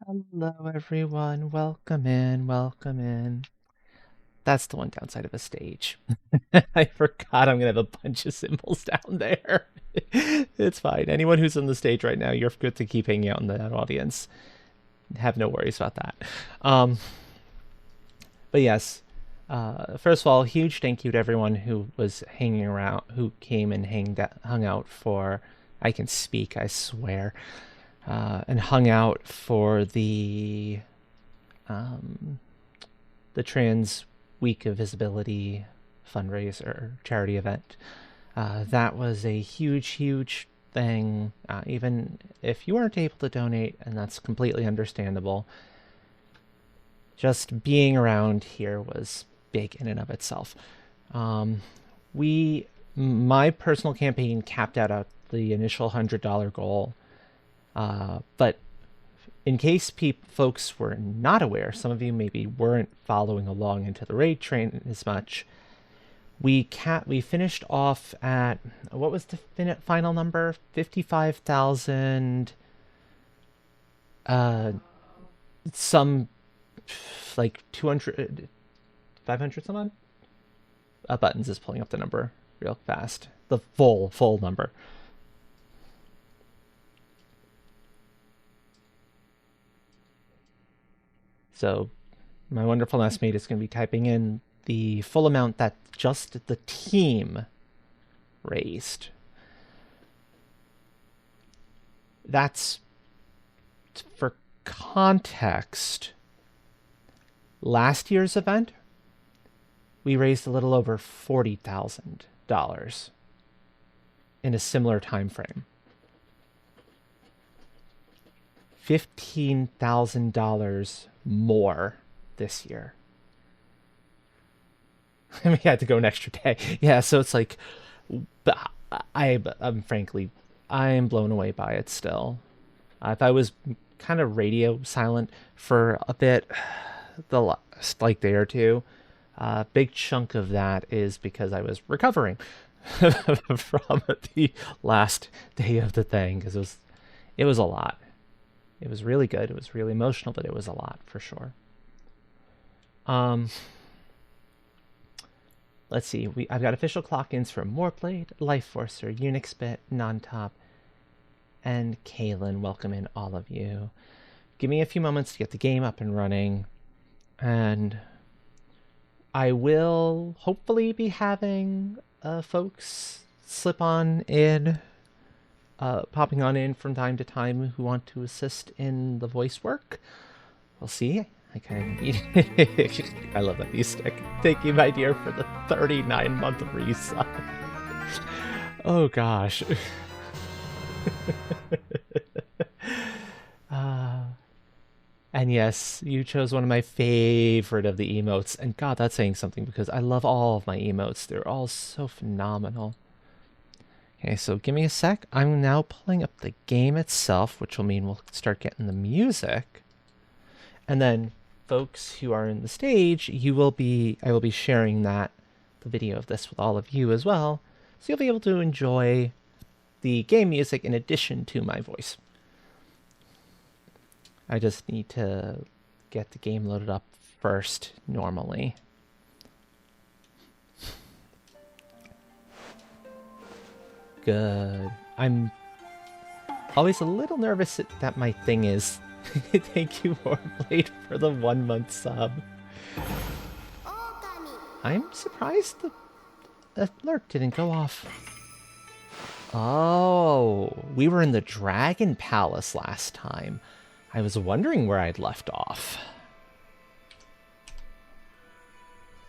Hello, everyone. Welcome in. Welcome in. That's the one downside of a stage. I forgot I'm gonna have a bunch of symbols down there. It's fine. Anyone who's on the stage right now, you're good to keep hanging out in that audience. Have no worries about that. Um, but yes, first of all, huge thank you to everyone who was hanging around, who came and hung out for. I can speak, I swear, and hung out for um, the Trans Week of Visibility fundraiser charity event. That was a huge, huge thing. Even if you weren't able to donate, and that's completely understandable, just being around here was big in and of itself. Um, my personal campaign capped out at the initial $100 goal, but in case folks were not aware, some of you maybe weren't following along into the raid train as much. We finished off at, what was the final number? 55,000. Some like 200, 500 some odd. Buttons is pulling up the number real fast. The full number. So my wonderful nestmate is going to be typing in the full amount that just the team raised. That's, for context, last year's event, we raised a little over $40,000 in a similar time frame. $15,000 more this year. We had to go an extra day. Yeah, so it's like, I'm frankly, I'm blown away by it still. If I was kind of radio silent for a bit, the last like day or two, a big chunk of that is because I was recovering from the last day of the thing, because it was a lot. It was really good. It was really emotional, but it was a lot for sure. Let's see. I've got official clock-ins from Moreblade, Lifeforcer, Unixbit, Nontop, and Kaylin. Welcome in, all of you. Give me a few moments to get the game up and running, and I will hopefully be having folks slip on in, popping on in from time to time who want to assist in the voice work. We'll see. I love that you stick. Thank you, my dear, for the 39-month resub. Oh gosh. And yes, you chose one of my favorite of the emotes. And God, that's saying something, because I love all of my emotes. They're all so phenomenal. Okay, so give me a sec. I'm now pulling up the game itself, which will mean we'll start getting the music. And then folks who are in the stage, I will be sharing the video of this with all of you as well. So you'll be able to enjoy the game music in addition to my voice. I just need to get the game loaded up first, normally. Good. I'm always a little nervous that my thing is. Thank you, Warblade, for the 1-month sub. I'm surprised the alert didn't go off. Oh, we were in the Dragon Palace last time. I was wondering where I'd left off.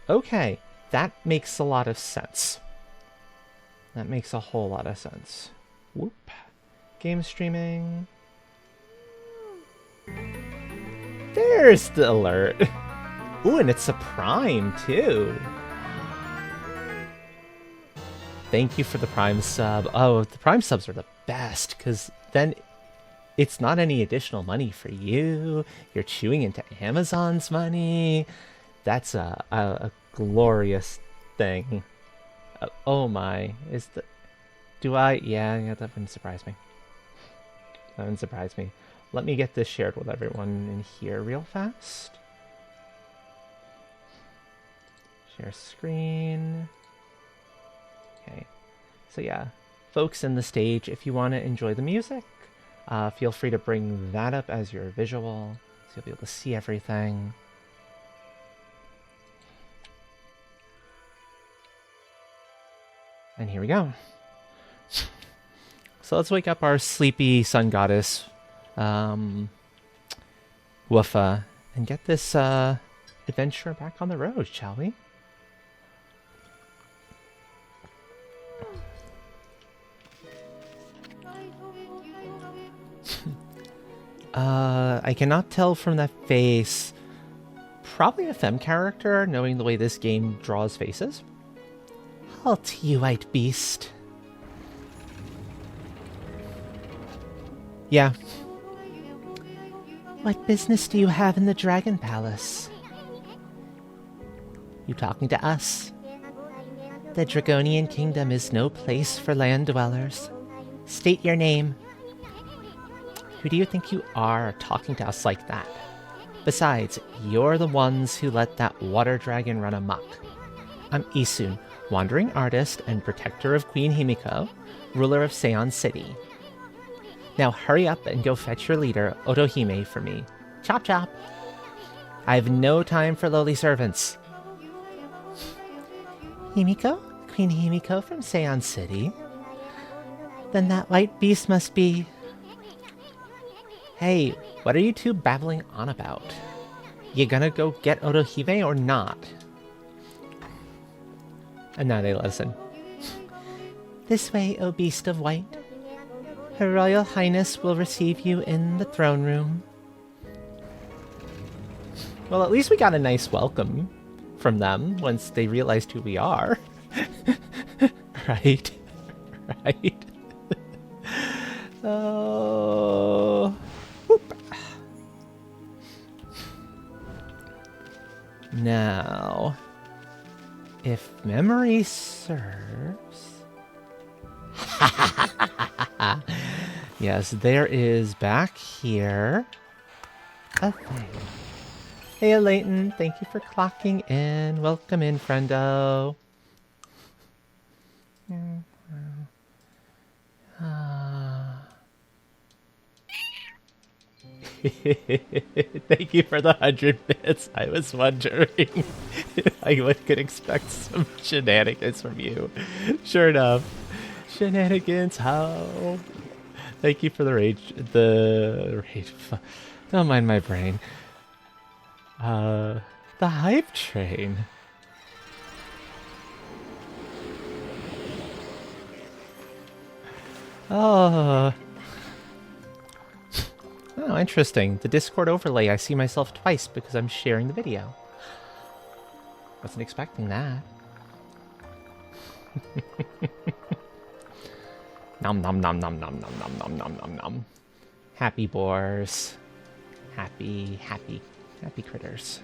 Okay, that makes a lot of sense. That makes a whole lot of sense. Whoop. Game streaming. There's the alert. Ooh, and it's a Prime, too. Thank you for the Prime sub. Oh, the Prime subs are the best, because then it's not any additional money for you. You're chewing into Amazon's money. That's a glorious thing. Oh my, do I? Yeah, that wouldn't surprise me. That wouldn't surprise me. let me get this shared with everyone in here real fast. Share screen. Okay. So yeah, folks in the stage, if you want to enjoy the music, feel free to bring that up as your visual, so you'll be able to see everything. And here we go. So let's wake up our sleepy sun goddess, Woofa, and get this adventure back on the road, shall we? I cannot tell from that face. Probably a femme character, knowing the way this game draws faces. Halt, you white beast. Yeah. What business do you have in the Dragon Palace? You talking to us? The Dragonian Kingdom is no place for land dwellers. State your name. Who do you think you are talking to us like that? Besides, you're the ones who let that water dragon run amok. I'm Isun, wandering artist and protector of Queen Himiko, ruler of Seon City. Now hurry up and go fetch your leader, Otohime, for me. Chop chop! I have no time for lowly servants. Himiko? Queen Himiko from Seon City? Then that white beast must be... Hey, what are you two babbling on about? You gonna go get Otohime or not? And now they listen. This way, O beast of white. Her Royal Highness will receive you in the throne room. Well, at least we got a nice welcome from them once they realized who we are. Right? Right? Oh... Whoop. Now, if memory serves... Yes, there is back here a thing. Hey, Leighton, thank you for clocking in. Welcome in, friendo. Thank you for the 100 bits. I was wondering if I could expect some shenanigans from you. Sure enough. Shenanigans, how? Thank you for the rage. Don't mind my brain. The hype train. Oh. Oh, interesting. The Discord overlay, I see myself twice because I'm sharing the video. Wasn't expecting that. Nom nom nom nom nom nom nom nom nom nom nom. Happy boars. Happy critters.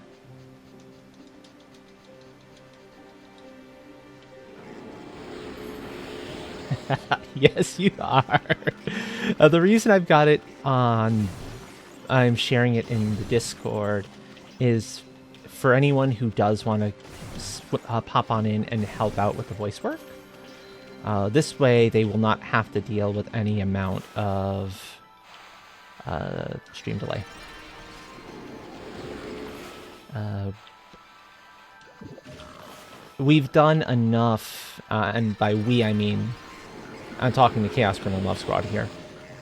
Yes, you are. The reason I've got it on... I'm sharing it in the Discord is for anyone who does want to pop on in and help out with the voice work. This way, they will not have to deal with any amount of stream delay. We've done enough, and by we I mean, I'm talking to Chaos Criminal Love Squad here.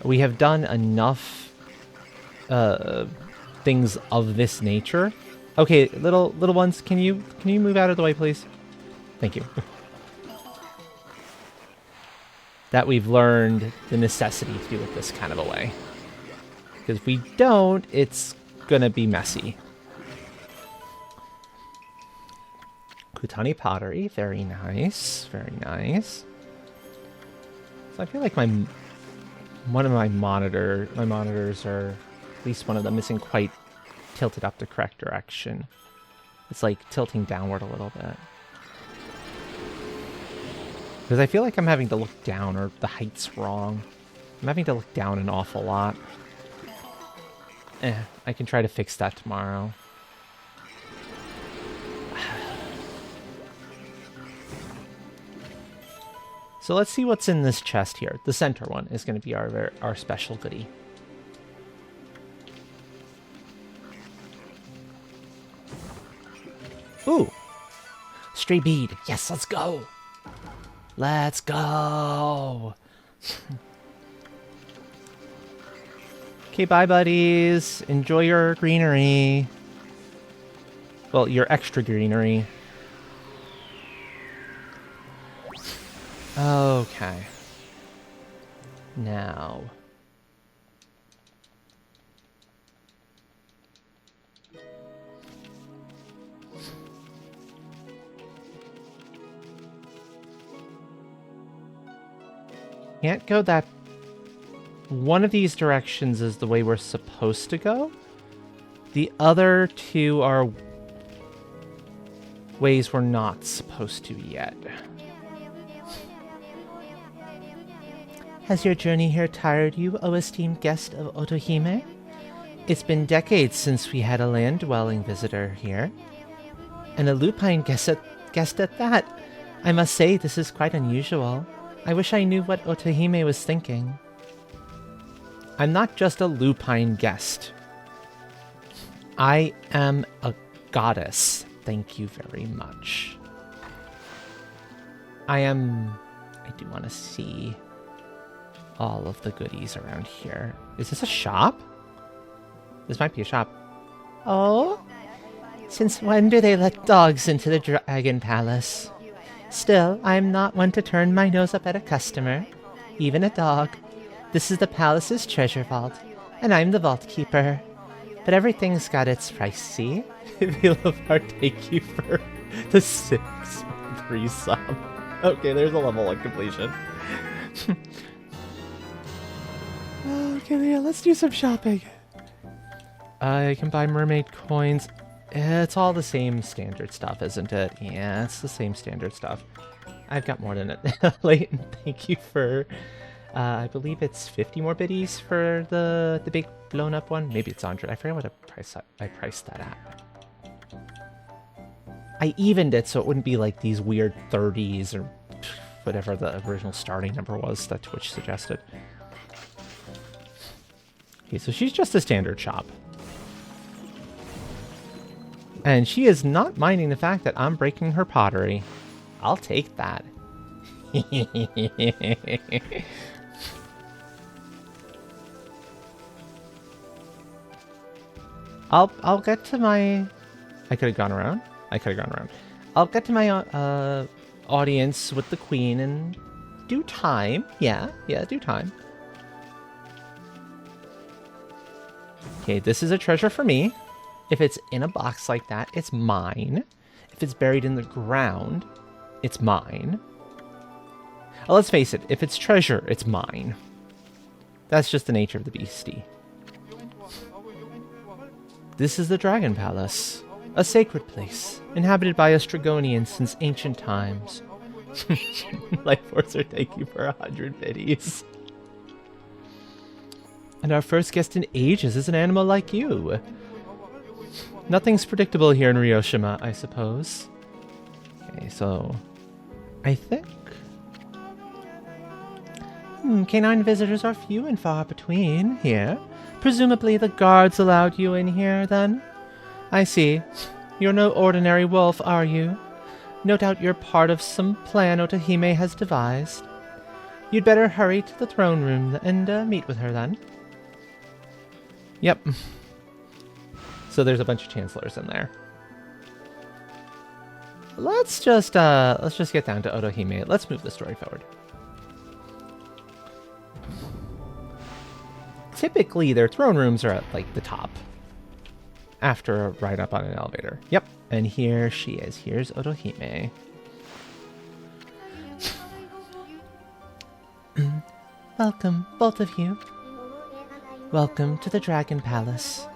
We have done enough things of this nature. Okay, little ones, can you move out of the way, please? Thank you. That we've learned the necessity to do it this kind of a way. Because if we don't, it's gonna be messy. Kutani pottery, very nice, very nice. So I feel like one of my monitors are, at least one of them isn't quite tilted up the correct direction. It's like tilting downward a little bit. Because I feel like I'm having to look down, or the height's wrong. I'm having to look down an awful lot. I can try to fix that tomorrow. So let's see what's in this chest here. The center one is going to be our special goodie. Ooh. Stray bead. Yes, let's go. Let's go. Okay, bye, buddies. Enjoy your greenery. Well, your extra greenery. Okay. Now. Can't go that... One of these directions is the way we're supposed to go. The other two are ways we're not supposed to yet. Has your journey here tired you, O esteemed guest of Otohime? It's been decades since we had a land-dwelling visitor here. And a lupine guest at that. I must say, this is quite unusual. I wish I knew what Otohime was thinking. I'm not just a lupine guest. I am a goddess. Thank you very much. I do want to see all of the goodies around here. Is this a shop? This might be a shop. Oh? Since when do they let dogs into the Dragon Palace? Still, I am not one to turn my nose up at a customer, even a dog. This is the palace's treasure vault, and I'm the vault keeper. But everything's got its price, see? Vilafar take you for the 6-3 sub. Okay, there's a level 1 completion. Okay, yeah, let's do some shopping. I can buy mermaid coins. It's all the same standard stuff, isn't it? Yeah, it's the same standard stuff. I've got more than it. Leighton, thank you for... I believe it's 50 more biddies for the big blown up one. Maybe it's 100. I forget what I priced that at. I evened it so it wouldn't be like these weird 30s or whatever the original starting number was that Twitch suggested. Okay, so she's just a standard shop. And she is not minding the fact that I'm breaking her pottery. I'll take that. I'll get to my... I could have gone around. I'll get to my audience with the queen in due time. Yeah, due time. Okay, this is a treasure for me. If it's in a box like that, it's mine. If it's buried in the ground, it's mine. Well, let's face it, if it's treasure, it's mine. That's just the nature of the beastie. This is the Dragon Palace, a sacred place, inhabited by Ostrogonians since ancient times. Life Forcer, thank you for 100 biddies. And our first guest in ages is an animal like you. Nothing's predictable here in Ryoshima, I suppose. Okay, so... I think... canine visitors are few and far between here. Presumably the guards allowed you in here, then? I see. You're no ordinary wolf, are you? No doubt you're part of some plan Otohime has devised. You'd better hurry to the throne room and meet with her, then. Yep. So there's a bunch of chancellors in there. Let's just get down to Otohime. Let's move the story forward. Typically, their throne rooms are at, like, the top. After a ride up on an elevator. Yep. And here she is. Here's Otohime. Welcome, both of you. Welcome to the Dragon Palace.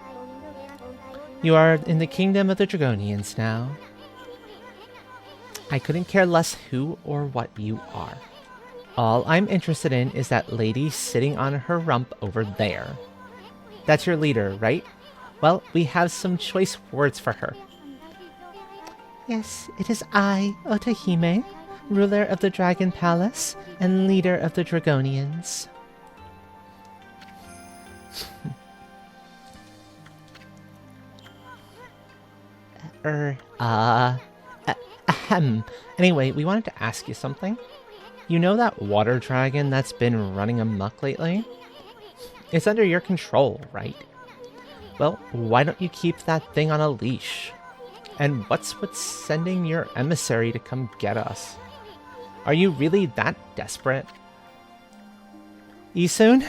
You are in the kingdom of the Dragonians now. I couldn't care less who or what you are. All I'm interested in is that lady sitting on her rump over there. That's your leader, right? Well, we have some choice words for her. Yes, it is I, Otohime, ruler of the Dragon Palace and leader of the Dragonians. Ahem. Anyway, we wanted to ask you something. You know that water dragon that's been running amok lately? It's under your control, right? Well, why don't you keep that thing on a leash? And what's with sending your emissary to come get us? Are you really that desperate? Isun?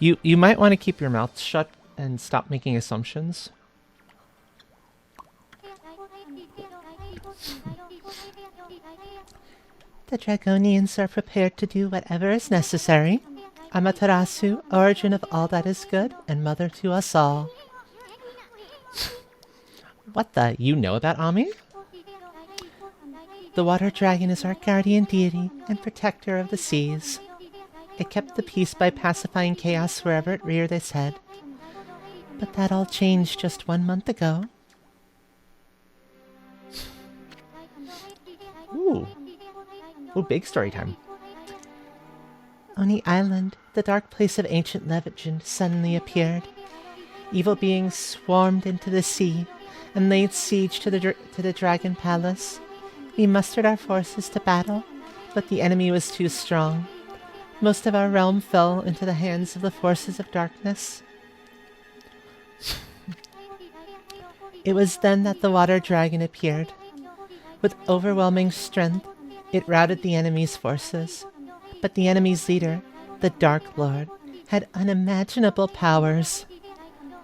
You might want to keep your mouth shut and stop making assumptions. The Dragonians are prepared to do whatever is necessary. Amaterasu, origin of all that is good, and mother to us all. What the? You know about Ami? The water dragon is our guardian deity and protector of the seas. It kept the peace by pacifying chaos wherever it reared its head. But that all changed just 1 month ago. Ooh, big story time. Oni Island, the dark place of ancient legend, suddenly appeared. Evil beings swarmed into the sea and laid siege to the Dragon Palace. We mustered our forces to battle, but the enemy was too strong. Most of our realm fell into the hands of the forces of darkness. It was then that the water dragon appeared. With overwhelming strength, it routed the enemy's forces. But the enemy's leader, the Dark Lord, had unimaginable powers.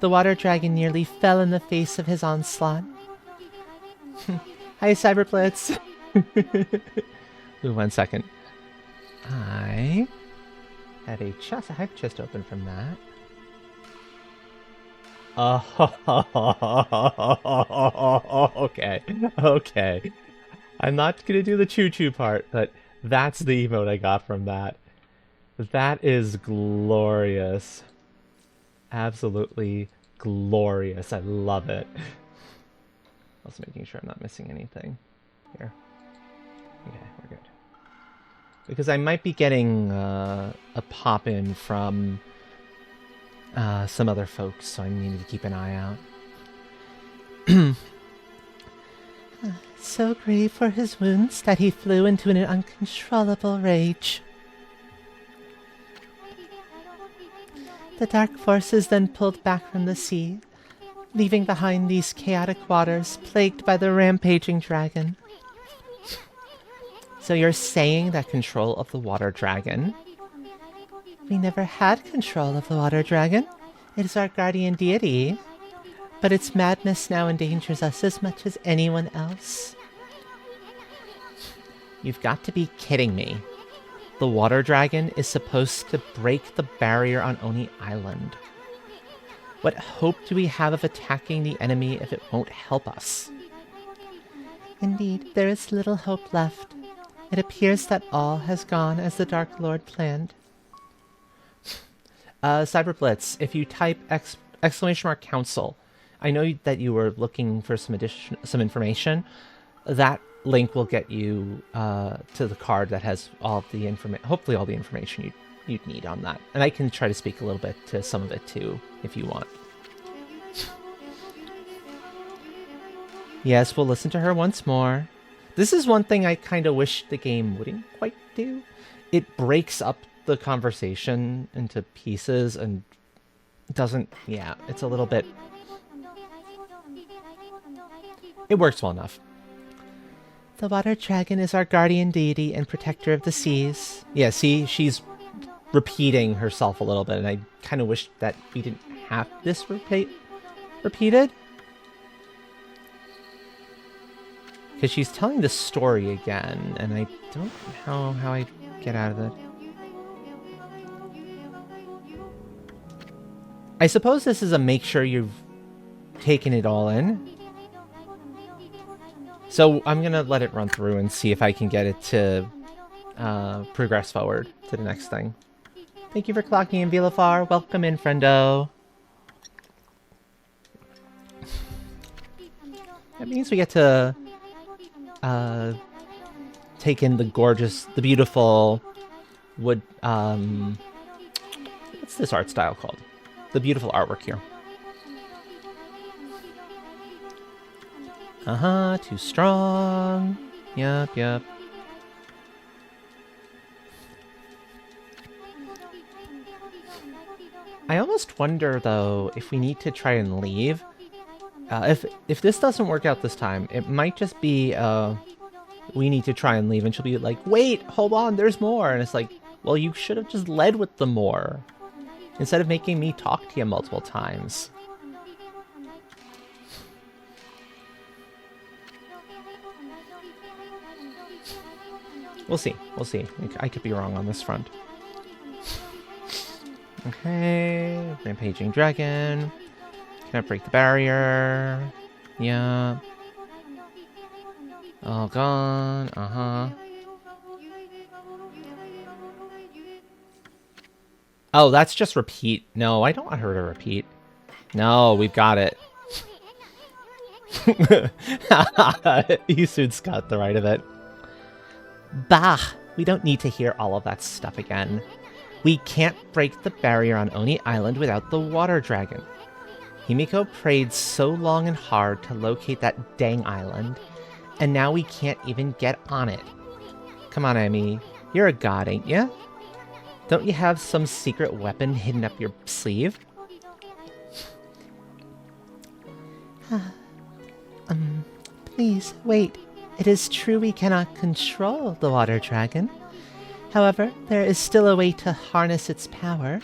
The water dragon nearly fell in the face of his onslaught. Hi, Cyberblitz. Ooh, 1 second. I have a chest. I have a chest open from that. Oh, okay. I'm not gonna do the choo-choo part, but that's the emote I got from that. That is glorious. Absolutely glorious. I love it. Also making sure I'm not missing anything here. Okay, we're good. Because I might be getting a pop-in from some other folks, so I need to keep an eye out. So grieved for his wounds that he flew into an uncontrollable rage. The dark forces then pulled back from the sea, leaving behind these chaotic waters plagued by the rampaging dragon. So you're saying that control of the water dragon? We never had control of the water dragon. It is our guardian deity. But its madness now endangers us as much as anyone else. You've got to be kidding me. The water dragon is supposed to break the barrier on Oni Island. What hope do we have of attacking the enemy if it won't help us? Indeed, there is little hope left. It appears that all has gone as the Dark Lord planned. Cyberblitz, if you type !council, I know that you were looking for some information. That link will get you to the card that has all the information, hopefully all the information you'd need on that. And I can try to speak a little bit to some of it too, if you want. Yes, we'll listen to her once more. This is one thing I kind of wish the game wouldn't quite do. It breaks up the conversation into pieces and doesn't, yeah, it's a little bit... It works well enough. The water dragon is our guardian deity and protector of the seas. Yeah, see, she's repeating herself a little bit, and I kind of wish that we didn't have this repeated. Because she's telling the story again, and I don't know how I get out of it. I suppose this is a make sure you've taken it all in. So I'm going to let it run through and see if I can get it to progress forward to the next thing. Thank you for clocking in, Vilafar. Welcome in, friendo. That means we get to take in the beautiful wood. What's this art style called? The beautiful artwork here. Too strong. Yep. I almost wonder, though, if we need to try and leave. If this doesn't work out this time, it might just be, we need to try and leave, and she'll be like, wait, hold on, there's more. And it's like, well, you should have just led with the more, instead of making me talk to you multiple times. We'll see. I could be wrong on this front. Okay, rampaging dragon. Can I break the barrier? Yeah. All gone. Oh, that's just repeat. No, I don't want her to repeat. No, we've got it. Isud's got the right of it. Bah! We don't need to hear all of that stuff again. We can't break the barrier on Oni Island without the water dragon. Himiko prayed so long and hard to locate that dang island, and now we can't even get on it. Come on, Emi. You're a god, ain't ya? Don't you have some secret weapon hidden up your sleeve? Please, wait. It is true we cannot control the water dragon. However, there is still a way to harness its power.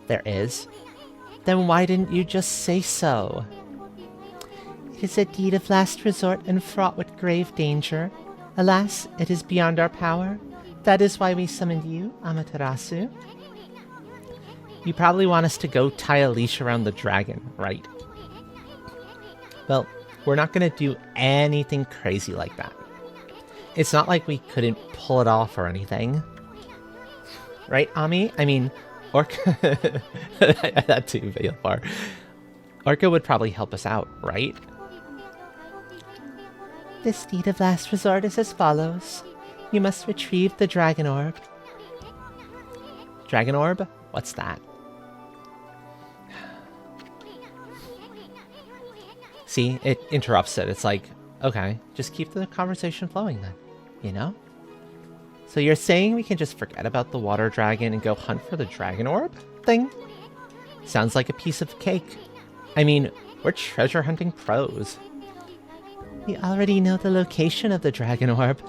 There is? Then why didn't you just say so? It is a deed of last resort and fraught with grave danger. Alas, it is beyond our power. That is why we summoned you, Amaterasu. You probably want us to go tie a leash around the dragon, right? Well, we're not going to do anything crazy like that. It's not like we couldn't pull it off or anything. Right, Ami? I mean, Orca... that too, Veilfar. Orca would probably help us out, right? This deed of last resort is as follows. You must retrieve the dragon orb. Dragon orb? What's that? See, it interrupts it. It's like, okay, just keep the conversation flowing then, you know? So you're saying we can just forget about the water dragon and go hunt for the dragon orb thing? Sounds like a piece of cake. I mean, we're treasure hunting pros. We already know the location of the dragon orb.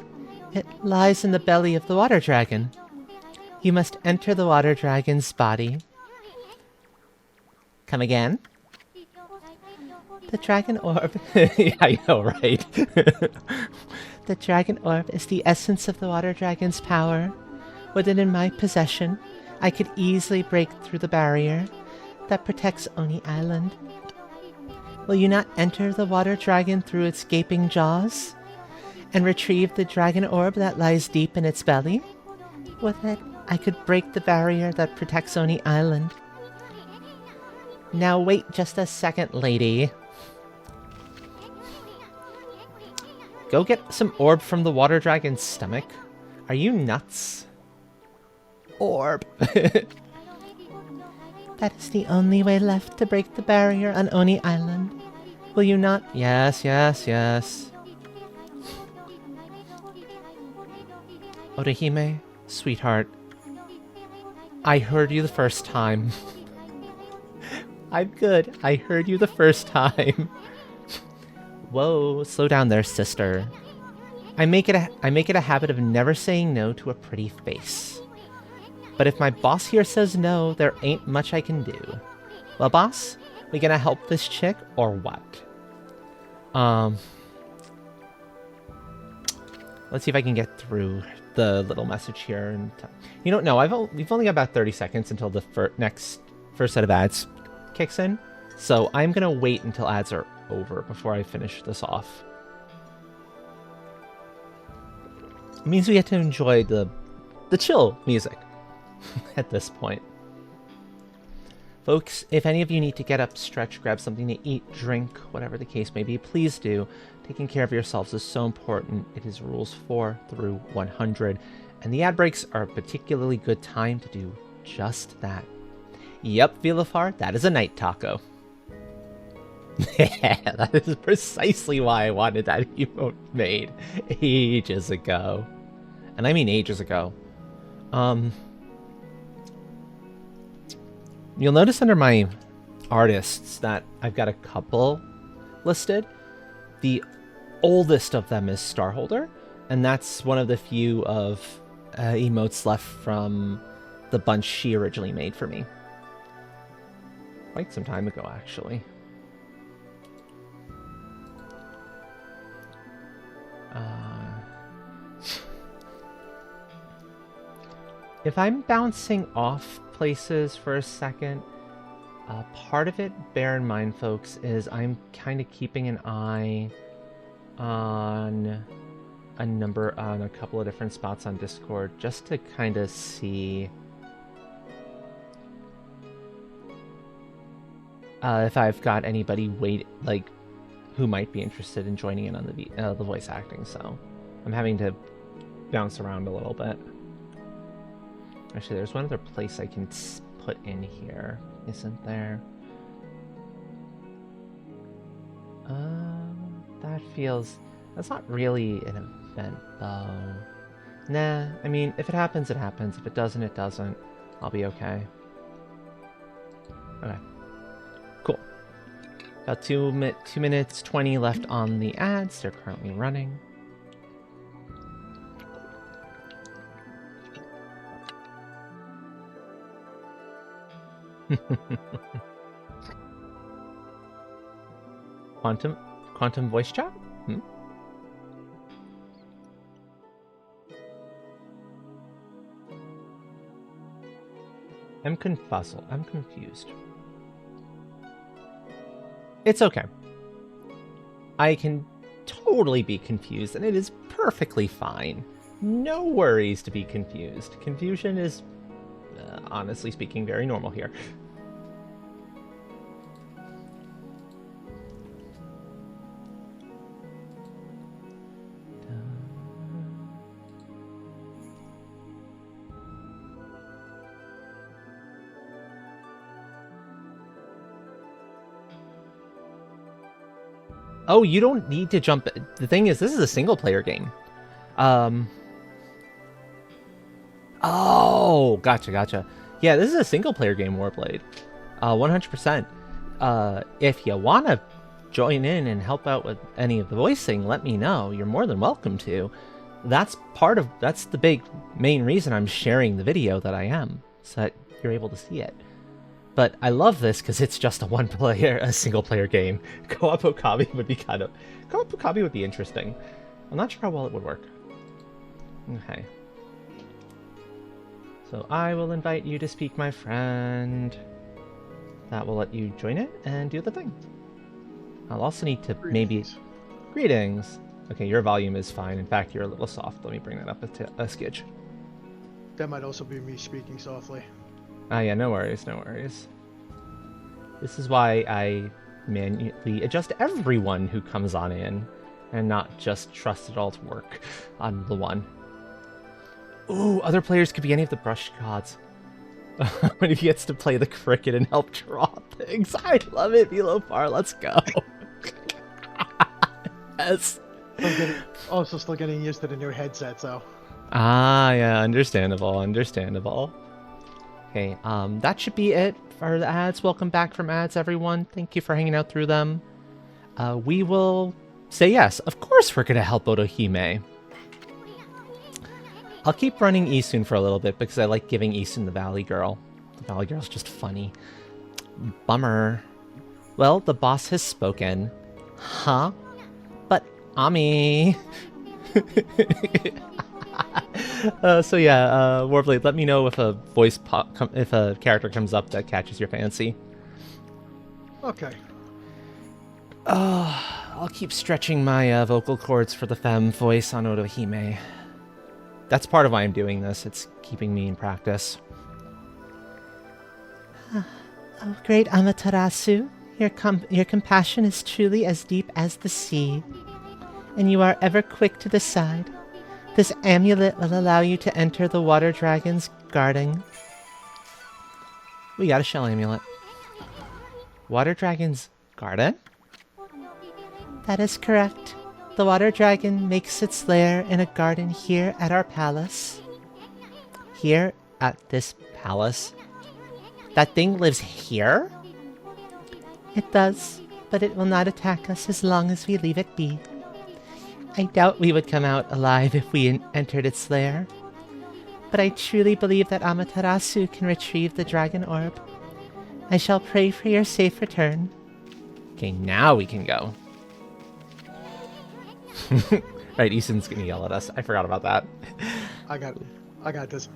It lies in the belly of the water dragon. You must enter the water dragon's body. Come again? The dragon orb... yeah, I know, right? The dragon orb is the essence of the water dragon's power. With it in my possession, I could easily break through the barrier that protects Oni Island. Will you not enter the water dragon through its gaping jaws and retrieve the dragon orb that lies deep in its belly? With it, I could break the barrier that protects Oni Island. Now wait just a second, lady. Go get some orb from the water dragon's stomach. Are you nuts? Orb. That is the only way left to break the barrier on Oni Island. Will you not? Yes, yes, yes. Orihime, sweetheart. I heard you the first time. I'm good. I heard you the first time. Whoa, slow down there, sister. I make it a habit of never saying no to a pretty face. But if my boss here says no, there ain't much I can do. Well, boss, we gonna help this chick or what? Let's see if I can get through the little message here. And you don't know, we've only got about 30 seconds until the first set of ads kicks in. So I'm gonna wait until ads are over before I finish this off. It means we get to enjoy the chill music at this point. Folks, if any of you need to get up, stretch, grab something to eat, drink, whatever the case may be, please do. Taking care of yourselves is so important. It is rules 4 through 100. And the ad breaks are a particularly good time to do just that. Yep, Vilafar, that is a night taco. That is precisely why I wanted that emote made ages ago. And I mean ages ago. You'll notice under my artists that I've got a couple listed. The oldest of them is Starholder, and that's one of the few of emotes left from the bunch she originally made for me. Quite some time ago, actually. If I'm bouncing off places for a second, part of it, bear in mind, folks, is I'm kind of keeping an eye on a couple of different spots on Discord just to kind of see if I've got anybody who might be interested in joining in on the voice acting. So I'm having to bounce around a little bit. Actually, there's one other place I can put in here, isn't there? That's not really an event, though. Nah, I mean, if it happens, it happens. If it doesn't, it doesn't. I'll be okay. Okay. Cool. About 2 minutes 20 left on the ads. They're currently running. Quantum voice chat? I'm confuzzled. I'm confused. It's okay. I can totally be confused, and it is perfectly fine. No worries to be confused. Confusion is, honestly speaking, very normal here. Oh, you don't need to jump. The thing is, this is a single-player game. Oh, gotcha. Yeah, this is a single-player game, Warblade. 100%. If you want to join in and help out with any of the voicing, let me know. You're more than welcome to. That's the big main reason I'm sharing the video that I am, so that you're able to see it. But I love this because it's just a single-player game. Co-op Okabe would be interesting. I'm not sure how well it would work. Okay. So I will invite you to speak, my friend. That will let you join it and do the thing. I'll also need to Greetings. Okay, your volume is fine. In fact, you're a little soft. Let me bring that up a skidge. That might also be me speaking softly. Yeah, no worries. This is why I manually adjust everyone who comes on in, and not just trust it all to work on the one. Ooh, other players could be any of the brush gods. When he gets to play the cricket and help draw things. I love it, Vilofar. Let's go. Yes. Also still getting used to the new headset, so. Ah, yeah, understandable. Okay, that should be it for the ads. Welcome back from ads, everyone. Thank you for hanging out through them. We will say yes. Of course we're going to help Otohime. I'll keep running Isun for a little bit because I like giving Isun the Valley Girl. The Valley Girl's just funny. Bummer. Well, the boss has spoken. Huh? But Ami. So yeah, Warblade, let me know if a if a character comes up that catches your fancy. Okay. I'll keep stretching my vocal cords for the femme voice on Otohime. That's part of why I'm doing this. It's keeping me in practice. Oh, great Amaterasu, your compassion is truly as deep as the sea, and you are ever quick to decide. This amulet will allow you to enter the water dragon's garden. We got a shell amulet. Water dragon's garden? That is correct. The water dragon makes its lair in a garden here at our palace. Here at this palace? That thing lives here? It does, but it will not attack us as long as we leave it be. I doubt we would come out alive if we entered its lair. But I truly believe that Amaterasu can retrieve the dragon orb. I shall pray for your safe return. Okay, now we can go. Right, Eason's gonna yell at us. I forgot about that. I got this.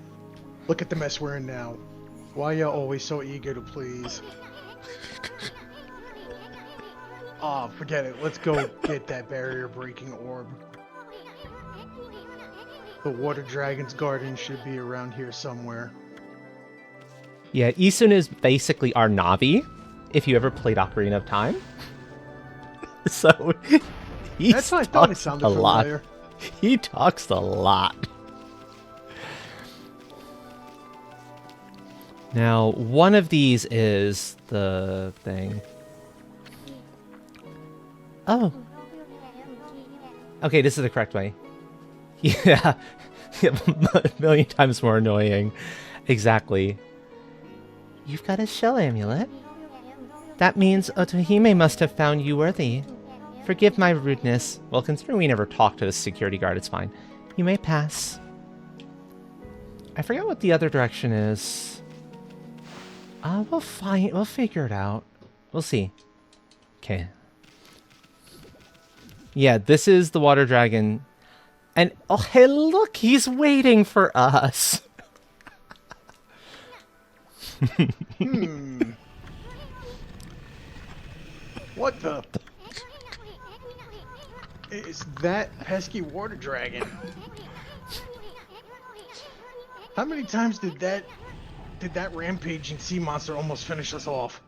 Look at the mess we're in now. Why are you always so eager to please? Oh, forget it. Let's go get that barrier-breaking orb. The water dragon's garden should be around here somewhere. Yeah, Isun is basically our Navi, if you ever played Ocarina of Time. So, That's why I thought it sounded familiar. He talks a lot. Now, one of these is the thing. Oh. Okay, this is the correct way. Yeah. A million times more annoying. Exactly. You've got a shell amulet. That means Otohime must have found you worthy. Forgive my rudeness. Well, considering we never talked to the security guard, it's fine. You may pass. I forget what the other direction is. We'll figure it out. We'll see. Okay. Yeah, this is the water dragon. And, oh, hey, look, he's waiting for us. What the? Is that pesky water dragon? How many times did that rampaging sea monster almost finish us off?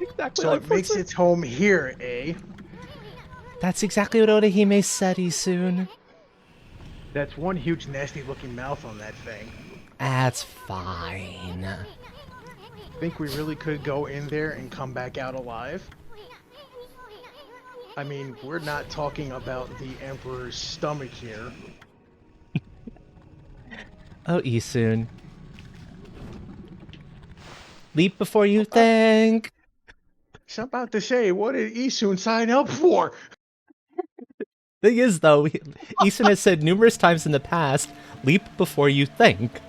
Exactly. So it makes its home here, eh? That's exactly what Otohime said, Isun. That's one huge nasty looking mouth on that thing. That's fine. Think we really could go in there and come back out alive? I mean, we're not talking about the Emperor's stomach here. Oh, Isun. Leap before you think. So I'm about to say, what did Isun sign up for? Thing is, though, Isun has said numerous times in the past, leap before you think.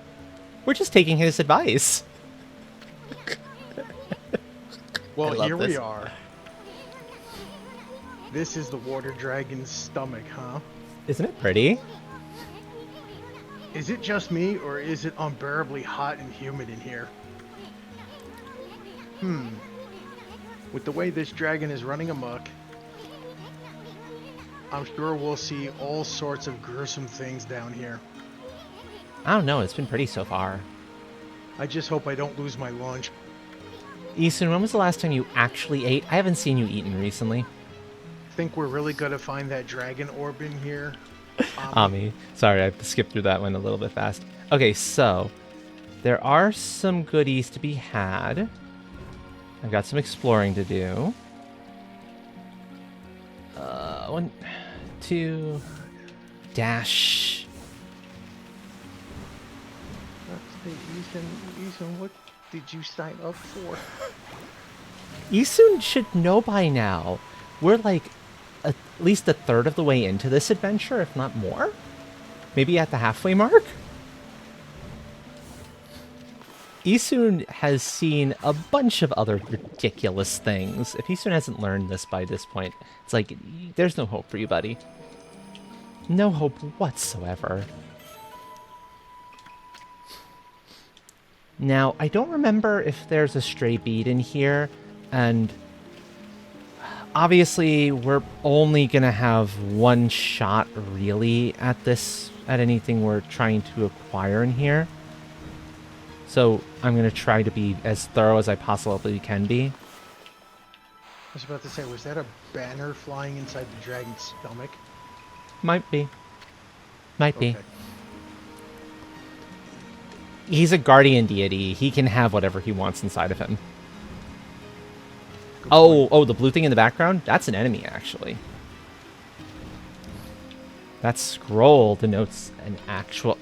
We're just taking his advice. Well, here we are. This is the water dragon's stomach, huh? Isn't it pretty? Is it just me, or is it unbearably hot and humid in here? With the way this dragon is running amok, I'm sure we'll see all sorts of gruesome things down here. I don't know, it's been pretty so far. I just hope I don't lose my lunch. Isun, when was the last time you actually ate? I haven't seen you eaten recently. Think we're really gonna find that dragon orb in here? Ami. Sorry, I skipped through that one a little bit fast. Okay, so there are some goodies to be had. I've got some exploring to do. 1, 2, dash. Ethan, what did you sign up for? Isun should know by now. We're like at least a third of the way into this adventure, if not more. Maybe at the halfway mark? Isun has seen a bunch of other ridiculous things. If Isun hasn't learned this by this point, it's like, there's no hope for you, buddy. No hope whatsoever. Now, I don't remember if there's a stray bead in here, and obviously we're only gonna have one shot really at anything we're trying to acquire in here. So I'm going to try to be as thorough as I possibly can be. I was about to say, was that a banner flying inside the dragon's stomach? Might be. Might be. Okay. He's a guardian deity. He can have whatever he wants inside of him. Good Oh, point. the blue thing in the background? That's an enemy, actually. That scroll denotes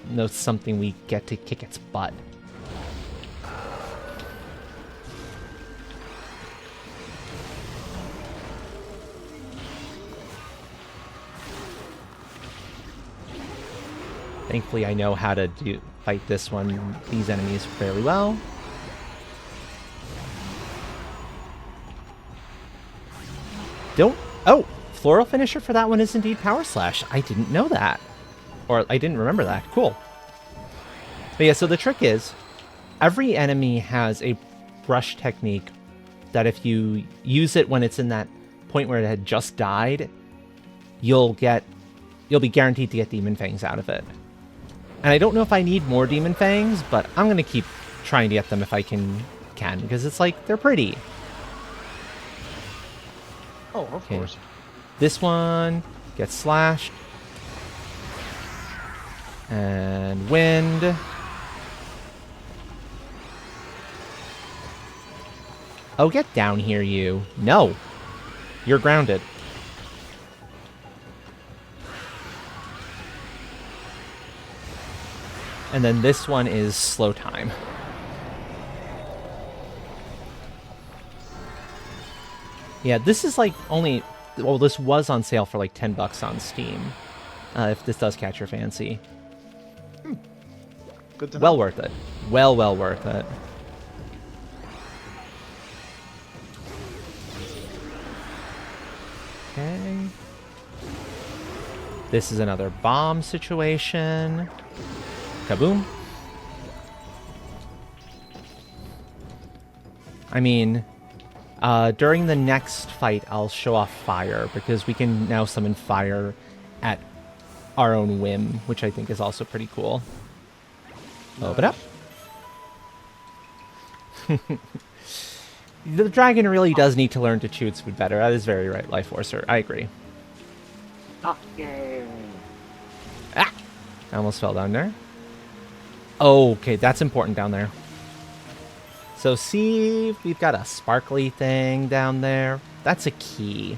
notes something we get to kick its butt. Thankfully, I know how to fight these enemies fairly well. Oh, floral finisher for that one is indeed Power Slash. I didn't know that. Or I didn't remember that. Cool. But yeah, so the trick is, every enemy has a brush technique that if you use it when it's in that point where it had just died, you'll be guaranteed to get Demon Fangs out of it. And I don't know if I need more Demon Fangs, but I'm going to keep trying to get them if I can, because it's like, they're pretty. Oh, of course. This one gets slashed. And wind. Oh, get down here, you. No. You're grounded. And then this one is slow time. Yeah, this is like only... Well, this was on sale for like $10 on Steam. If this does catch your fancy. Good to know. Well worth it. Well worth it. Okay. This is another bomb situation. Kaboom. I mean, during the next fight, I'll show off fire, because we can now summon fire at our own whim, which I think is also pretty cool. Open up. The dragon really does need to learn to chew its food better. That is very right, Life Forcer. I agree. Okay. Ah! I almost fell down there. Oh, okay, that's important down there. So see, we've got a sparkly thing down there. That's a key.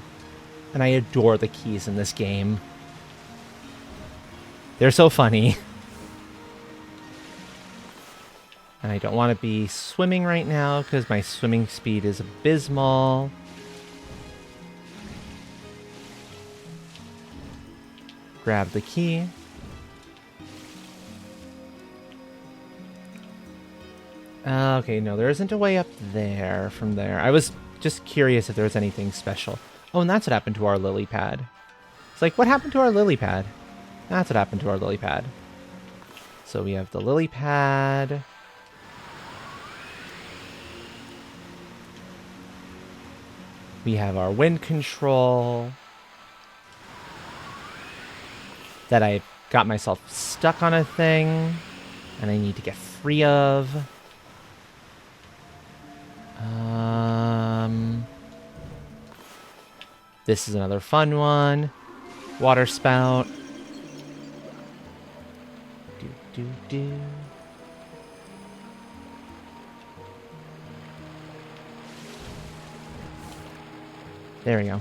And I adore the keys in this game. They're so funny. And I don't want to be swimming right now because my swimming speed is abysmal. Grab the key. Okay, no, there isn't a way up there from there. I was just curious if there was anything special. Oh, and that's what happened to our lily pad. It's like, what happened to our lily pad? That's what happened to our lily pad. So we have the lily pad. We have our wind control. That I got myself stuck on a thing. And I need to get free of. This is another fun one. Water spout. Do. There we go.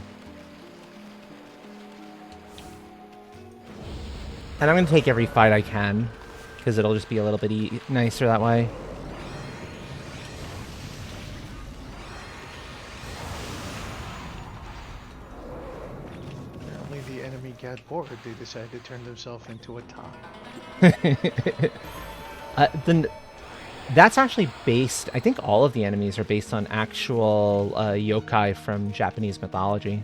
And I'm going to take every fight I can, because it'll just be a little bit nicer that way. Apparently the enemy got bored. They decided to turn themselves into a top. Then that's actually based... I think all of the enemies are based on actual yokai from Japanese mythology.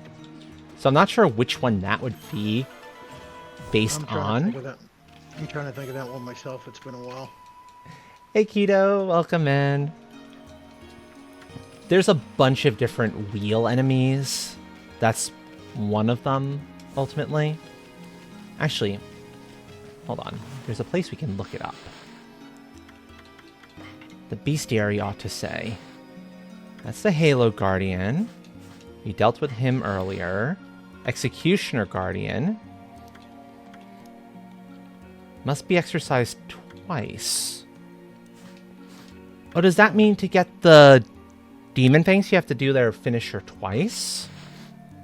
So I'm not sure which one that would be based on. I'm trying to think of that one myself. It's been a while. Hey, Keto. Welcome in. There's a bunch of different wheel enemies. That's one of them, ultimately. Actually, hold on. There's a place we can look it up. The bestiary ought to say. That's the Halo Guardian. We dealt with him earlier. Executioner Guardian. Must be exercised twice. Oh, does that mean to get the demon things you have to do their finisher twice?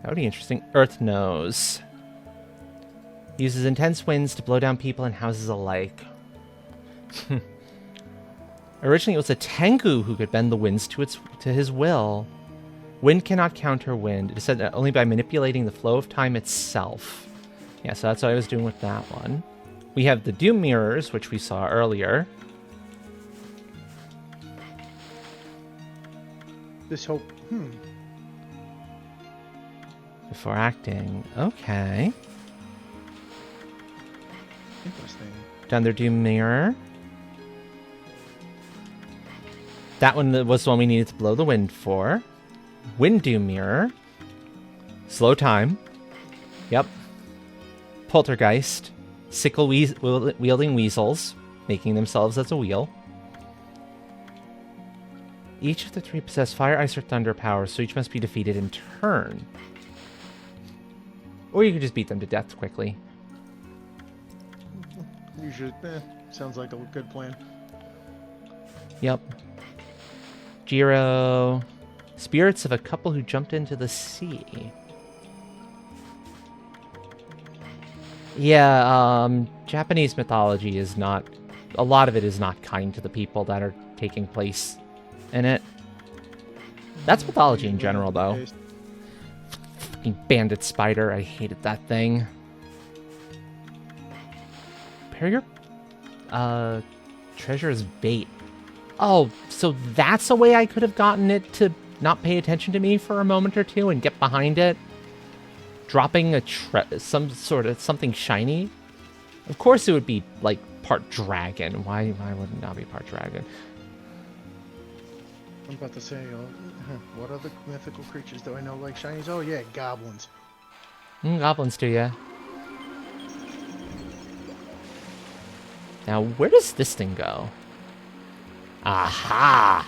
That would be interesting. Earth Nose. Uses intense winds to blow down people and houses alike. Originally, it was a Tengu who could bend the winds to his will. Wind cannot counter wind. It is said that only by manipulating the flow of time itself. Yeah, so that's what I was doing with that one. We have the Doom Mirrors, which we saw earlier. This hope. Before acting. Okay. Interesting. Down their Doom Mirror. That one was the one we needed to blow the wind for. Wind Doom Mirror. Slow time. Yep. Poltergeist. Sickle wielding weasels, making themselves as a wheel. Each of the three possess fire, ice, or thunder powers, so each must be defeated in turn. Or you could just beat them to death quickly. Usually, sounds like a good plan. Yep. Jiro. Spirits of a couple who jumped into the sea. Yeah, Japanese mythology is not... A lot of it is not kind to the people that are taking place in it. That's mythology in general, though. Fucking bandit spider, I hated that thing. Prepare your treasure as bait. Oh, so that's a way I could have gotten it to not pay attention to me for a moment or two and get behind it? Dropping some sort of something shiny? Of course it would be, like, part dragon. Why would it not be part dragon? I'm about to say, what other mythical creatures do I know like shinies? Oh yeah, goblins. Goblins do, yeah. Now, where does this thing go? Aha!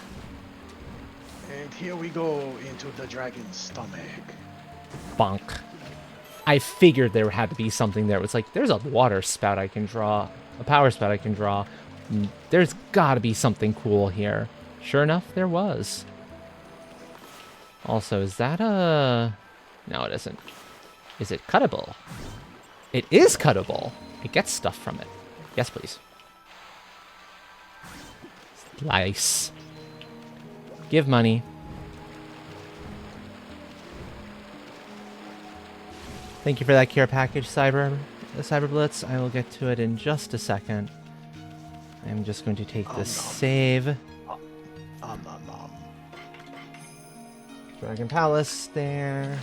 And here we go into the dragon's stomach. Bonk. I figured there had to be something there. It was like, there's a water spout I can draw. A power spout I can draw. There's gotta be something cool here. Sure enough, there was. Also, is that a... No, it isn't. Is it cuttable? It is cuttable. It gets stuff from it. Yes, please. Slice. Give money. Thank you for that care package, Cyber Blitz. I will get to it in just a second. I'm just going to take this save. Dragon Palace there.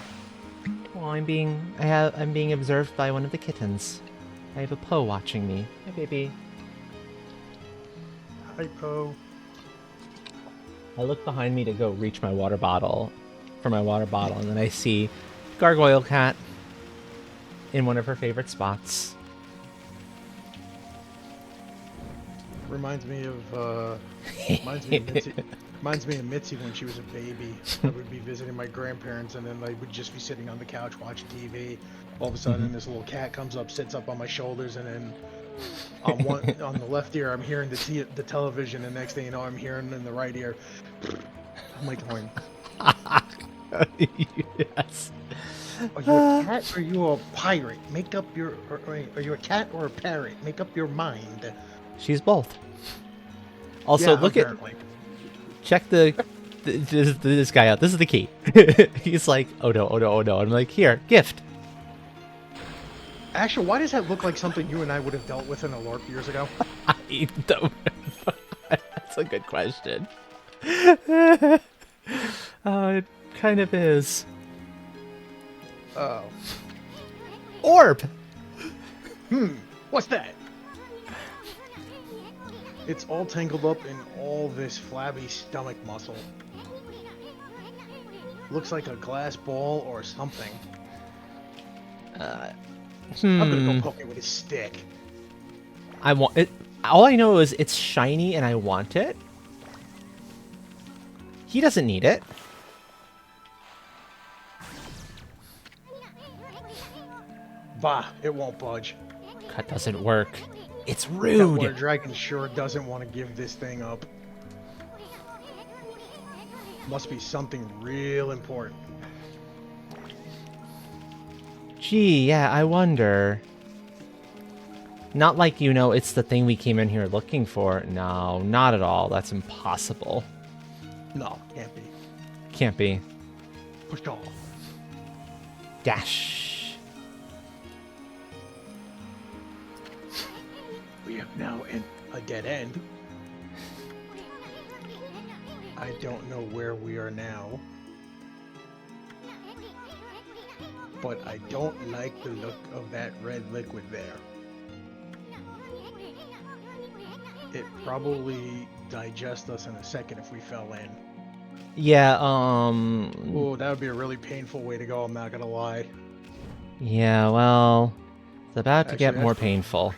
Oh, I'm being observed by one of the kittens. I have a Poe watching me. Hi, baby. Hi, Poe. I look behind me to go reach my water bottle, and then I see Gargoyle Cat in one of her favorite spots. Reminds me of Mitzi when she was a baby. I would be visiting my grandparents, and then I would just be sitting on the couch watching TV. All of a sudden, this little cat comes up, sits up on my shoulders, and then on the left ear, I'm hearing the television, and next thing you know, I'm hearing in the right ear. I'm like going, yes. Are you a cat or are you a pirate? Make up your... Are you a cat or a parrot? Make up your mind. She's both. Also, yeah, look apparently. Check this guy out. This is the key. He's like, oh no. I'm like, here, gift. Actually, why does that look like something you and I would have dealt with in a LARP years ago? I don't know. That's a good question. It kind of is. Oh. Orb! What's that? It's all tangled up in all this flabby stomach muscle. Looks like a glass ball or something. I'm gonna go poke it with a stick. I want it. All I know is it's shiny and I want it. He doesn't need it. Bah, it won't budge. That doesn't work. It's That water rude. dragon sure doesn't want to give this thing up. Must be something real important. Gee, yeah, I wonder. Not like, you know, it's the thing we came in here looking for. No, not at all. That's impossible. No, can't be. Can't be. Push off. Dash. We have now a dead end. I don't know where we are now. But I don't like the look of that red liquid there. It probably digest us in a second if we fell in. Yeah, Oh, that would be a really painful way to go, I'm not gonna lie. yeah, well, it's about to get Actually, more that's- painful.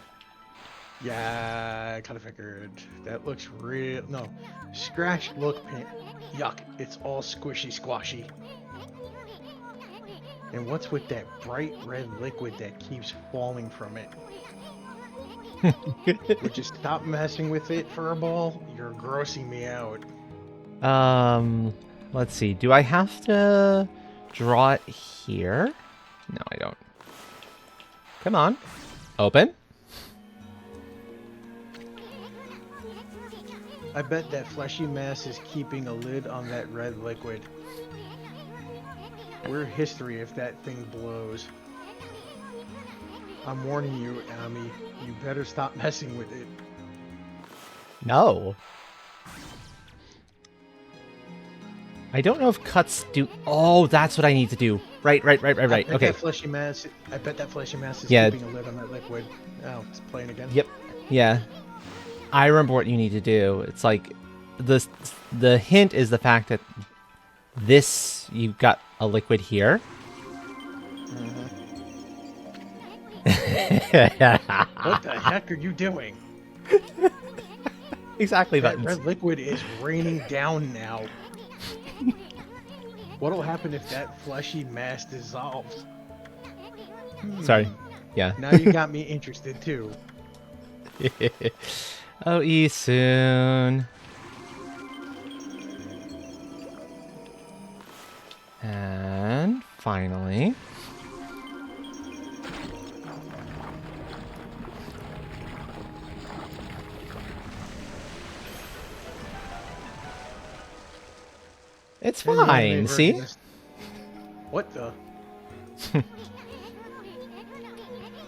Yeah, I kind of figured. That looks real. No, scratched look paint. Yuck, it's all squishy squashy. And what's with that bright red liquid that keeps falling from it? Would you stop messing with it, Furball? You're grossing me out. Let's see. Do I have to draw it here? No, I don't. Come on. Open. I bet that fleshy mass is keeping a lid on that red liquid. We're history if that thing blows. I'm warning you, Ami. You better stop messing with it. No. I don't know if cuts do... Oh, that's what I need to do. Right. I bet Okay. that fleshy mass. I bet that fleshy mass is Yeah. keeping a lid on that liquid. Oh, it's playing again. Yep. Yeah. I remember what you need to do. It's like the hint is the fact that this, you've got a liquid here. What the heck are you doing? Exactly, That buttons. red liquid is raining down now. What'll happen if that fleshy mass dissolves? Sorry. Yeah. Now you got me interested too. Oh, E soon. And finally. It's And the anime fine, see? version is- What the?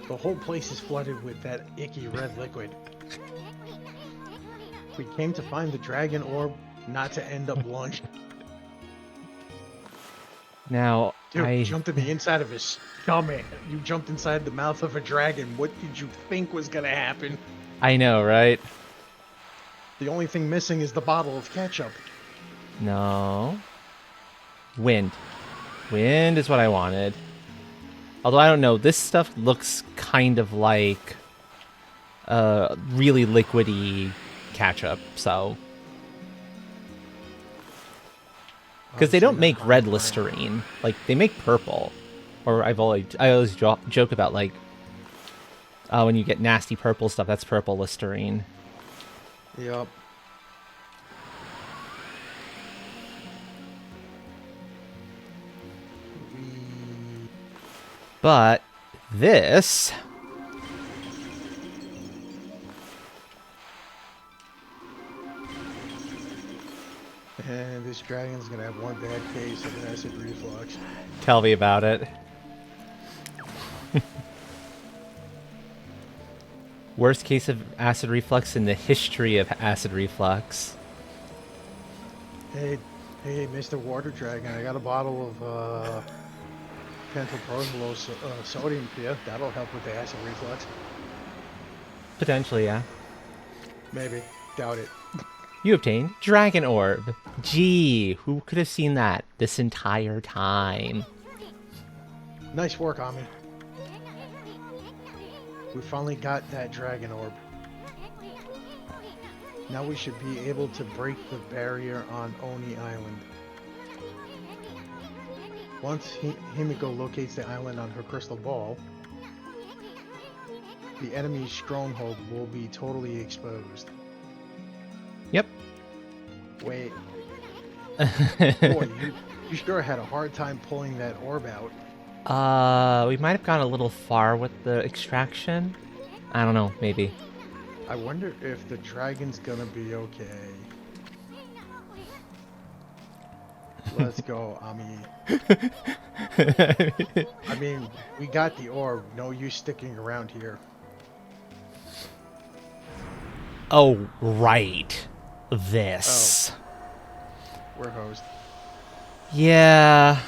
The whole place is flooded with that icky red liquid. We came to find the dragon orb, not to end up launched. Now, Dude, I... you jumped in the inside of his stomach. You jumped inside the mouth of a dragon. What did you think was gonna happen? I know, right? The only thing missing is the bottle of ketchup. No. Wind. Wind is what I wanted. Although I don't know, this stuff looks kind of like really liquidy ketchup, so... Because they don't make red Listerine. Like, they make purple. Or I always joke about, like, when you get nasty purple stuff, that's purple Listerine. Yup. But this... And this dragon's gonna have one bad case of acid reflux. Tell me about it. Worst case of acid reflux in the history of acid reflux. Hey, Mr. Water Dragon, I got a bottle of pantoprazole sodium for you. That'll help with the acid reflux. Potentially, yeah. Maybe. Doubt it. You obtained Dragon Orb. Gee, who could have seen that this entire time? Nice work, Ami. We finally got that dragon orb. Now we should be able to break the barrier on Oni Island. Once Himiko locates the island on her crystal ball, the enemy's stronghold will be totally exposed. Yep. Wait. Boy, you sure had a hard time pulling that orb out. We might have gone a little far with the extraction. I don't know, maybe. I wonder if the dragon's gonna be okay. Let's go, Ami. I mean, we got the orb. No use sticking around here. Oh, right. This. We're hosed. Yeah.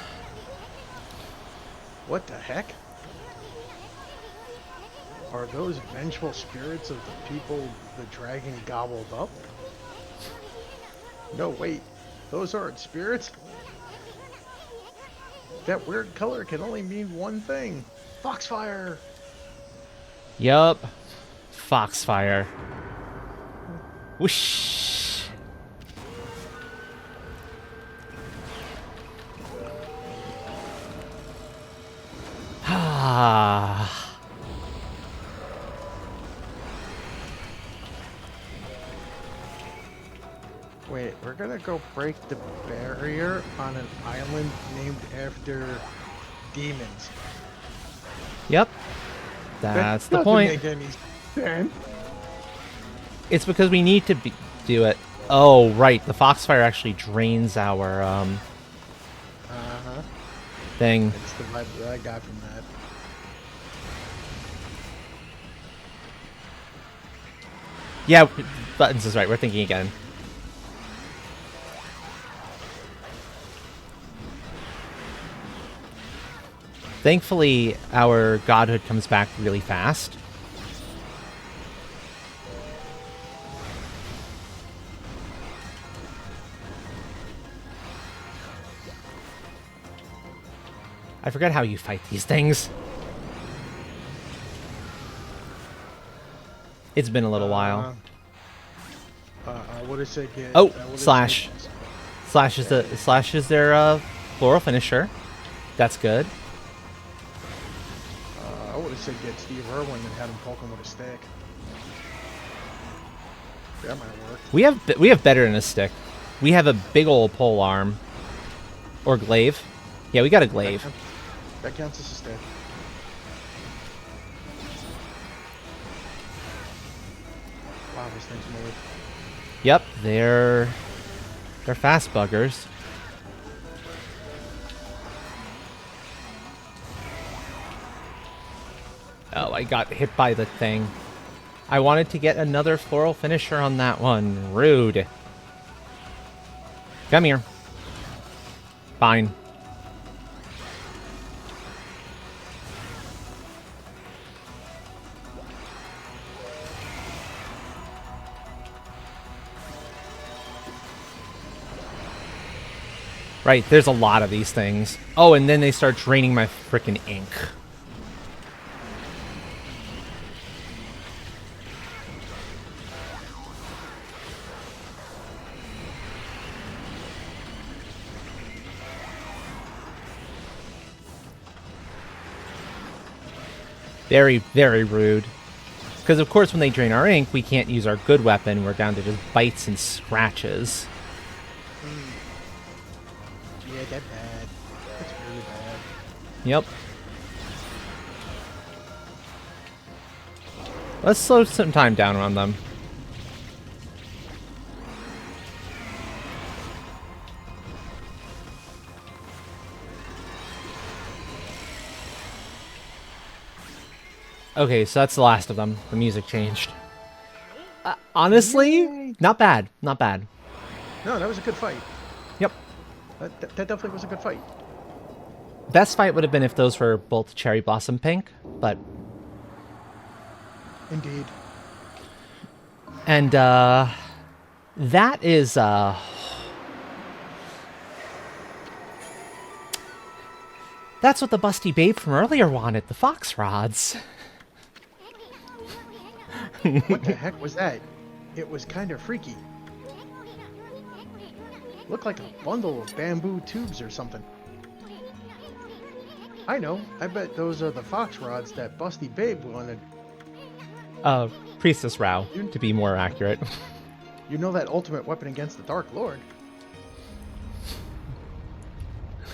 What the heck? Are those vengeful spirits of the people the dragon gobbled up? No, wait. Those aren't spirits? That weird color can only mean one thing. Foxfire! Yup. Foxfire. Whoosh. Ah. Wait, we're gonna go break the barrier on an island named after demons. Yep. That's the That point. doesn't make any sense. It's because we need to do it. Oh, right. The Foxfire actually drains our Uh-huh. thing. It's the vibe that I got from that. Yeah, Buttons is right. We're thinking again. Thankfully, our godhood comes back really fast. I forget how you fight these things. It's been a little while. What does it get? Oh, What does Slash. it- Slash is their floral finisher. That's good. I would have said get Steve Irwin and had him poke him with a stick. That might work. We have better than a stick. We have a big old pole arm. Or glaive. Yeah, we got a glaive. That counts as a stick. Wow, this thing's made. Yep, they're fast buggers. Oh, I got hit by the thing. I wanted to get another floral finisher on that one. Rude. Come here. Fine. Right, there's a lot of these things. Oh, and then they start draining my frickin' ink. Very, very rude. Because, of course, when they drain our ink, we can't use our good weapon. We're down to just bites and scratches. Yeah, that's bad. That's really bad. Yep. Let's slow some time down on them. Okay, so that's the last of them. The music changed. Honestly, Yay. not bad. Not bad. No, that was a good fight. Yep. That definitely was a good fight. Best fight would have been if those were both cherry blossom pink, but... Indeed. And, that is, that's what the busty babe from earlier wanted, the fox rods. What the heck was that? It was kind of freaky. Looked like a bundle of bamboo tubes or something. I know. I bet those are the fox rods that Busty Babe wanted. Priestess Rao, to be more accurate. You know that ultimate weapon against the Dark Lord.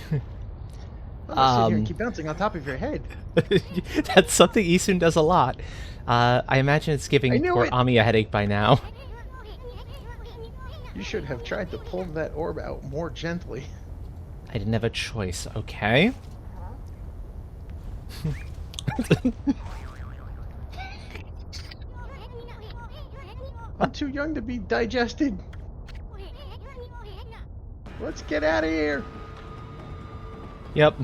I'm gonna sit here and keep bouncing on top of your head. That's something Isun does a lot. I imagine it's giving knew poor it. Ami a headache by now. You should have tried to pull that orb out more gently. I didn't have a choice, okay? I'm too young to be digested. Let's get out of here. Yep.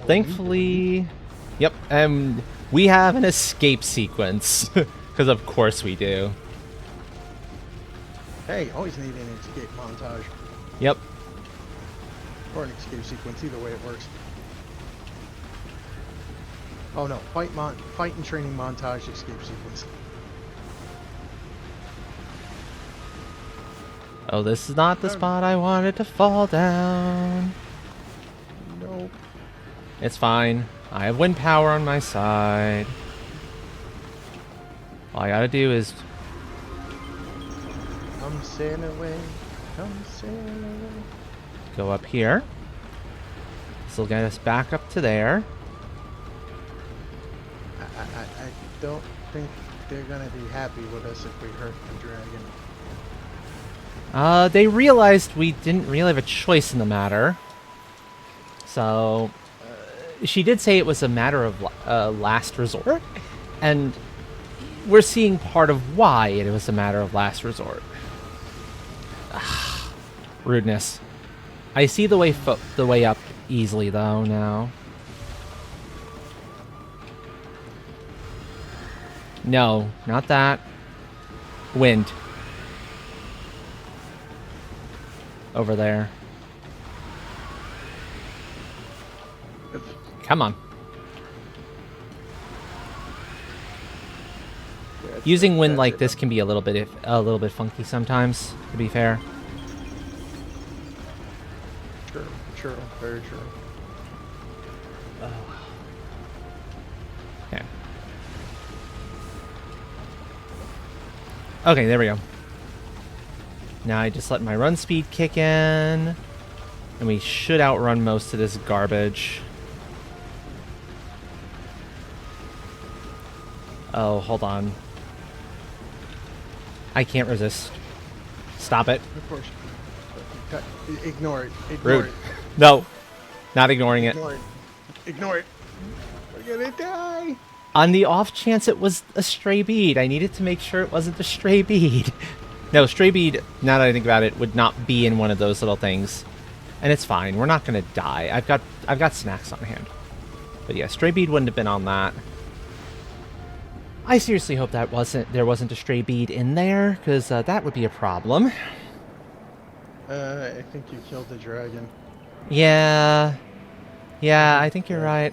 Thankfully... Yep, we have an escape sequence. Because of course we do. Hey, always need an escape montage. Yep. Or an escape sequence, either way it works. Oh no, fight and training montage, escape sequence. Oh, this is not the spot I wanted to fall down. Nope. It's fine. I have wind power on my side. All I gotta do is... Come sail away, come sail away. Go up here. This will get us back up to there. I don't think they're gonna be happy with us if we hurt the dragon. They realized we didn't really have a choice in the matter. So, she did say it was a matter of last resort, and we're seeing part of why it was a matter of last resort. Rudeness. I see the way up easily though now. No, not that. Wind. Over there. Come on. Using wind like this can be a little bit funky sometimes, to be fair. True, very true. Okay. Okay, there we go. Now I just let my run speed kick in, and we should outrun most of this garbage. Oh, hold on. I can't resist. Stop it. Of course. Ignore it. Rude. No. Not ignoring it. Ignore it. We're gonna die. On the off chance it was a stray bead, I needed to make sure it wasn't a stray bead. No, stray bead, now that I think about it, would not be in one of those little things. And it's fine. We're not gonna die. I've got snacks on hand. But yeah, stray bead wouldn't have been on that. I seriously hope there wasn't a stray bead in there, because that would be a problem. I think you killed the dragon. Yeah. Yeah, I think you're right.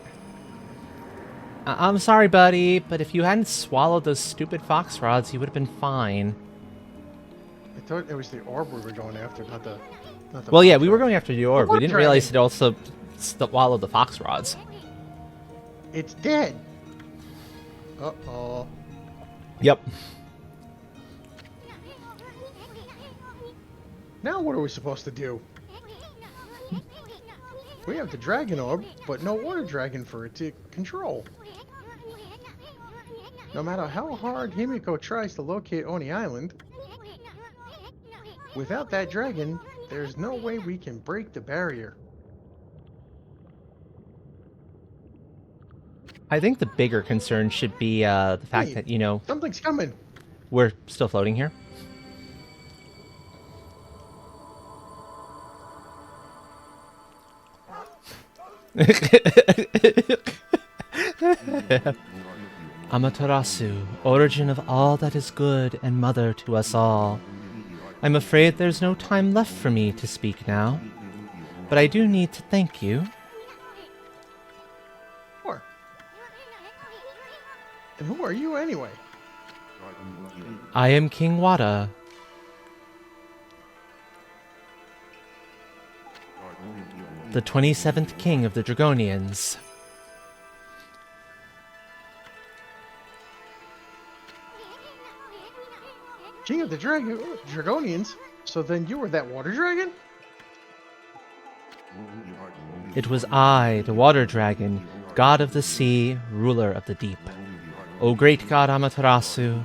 I'm sorry, buddy, but if you hadn't swallowed those stupid fox rods, you would have been fine. I thought it was the orb we were going after, not the well, yeah, we were going after the orb. We didn't dragon. realize it also swallowed the fox rods. It's dead. Uh-oh. Yep. Now what are we supposed to do? We have the dragon orb, but no water dragon for it to control. No matter how hard Himiko tries to locate Oni Island, without that dragon, there's no way we can break the barrier. I think the bigger concern should be the fact that, you know... Something's coming! We're still floating here. Amaterasu, origin of all that is good and mother to us all. I'm afraid there's no time left for me to speak now, but I do need to thank you. Sure. And who are you anyway? I am King Wada. The 27th king of the Dragonians. King of the Dragonians? So then you were that water dragon? It was I, the water dragon, god of the sea, ruler of the deep. O great god Amaterasu,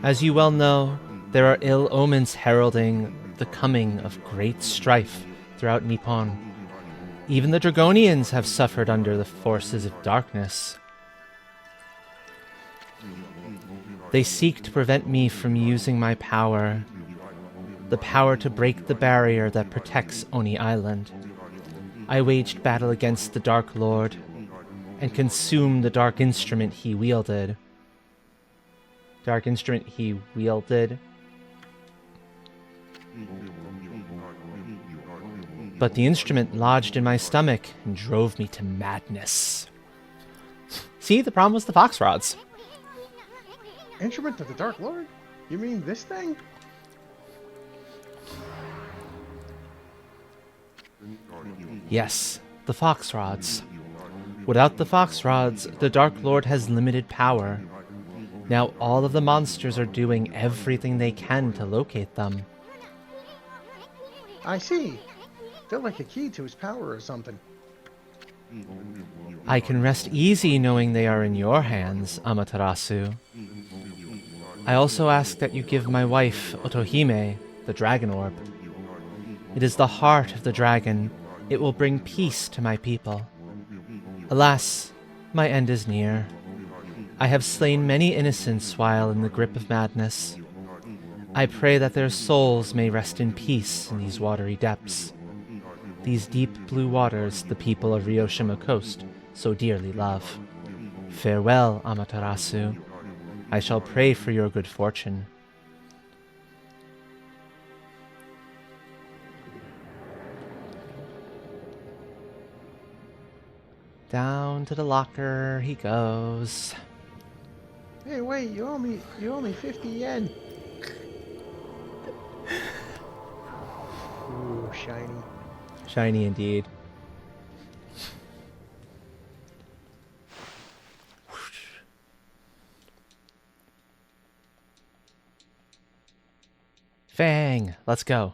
as you well know, there are ill omens heralding the coming of great strife throughout Nippon. Even the Dragonians have suffered under the forces of darkness. They seek to prevent me from using my power, the power to break the barrier that protects Oni Island. I waged battle against the Dark Lord and consumed the dark instrument he wielded. Dark instrument he wielded? But the instrument lodged in my stomach and drove me to madness. See, the problem was the fox rods. Instrument of the Dark Lord? You mean this thing? Yes, the fox rods. Without the fox rods, the Dark Lord has limited power. Now all of the monsters are doing everything they can to locate them. I see. They're like a key to his power or something. I can rest easy knowing they are in your hands, Amaterasu. I also ask that you give my wife, Otohime, the dragon orb. It is the heart of the dragon. It will bring peace to my people. Alas, my end is near. I have slain many innocents while in the grip of madness. I pray that their souls may rest in peace in these watery depths. These deep blue waters the people of Ryoshima Coast so dearly love. Farewell, Amaterasu. I shall pray for your good fortune. Down to the locker he goes. Hey, wait, you owe me 50 yen. Ooh, shiny. Shiny indeed. Fang, let's go.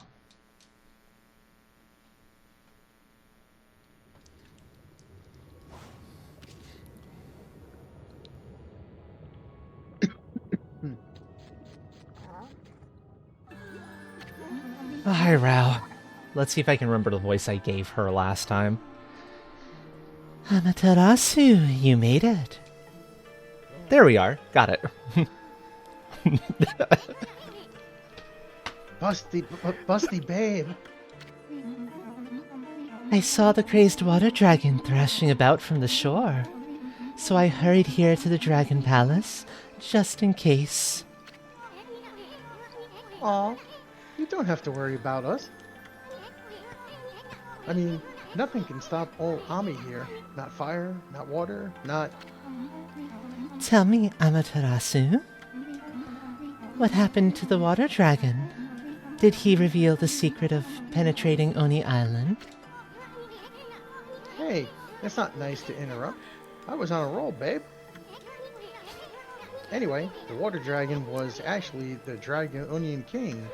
Oh, hi, Rao. Let's see if I can remember the voice I gave her last time. Amaterasu, you made it. There we are. Got it. Busty babe. I saw the crazed water dragon thrashing about from the shore, so I hurried here to the Dragon Palace, just in case. Aw, you don't have to worry about us. I mean, nothing can stop old Ami here. Not fire, not water, not... Tell me, Amaterasu, what happened to the water dragon? Did he reveal the secret of penetrating Oni Island? Hey, it's not nice to interrupt. I was on a roll, babe. Anyway, the water dragon was actually the Dragonian king.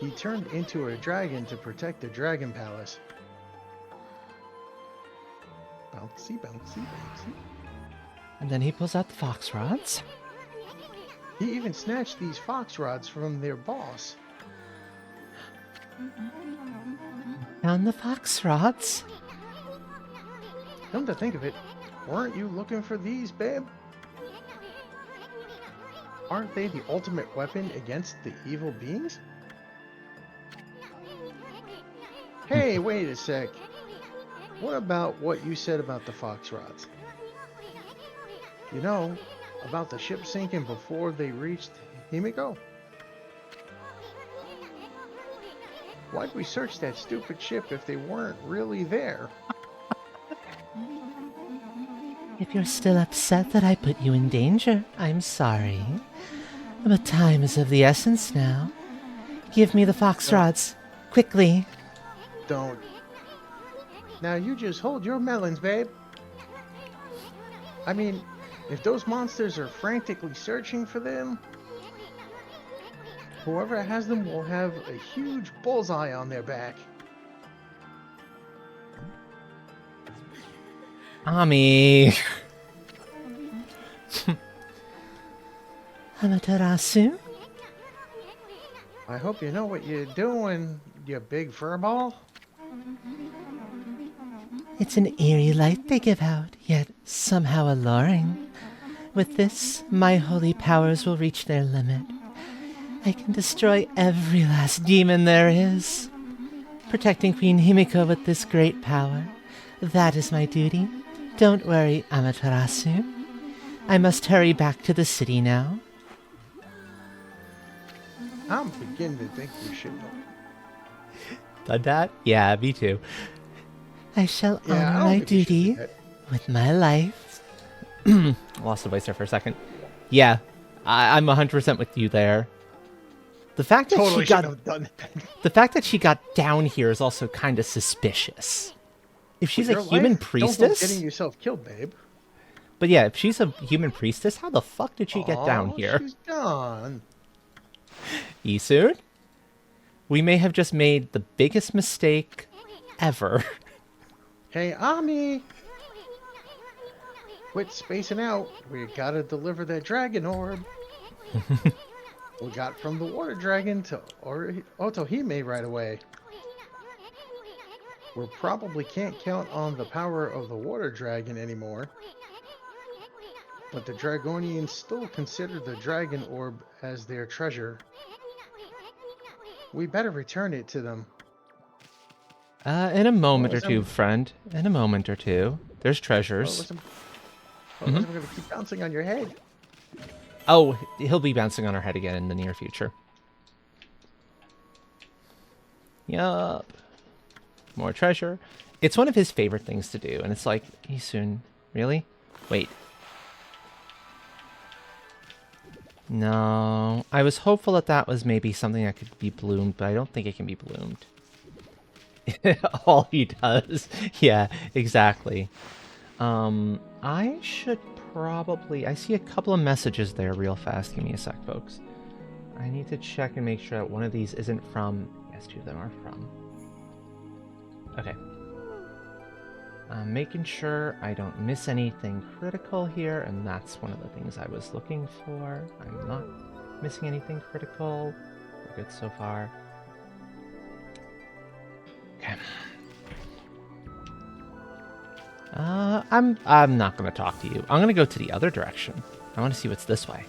He turned into a dragon to protect the Dragon Palace. Bouncy, bouncy, bouncy. And then he pulls out the fox rods. He even snatched these fox rods from their boss. Found the fox rods? Come to think of it, weren't you looking for these, babe? Aren't they the ultimate weapon against the evil beings? Hey, wait a sec. What about what you said about the fox rods? You know, about the ship sinking before they reached Himiko? Why'd we search that stupid ship if they weren't really there? If you're still upset that I put you in danger, I'm sorry. But time is of the essence now. Give me the fox No, rods. Quickly. don't. Now you just hold your melons, babe. I mean, if those monsters are frantically searching for them, whoever has them will have a huge bullseye on their back. Ami. Amaterasu? I hope you know what you're doing, you big furball. It's an eerie light they give out, yet somehow alluring. With this, my holy powers will reach their limit. I can destroy every last demon there is. Protecting Queen Himiko with this great power. That is my duty. Don't worry, Amaterasu. I must hurry back to the city now. I'm beginning to think we should know. Done that? Yeah, me too. I shall Yeah, I honor don't my think we should do duty that. with my life. Lost the voice there for a second. Yeah, I'm 100% with you there. The fact that Totally she got shouldn't have done that. the fact that she got down here is also kind of suspicious. If she's With a your human life, don't go priestess, getting yourself killed, babe. but yeah, if she's a human priestess, how the fuck did she get down Oh, here? she's gone. Isun? We may have just made the biggest mistake ever. Hey, Ami! Quit spacing out. We gotta deliver that dragon orb. We got from the water dragon to Otohime right away. We probably can't count on the power of the water dragon anymore. But the Dragonians still consider the dragon orb as their treasure. We better return it to them. In a moment or Otherwise two, I'm, friend. In a moment or two. There's treasures. otherwise I'm, hmm otherwise I'm gonna keep bouncing on your head. Oh, he'll be bouncing on our head again in the near future. Yup. More treasure. It's one of his favorite things to do, and it's like, Isun, really? Wait. No. I was hopeful that that was maybe something that could be bloomed, but I don't think it can be bloomed. All he does. Yeah, exactly. I should probably... I see a couple of messages there real fast. Give me a sec, folks. I need to check and make sure that one of these isn't from... Yes, two of them are from. Okay. I'm making sure I don't miss anything critical here, and that's one of the things I was looking for. I'm not missing anything critical. We're good so far. Okay. I'm not gonna talk to you. I'm gonna go to the other direction. I want to see what's this way.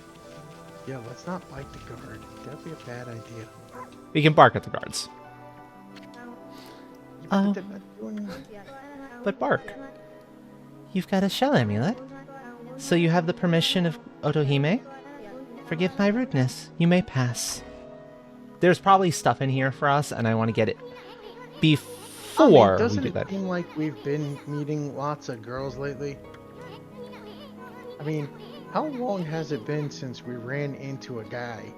Yeah, let's not bite the guard. That'd be a bad idea. We can bark at the guards, Yeah, Oh. but they're not doing... but bark. You've got a shell amulet, so you have the permission of Otohime. Forgive my rudeness. You may pass. There's probably stuff in here for us, and I want to get it before we doesn't do it that. seem like we've been meeting lots of girls lately? I mean, how long has it been since we ran into a guy?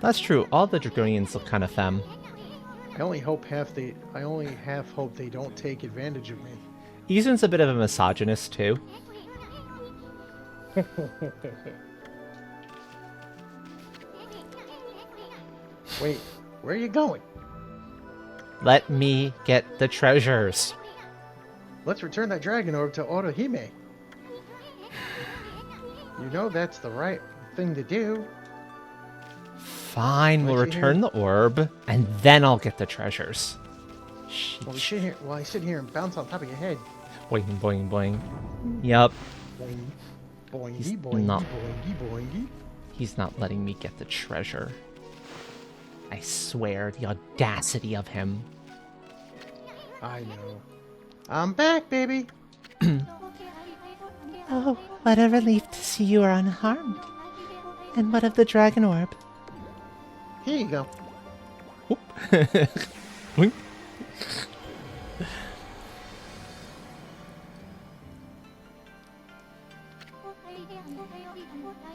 That's true. All the Dragonians look kind of femme. I only half hope they don't take advantage of me. Isun's a bit of a misogynist, too. Wait, where are you going? Let me get the treasures. Let's return that dragon orb to Otohime. You know that's the right thing to do. Fine, we'll Why'd you return the orb, and then I'll get the treasures. While I sit here and bounce on top of your head. Boing, boing, boing. Yup, Boing, boingy, He's boingy, not- boingy, boingy. he's not letting me get the treasure. I swear, the audacity of him. I know. I'm back, baby. Oh, what a relief to see you are unharmed. And what of the dragon orb? Here you go. Boing.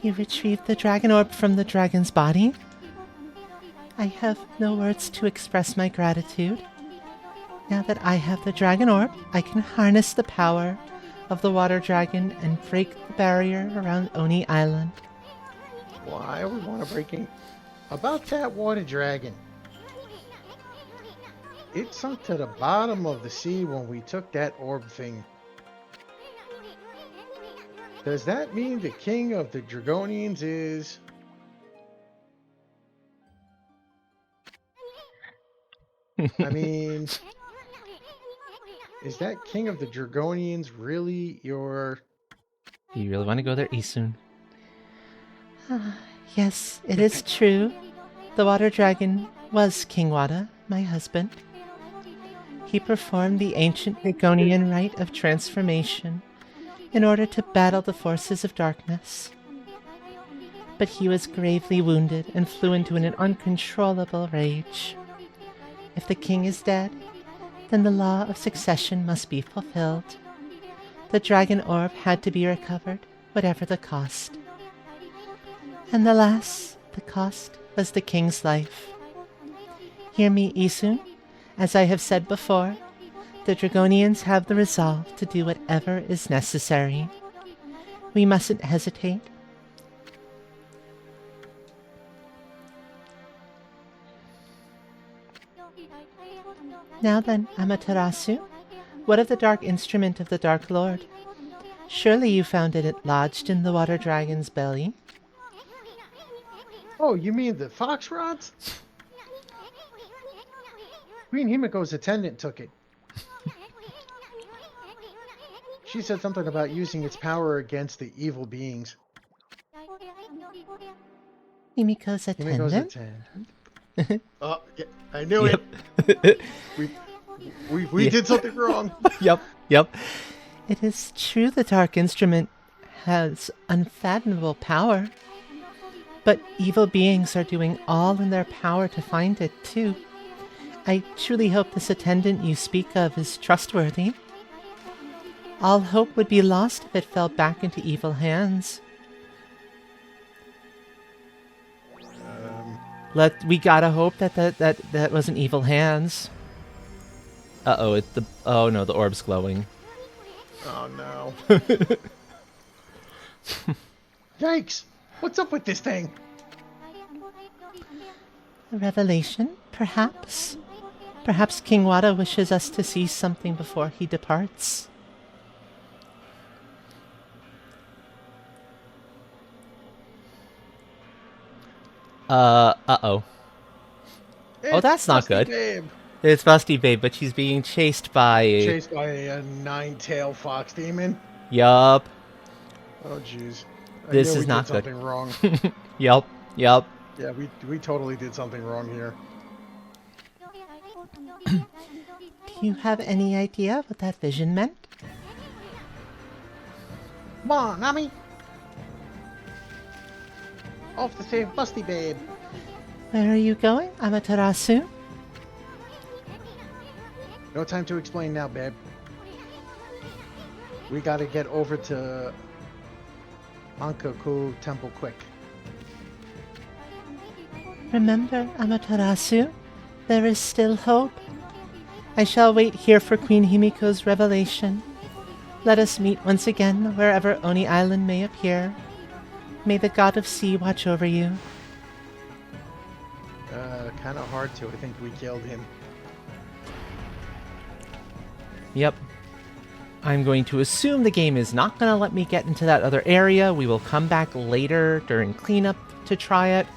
You retrieved the dragon orb from the dragon's body? I have no words to express my gratitude. Now that I have the dragon orb, I can harness the power of the water dragon and break the barrier around Oni Island. Why would we want to break in? About that water dragon. It sunk to the bottom of the sea when we took that orb thing. Does that mean the king of the Dragonians is... I mean... Is that king of the Dragonians really your... Do you really want to go there, Isun? Yes, it is true. The water dragon was King Wada, my husband. He performed the ancient Dragonian rite of transformation in order to battle the forces of darkness. But he was gravely wounded and flew into an uncontrollable rage. If the king is dead, then the law of succession must be fulfilled. The dragon orb had to be recovered, whatever the cost. And alas, the cost was the king's life. Hear me, Isun. As I have said before, the Dragonians have the resolve to do whatever is necessary. We mustn't hesitate. Now then, Amaterasu, what of the dark instrument of the Dark Lord? Surely you found it lodged in the water dragon's belly. Oh, you mean the fox rods? Queen Himiko's attendant took it. She said something about using its power against the evil beings. Himiko's attendant? Himiko's attendant. Oh, yeah, I knew it. We did something wrong. Yep. It is true the dark instrument has unfathomable power, but evil beings are doing all in their power to find it, too. I truly hope this attendant you speak of is trustworthy. All hope would be lost if it fell back into evil hands. We gotta hope that wasn't evil hands. Uh-oh, oh no, the orb's glowing. Oh no. Yikes! What's up with this thing? A revelation, perhaps? Perhaps King Wada wishes us to see something before he departs. Uh-oh. Oh, that's not good. Babe. It's Rusty Babe, but she's being chased by... Chased by a nine-tailed fox demon? Yup. Oh, jeez. This is not good. Something wrong. Yup. Yeah, we totally did something wrong here. Do you have any idea what that vision meant? Come on, Nami! Off to save Busty Babe. Where are you going, Amaterasu? No time to explain now, babe. We gotta get over to Ankaku Temple quick. Remember, Amaterasu, there is still hope. I shall wait here for Queen Himiko's revelation. Let us meet once again wherever Oni Island may appear. May the god of sea watch over you. Kinda hard to. I think we killed him. Yep. I'm going to assume the game is not going to let me get into that other area. We will come back later during cleanup to try it.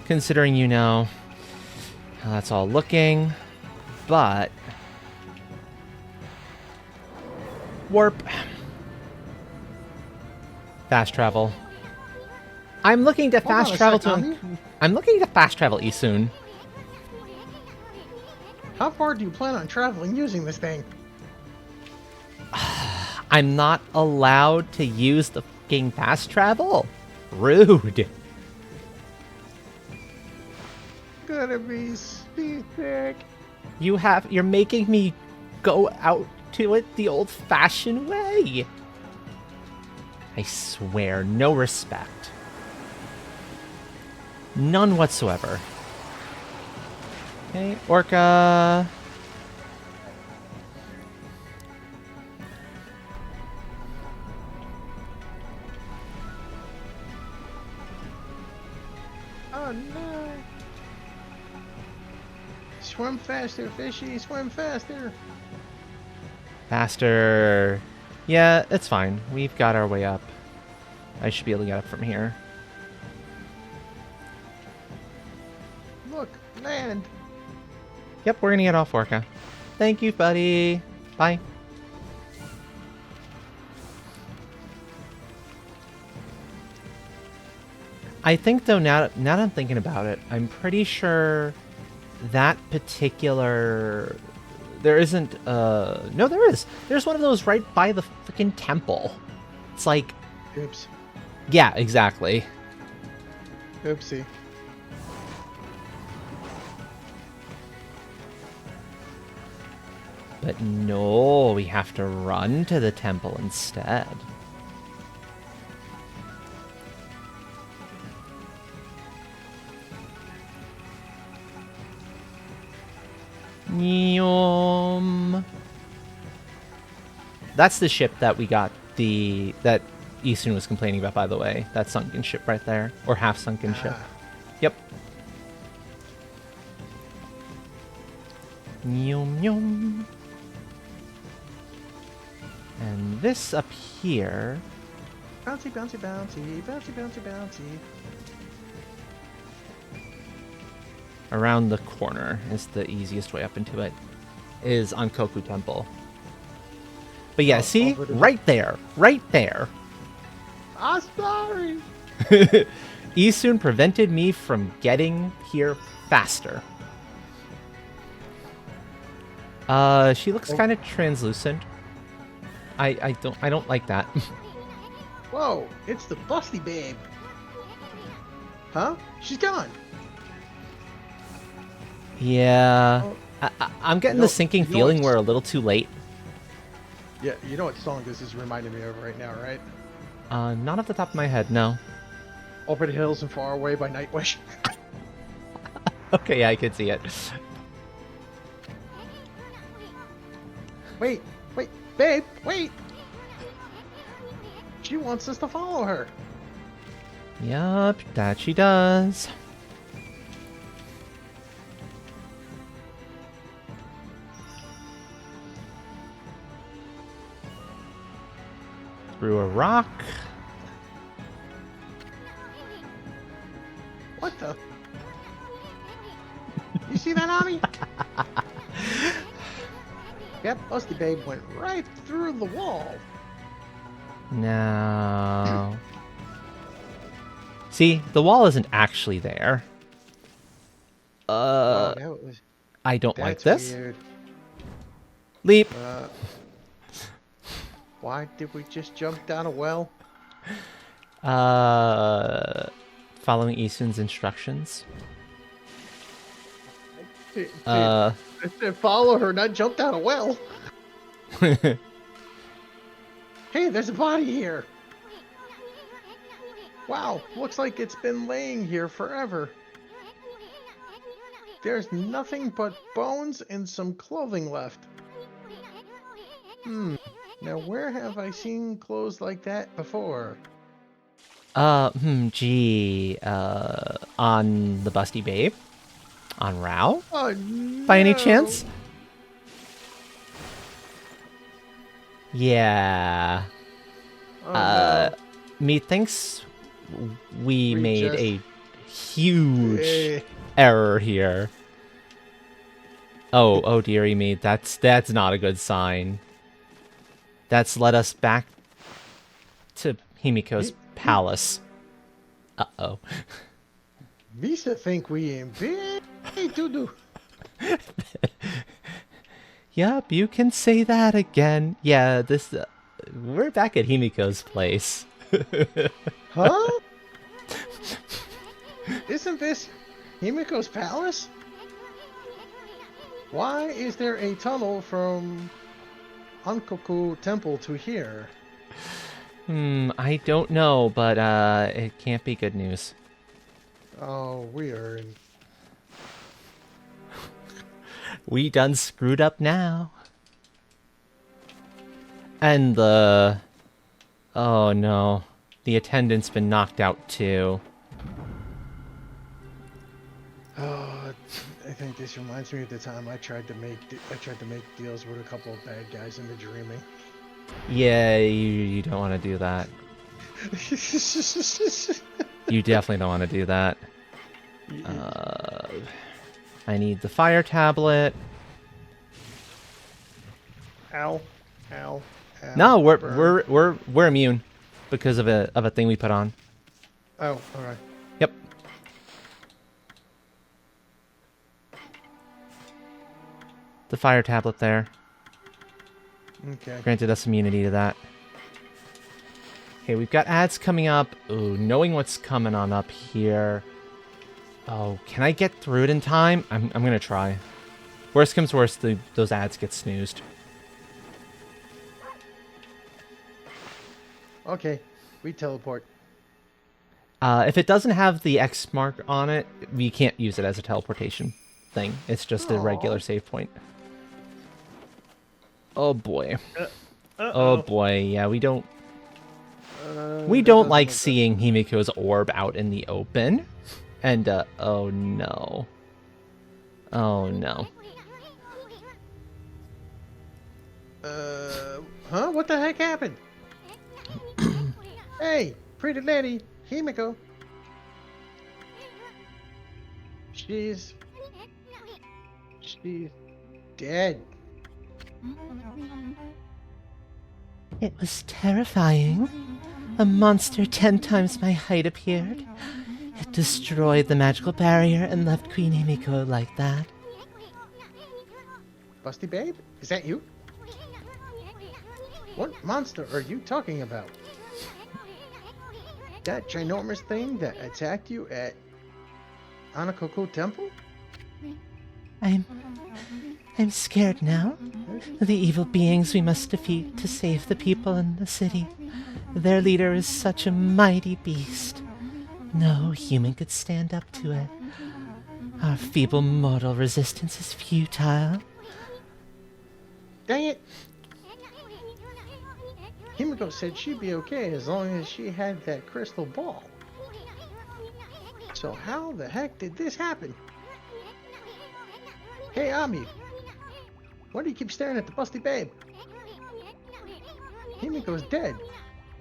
Considering you know how that's all looking. But... warp. Fast travel. I'm looking to fast travel to... I'm looking to fast travel Isun. How far do you plan on traveling using this thing? I'm not allowed to use the fucking fast travel? Rude. Gonna be seasick. You're making me go out to it the old-fashioned way. I swear, no respect. None whatsoever. Okay, Orca. Oh no! Swim faster, fishy! Swim faster! Faster. Yeah, it's fine. We've got our way up. I should be able to get up from here. Look, land! Yep, we're gonna get off Orca. Thank you, buddy. Bye. I think, though, now that I'm thinking about it, I'm pretty sure that particular... There isn't... No, there is. There's one of those right by the freaking temple. It's like... Oops. Yeah, exactly. Oopsie. But no, we have to run to the temple instead. Yum. That's the ship that we got that Eastern was complaining about, by the way. That sunken ship right there. Or half sunken ship. Yep. Yum yum. And this up here. Bouncy, bouncy, bouncy, bouncy, bouncy, bouncy. Around the corner is the easiest way up into it. Is on Koku Temple. But yeah, see? Right there. Right there. I'm sorry! Isun prevented me from getting here faster. She looks kind of translucent. I don't like that. Whoa, it's the busty babe. Huh? She's gone. Yeah. Oh. I'm getting the sinking feeling we're a little too late. Yeah, you know what song this is reminding me of right now, right? Not off the top of my head, no. Over the Hills and Far Away by Nightwish. Okay, yeah, I can see it. Wait, babe, wait! She wants us to follow her. Yup, that she does. Through a rock. What the? You see that, Ami? Yep, Busty Babe went right through the wall. No. See, the wall isn't actually there. Wow, that was, I don't like that's this. weird. Leap. Why did we just jump down a well? Following Isun's instructions. I said follow her, not jump down a well. Hey, there's a body here. Wow, looks like it's been laying here forever. There's nothing but bones and some clothing left. Now where have I seen clothes like that before? Gee, on the Busty Babe? On Rao? Oh no! By any chance? Yeah. Oh, no. Methinks we made just- a huge error here. Oh dearie me, that's not a good sign. That's led us back to Himiko's palace. Uh-oh. Misa think we in big doo-doo. Yep, you can say that again. Yeah, this... we're back at Himiko's place. Huh? Isn't this Himiko's palace? Why is there a tunnel from Hankoku Temple to here? I don't know, but it can't be good news. Oh, we are in. We done screwed up now. And the... Oh no. The attendant's been knocked out too. Oh, I think this reminds me of the time I tried to make deals with a couple of bad guys into dreaming. Yeah, you don't want to do that. You definitely don't want to do that. I need the fire tablet. Ow, ow, ow. No, burn. we're immune because of a thing we put on. Oh, all right. Yep. The fire tablet there Okay. granted us immunity to that. Okay, we've got ads coming up. Ooh, knowing what's coming on up here. Oh, can I get through it in time? I'm gonna try. Worst comes worst, those ads get snoozed. Okay, we teleport. If it doesn't have the X mark on it, we can't use it as a teleportation thing. It's just a regular save point. Oh boy. Oh boy, yeah, we don't like seeing Himiko's orb out in the open. And, oh no. Oh no. Huh? What the heck happened? Hey, pretty lady, Himiko. She's dead. It was terrifying. A monster 10 times my height appeared. It destroyed the magical barrier and left Queen Himiko like that. Busty babe, is that you? What monster are you talking about? That ginormous thing that attacked you at Anakoko Temple? I'm scared now. The evil beings we must defeat to save the people in the city. Their leader is such a mighty beast. No human could stand up to it. Our feeble mortal resistance is futile. Dang it! Himiko said she'd be okay as long as she had that crystal ball. So how the heck did this happen? Hey, Ami! Why do you keep staring at the busty babe? Himiko's dead.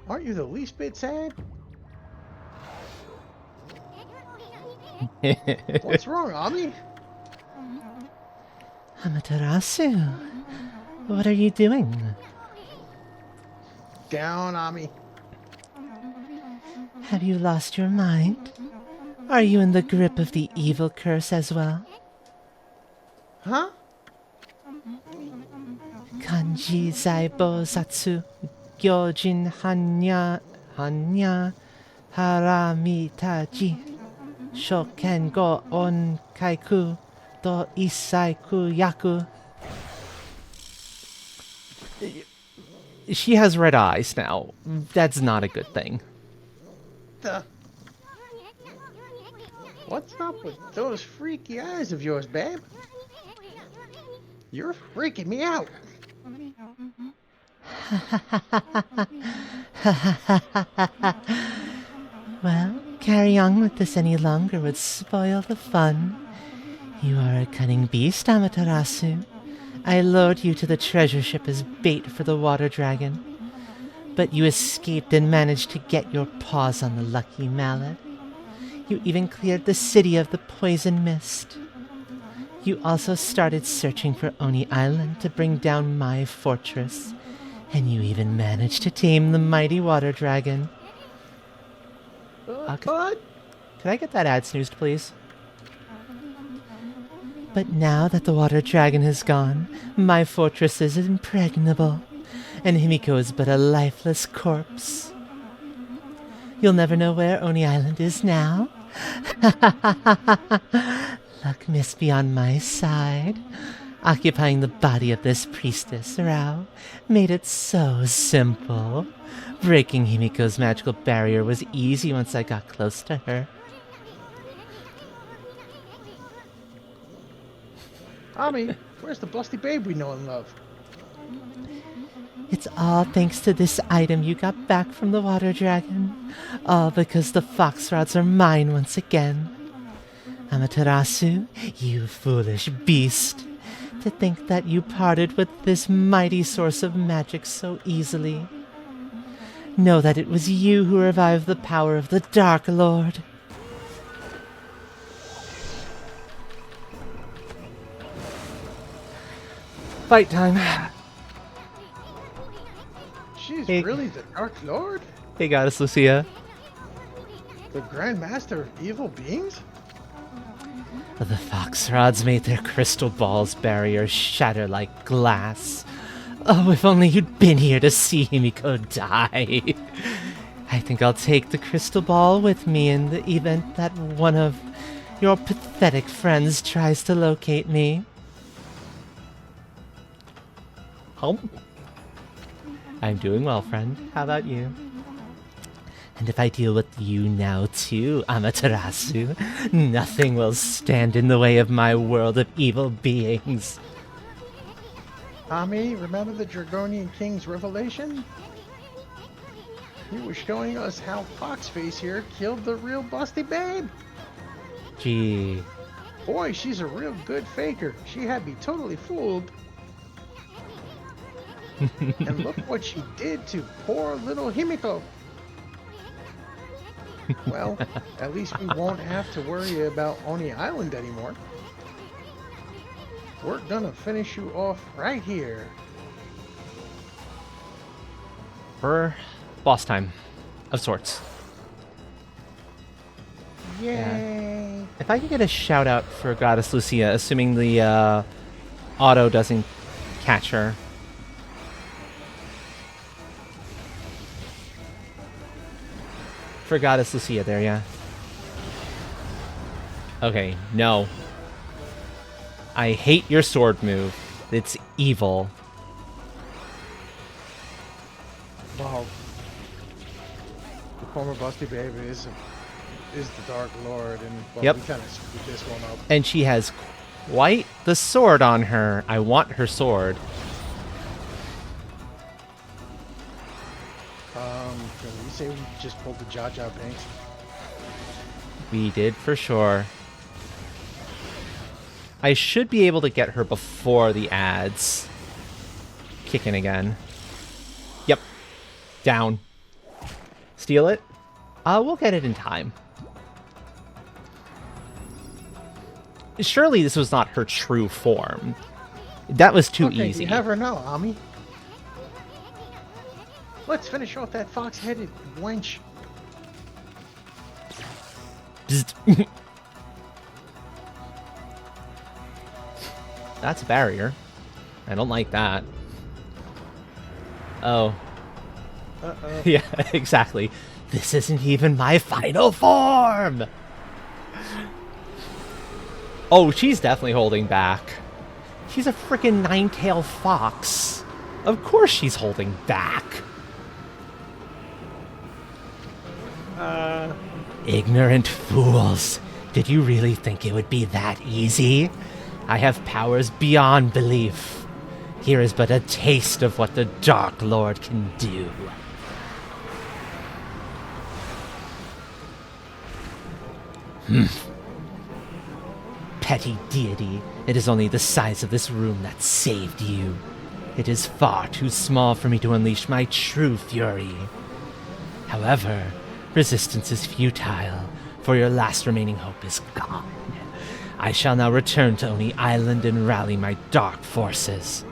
Aren't you the least bit sad? What's wrong, Ami? Amaterasu, what are you doing? Down, Ami. Have you lost your mind? Are you in the grip of the evil curse as well? Huh? Kanji Zaibo Satsu Gyojin Hanya Haramitaji Shoken go on Kaiku do Isaiku Yaku. She has red eyes now. That's not a good thing. What's up with those freaky eyes of yours, babe? You're freaking me out. Well, carry on with this any longer would spoil the fun. You are a cunning beast, Amaterasu. I lured you to the treasure ship as bait for the water dragon. But you escaped and managed to get your paws on the lucky mallet. You even cleared the city of the poison mist. You also started searching for Oni Island to bring down my fortress. And you even managed to tame the mighty water dragon. Could I get that ad snoozed, please? But now that the water dragon has gone, my fortress is impregnable, and Himiko is but a lifeless corpse. You'll never know where Oni Island is now. Luck must be on my side. Occupying the body of this priestess, Rao, made it so simple. Breaking Himiko's magical barrier was easy once I got close to her. Tommy, where's the busty babe we know and love? It's all thanks to this item you got back from the water dragon. All because the fox rods are mine once again. Amaterasu, you foolish beast. To think that you parted with this mighty source of magic so easily. Know that it was you who revived the power of the Dark Lord. Fight time. She's Hey. really the Dark Lord? Hey, Goddess Lucia. The Grand Master of evil beings? The fox rods made their crystal balls barrier shatter like glass. Oh, if only you'd been here to see Himiko die. I think I'll take the crystal ball with me in the event that one of your pathetic friends tries to locate me. Home? I'm doing well, friend. How about you? And if I deal with you now too, Amaterasu, nothing will stand in the way of my world of evil beings. Tommy, remember the Dragonian King's revelation? He was showing us how Foxface here killed the real busty babe. Gee. Boy, she's a real good faker. She had me totally fooled. And look what she did to poor little Himiko. Well, at least we won't have to worry about Oni Island anymore. We're gonna finish you off right here. For boss time. Of sorts. Yay! If I could get a shout out for Goddess Lucia, assuming the auto doesn't catch her. For Goddess Lucia there, yeah. Okay, no. I hate your sword move. It's evil. Wow. The former busty babe is the Dark Lord, and well, Yep. we kind of screwed this one up. And she has quite the sword on her. I want her sword. Can we say we just pulled the Jar Jar Binks? We did for sure. I should be able to get her before the ads kick in again. Yep. Down. Steal it? We'll get it in time. Surely this was not her true form. That was too Okay, easy. you have her now, Ami. Let's finish off that fox-headed wench. Bzzzt. That's a barrier. I don't like that. Oh. Uh-oh. Yeah, exactly. This isn't even my final form! Oh, she's definitely holding back. She's a freaking nine-tailed fox. Of course she's holding back. Ignorant fools. Did you really think it would be that easy? I have powers beyond belief. Here is but a taste of what the Dark Lord can do. Petty deity, it is only the size of this room that saved you. It is far too small for me to unleash my true fury. However, resistance is futile, for your last remaining hope is gone. I shall now return to Oni Island and rally my dark forces.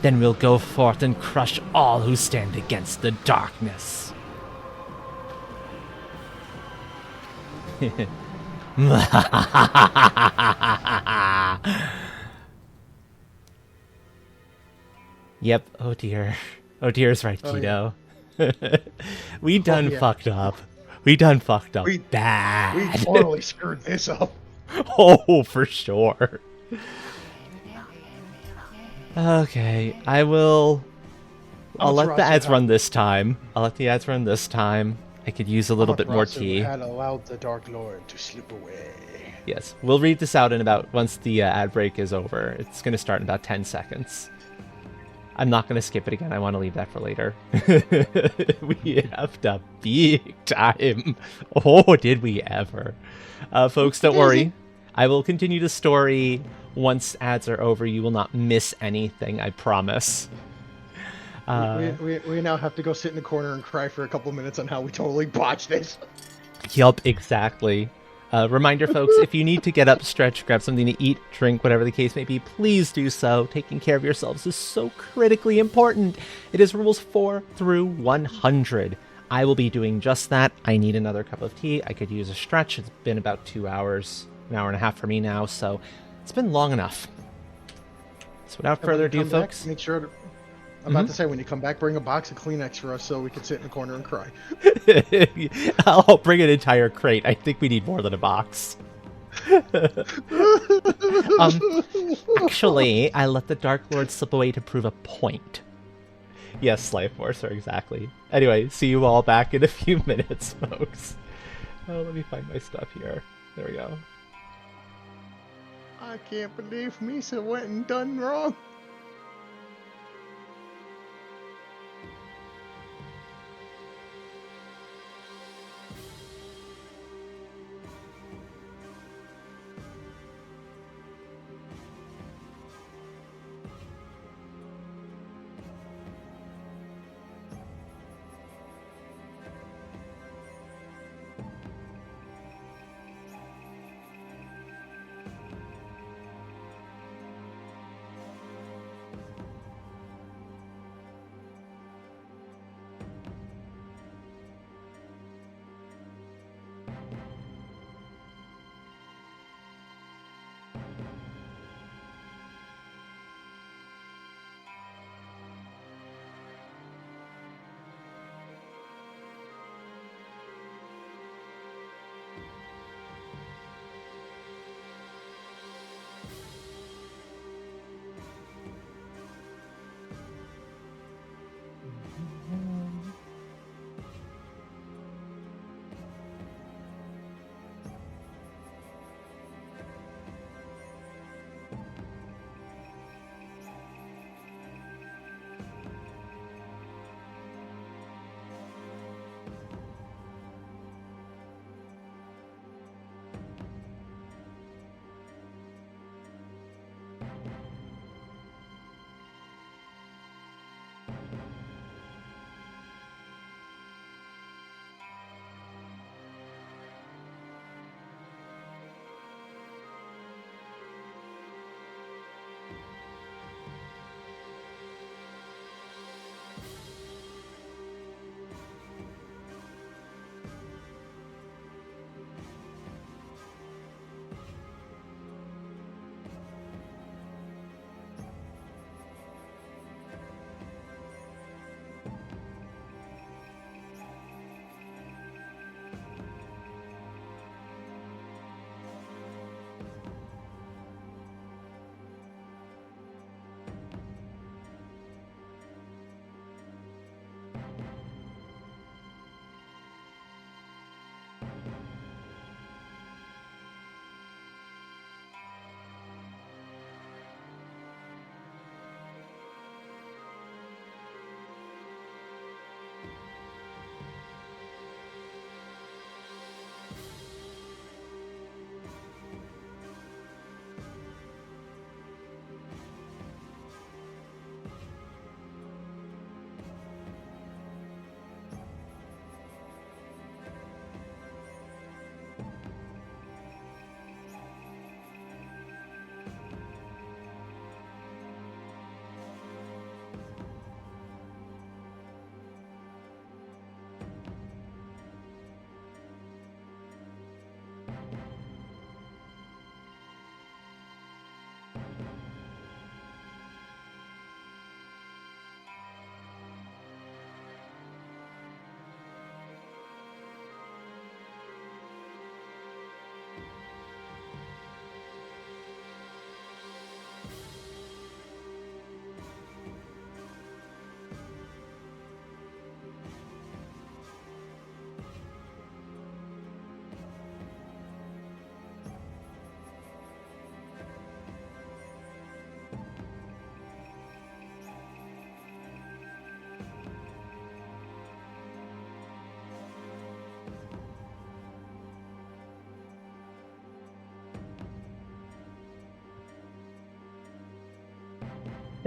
Then we'll go forth and crush all who stand against the darkness. Yep, oh dear. Oh dear's right, Oh, Keto. We done yeah. fucked up. We done fucked up We bad. totally screwed this up. Oh, for sure. Okay, I will I'll let the Amaterasu ads had, run this time. I could use a little bit more Amaterasu tea. had allowed the Dark Lord to slip away. Yes, we'll read this out in about once the ad break is over. It's going to start in about 10 seconds. I'm not going to skip it again. I want to leave that for later. We have the big time. Oh, did we ever? Folks, don't worry. I will continue the story once ads are over. You will not miss anything, I promise. We now have to go sit in the corner and cry for a couple minutes on how we totally botched this. Yup, exactly. Reminder, folks, if you need to get up, stretch, grab something to eat, drink, whatever the case may be, please do so. Taking care of yourselves is so critically important. It is rules 4 through 100. I will be doing just that. I need another cup of tea. I could use a stretch. It's been about 2 hours, an hour and a half for me now, so it's been long enough. So without further ado, folks... Make sure to... I'm about to say, when you come back, bring a box of Kleenex for us so we can sit in the corner and cry. I'll bring an entire crate. I think we need more than a box. Actually, I let the Dark Lord slip away to prove a point. Yes, Slave Forcer, exactly. Anyway, see you all back in a few minutes, folks. Oh, let me find my stuff here. There we go. I can't believe Misa went and done wrong.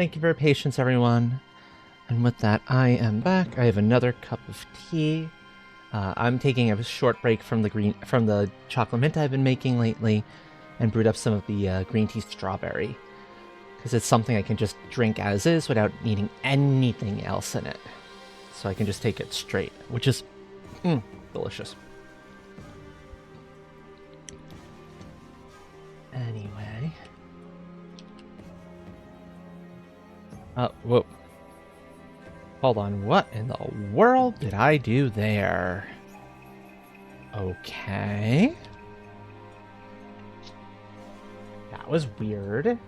Thank you for your patience, everyone. And with that, I am back. I have another cup of tea. I'm taking a short break from the chocolate mint I've been making lately, and brewed up some of the green tea strawberry, because it's something I can just drink as is without needing anything else in it. So I can just take it straight, which is delicious. Anyway. Whoa. Hold on, what in the world did I do there? Okay. That was weird.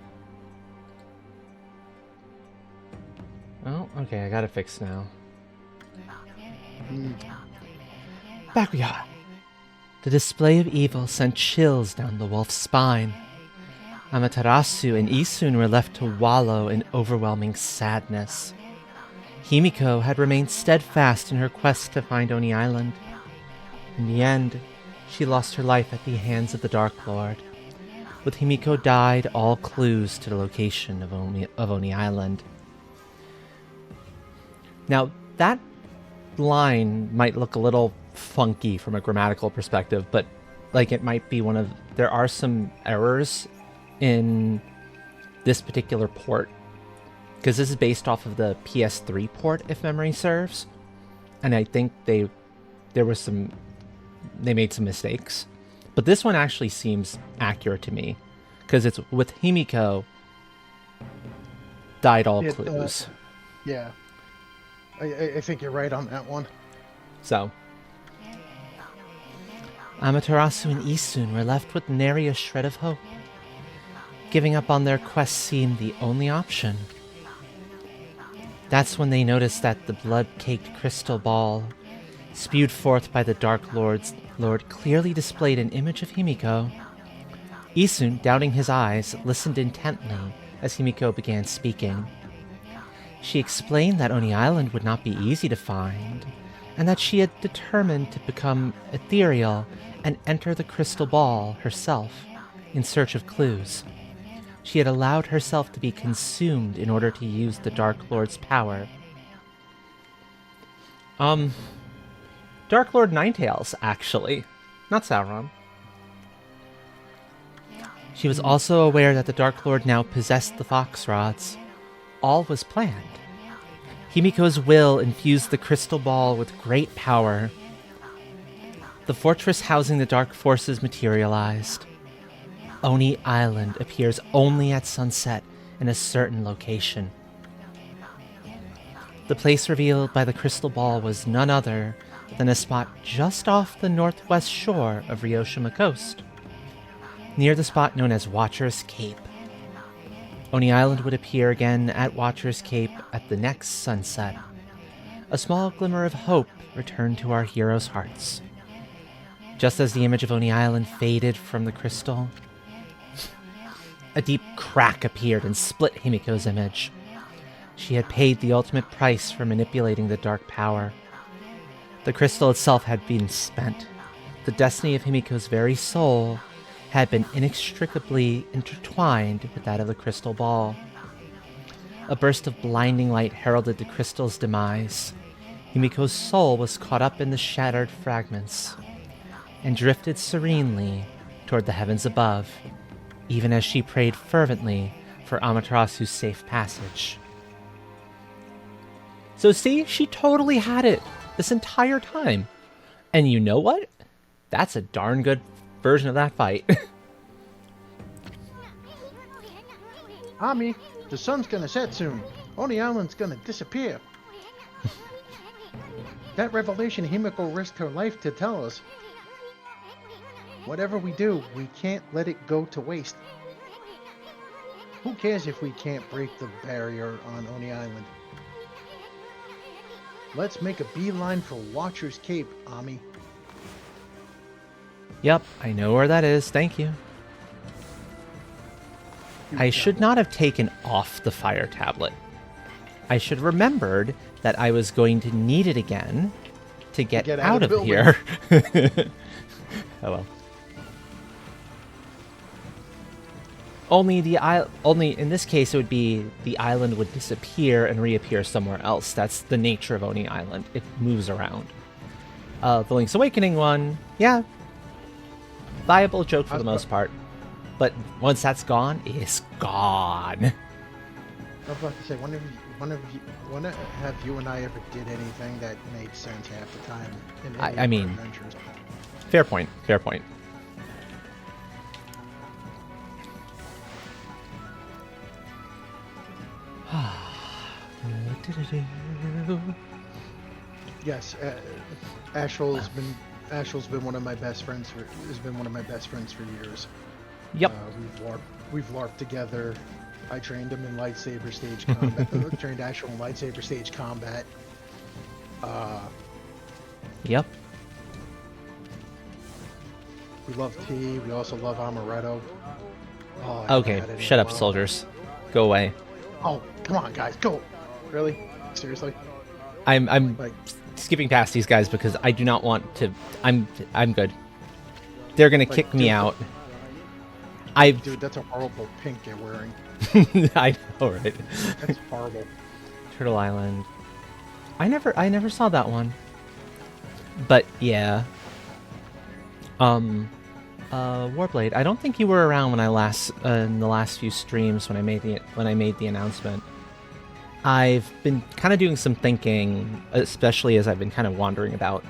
Oh, okay, I got it fixed now. Back we are. The display of evil sent chills down the wolf's spine. Amaterasu and Isun were left to wallow in overwhelming sadness. Himiko had remained steadfast in her quest to find Oni Island. In the end, she lost her life at the hands of the Dark Lord. With Himiko died all clues to the location of Oni Island. Now, that line might look a little funky from a grammatical perspective, but like it might be there are some errors in this particular port, because this is based off of the PS3 port, if memory serves, and I think they made some mistakes, but this one actually seems accurate to me, because it's with Himiko died all clues. Yeah, I think you're right on that one. So Amaterasu and Isun were left with nary a shred of hope. Giving up on their quest seemed the only option. That's when they noticed that the blood-caked crystal ball, spewed forth by the Dark Lord, clearly displayed an image of Himiko. Isun, doubting his eyes, listened intently as Himiko began speaking. She explained that Oni Island would not be easy to find, and that she had determined to become ethereal and enter the crystal ball herself in search of clues. She had allowed herself to be consumed in order to use the Dark Lord's power. Dark Lord Ninetales, actually. Not Sauron. She was also aware that the Dark Lord now possessed the Fox Rods. All was planned. Himiko's will infused the crystal ball with great power. The fortress housing the dark forces materialized. Oni Island appears only at sunset in a certain location. The place revealed by the crystal ball was none other than a spot just off the northwest shore of Ryoshima Coast, near the spot known as Watcher's Cape. Oni Island would appear again at Watcher's Cape at the next sunset. A small glimmer of hope returned to our heroes' hearts. Just as the image of Oni Island faded from the crystal, a deep crack appeared and split Himiko's image. She had paid the ultimate price for manipulating the dark power. The crystal itself had been spent. The destiny of Himiko's very soul had been inextricably intertwined with that of the crystal ball. A burst of blinding light heralded the crystal's demise. Himiko's soul was caught up in the shattered fragments and drifted serenely toward the heavens above, even as she prayed fervently for Amaterasu's safe passage. So see, she totally had it this entire time. And you know what? That's a darn good version of that fight. Ami, the sun's gonna set soon. Oni Island's gonna disappear. That revelation Himiko risked her life to tell us. Whatever we do, we can't let it go to waste. Who cares if we can't break the barrier on Oni Island? Let's make a beeline for Watcher's Cape, Ami. Yep, I know where that is, thank you. I should not have taken off the fire tablet. I should have remembered that I was going to need it again to get out of here. Oh well. only in this case it would be the island would disappear and reappear somewhere else. That's the nature of Oni Island. It moves around. The Link's Awakening one, yeah, viable joke for the most part. But once that's gone, it's gone. I was about to say, when have you and I ever did anything that made sense half the time in any I mean, adventures? fair point. Fair point. Yes, Ashel's been one of my best friends for years. Yep. We've LARPed together. I trained him in lightsaber stage combat. Trained Ashel in lightsaber stage combat. Yep. We love tea. We also love amaretto. Oh, Okay, shut up, soldiers. Go away. Oh, come on, guys, go! Really? Seriously? I'm Like, skipping past these guys because I do not want to. I'm good. They're gonna Like, kick me dude, out. dude, that's a horrible pink you're wearing. I know, right? That's horrible. Turtle Island. I never saw that one. But yeah. Warblade. I don't think you were around when I in the last few streams when I made the announcement. I've been kind of doing some thinking, especially as I've been kind of wandering about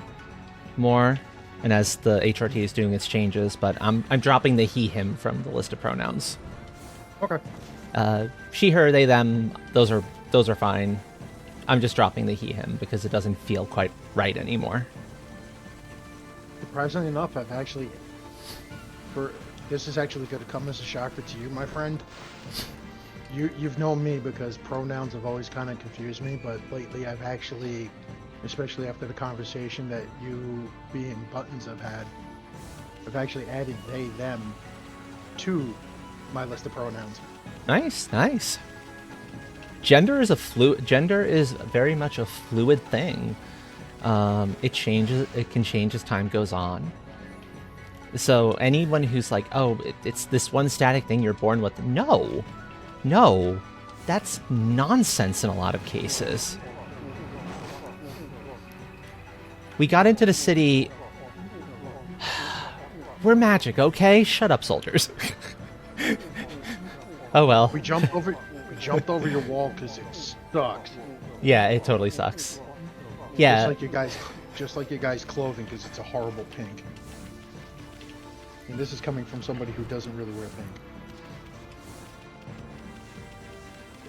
more, and as the HRT is doing its changes. But I'm dropping the he/him from the list of pronouns. Okay. She, her, they, them. Those are fine. I'm just dropping the he/him because it doesn't feel quite right anymore. Surprisingly enough, this is actually going to come as a shocker to you, my friend. You've known me because pronouns have always kind of confused me, but lately I've actually, especially after the conversation that you being Buttons have had, I've actually added they, them to my list of pronouns. Nice, nice. Gender is very much a fluid thing. It changes. It can change as time goes on. So anyone who's like, "Oh, it's this one static thing you're born with," no, that's nonsense in a lot of cases. We got into the city. We're magic, okay? Shut up, soldiers. Oh well. We jumped over your wall because it sucks. Yeah, it totally sucks. Yeah. Just like your guys' clothing because it's a horrible pink. And this is coming from somebody who doesn't really wear pink.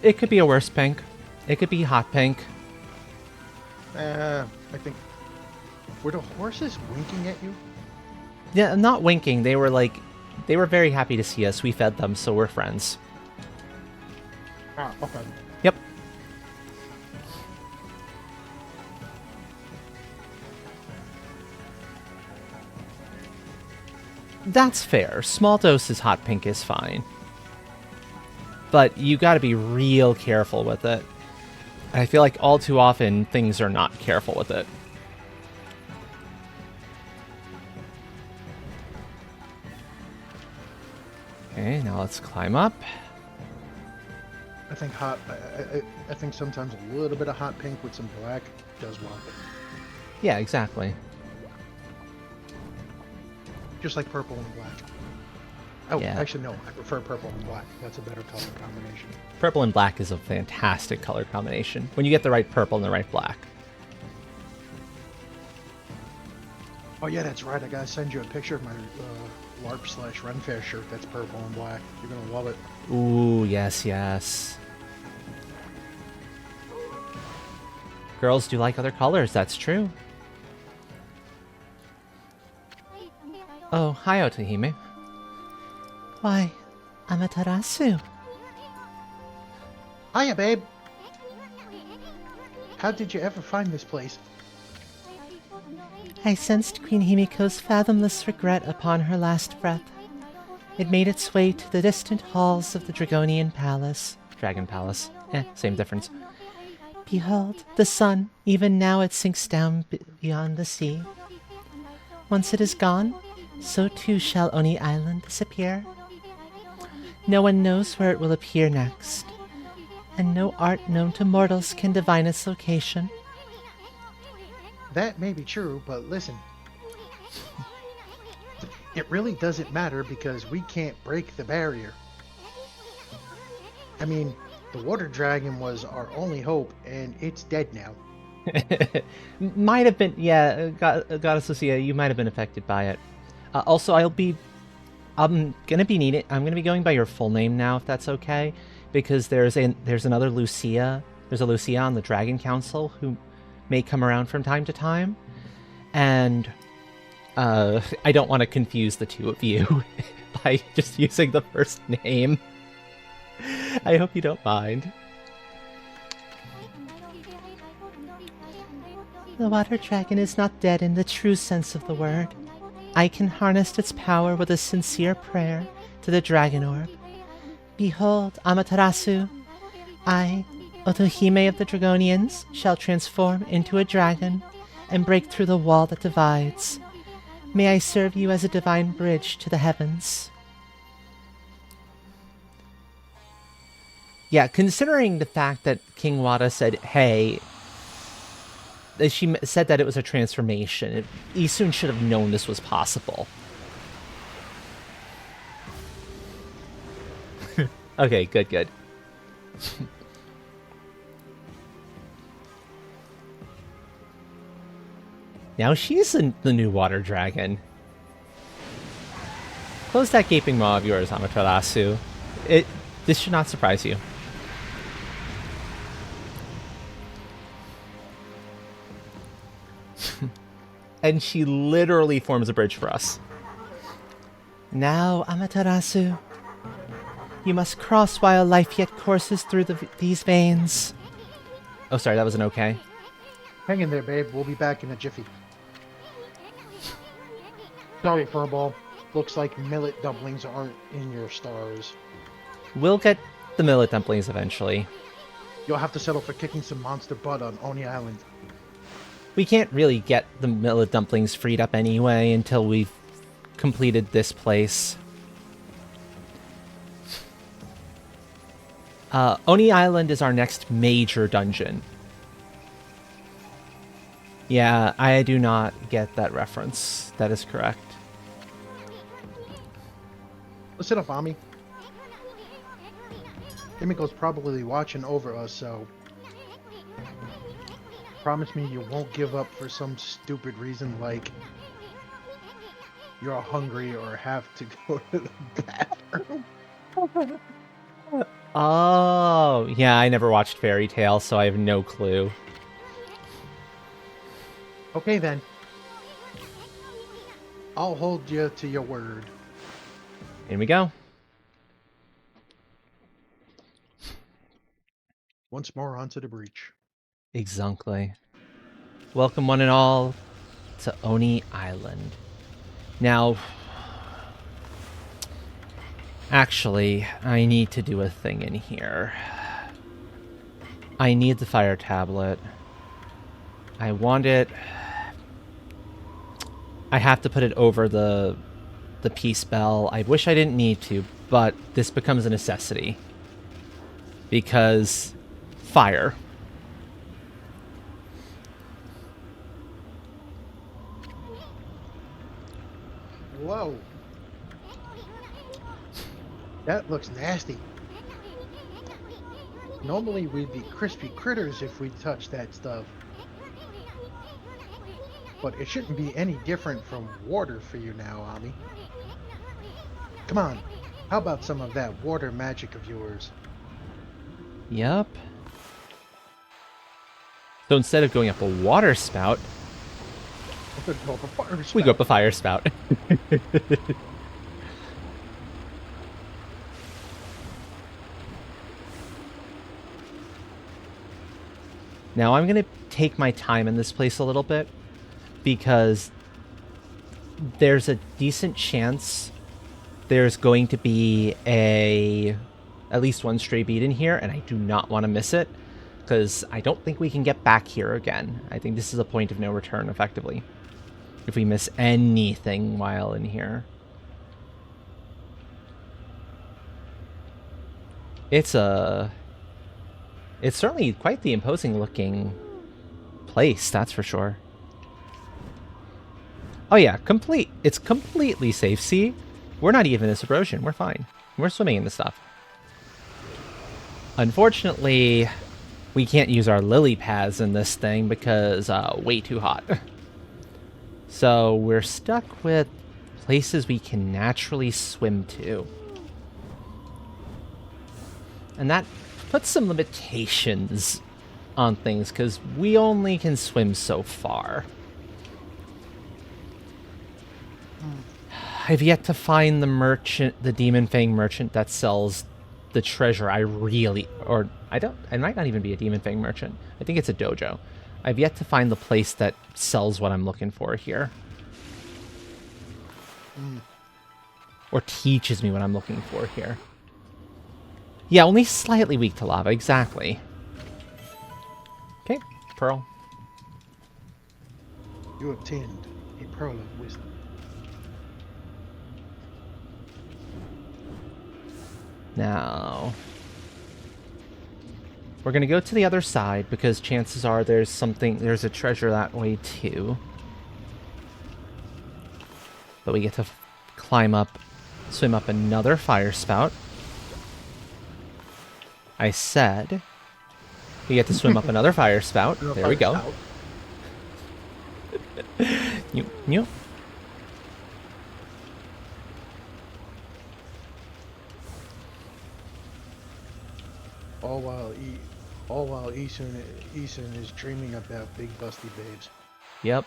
It could be a worse pink. It could be hot pink. I think... Were the horses winking at you? Yeah, not winking. They were very happy to see us. We fed them, so we're friends. Ah, okay. Yep. That's fair. Small doses hot pink is fine. But you gotta be real careful with it. I feel like all too often things are not careful with it. Okay, now let's climb up. I think I think sometimes a little bit of hot pink with some black does well. Yeah, exactly. Just like purple and black. Oh, Yeah. actually no, I prefer purple and black. That's a better color combination. Purple and black is a fantastic color combination when you get the right purple and the right black. Oh yeah, that's right. I gotta send you a picture of my LARP/Renfair shirt that's purple and black. You're gonna love it. Ooh, yes, yes. Girls do like other colors, that's true. Oh, hi, Otahime. Why, Amaterasu. Hiya, babe. How did you ever find this place? I sensed Queen Himiko's fathomless regret upon her last breath. It made its way to the distant halls of the Dragonian Palace. Dragon Palace. Same difference. Behold, the sun, even now it sinks down beyond the sea. Once it is gone, so too shall Oni Island disappear. No one knows where it will appear next, and no art known to mortals can divine its location. That may be true, but listen. It really doesn't matter because we can't break the barrier. I mean, the water dragon was our only hope, and it's dead now. Might have been, yeah, Goddess Lucia, you might have been affected by it. Also, I'm gonna be going by your full name now, if that's okay, because there's another Lucia. There's a Lucia on the Dragon Council who may come around from time to time, and I don't want to confuse the two of you by just using the first name. I hope you don't mind. The water dragon is not dead in the true sense of the word. I can harness its power with a sincere prayer to the dragon orb. Behold, Amaterasu, I, Otohime of the Dragonians, shall transform into a dragon and break through the wall that divides. May I serve you as a divine bridge to the heavens. Yeah, considering the fact that King Wada said, hey, she said that it was a transformation, Isun should have known this was possible. Okay, good. Now she's the new water dragon. Close that gaping maw of yours, Amaterasu. This should not surprise you. And she literally forms a bridge for us. Now, Amaterasu, you must cross while life yet courses through these veins. Oh, sorry, that wasn't okay. Hang in there, babe. We'll be back in a jiffy. Sorry, Furball. Looks like millet dumplings aren't in your stars. We'll get the millet dumplings eventually. You'll have to settle for kicking some monster butt on Oni Island. We can't really get the millet dumplings freed up anyway until we've completed this place. Oni Island is our next major dungeon. Yeah, I do not get that reference. That is correct. Listen up, Ami. Himiko's probably watching over us, so promise me you won't give up for some stupid reason like you're hungry or have to go to the bathroom. Oh, yeah, I never watched Fairy Tail, so I have no clue. Okay, then. I'll hold you to your word. In we go. Once more onto the breach. Exactly. Welcome one and all to Oni Island. Now, actually, I need to do a thing in here. I need the fire tablet. I want it. I have to put it over the peace bell. I wish I didn't need to, but this becomes a necessity. Because fire. Whoa. That looks nasty. Normally we'd be crispy critters if we touched that stuff. But it shouldn't be any different from water for you now, Ami. Come on, how about some of that water magic of yours? Yup. So instead of going up a water spout, we go up a fire spout. Now I'm going to take my time in this place a little bit, because there's a decent chance there's going to be at least one stray bead in here, and I do not want to miss it, because I don't think we can get back here again. I think this is a point of no return, effectively, if we miss anything while in here. It's certainly quite the imposing looking place, that's for sure. Oh yeah, it's completely safe. See? We're not even this erosion. We're fine. We're swimming in this stuff. Unfortunately, we can't use our lily pads in this thing because way too hot. So we're stuck with places we can naturally swim to. And that puts some limitations on things because we only can swim so far. I've yet to find the merchant, the Demon Fang merchant that sells the treasure I really, or it might not even be a Demon Fang merchant. I think it's a dojo. I've yet to find the place that sells what I'm looking for here. Or teaches me what I'm looking for here. Yeah, only slightly weak to lava, exactly. Okay, pearl. You obtained a pearl of wisdom. Now, we're going to go to the other side because chances are there's a treasure that way too. But we get to swim up another fire spout. I said we get to swim up another fire spout. There we go. Yep. All while Eason is dreaming about big busty babes. Yep.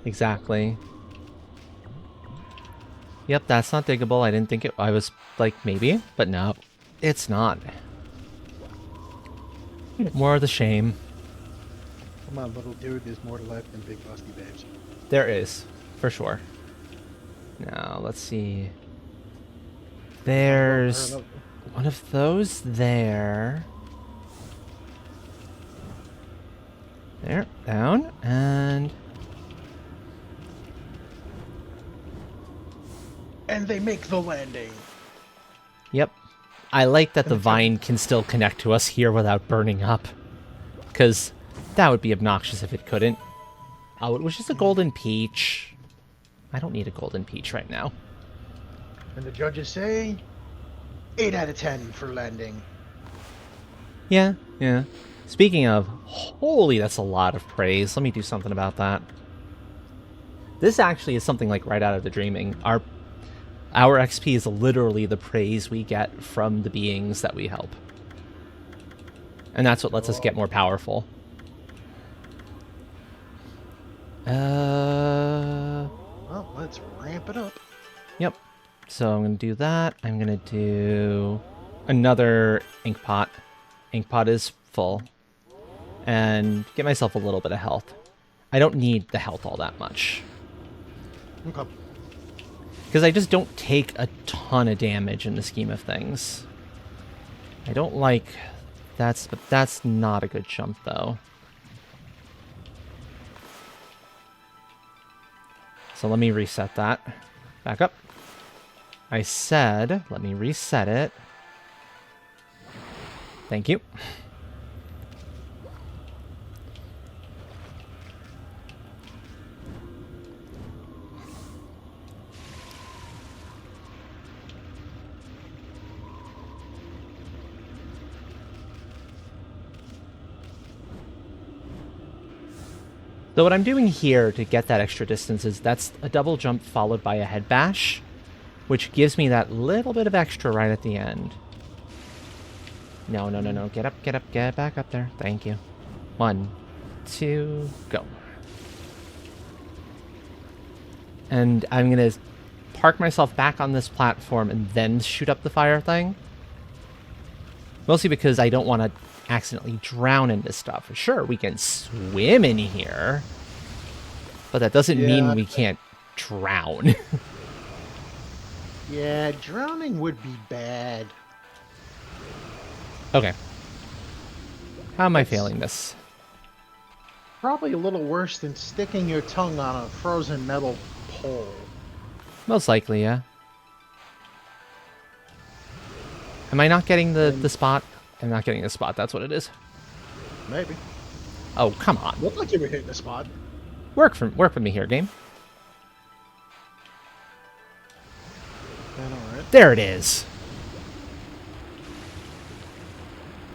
Exactly. Yep, that's not diggable. I didn't think it... I was like, maybe, but no. It's not. More of the shame. Come on, little dude, there's more to life than big busty babes. There is, for sure. Now, let's see. There's one of those there. There, down, and... And they make the landing. Yep. I like that the vine can still connect to us here without burning up. Because that would be obnoxious if it couldn't. Oh, it was just a golden peach. I don't need a golden peach right now. And the judges say 8 out of 10 for landing. Yeah. Speaking of, holy, that's a lot of praise. Let me do something about that. This actually is something like right out of the dreaming. Our XP is literally the praise we get from the beings that we help. And that's what lets us get more powerful. Well, let's ramp it up. Yep. So I'm going to do that. I'm going to do another ink pot. Ink pot is full. And get myself a little bit of health. I don't need the health all that much. Okay. Because I just don't take a ton of damage in the scheme of things. I don't like... That's not a good jump, though. So let me reset that. Back up. I said, let me reset it. Thank you. So what I'm doing here to get that extra distance is that's a double jump followed by a head bash, which gives me that little bit of extra right at the end. No. Get up, get back up there. Thank you. 1, 2, go. And I'm going to park myself back on this platform and then shoot up the fire thing. Mostly because I don't want to accidentally drown in this stuff. Sure, we can swim in here, but that doesn't mean we can't drown. Yeah, drowning would be bad. Okay. How am I failing this? Probably a little worse than sticking your tongue on a frozen metal pole. Most likely, yeah. Am I not getting the spot? I'm not getting the spot. That's what it is. Maybe. Oh, come on. Looked like you were hitting the spot. Work with me here, game. All right. There it is.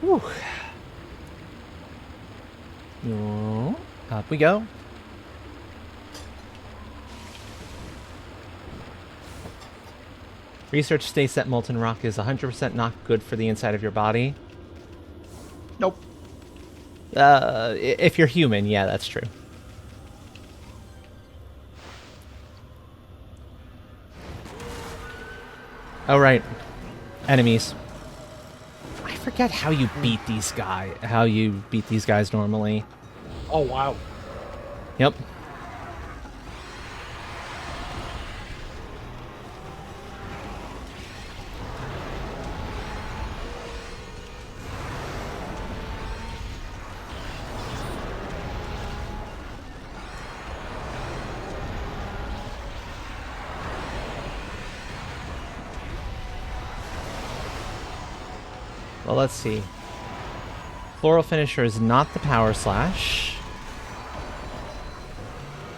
Whew. Oh, up we go. Research states that molten rock is 100% not good for the inside of your body. Nope. If you're human, yeah, that's true. Oh, right. Enemies. I forget how you beat these guys normally. Oh, wow. Yep. Well, let's see. Floral Finisher is not the Power Slash.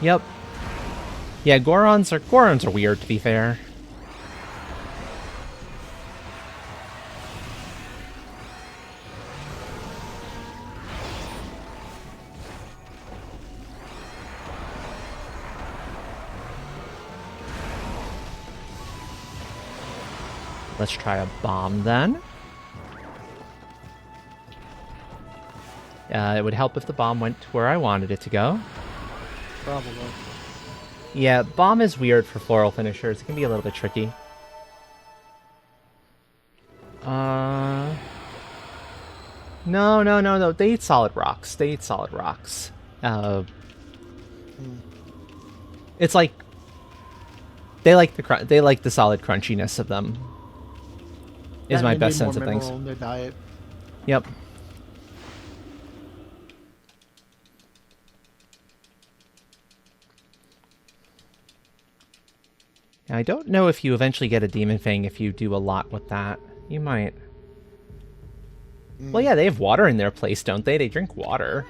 Yep. Yeah, Gorons are weird, to be fair. Let's try a bomb then. It would help if the bomb went to where I wanted it to go. Probably. Yeah, bomb is weird for floral finishers. It can be a little bit tricky. No. They eat solid rocks. It's like they like the solid crunchiness of them. Is my best sense of things. In their diet. Yep. I don't know if you eventually get a Demon Fang if you do a lot with that. You might. Well, yeah, they have water in their place, don't they? They drink water.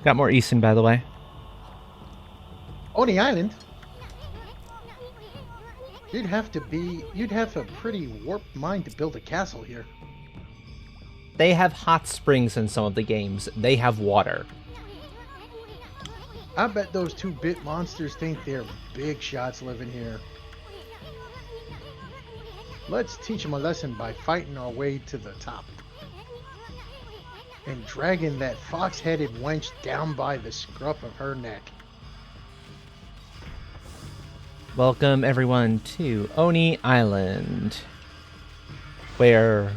Got more Easton, by the way. Oni Island? You'd have a pretty warped mind to build a castle here. They have hot springs in some of the games. They have water. I bet those 2-bit monsters think they're big shots living here. Let's teach them a lesson by fighting our way to the top. And dragging that fox-headed wench down by the scruff of her neck. Welcome, everyone, to Oni Island, where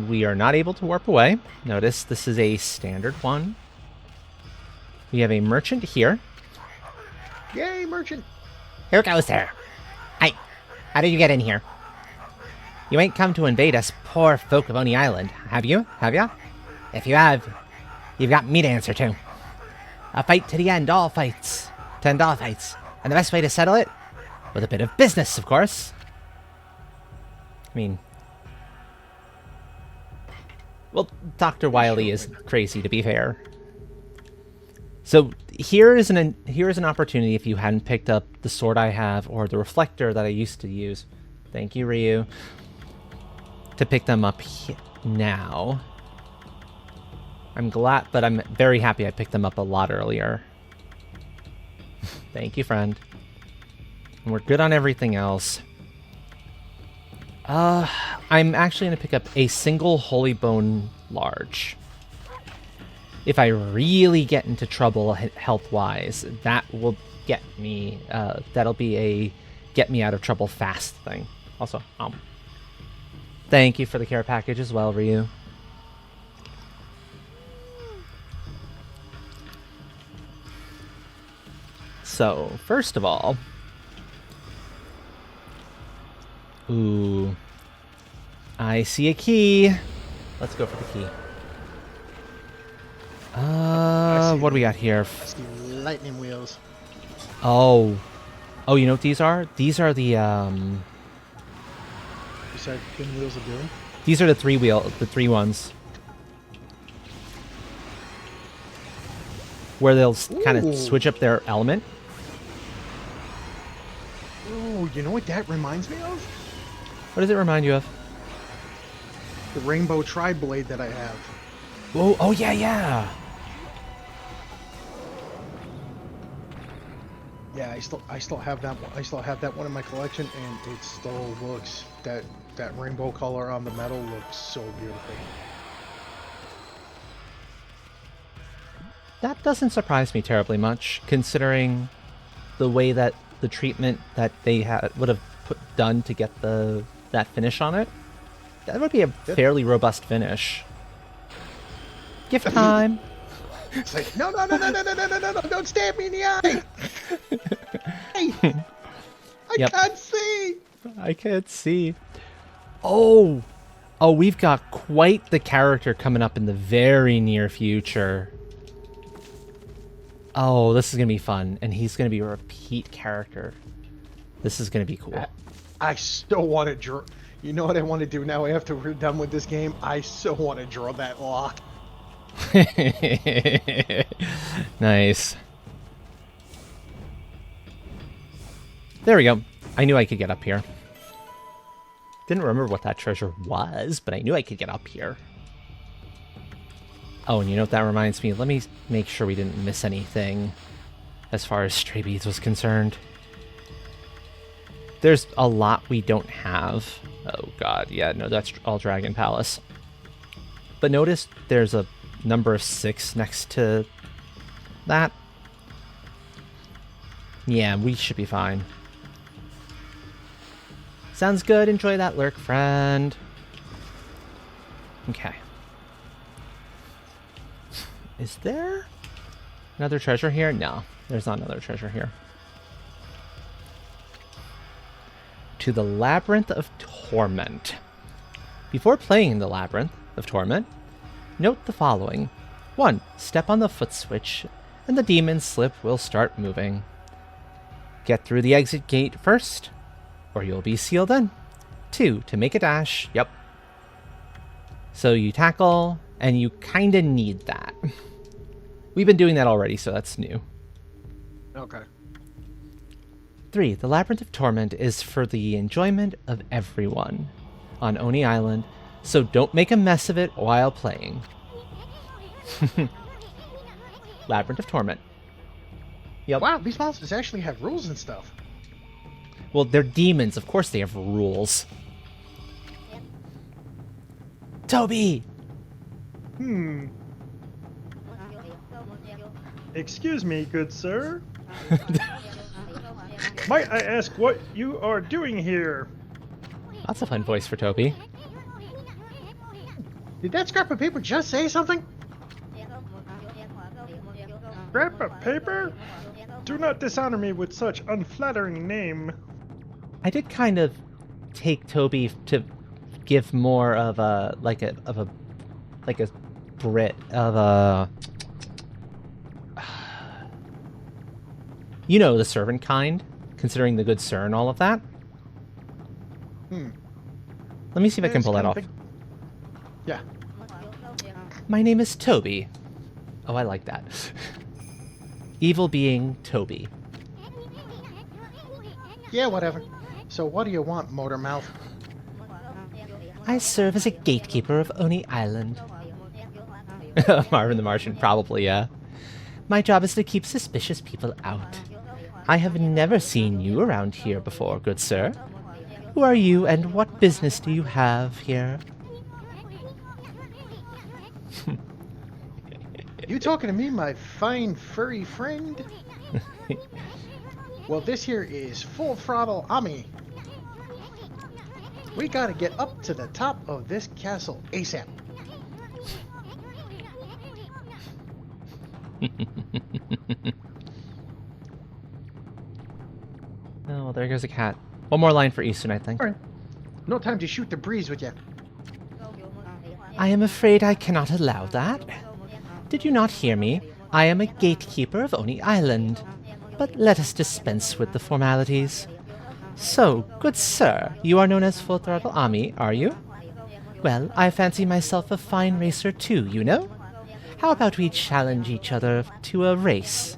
we are not able to warp away. Notice this is a standard one. We have a merchant here. Yay, merchant! Who goes there? Hi, how did you get in here? You ain't come to invade us poor folk of Oni Island, have you? Have ya? If you have, you've got me to answer to. A fight to the end, all fights. To end all fights. And the best way to settle it? With a bit of business, of course. I mean... Well, Dr. Wily is crazy, to be fair. So here is an opportunity if you hadn't picked up the sword I have or the reflector that I used to use. Thank you, Ryu. To pick them up now. I'm glad, but I'm very happy I picked them up a lot earlier. Thank you, friend. And we're good on everything else. I'm actually going to pick up a single Holy Bone Large. If I really get into trouble health-wise, that will get me, that'll be a get me out of trouble fast thing. Also, thank you for the care package as well, Ryu. So, first of all... Ooh. I see a key. Let's go for the key. What do we got here? I see lightning wheels. Oh. Oh, you know what these are? These are the Besides Pinwheels of Doom. these are the the three ones where they'll kind Ooh. of switch up their element. Oh, you know what that reminds me of? What does it remind you of? The Rainbow Tri-Blade that I have. Oh yeah, yeah. Yeah, I still have that one. I still have that one in my collection, and it still looks that rainbow color on the metal looks so beautiful. That doesn't surprise me terribly much, considering the way that the treatment that they would have done to get that finish on it. That would be a fairly robust finish. Gift time. It's like, no, don't stab me in the eye! Hey! I can't see! I can't see. Oh, we've got quite the character coming up in the very near future. Oh, this is going to be fun, and he's going to be a repeat character. This is going to be cool. I still want to draw... You know what I want to do now after we're done with this game? I still want to draw that lock. Nice. There we go. I knew I could get up here. Didn't remember what that treasure was, but I knew I could get up here. Oh, and you know what that reminds me? Let me make sure we didn't miss anything as far as stray beads was concerned. There's a lot we don't have. Oh god, yeah, no, that's all Dragon Palace. But notice there's a number of 6 next to that. Yeah, we should be fine. Sounds good. Enjoy that lurk, friend. Okay. Is there another treasure here? No, there's not another treasure here. To the Labyrinth of Torment. Before playing the Labyrinth of Torment, note the following. 1. Step on the foot switch, and the demon slip will start moving. Get through the exit gate first, or you'll be sealed in. 2. To make a dash. Yep. So you tackle, and you kinda need that. We've been doing that already, so that's new. Okay. 3. The Labyrinth of Torment is for the enjoyment of everyone on Oni Island, so don't make a mess of it while playing. Labyrinth of Torment. Yep. Wow, these monsters actually have rules and stuff. Well, they're demons. Of course they have rules. Toby! Excuse me, good sir. Might I ask what you are doing here? That's a fun voice for Toby. Did that scrap of paper just say something? Scrap of paper? Do not dishonor me with such unflattering name. I did kind of take Toby to give more of a Brit of a, you know, the servant kind, considering the good sir and all of that. Let me see if I can pull that off. Yeah. My name is Toby. Oh, I like that. Evil being Toby. Yeah, whatever. So what do you want, Motormouth? I serve as a gatekeeper of Oni Island. Marvin the Martian, probably, yeah. My job is to keep suspicious people out. I have never seen you around here before, good sir. Who are you, and what business do you have here? You talking to me, my fine furry friend? Well, this here is Full Throttle Ami. We gotta get up to the top of this castle ASAP. Oh, there goes a cat. One more line for Easton, I think. Alright. No time to shoot the breeze with you. I am afraid I cannot allow that. Did you not hear me? I am a gatekeeper of Oni Island. But let us dispense with the formalities. So, good sir, you are known as Full Throttle Ami, are you? Well, I fancy myself a fine racer too, you know? How about we challenge each other to a race?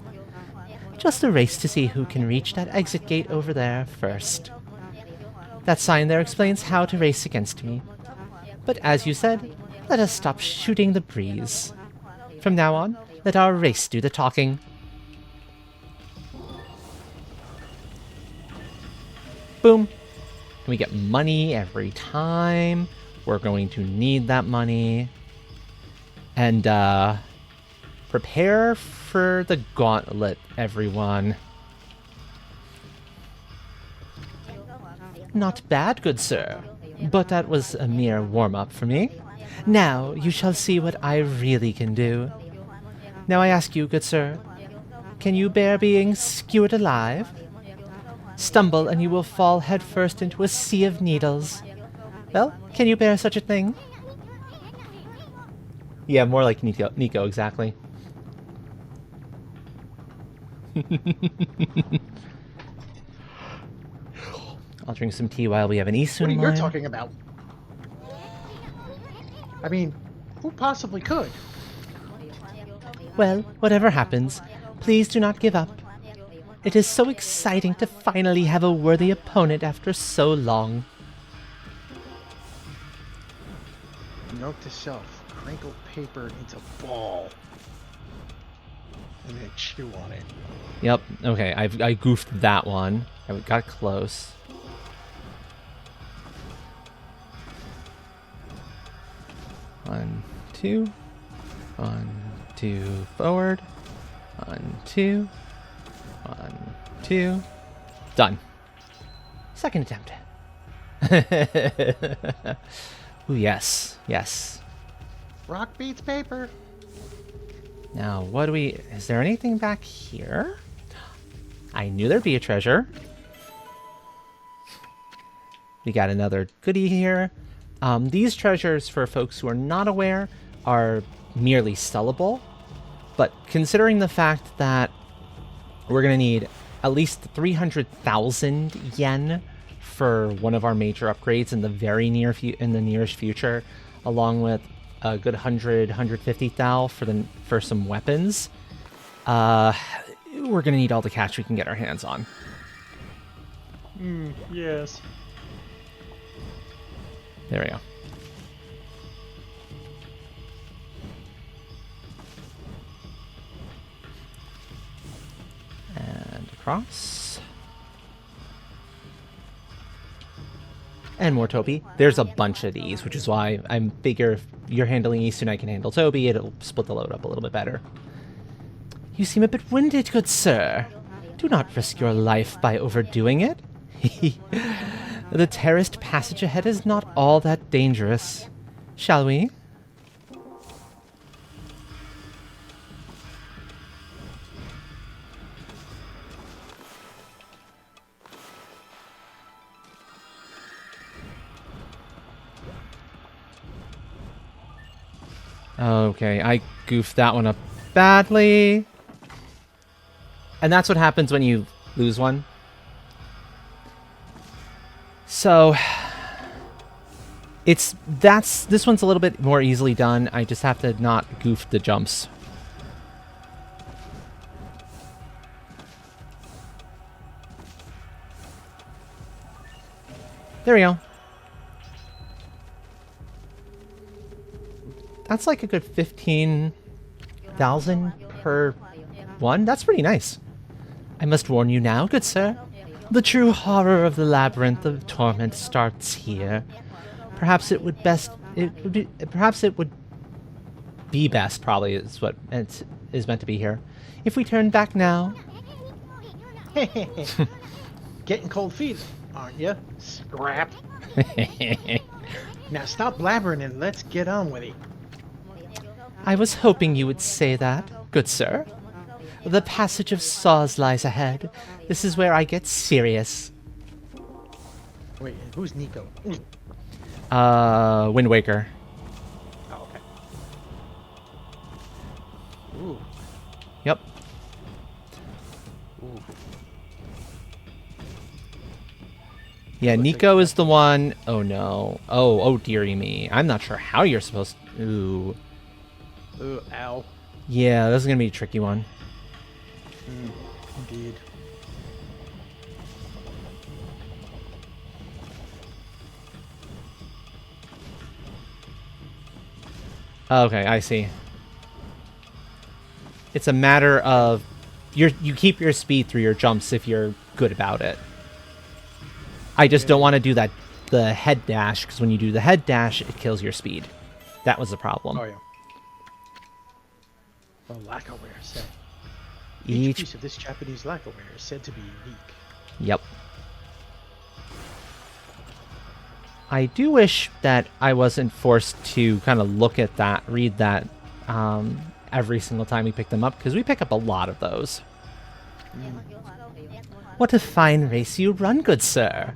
Just a race to see who can reach that exit gate over there first. That sign there explains how to race against me. But as you said, let us stop shooting the breeze. From now on, let our race do the talking. Boom. And we get money every time. We're going to need that money. And, prepare for the gauntlet, everyone. Not bad, good sir. But that was a mere warm-up for me. Now you shall see what I really can do. Now I ask you, good sir, can you bear being skewered alive? Stumble and you will fall headfirst into a sea of needles. Well, can you bear such a thing? Yeah, more like Nico, exactly. I'll drink some tea while we have an Isun What are you line. talking about? I mean, who possibly could? Well, whatever happens, please do not give up. It is so exciting to finally have a worthy opponent after so long. Note to self, crinkle paper into ball. And then chew on it. Yep, okay, I goofed that one. I got close. One, two. 1, 2, forward. 1, 2. 1, 2. Done. Second attempt. Ooh, yes. Yes. Rock beats paper. Now, what do we... Is there anything back here? I knew there'd be a treasure. We got another goodie here. These treasures, for folks who are not aware, are merely sellable. But considering the fact that we're going to need at least 300,000 yen for one of our major upgrades in the very nearest future, along with a good 150 thou for some weapons, we're going to need all the cash we can get our hands on. Yes. There we go. And across. And more Toby. There's a bunch of these, which is why I figure if you're handling Eastern, I can handle Toby. It'll split the load up a little bit better. You seem a bit winded, good sir. Do not risk your life by overdoing it. The terraced passage ahead is not all that dangerous. Shall we? Okay, I goofed that one up badly. And that's what happens when you lose one. So this one's a little bit more easily done. I just have to not goof the jumps. There we go. That's like a good 15,000 per one. That's pretty nice. I must warn you now, good sir. The true horror of the labyrinth of torment starts here. Perhaps it would be best, probably, is what it is meant to be here. If we turn back now. Getting cold feet, aren't you? Scrap. Now stop blabbering and let's get on with it. I was hoping you would say that, good sir. The passage of saws lies ahead. This is where I get serious. Wait, who's Nico? Wind Waker. Oh, okay. Ooh. Yep. Ooh. Yeah, Looks like Nico is the one. Oh no. Oh dearie me. I'm not sure how you're supposed to. Ooh. Ow. Yeah, this is gonna be a tricky one. Indeed. Okay, I see. It's a matter of you keep your speed through your jumps if you're good about it. I just don't want to do the head dash, because when you do the head dash, it kills your speed. That was the problem. Oh yeah. Well, lacquerware said. Each piece of this Japanese lacquerware is said to be unique. Yep. I do wish that I wasn't forced to kind of look at that, read that every single time we pick them up, because we pick up a lot of those. What a fine race you run, good sir.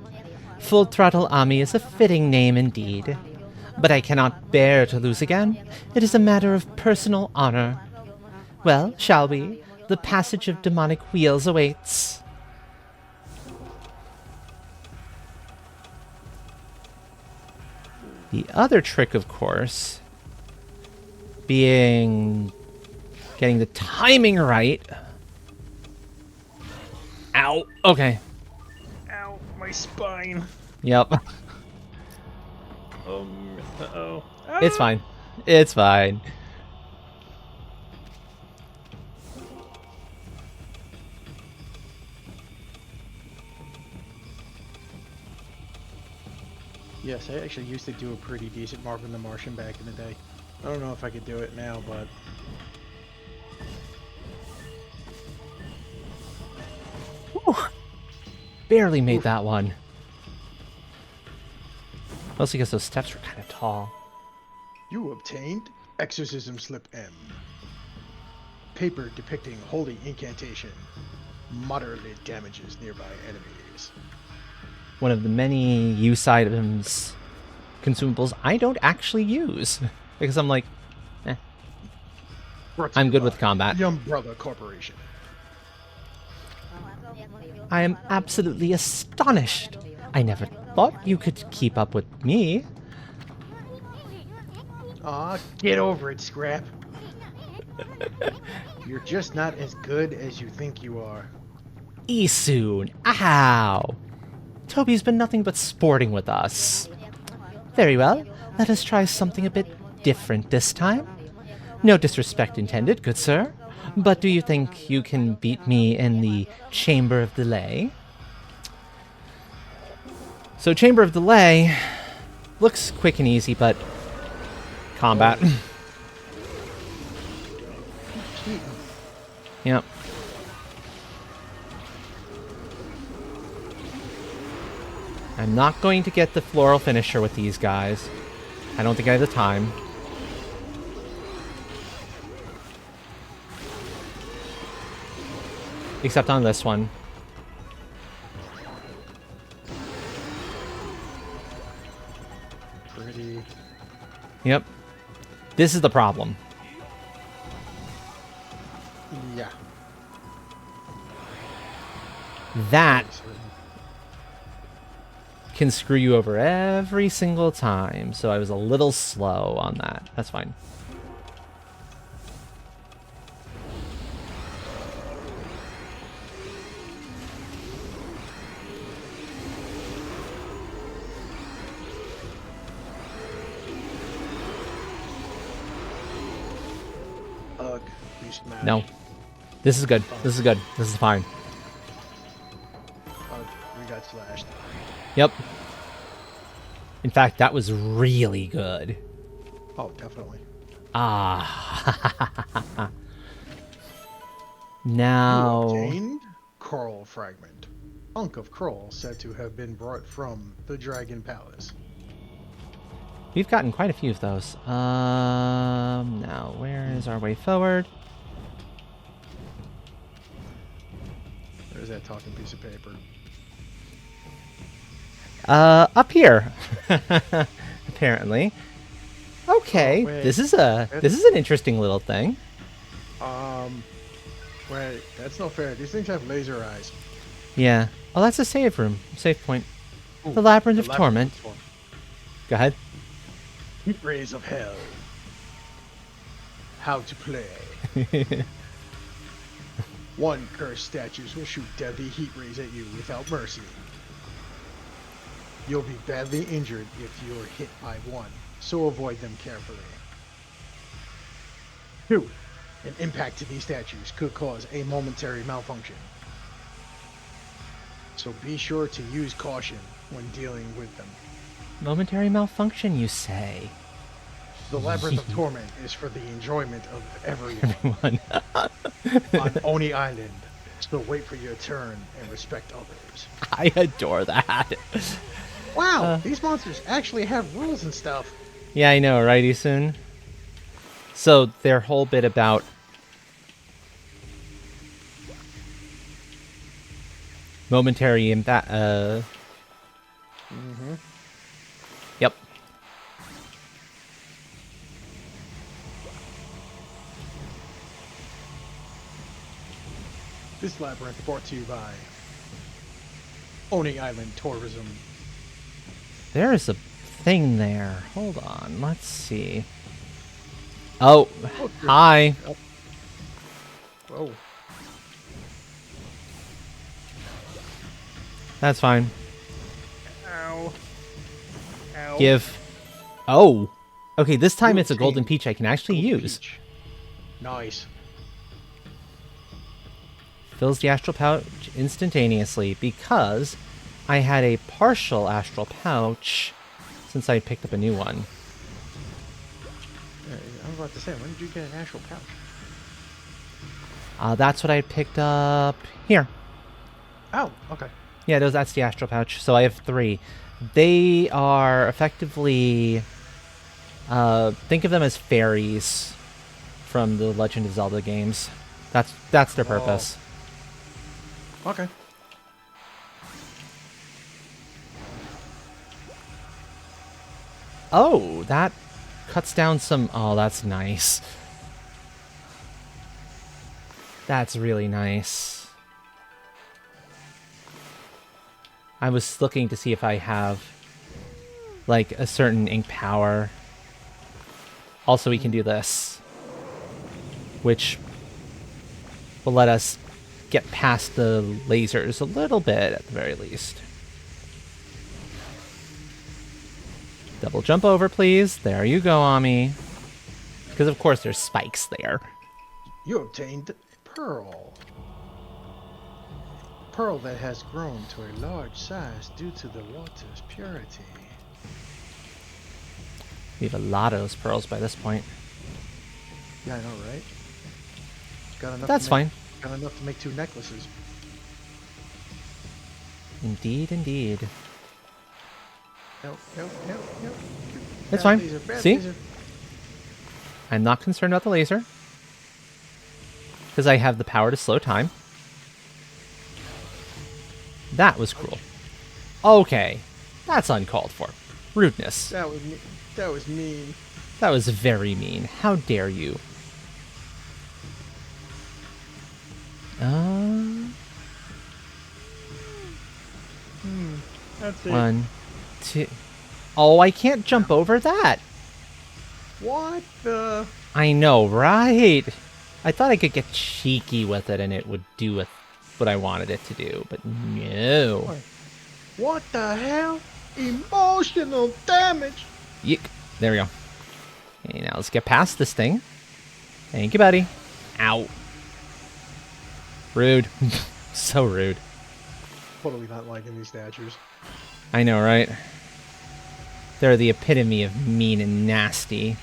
Full Throttle Ami is a fitting name indeed. But I cannot bear to lose again. It is a matter of personal honor. Well, shall we? The passage of demonic wheels awaits. The other trick, of course, being getting the timing right. Ow. Okay. Ow, my spine. Yep. Uh-oh. It's fine. It's fine. Yes, I actually used to do a pretty decent Marvin the Martian back in the day. I don't know if I could do it now, but Whew. Barely made that one. Mostly because those steps were kind of tall. you obtained Exorcism Slip M. Paper depicting holy incantation. Moderately damages nearby enemies. One of the many use items, consumables I don't actually use. Because I'm like, Brought to I'm you good by with combat. The Umbrella Corporation. I am absolutely astonished. I never thought you could keep up with me. Aw, get over it, Scrap. You're just not as good as you think you are. Esoon, ow! Toby's been nothing but sporting with us. Very well, let us try something a bit different this time. No disrespect intended, good sir, but do you think you can beat me in the Chamber of Delay? So Chamber of Delay looks quick and easy, but combat. Yep. I'm not going to get the floral finisher with these guys. I don't think I have the time. Except on this one. Pretty. Yep. This is the problem. Yeah. That Certain. can screw you over every single time. So I was a little slow on that. That's fine. Ugh, you smashed. No. This is good. This is good. This is fine. Ugh, we got slashed. Yep. In fact, that was really good. Oh, definitely. Ah. You Now... obtained coral fragment. Hunk of coral said to have been brought from the Dragon Palace. We've gotten quite a few of those. Now, where is our way forward? There's that talking piece of paper. Up here. Apparently. Okay, Oh, wait. this is an interesting little thing. Wait, that's not fair. These things have laser eyes. Yeah. Oh, that's a save room. Save point. Ooh, The Labyrinth the of Torment. of Torment. Go ahead. Heat rays of hell. How to play. One cursed statues will shoot deadly heat rays at you without mercy. You'll be badly injured if you're hit by one, so avoid them carefully. 2. An impact to these statues could cause a momentary malfunction. So be sure to use caution when dealing with them. Momentary malfunction, you say? The Labyrinth of Torment is for the enjoyment of everyone One. on Oni Island, so wait for your turn and respect others. I adore that. Wow, these monsters actually have rules and stuff. Yeah, I know, right, Eason? So their whole bit about momentary impact. Yep. This labyrinth brought to you by Oni Island Tourism. There's a thing there. Hold on. Let's see. Oh, hi. Whoa. That's fine. Ow. Ow. Give. Oh. Okay, this time You it's a golden obtained peach I can actually Golden use. Peach. Nice. Fills the astral pouch instantaneously because I had a partial astral pouch since I picked up a new one. I was about to say, when did you get an actual pouch? That's what I picked up here. Oh, okay. Yeah, that's the astral pouch. So I have 3. They are effectively, think of them as fairies from the Legend of Zelda games. That's their purpose. Okay. Oh, that cuts down some. Oh, that's nice. That's really nice. I was looking to see if I have like a certain ink power. Also, we can do this, which will let us get past the lasers a little bit at the very least. Double jump over, please. There you go, Ami. Because of course there's spikes there. You obtained Pearl. Pearl that has grown to a large size due to the water's purity. We have a lot of those pearls by this point. Yeah, I know, right? Got enough. That's fine. Got enough to make 2 necklaces. Indeed, indeed. Nope. It's Bad fine. laser, bad See? laser. I'm not concerned about the laser. Because I have the power to slow time. That was cruel. Okay. That's uncalled for. Rudeness. That was me. That was mean. That was very mean. How dare you? That's it. 1, 2. Oh, I can't jump over that. What the? I know, right? I thought I could get cheeky with it and it would do what I wanted it to do, but no. What the hell? Emotional damage. Yeek. There we go. Okay, now let's get past this thing. Thank you, buddy. Ow. Rude. So rude. Totally not liking these statues. I know, right? They're the epitome of mean and nasty.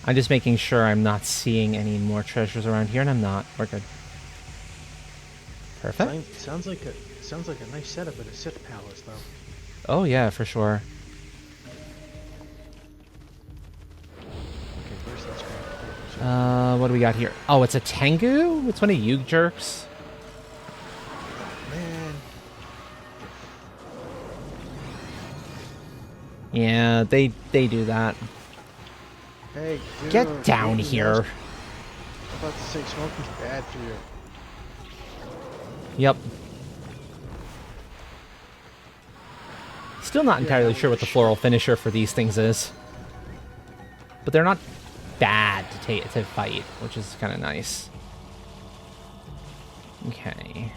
I'm just making sure I'm not seeing any more treasures around here, and I'm not. We're good. Perfect. Sounds like a nice setup at a Sith palace, though. Oh, yeah, for sure. Okay, where's that screen? What do we got here? Oh, it's a Tengu? It's one of you jerks. Man, Yeah, they do that. hey, dude, Get down smoking here. is- I'm about to say smoking's bad for you. Yep. Still not entirely sure what the floral finisher for these things is. But they're not bad to fight, which is kind of nice. Okay.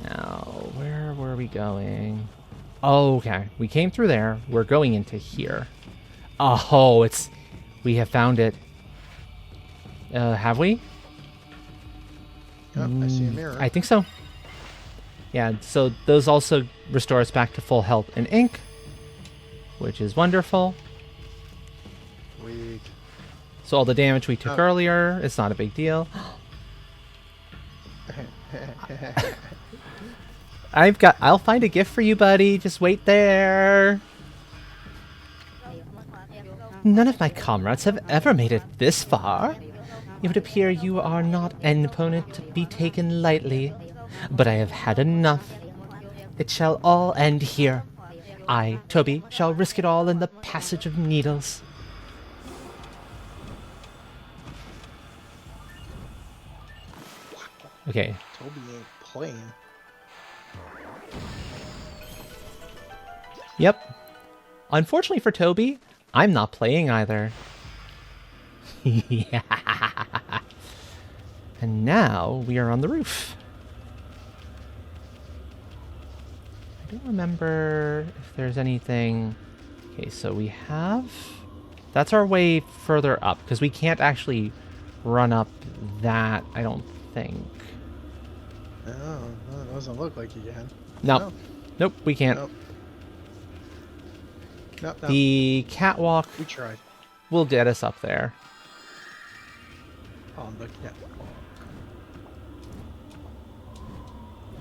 Now, where were we going? Oh, okay. We came through there. We're going into here. Oh, we have found it. Have we? Yep, I see a mirror. I think so. Yeah, so those also restore us back to full health and ink, which is wonderful. Weak. So all the damage we took earlier, it's not a big deal. I'll find a gift for you, buddy. Just wait there. None of my comrades have ever made it this far. It would appear you are not an opponent to be taken lightly, but I have had enough. It shall all end here. I, Toby, shall risk it all in the passage of needles. Okay. Toby ain't playing. Yep. Unfortunately for Toby, I'm not playing either. Yeah. And now we are on the roof. I don't remember if there's anything. Okay, so we have... That's our way further up, because we can't actually run up that, I don't think. No, it doesn't look like you can. No. No. Nope, we can't. Nope. Nope, nope. The catwalk We tried. will get us up there. Oh, I'm looking at.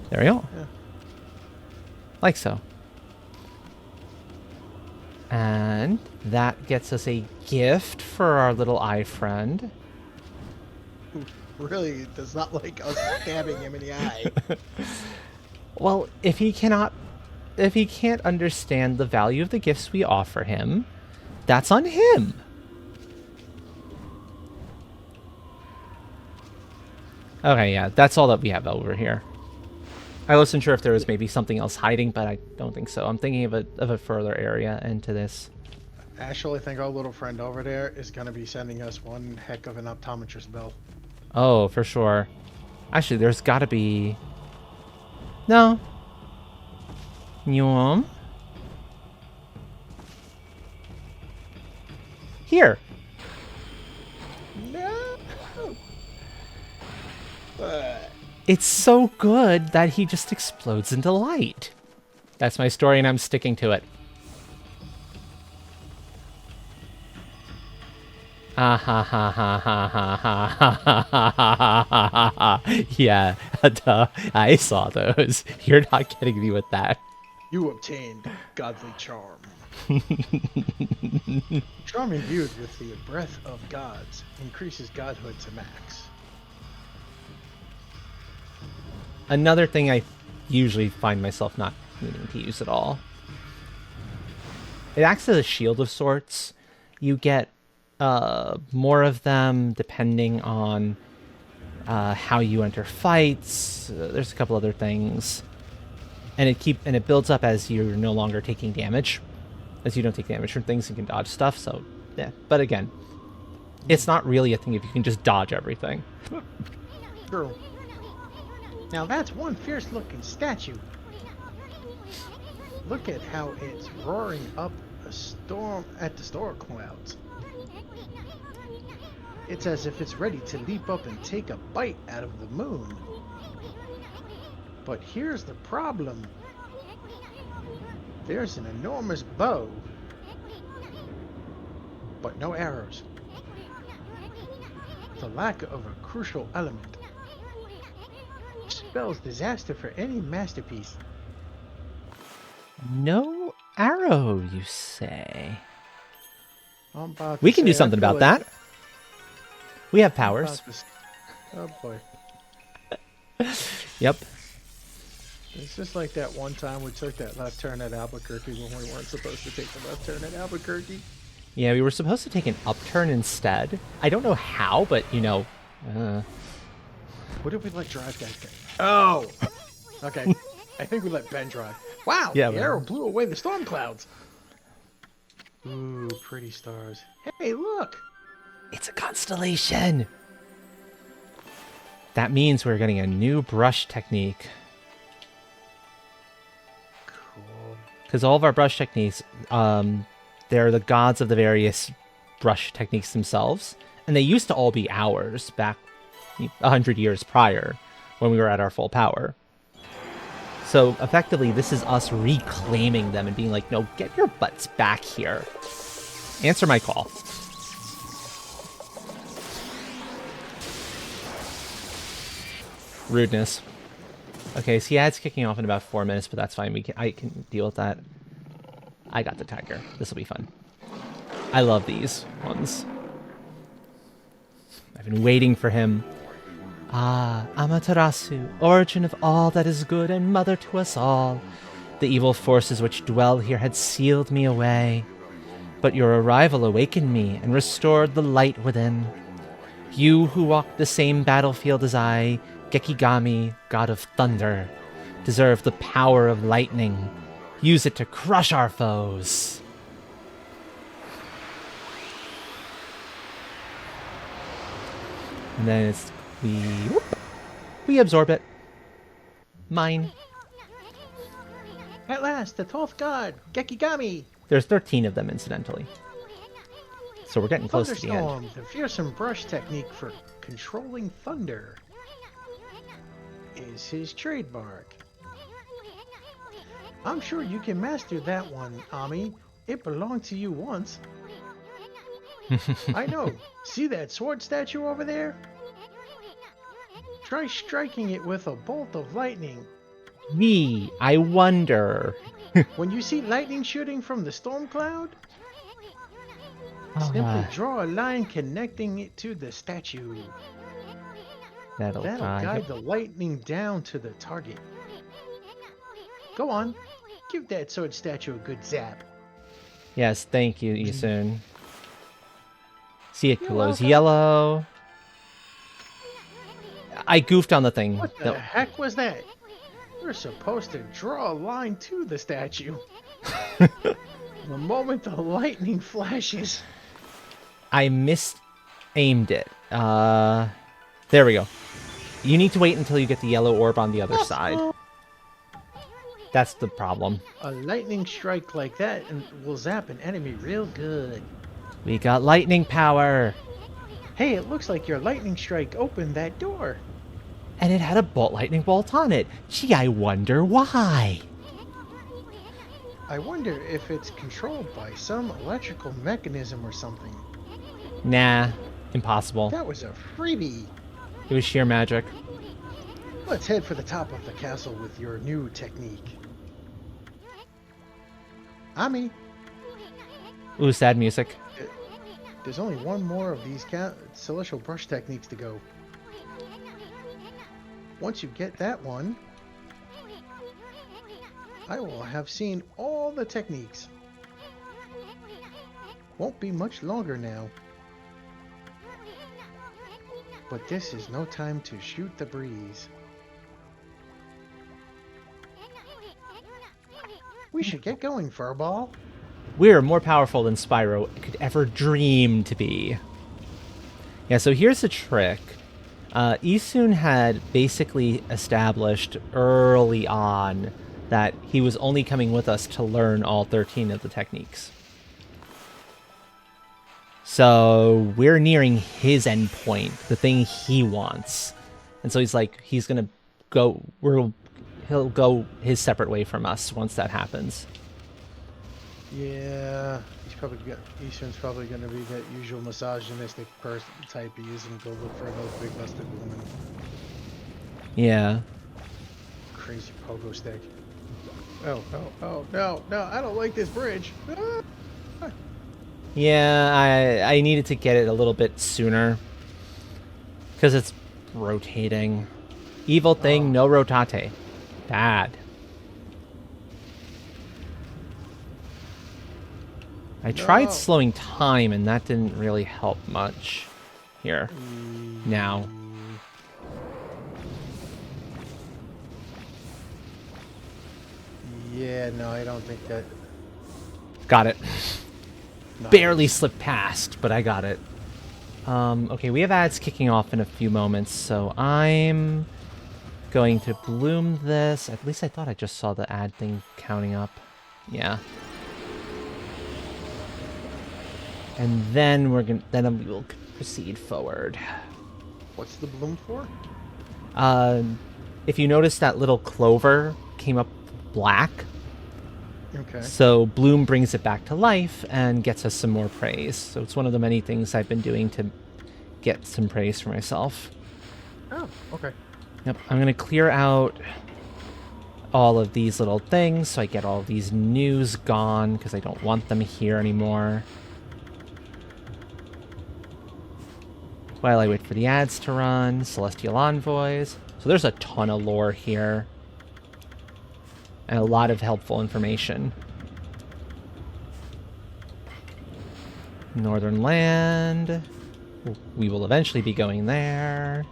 There we go. Yeah. Like so. And that gets us a gift for our little eye friend. Who really does not like us stabbing him in the eye. Well, if he can't understand the value of the gifts we offer him, that's on him. Okay, yeah, that's all that we have over here. I wasn't sure if there was maybe something else hiding, but I don't think so. I'm thinking of a further area into this. Actually, I think our little friend over there is going to be sending us one heck of an optometrist bill. Oh, for sure. Actually, there's got to be... No. Nyum. Here. No! It's so good that he just explodes into light. That's my story, and I'm sticking to it. Ha ha ha ha ha ha ha ha ha ha ha. Yeah, duh. I saw those. You're not getting me with that. You obtained godly charm. Charm imbued with the breath of gods increases godhood to max. Another thing I usually find myself not needing to use at all. It acts as a shield of sorts. You get more of them depending on how you enter fights. There's a couple other things, and it builds up as you're no longer taking damage, as you don't take damage from things and can dodge stuff. So yeah, but again, it's not really a thing if you can just dodge everything. True. Now that's one fierce-looking statue. Look at how it's roaring up a storm at the storm clouds. It's as if it's ready to leap up and take a bite out of the moon. But here's the problem. There's an enormous bow, but no arrows. The lack of a crucial element spells disaster for any masterpiece. No arrow, you say? I'm about to We can do say I something feel about like- that. We have I'm powers. about to s- Oh boy. Yep. It's just like that one time we took that left turn at Albuquerque when we weren't supposed to take the left turn at Albuquerque. Yeah, we were supposed to take an upturn instead. I don't know how, but you know. What if we like drive that thing? Oh! Okay. I think we let Ben drive. Wow, Yeah, the man. arrow blew away the storm clouds. Ooh, pretty stars. Hey, look! It's a constellation. That means we're getting a new brush technique. Cool. Because all of our brush techniques, they're the gods of the various brush techniques themselves. And they used to all be ours back 100 years prior when we were at our full power. So effectively, this is us reclaiming them and being like, no, get your butts back here. Answer my call. Rudeness. Okay, so yeah, it's kicking off in about 4 minutes, but that's fine. I can deal with that. I got the tiger. This will be fun. I love these ones. I've been waiting for him. Ah, Amaterasu, origin of all that is good and mother to us all. The evil forces which dwell here had sealed me away. But your arrival awakened me and restored the light within. You who walked the same battlefield as I, Gekigami, god of thunder, deserve the power of lightning. Use it to crush our foes. And then we absorb it. Mine. At last, the 12th god, Gekigami! There's 13 of them, incidentally. So we're getting close to the end. Thunderstorm, the fearsome brush technique for controlling thunder, is his trademark. I'm sure you can master that one, Ami. It belonged to you once. I know. See that sword statue over there? Try striking it with a bolt of lightning. I wonder. When you see lightning shooting from the storm cloud, simply draw a line connecting it to the statue. That'll guide the lightning down to the target. Go on, give that sword statue a good zap. Yes, thank you, Isun. See, it You're glows welcome. yellow. I goofed on the thing. What the heck was that? We're supposed to draw a line to the statue. The moment the lightning flashes. I misaimed it. There we go. You need to wait until you get the yellow orb on the other side. That's the problem. A lightning strike like that will zap an enemy real good. We got lightning power. Hey, it looks like your lightning strike opened that door. And it had a lightning bolt on it. Gee, I wonder why. I wonder if it's controlled by some electrical mechanism or something. Nah, impossible. That was a freebie. It was sheer magic. Let's head for the top of the castle with your new technique. Ami, Ooh, sad music. there's only one more of these celestial brush techniques to go. Once you get that one, I will have seen all the techniques. Won't be much longer now. But this is no time to shoot the breeze. We should get going, Furball. We're more powerful than Spyro could ever dream to be. Yeah, so here's the trick. Isun had basically established early on that he was only coming with us to learn all 13 of the techniques. So we're nearing his endpoint, the thing he wants. And so he's like, he's going to go, he'll go his separate way from us once that happens. Yeah, Eastern's probably going to be that usual misogynistic person type he is and go look for another big busted woman. Yeah. Crazy pogo stick. Oh, no, I don't like this bridge. Ah! Yeah, I needed to get it a little bit sooner. Because it's rotating. Evil thing, no rotate. Bad. I tried slowing time, and that didn't really help much. Here. Now. Yeah, no, I don't think that. Got it. Nice. Barely slipped past, but I got it. Okay, we have ads kicking off in a few moments, so I'm going to bloom this. At least I thought I just saw the ad thing counting up. Yeah. And then we will proceed forward. What's the bloom for? If you notice that little clover came up black, Okay. so bloom brings it back to life and gets us some more praise. So it's one of the many things I've been doing to get some praise for myself. Oh, okay. Yep, I'm gonna clear out all of these little things so I get all these news gone because I don't want them here anymore. While I wait for the ads to run, Celestial Envoys. So there's a ton of lore here. And a lot of helpful information. Northern Land. We will eventually be going there.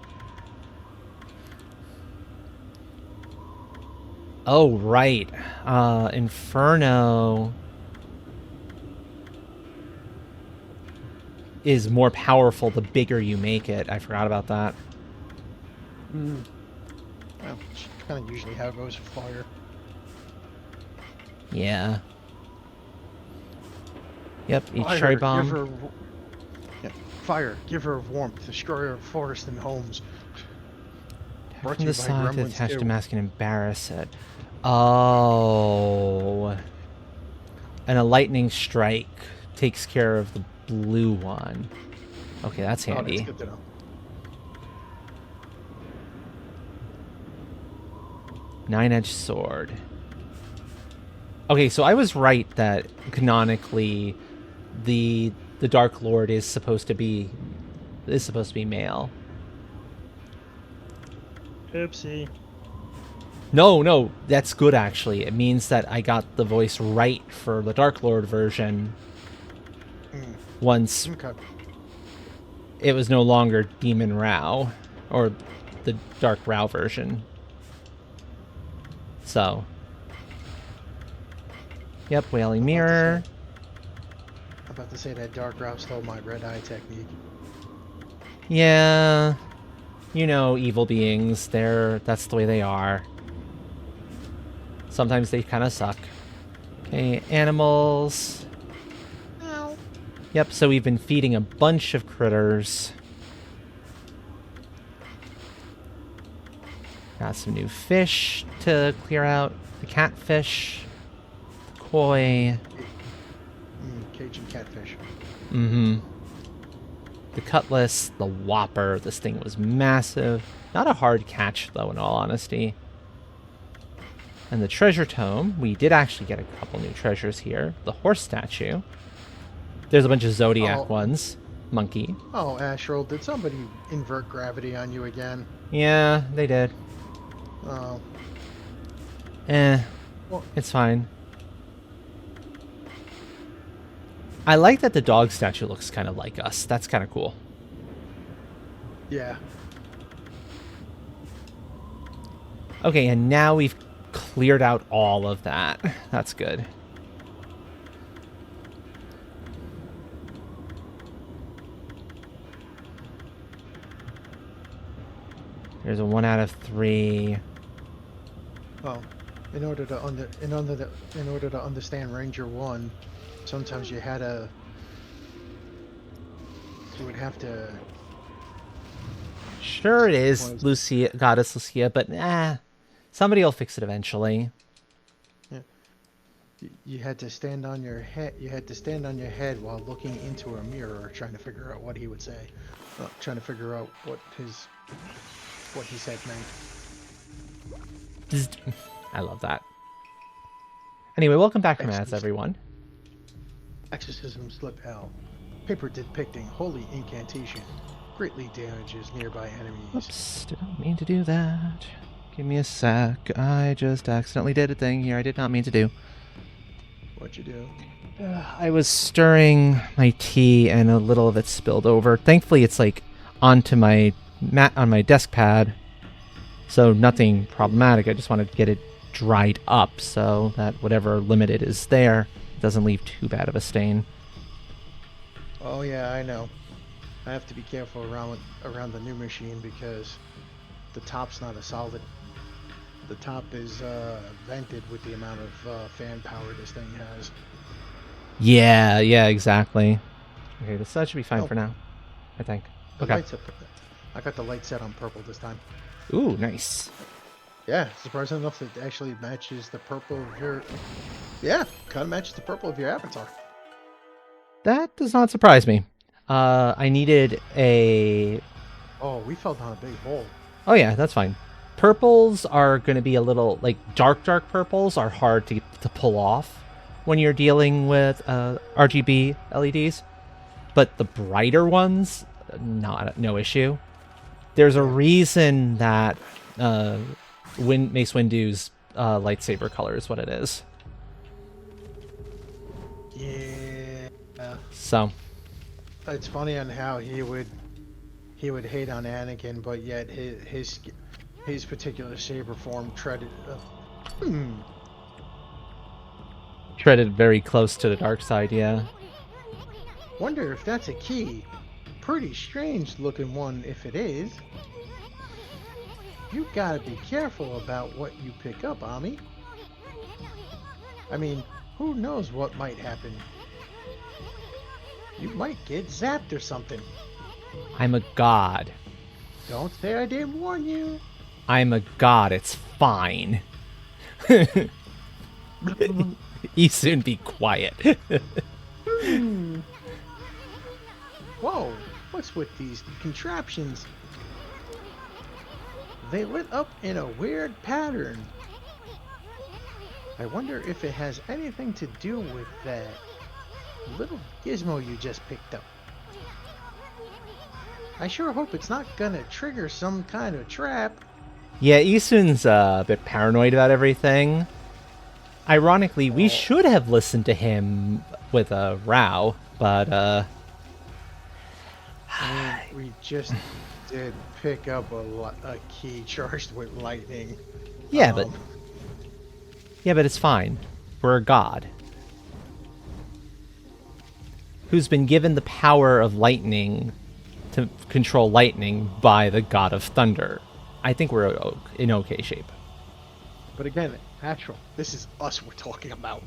Oh, right. Inferno is more powerful the bigger you make it. I forgot about that. Well, it's kind of usually how it goes for fire. Yeah. Yep, each Fire, cherry bomb. Fire, giver of warmth, destroyer of forests and homes. Brought From to the you by side to Gremlins attach 2. to mask and embarrass it. Oh. And a lightning strike takes care of the blue one. Okay, that's Oh, handy. that's good to know. Nine-edged sword. Okay, so I was right that canonically the Dark Lord is supposed to be male. Oopsie. No, that's good actually. It means that I got the voice right for the Dark Lord version once Okay. it was no longer Demon Rao, or the Dark Rao version. So, yep, Wailing Mirror. I'm about to say that Dark Route stole my red eye technique. Yeah, you know, evil beings, that's the way they are. Sometimes they kind of suck. Okay, animals. Ow. Yep, so we've been feeding a bunch of critters. Got some new fish to clear out. The catfish. The koi. Cajun catfish. Mm-hmm. The cutlass. The whopper. This thing was massive. Not a hard catch, though, in all honesty. And the treasure tome. We did actually get a couple new treasures here. The horse statue. There's a bunch of zodiac ones. Monkey. Oh, Astral, did somebody invert gravity on you again? Yeah, they did. Oh. Well- It's fine. I like that the dog statue looks kind of like us. That's kind of cool. Yeah. Okay, and now we've cleared out all of that. That's good. There's a 1 out of 3. Well, in order to understand Ranger 1, sometimes you would have to. Sure it is, Lucia, Goddess Lucia, but somebody will fix it eventually. You had to stand on your head. You had to stand on your head while looking into a mirror, trying to figure out what he would say. Trying to figure out what he said meant. I love that. Anyway, welcome back from ads, Exorcism. everyone. Exorcism slip L. Paper depicting holy incantation. Greatly damages nearby enemies. Oops, did not mean to do that. Give me a sec. I just accidentally did a thing here I did not mean to do. What'd you do? I was stirring my tea and a little of it spilled over. Thankfully, it's like onto my mat on my desk pad, so nothing problematic. I just wanted to get it dried up, so that whatever limited is there doesn't leave too bad of a stain. Oh yeah, I know. I have to be careful around the new machine because the top's not a solid. The top is vented with the amount of fan power this thing has. Yeah, exactly. Okay, that should be fine Oh. for now, I think. The Okay. lights up. I got the light set on purple this time. Ooh, nice. Yeah, surprising enough, it actually matches the purple of your. Yeah, kind of matches the purple of your avatar. That does not surprise me. I needed a... Oh, we fell down a big hole. Oh yeah, that's fine. Purples are going to be a little, like, dark purples are hard to pull off when you're dealing with RGB LEDs. But the brighter ones, no issue. There's a reason that Mace Windu's lightsaber color is what it is. Yeah. So It's funny on how he would hate on Anakin, but yet his particular saber form treaded very close to the dark side, yeah. Wonder if that's a key. Pretty strange looking one if it is. You gotta be careful about what you pick up, Ami. I mean, who knows what might happen? You might get zapped or something. I'm a god. Don't say I didn't warn you. I'm a god. It's fine. You soon be quiet. Whoa, what's with these contraptions? They lit up in a weird pattern. I wonder if it has anything to do with that little gizmo you just picked up. I sure hope it's not gonna trigger some kind of trap. Yeah, Isun's a bit paranoid about everything. Ironically, we should have listened to him with a row, but I mean, we just did pick up a key charged with lightning. yeah, but it's fine. We're a god who's been given the power of lightning to control lightning by the god of thunder. I think we're in okay shape. But again, Astral, this is us we're talking about.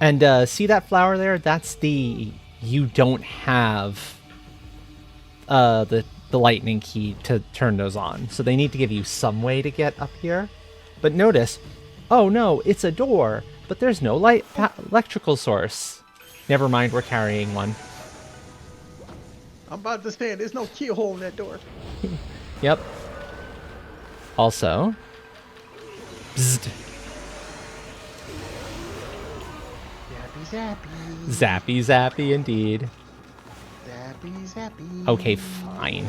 And see that flower there? That's the... You don't have the lightning key to turn those on. So they need to give you some way to get up here. But notice, oh no, it's a door, but there's no electrical source. Never mind, we're carrying one. I'm about to say there's no keyhole in that door. Yep. Also, bzzzt. Zappy zappy. Zappy zappy indeed. Zappy zappy. Okay, fine.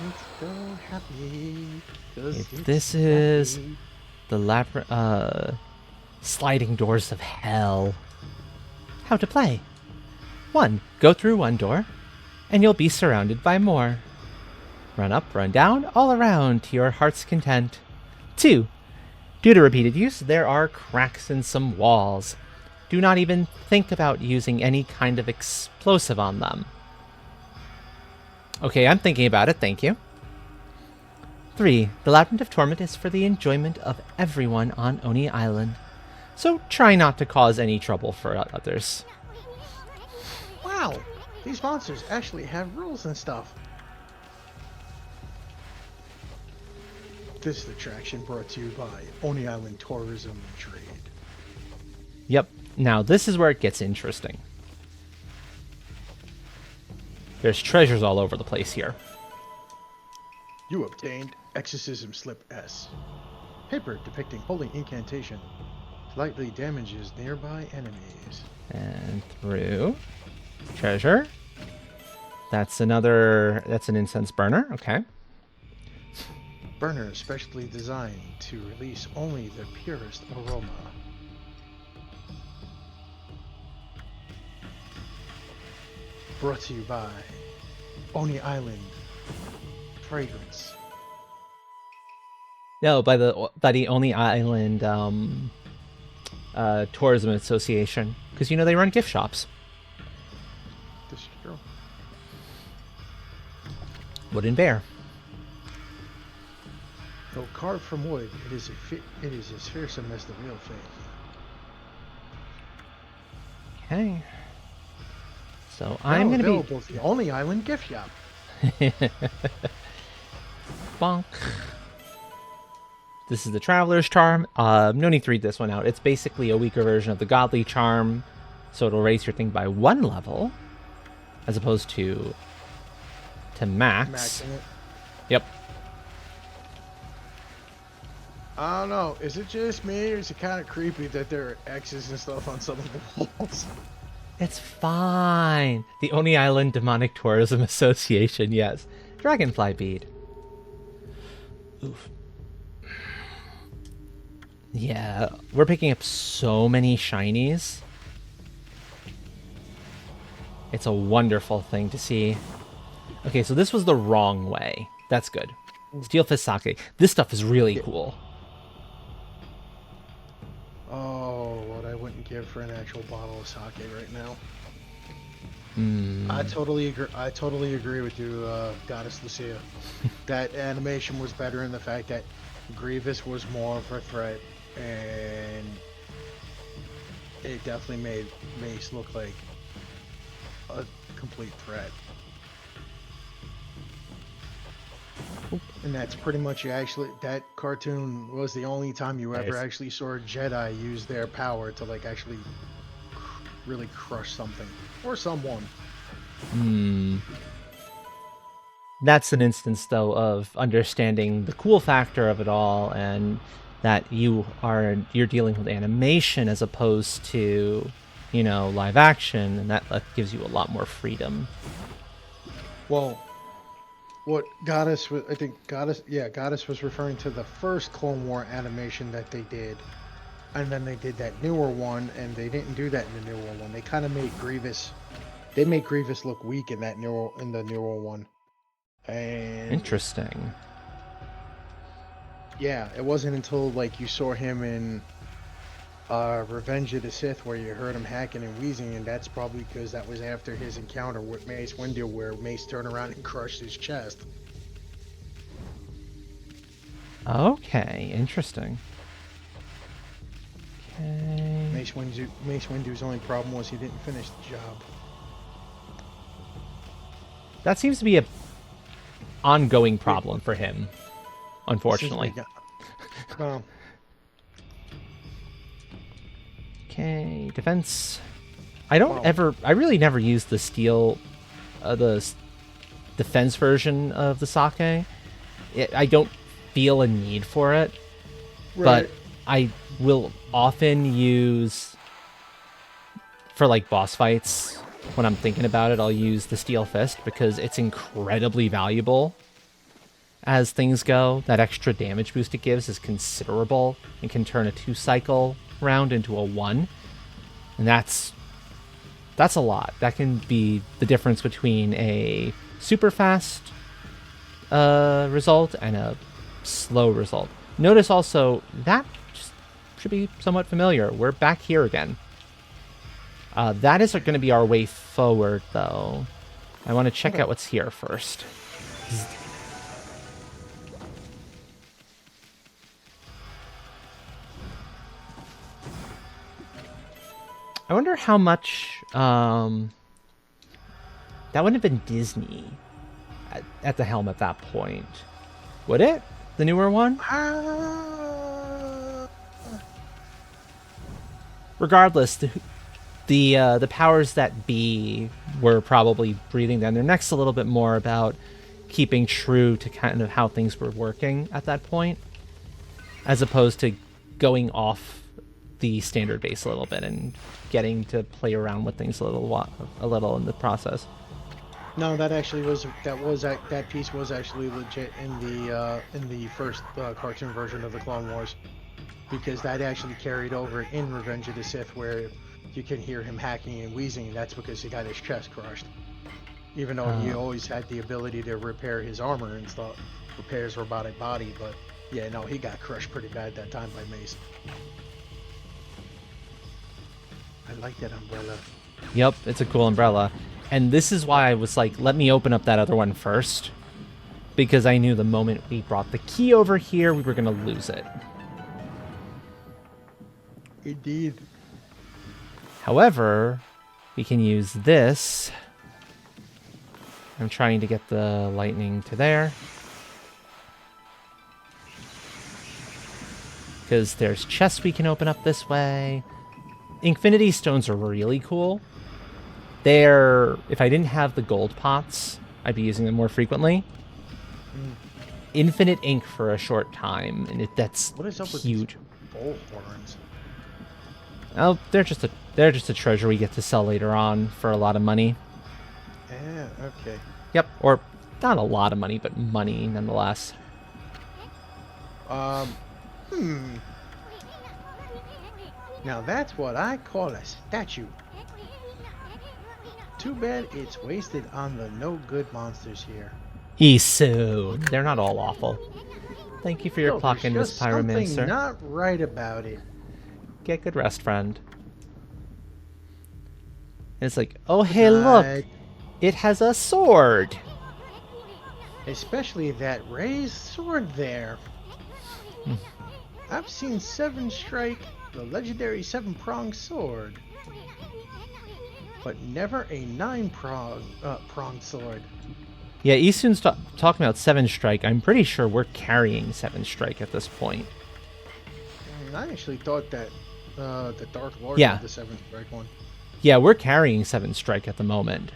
It's so happy. 'Cause If it's this is happy. the sliding doors of hell. How to play. 1. Go through one door, and you'll be surrounded by more. Run up, run down, all around to your heart's content. 2. Due to repeated use, there are cracks in some walls. Do not even think about using any kind of explosive on them. Okay, I'm thinking about it, thank you. 3. The Labyrinth of Torment is for the enjoyment of everyone on Oni Island, so try not to cause any trouble for others. Wow, these monsters actually have rules and stuff. This attraction brought to you by Oni Island Tourism and Trade. Yep, now this is where it gets interesting. There's treasures all over the place here. You obtained Exorcism Slip S. Paper depicting holy incantation. Slightly damages nearby enemies. And through. Treasure. That's an incense burner, okay. Burner specially designed to release only the purest aroma. Brought to you by Oni Island Fragrance. No, by the Only Island Tourism Association, because they run gift shops. This is true. Wooden Bear. Though carved from wood, it is as fearsome as the real thing. Okay. So Now I'm gonna available at the Only Island gift shop. Bonk. This is the Traveler's Charm. No need to read this one out. It's basically a weaker version of the Godly Charm, so it'll raise your thing by 1 level, as opposed to max. Maxing it. Yep. I don't know. Is it just me, or is it kind of creepy that there are X's and stuff on some of the walls? It's fine. The Oni Island Demonic Tourism Association, yes. Dragonfly bead. Oof. Yeah, we're picking up so many shinies. It's a wonderful thing to see. Okay, so this was the wrong way. That's good. Steel Fist Sake. This stuff is really cool. Oh, what I wouldn't give for an actual bottle of sake right now. I totally agree with you, Goddess Lucia. That animation was better in the fact that Grievous was more of a threat, and it definitely made Mace look like a complete threat. And that's pretty much that cartoon was the only time you ever actually saw a Jedi use their power to like actually really crush something or someone. That's an instance, though, of understanding the cool factor of it all, and that you're dealing with animation as opposed to, live action, and that gives you a lot more freedom. Well, what Goddess was, I think Goddess was referring to the first Clone War animation that they did, and then they did that newer one, and they didn't do that in the newer one. They kind of made Grievous look weak in the newer one. And Interesting. yeah, it wasn't until like you saw him in Revenge of the Sith where you heard him hacking and wheezing, and that's probably because that was after his encounter with Mace Windu, where Mace turned around and crushed his chest. Okay, interesting. Okay. Mace Windu's only problem was he didn't finish the job. That seems to be a ongoing problem for him, unfortunately. Well, Okay, defense. I really never use the steel, the defense version of the sake. I don't feel a need for it, but I will often use, for like boss fights, when I'm thinking about it, I'll use the Steel Fist because it's incredibly valuable as things go. That extra damage boost it gives is considerable and can turn a 2-cycle round into a 1. And that's a lot. That can be the difference between a super fast result and a slow result. Notice also that should be somewhat familiar. We're back here again. That is going to be our way forward, though. I want to check out what's here first. I wonder how much... that wouldn't have been Disney at the helm at that point. Would it? The newer one? Regardless, the powers that be were probably breathing down their necks a little bit more about keeping true to kind of how things were working at that point, as opposed to going off the standard base a little bit and getting to play around with things a little in the process. No, that piece was actually legit in the first cartoon version of the Clone Wars, because that actually carried over in Revenge of the Sith, where you can hear him hacking and wheezing, and that's because he got his chest crushed. Even though he always had the ability to repair his armor and stuff, repair his robotic body, but yeah, no, he got crushed pretty bad that time by Mace. I like that umbrella. Yep, it's a cool umbrella. And this is why I was like, let me open up that other one first. Because I knew the moment we brought the key over here, we were going to lose it. Indeed. However, we can use this. I'm trying to get the lightning to there. Because there's chests we can open up this way. Infinity stones are really cool. They're, if I didn't have the gold pots, I'd be using them more frequently. Infinite ink for a short time, and that's What is up with huge. these bull horns? Oh, they're just a treasure we get to sell later on for a lot of money. Yeah, okay. Yep, or not a lot of money, but money nonetheless. Now that's what I call a statue. Too bad it's wasted on the no good monsters here. Isu, they're not all awful. Thank you for your No, clock in, there's Miss just something Pyromancer. not right about it. Get good rest, friend. And it's like, oh hey, look, it has a sword. Especially that raised sword there. I've seen 7 strike, the legendary 7-pronged sword, but never a 9-pronged sword. Yeah, Isun's talking about 7 strike. I'm pretty sure we're carrying 7 strike at this point. I actually thought that the Dark Lord Yeah. had the 7 strike one. Yeah, we're carrying 7 strike at the moment.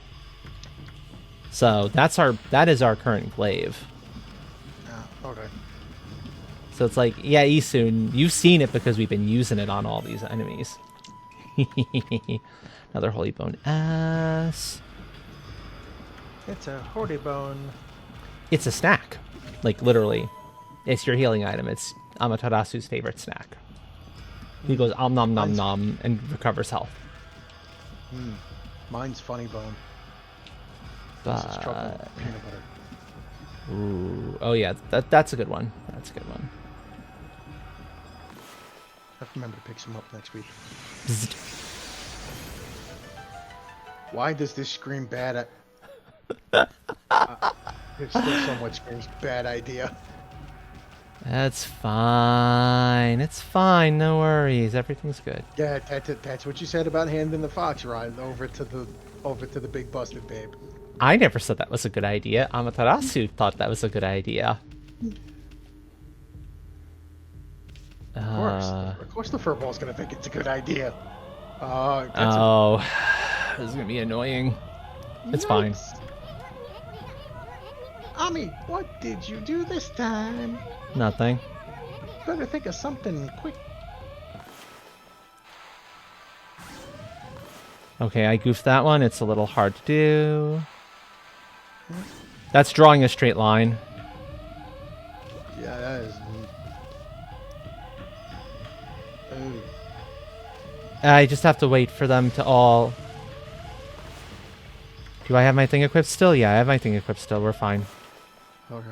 So that is our current glaive. Ah, okay. So it's like, yeah, Isun, you've seen it because we've been using it on all these enemies. Another holy bone ass. It's a holy bone. It's a snack. Like, literally. It's your healing item. It's Amaterasu's favorite snack. He goes om nom nom nom and recovers health. Mine's funny bone. This is chocolate peanut butter. Ooh, oh yeah, that's a good one. That's a good one. I have to remember to pick some up next week. Bzzzt. Why does this scream bad? It still somewhat screams bad idea. That's fine. It's fine. No worries. Everything's good. Yeah, that's what you said about handing the fox ride over to the big busted babe. I never said that was a good idea. Amaterasu thought that was a good idea. Of course, the furball's gonna think it's a good idea. Oh, this is gonna be annoying. It's fine. Ami, what did you do this time? Nothing. Better think of something quick. Okay, I goofed that one. It's a little hard to do. That's drawing a straight line. Yeah, that is. Ooh. I just have to wait for them to all... Do I have my thing equipped still? Yeah, I have my thing equipped still. We're fine. Okay.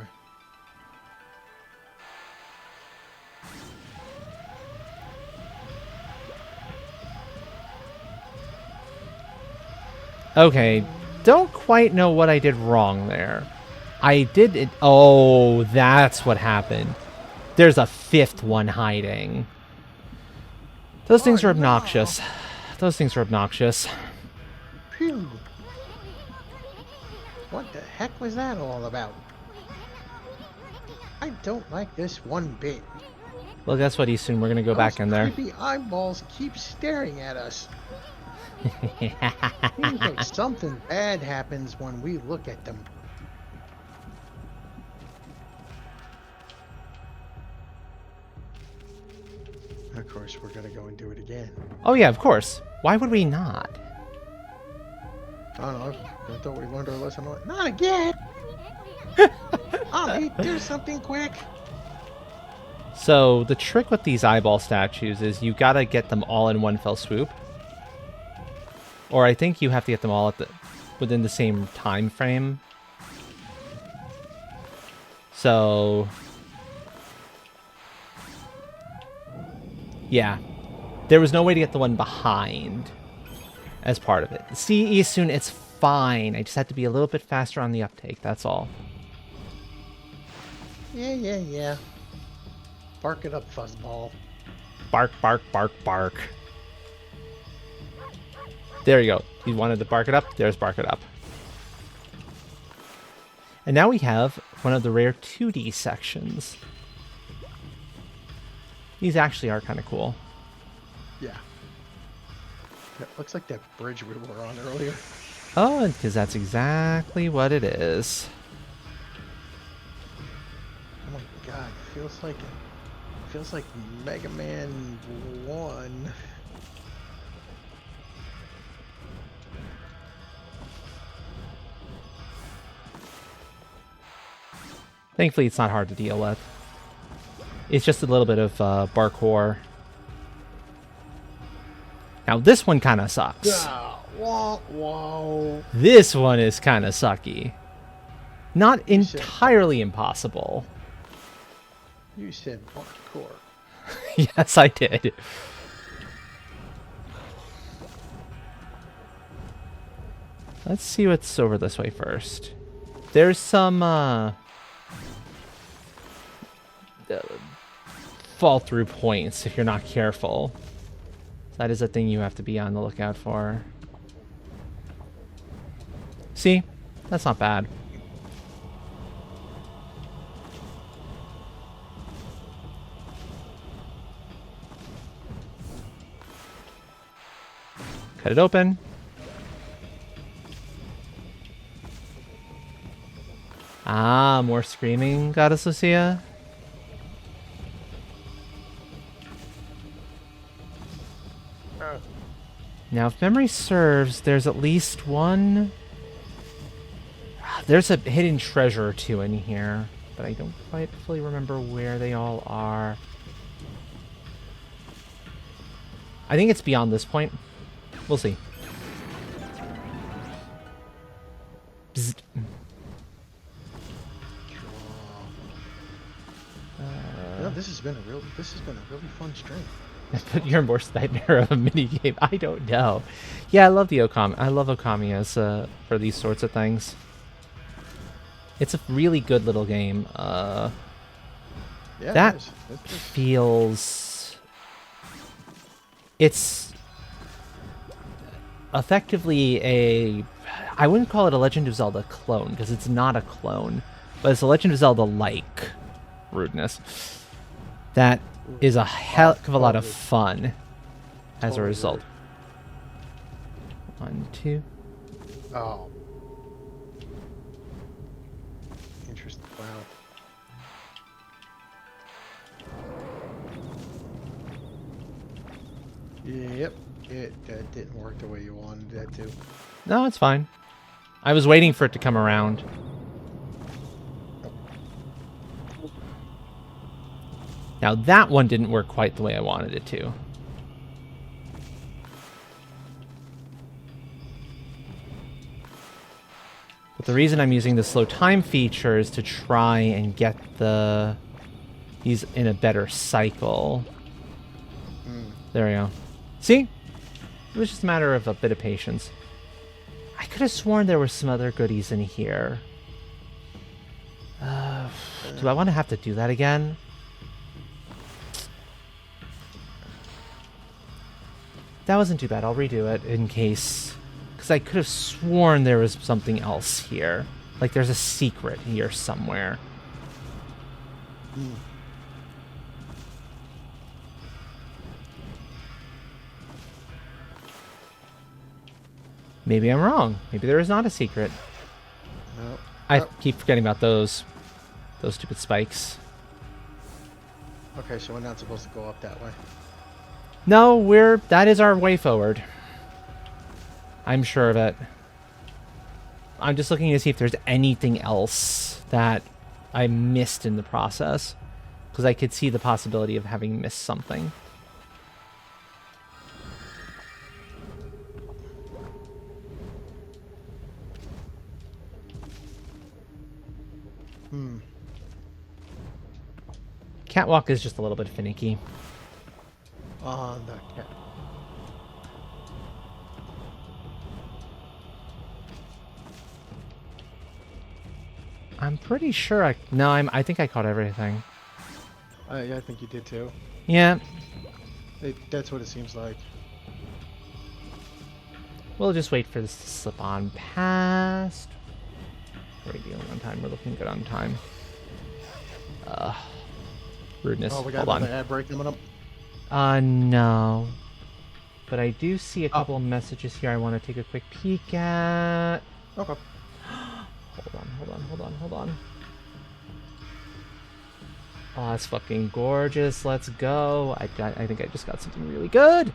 Okay, don't quite know what I did wrong there. I did it... Oh, that's what happened. There's a 5th one hiding. Those things are obnoxious. Those things are obnoxious. Phew. What the heck was that all about? I don't like this one bit. Well, guess what, Isun? We're gonna go back in there. Creepy eyeballs keep staring at us. Seems like something bad happens when we look at them. Of course, we're gonna go and do it again. Oh yeah, of course. Why would we not? I don't know. I thought we learned our lesson. Not again! Ollie, do something quick! So, the trick with these eyeball statues is you gotta get them all in one fell swoop. Or I think you have to get them all at the... within the same time frame. So yeah, there was no way to get the one behind as part of it. CE soon, it's fine. I just had to be a little bit faster on the uptake, that's all. Yeah. Bark it up, fuzzball. Bark, bark, bark, bark. There you go. You wanted to bark it up? There's bark it up. And now we have one of the rare 2D sections. These actually are kind of cool. Yeah. Looks like that bridge we were on earlier. Oh, because that's exactly what it is. Oh my god, feels like Mega Man 1. Thankfully, it's not hard to deal with. It's just a little bit of parkour. Now, this one kind of sucks. Whoa. This one is kind of sucky. Not entirely impossible. You said parkour. Yes, I did. Let's see what's over this way first. There's some fall through points if you're not careful. That is a thing you have to be on the lookout for. See? That's not bad. Cut it open. Ah, more screaming, Goddess Lucia. Now, if memory serves, there's at least one... There's a hidden treasure or two in here, but I don't quite fully remember where they all are. I think it's beyond this point. We'll see. Bzzzt. This has been a really fun stream. But you're worst nightmare of a minigame. I don't know. Yeah, I love the Okami. I love Okami as for these sorts of things. It's a really good little game. Yeah, That it is. feels... It's effectively a... I wouldn't call it a Legend of Zelda clone, because it's not a clone. But it's a Legend of Zelda-like rudeness. That is a heck of a lot of fun as a result. 1, 2. Oh. Interesting. Wow. Yep. That didn't work the way you wanted that to. No, it's fine. I was waiting for it to come around. Now that one didn't work quite the way I wanted it to. But the reason I'm using the slow time feature is to try and get these in a better cycle. There we go. See? It was just a matter of a bit of patience. I could have sworn there were some other goodies in here. Do I want to have to do that again? That wasn't too bad. I'll redo it in case... Because I could have sworn there was something else here. Like there's a secret here somewhere. Maybe I'm wrong. Maybe there is not a secret. No. I keep forgetting about those stupid spikes. Okay, so we're not supposed to go up that way. No, that is our way forward. I'm sure of it. I'm just looking to see if there's anything else that I missed in the process. Because I could see the possibility of having missed something. Hmm. Catwalk is just a little bit finicky. The cat. I'm pretty sure I think I caught everything. I think you did too. Yeah, That's what it seems like. we'll just wait for this to slip on past. What are we dealing on time? We're looking good on time. Rudeness. Oh, we got Hold another on. ad break coming up. No. But I do see a couple of messages here I want to take a quick peek at. Okay. Hold on. Oh, that's fucking gorgeous. Let's go. I think I just got something really good.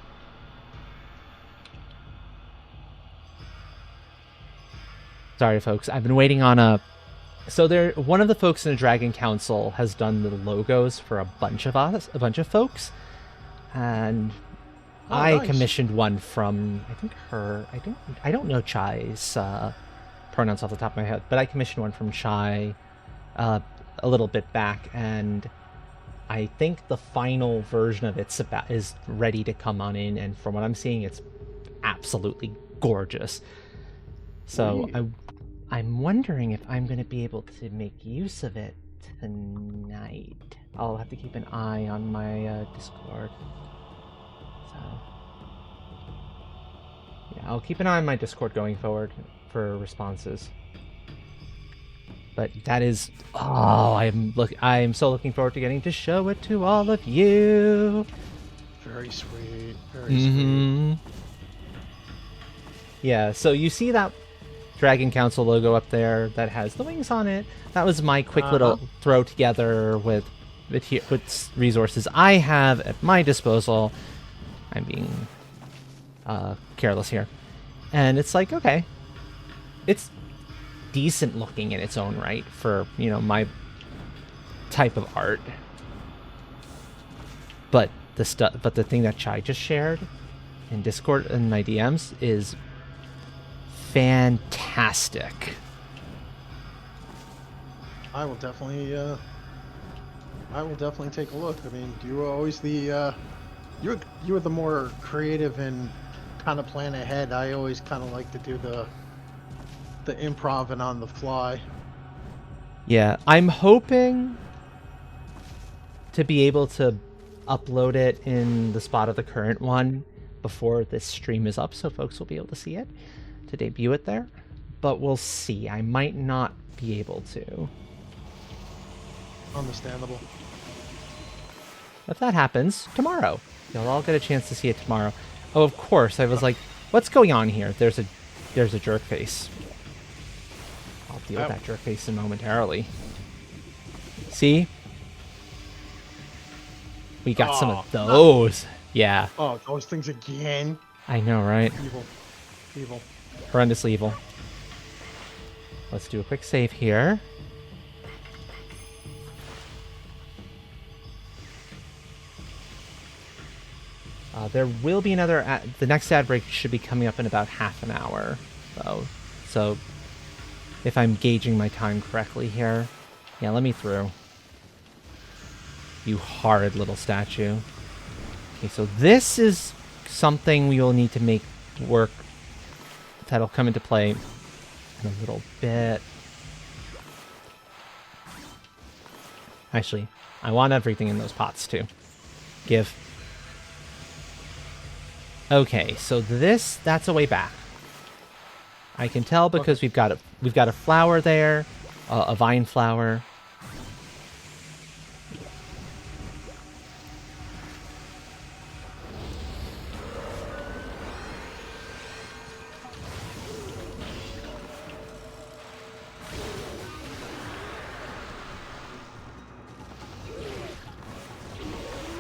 Sorry, folks. I've been waiting on a... So one of the folks in the Dragon Council has done the logos for a bunch of folks. And I nice. commissioned one from, I think I don't know Chai's pronouns off the top of my head, but I commissioned one from Chai a little bit back, and I think the final version of it is ready to come on in, and from what I'm seeing, it's absolutely gorgeous. So I'm wondering if I'm going to be able to make use of it tonight. I'll have to keep an eye on my Discord. So yeah, I'll keep an eye on my Discord going forward for responses. But that is, I'm so looking forward to getting to show it to all of you. Very sweet. Very sweet. Yeah, so you see that Dragon Council logo up there that has the wings on it. That was my quick little throw together with resources I have at my disposal. I'm being careless here. And it's like, okay, it's decent looking in its own right for, my type of art. But the thing that Chai just shared in Discord and my DMs is fantastic. I will definitely take a look. I mean, you were always the you were the more creative and kind of plan ahead. I always kind of like to do the improv and on the fly. Yeah, I'm hoping to be able to upload it in the spot of the current one before this stream is up, so folks will be able to see it, to debut it there. But we'll see. I might not be able to. Understandable. If that happens, tomorrow. You'll all get a chance to see it tomorrow. Oh, of course, I was like, what's going on here? There's a jerk face. I'll deal with that jerk face momentarily. See? We got some of those. Yeah. Oh, those things again. I know, right? Evil. Horrendously evil. Let's do a quick save here. There will be another... the next ad break should be coming up in about half an hour, though. So, if I'm gauging my time correctly here... Yeah, let me through. You horrid little statue. Okay, so this is something we will need to make work. That'll come into play in a little bit. Actually, I want everything in those pots, too. Give. Okay, so that's a way back. I can tell because we've got a flower there, a vine flower.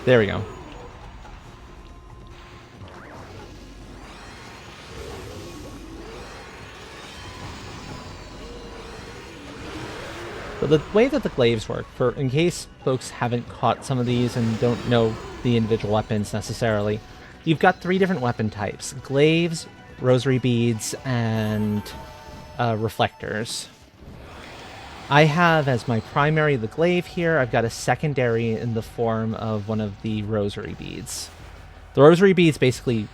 There we go. So the way that the glaives work, in case folks haven't caught some of these and don't know the individual weapons necessarily, you've got 3 different weapon types: glaives, rosary beads, and reflectors. I have as my primary the glaive here. I've got a secondary in the form of one of the rosary beads. The rosary beads basically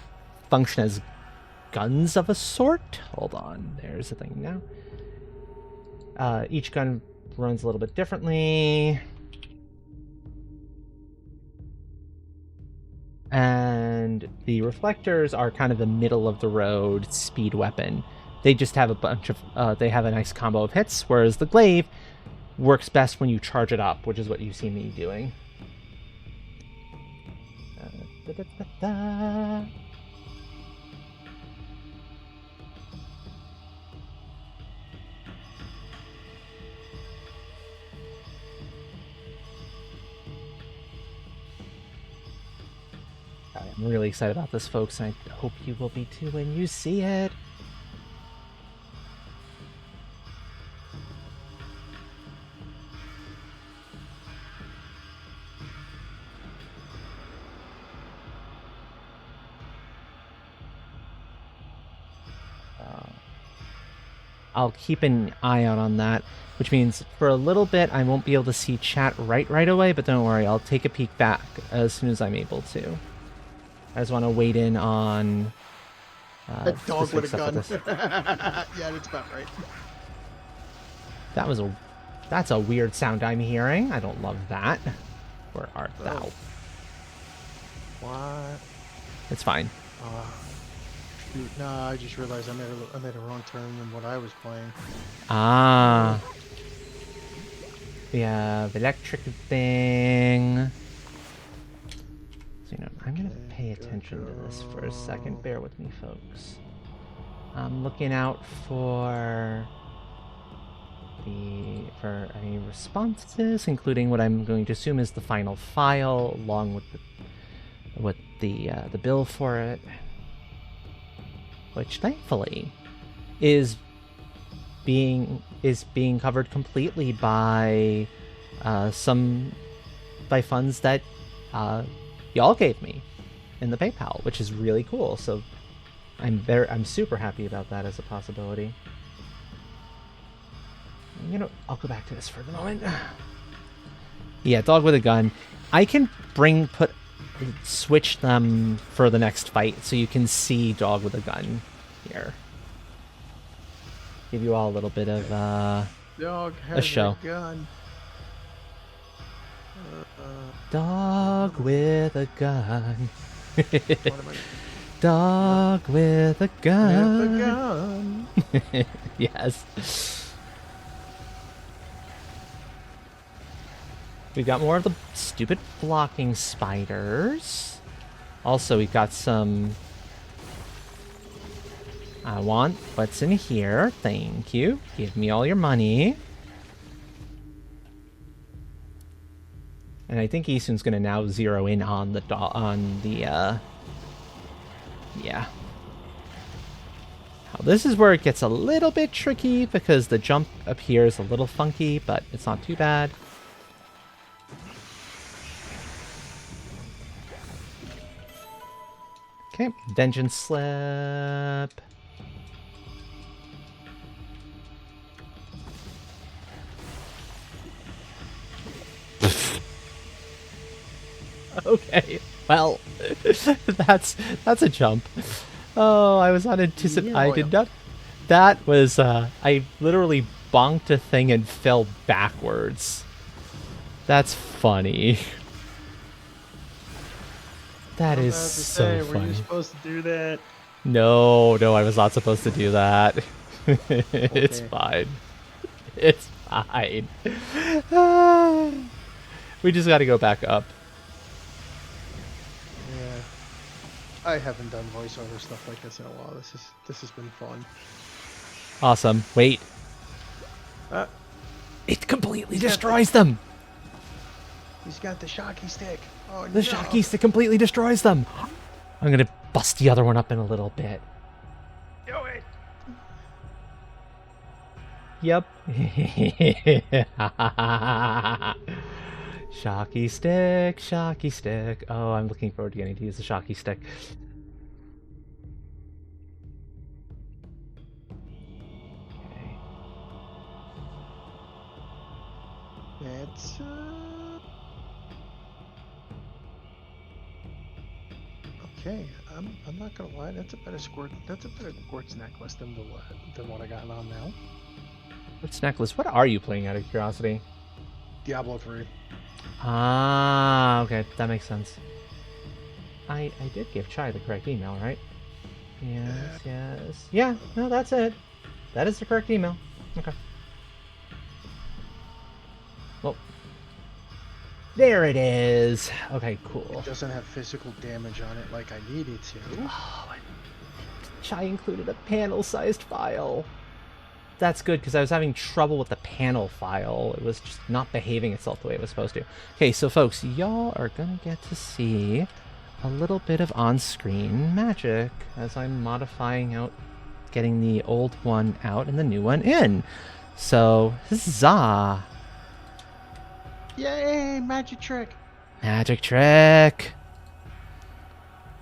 function as guns of a sort. Hold on, there's the thing now. Each gun runs a little bit differently. And the reflectors are kind of the middle of the road speed weapon. They just have a bunch of, they have a nice combo of hits, whereas the glaive works best when you charge it up, which is what you see me doing. Da-da-da-da. I'm really excited about this, folks, and I hope you will be too when you see it. I'll keep an eye out on that, which means for a little bit I won't be able to see chat right away, but don't worry, I'll take a peek back as soon as I'm able to. I just want to wait in on A dog with a stuff gun. this. Yeah, that's about right. That's a weird sound I'm hearing. I don't love that. Where art thou? What? It's fine. Shoot, nah, I just realized I made a wrong turn in what I was playing. Ah. We have electric thing. So, I'm going to pay attention to this for a second. Bear with me, folks. I'm looking out for any responses, including what I'm going to assume is the final file, along with the bill for it, which thankfully is being covered completely by funds that y'all gave me in the PayPal, which is really cool. So I'm super happy about that as a possibility. I'll go back to this for the moment. Yeah, dog with a gun. I can switch them for the next fight, so you can see dog with a gun here. Give you all a little bit of Dog has a show. A gun. Dog with a gun. What am I? Dog with a Gun. gun. Yes. We got more of the stupid blocking spiders. Also, we got some... I want what's in here. Thank you. Give me all your money. And I think Isun's gonna now zero in on the yeah. Now, this is where it gets a little bit tricky because the jump up here is a little funky, but it's not too bad. Okay, dungeon slip. Okay, well, that's a jump. Oh, I was unanticipated. I did not. That was I literally bonked a thing and fell backwards. That's funny. That is so funny. Were you supposed to do that? No, I was not supposed to do that. It's fine. It's fine. We just got to go back up. Yeah. I haven't done voiceover stuff like this in a while. This has been fun. Awesome. Wait. Uh, It completely destroys them. He's got the shocky stick. Oh, The shocky stick completely destroys them. I'm gonna bust the other one up in a little bit. Do it. Yep. Shocky stick, shocky stick. Oh, I'm looking forward to getting to use the shocky stick. Okay. It's okay. I'm not gonna lie. That's a better quartz necklace than what I got on now. What's necklace? What are you playing out of curiosity? Diablo 3. Ah, okay, that makes sense. I did give Chai the correct email, right? Yes, yes. Yeah, no, that's it. That is the correct email. Okay. Well, there it is. Okay, cool. It doesn't have physical damage on it like I need it to. Oh, Chai included a panel-sized file. That's good, because I was having trouble with the panel file. It was just not behaving itself the way it was supposed to. Okay, so folks, y'all are gonna get to see a little bit of on-screen magic as I'm modifying out, getting the old one out and the new one in. So, huzzah! Yay! Magic trick. Magic trick!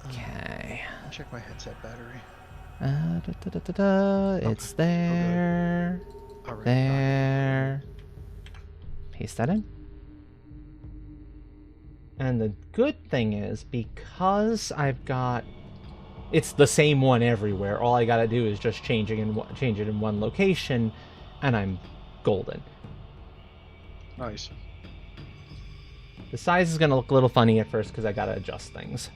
Okay. Check my headset battery. It's there. All right. There. Paste that in. And the good thing is, because I've got... It's the same one everywhere. All I gotta do is just change it in one location, and I'm golden. Nice. The size is gonna look a little funny at first because I gotta adjust things.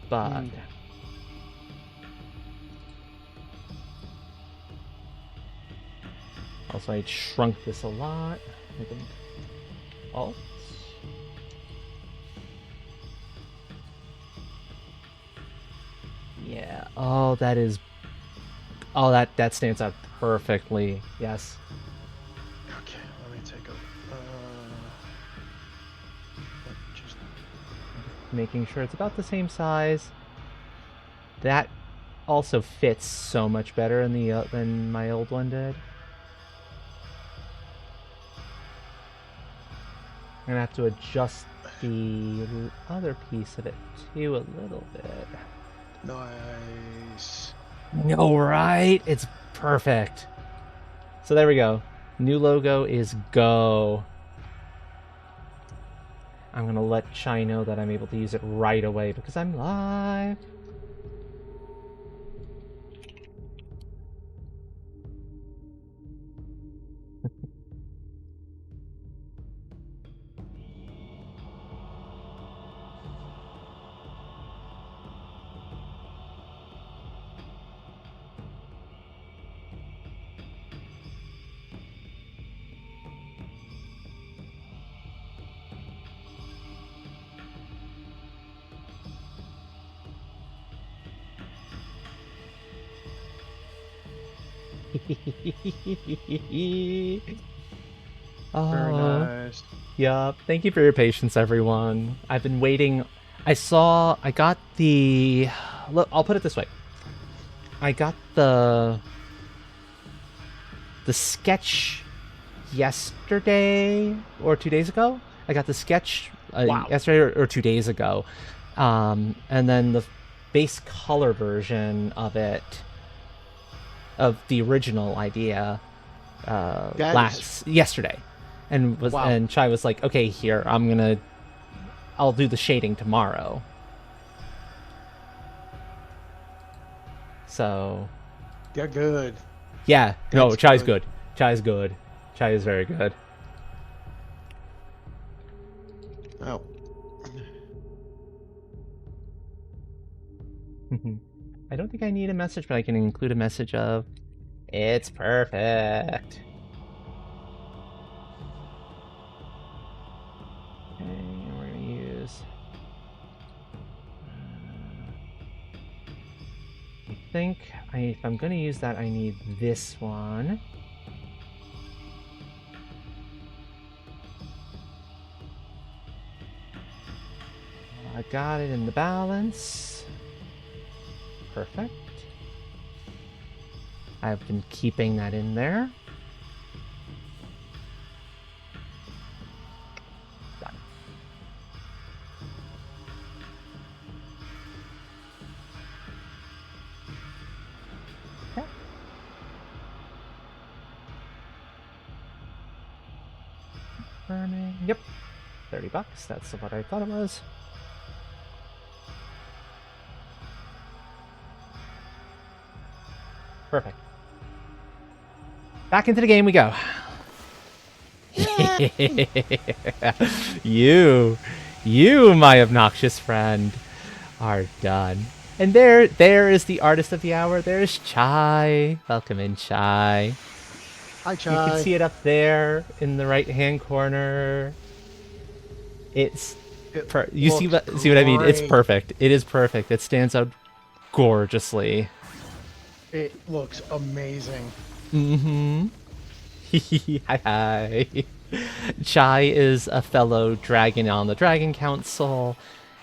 But... Also, I shrunk this a lot. I think Alt. Yeah. Oh, that is. Oh, that stands out perfectly. Yes. Okay, let me take a. Just Making sure it's about the same size. That also fits so much better in the than my old one did. I'm gonna have to adjust the other piece of it too a little bit. nice. No, right? It's perfect. So there we go. New logo is go. I'm gonna let Chai know that I'm able to use it right away because I'm live. Very nice. Yup. Thank you for your patience, everyone. I've been waiting. I got the... Look, I'll put it this way. I got the sketch yesterday or 2 days ago. I got the sketch Wow. yesterday or 2 days ago. And then the base color version of it, of the original idea, yesterday. And Wow. and Chai was like, okay, here, I'll do the shading tomorrow. So They're good. yeah, no, That's Chai's good. good. Chai's good. Chai is very good. Oh. I don't think I need a message, but I can include a message of, it's perfect. Okay, we're gonna use. I think if I'm gonna use that, I need this one. I got it in the balance. Perfect. I've been keeping that in there. Done. Okay. confirming. Yep. $30. That's what I thought it was. Perfect. Back into the game we go. You, my obnoxious friend, are done. And there is the artist of the hour. There's Chai. Welcome in, Chai. Hi, You Chai. can see it up there in the right-hand corner. It's you see what I mean? It's great. perfect. It is perfect. It stands out gorgeously. It looks amazing. Mm-hmm. Hi, hi. Chai is a fellow dragon on the Dragon Council,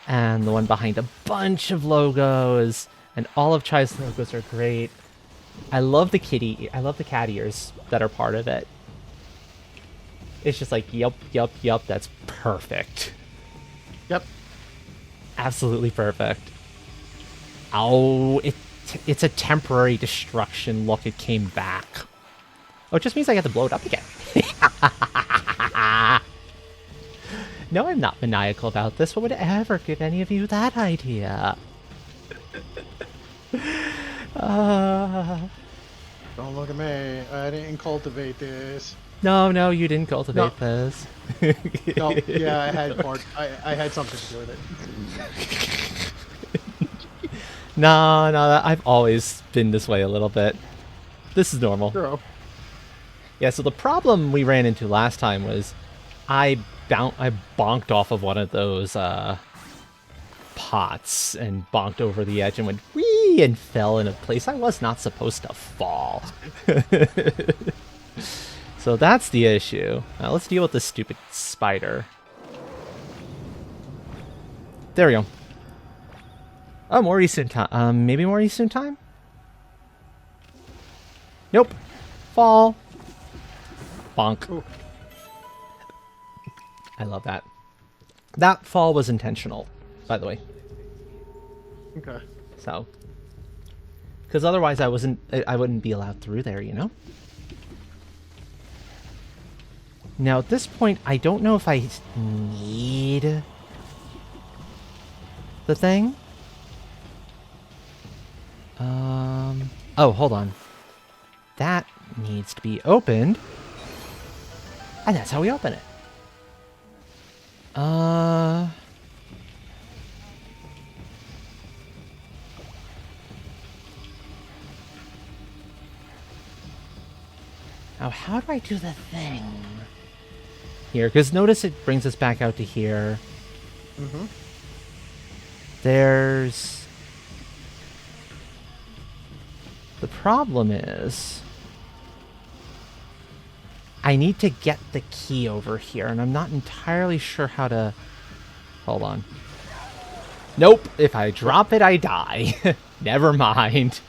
and the one behind a bunch of logos, and all of Chai's logos are great. I love the cat ears that are part of it. It's just like, yup, that's perfect. Yep. Absolutely perfect. Oh, it's a temporary destruction. Look, it came back. Oh, it just means I got to blow it up again. No, I'm not maniacal about this. What would ever give any of you that idea? Don't look at me. I didn't cultivate this. No, you didn't cultivate this. No, yeah, I had something to do with it. No, I've always been this way a little bit. This is normal. Girl. Yeah, so the problem we ran into last time was I bonked off of one of those pots and bonked over the edge and went whee and fell in a place I was not supposed to fall. So that's the issue. Now let's deal with this stupid spider. There we go. Oh, more Eastern time. Maybe more Eastern time? Nope. Fall. Bonk. Ooh. I love that. That fall was intentional, by the way. Okay. So, because otherwise I wouldn't be allowed through there, you know? Now at this point, I don't know if I need the thing. Oh, hold on. That needs to be opened. And that's how we open it. Now, how do I do the thing? Here, because notice it brings us back out to here. Mm-hmm. There's... The problem is... I need to get the key over here, and I'm not entirely sure how to... Hold on. Nope, if I drop it, I die. Never mind.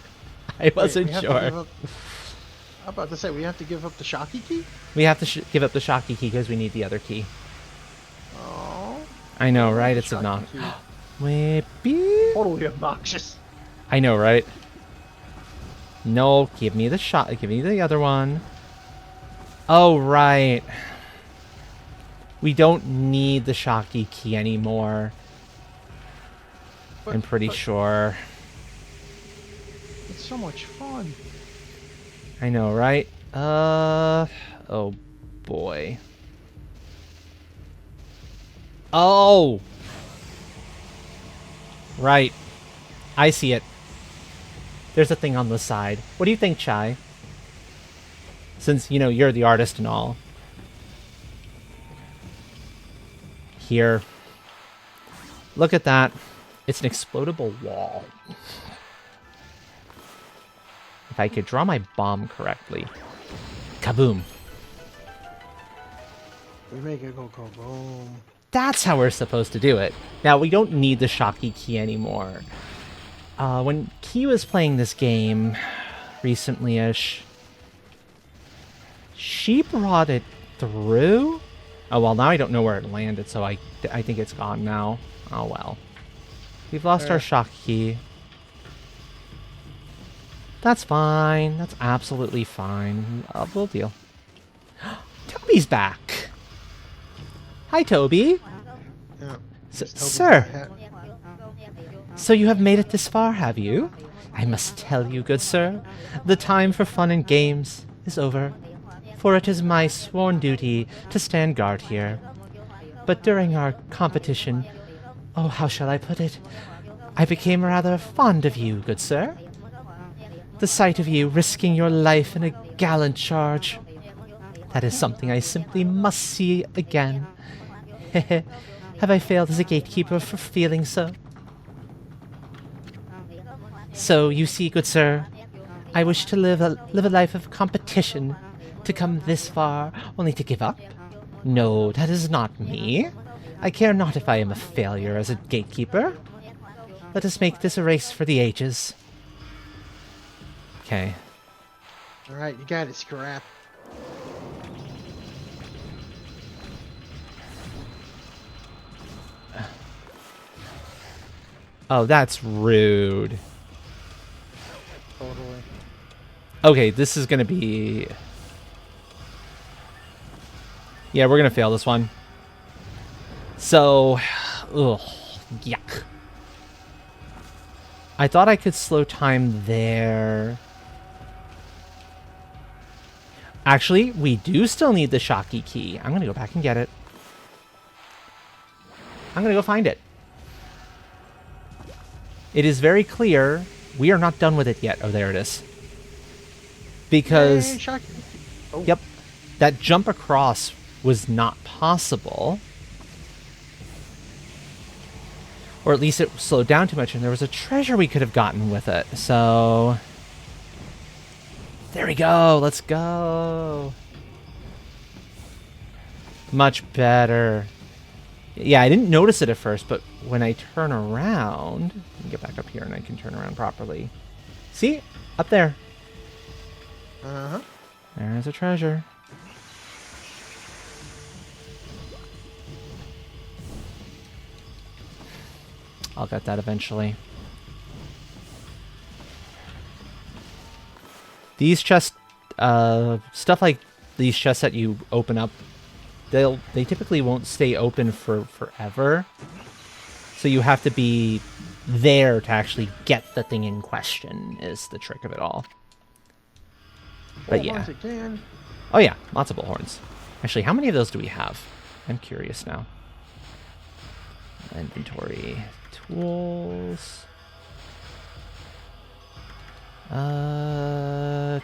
I wasn't sure. I'm about to say, we have to give up the Shocky key? We have to give up the Shocky key because we need the other key. Oh. I know, right? It's Shocky obnoxious. key. Maybe? Totally obnoxious. I know, right? No, give me the give me the other one. Oh, right. We don't need the Shocky key anymore. I'm pretty sure. It's so much fun. I know, right? Oh boy. Oh! Right. I see it. There's a thing on the side. What do you think, Chai? Since, you know, you're the artist and all. Here. Look at that. It's an explodable wall. If I could draw my bomb correctly. Kaboom. We make it go kaboom. That's how we're supposed to do it. Now, we don't need the Shocky key anymore. When Key was playing this game recently-ish, she brought it through? Oh, well, now I don't know where it landed, so I think it's gone now. Oh, well. We've lost our Shocky key. That's fine. That's absolutely fine. We'll deal. Toby's back. Hi, Toby. Yeah. Toby's Sir. not So you have made it this far, have you? I must tell you, good sir, the time for fun and games is over, for it is my sworn duty to stand guard here. But during our competition, oh, how shall I put it? I became rather fond of you, good sir. The sight of you risking your life in a gallant charge, that is something I simply must see again. Have I failed as a gatekeeper for feeling so? So, you see, good sir, I wish to live a life of competition, to come this far, only to give up? No, that is not me. I care not if I am a failure as a gatekeeper. Let us make this a race for the ages. Okay. Alright, you got it, Scrap. Oh, that's rude. Totally. Okay, this is gonna be... Yeah, we're gonna fail this one. So... Ugh. Yuck. I thought I could slow time there. Actually, we do still need the Shocky key. I'm gonna go back and get it. I'm gonna go find it. It is very clear we are not done with it yet. Oh, there it is. Because... Hey, Shocky. Oh. Yep. That jump across was not possible. Or at least it slowed down too much, and there was a treasure we could have gotten with it. So... There we go. Let's go. Much better. Yeah, I didn't notice it at first, but when I turn around... Let me get back up here and I can turn around properly. See? Up there. Uh-huh. There's a treasure. I'll get that eventually. These chests, stuff like these chests that you open up, they typically won't stay open for forever. So you have to be there to actually get the thing in question, is the trick of it all. But yeah. Again. Oh yeah, lots of bullhorns. Actually, how many of those do we have? I'm curious now. Inventory. Tools.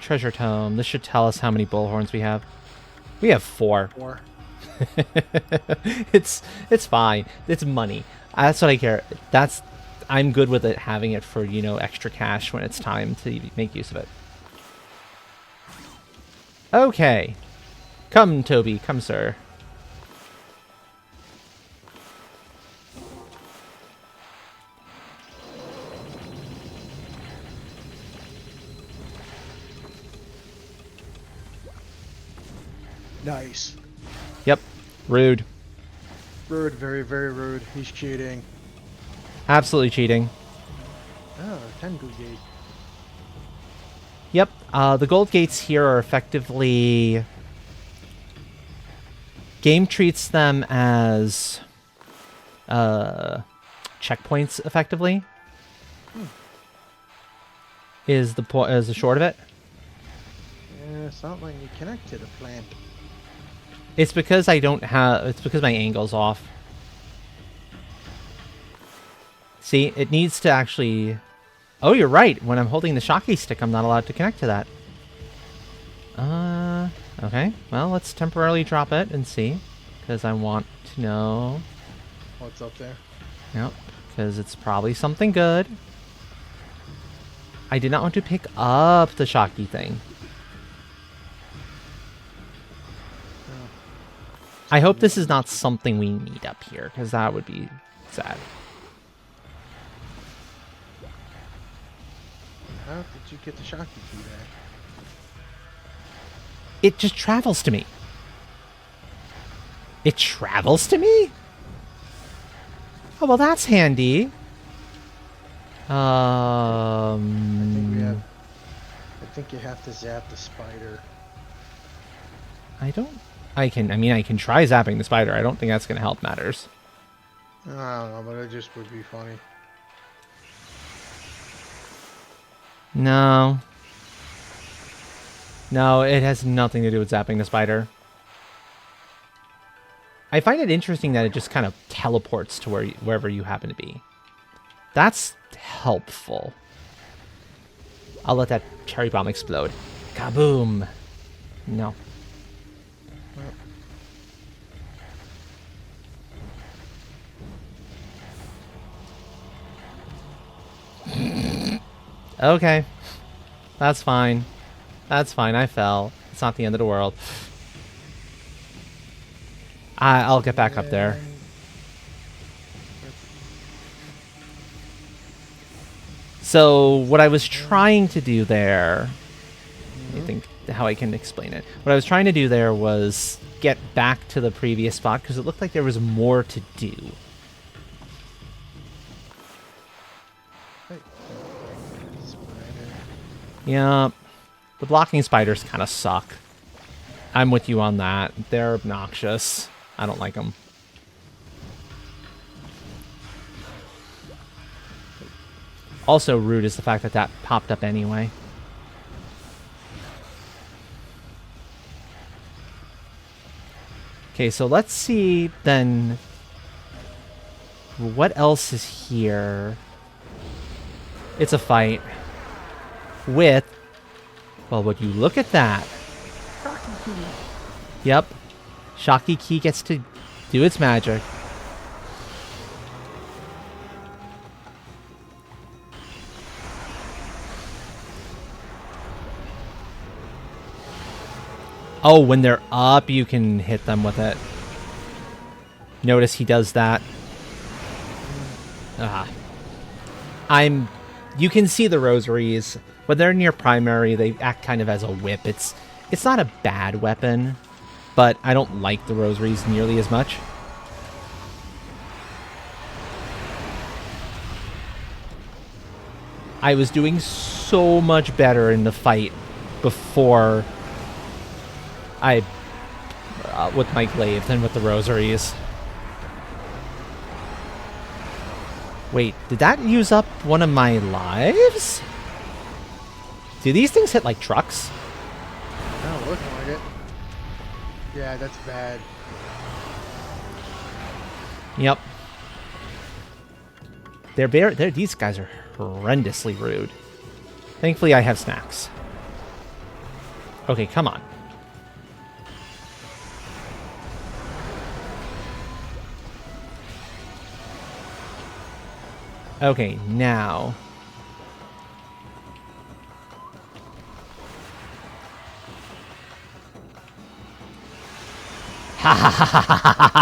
Treasure tome. This should tell us how many bullhorns we have. We have 4. 4. It's fine. It's money. That's what I care. I'm good with it having it for, you know, extra cash when it's time to make use of it. Okay. Come, Toby. Come, sir. Nice. Yep. Rude. Rude, very, very rude. He's cheating. Absolutely cheating. Oh, Tengu Gate. Yep. The gold gates here are effectively... Game treats them as... checkpoints, effectively. Is the short of it. Yeah, it's not letting you connect to the plant. It's because I don't have... It's because my angle's off. See, it needs to actually... Oh, you're right. When I'm holding the Shocky stick, I'm not allowed to connect to that. Okay. Well, let's temporarily drop it and see. Because I want to know... What's up there? Yep. Because it's probably something good. I did not want to pick up the Shocky thing. I hope this is not something we need up here, because that would be sad. How did you get the Shocky key back? It just travels to me. It travels to me? Oh, well, that's handy. I think you have to zap the spider. I don't I mean, I can try zapping the spider. I don't think that's going to help matters. I don't know, but it just would be funny. No. No, it has nothing to do with zapping the spider. I find it interesting that it just kind of teleports to wherever you happen to be. That's helpful. I'll let that cherry bomb explode. Kaboom! No. Okay. That's fine. That's fine. I fell. It's not the end of the world. I'll get back up there. So what I was trying to do there, I think how I can explain it. What I was trying to do there was get back to the previous spot because it looked like there was more to do. Yeah, the blocking spiders kind of suck. I'm with you on that. They're obnoxious. I don't like them. Also rude is the fact that that popped up anyway. Okay, so let's see then what else is here. It's a fight with, well, would you look at that? Yep. Shocky Key gets to do its magic. Oh, when they're up, you can hit them with it. Notice he does that. You can see the rosaries. When they're near primary, they act kind of as a whip. It's not a bad weapon, but I don't like the rosaries nearly as much. I was doing so much better in the fight before with my glaive than with the rosaries. Wait, did that use up one of my lives? Do these things hit like trucks? No, looking like it. Yeah, that's bad. Yep. These guys are horrendously rude. Thankfully, I have snacks. Okay, come on. Okay, now. Ha ha ha ha ha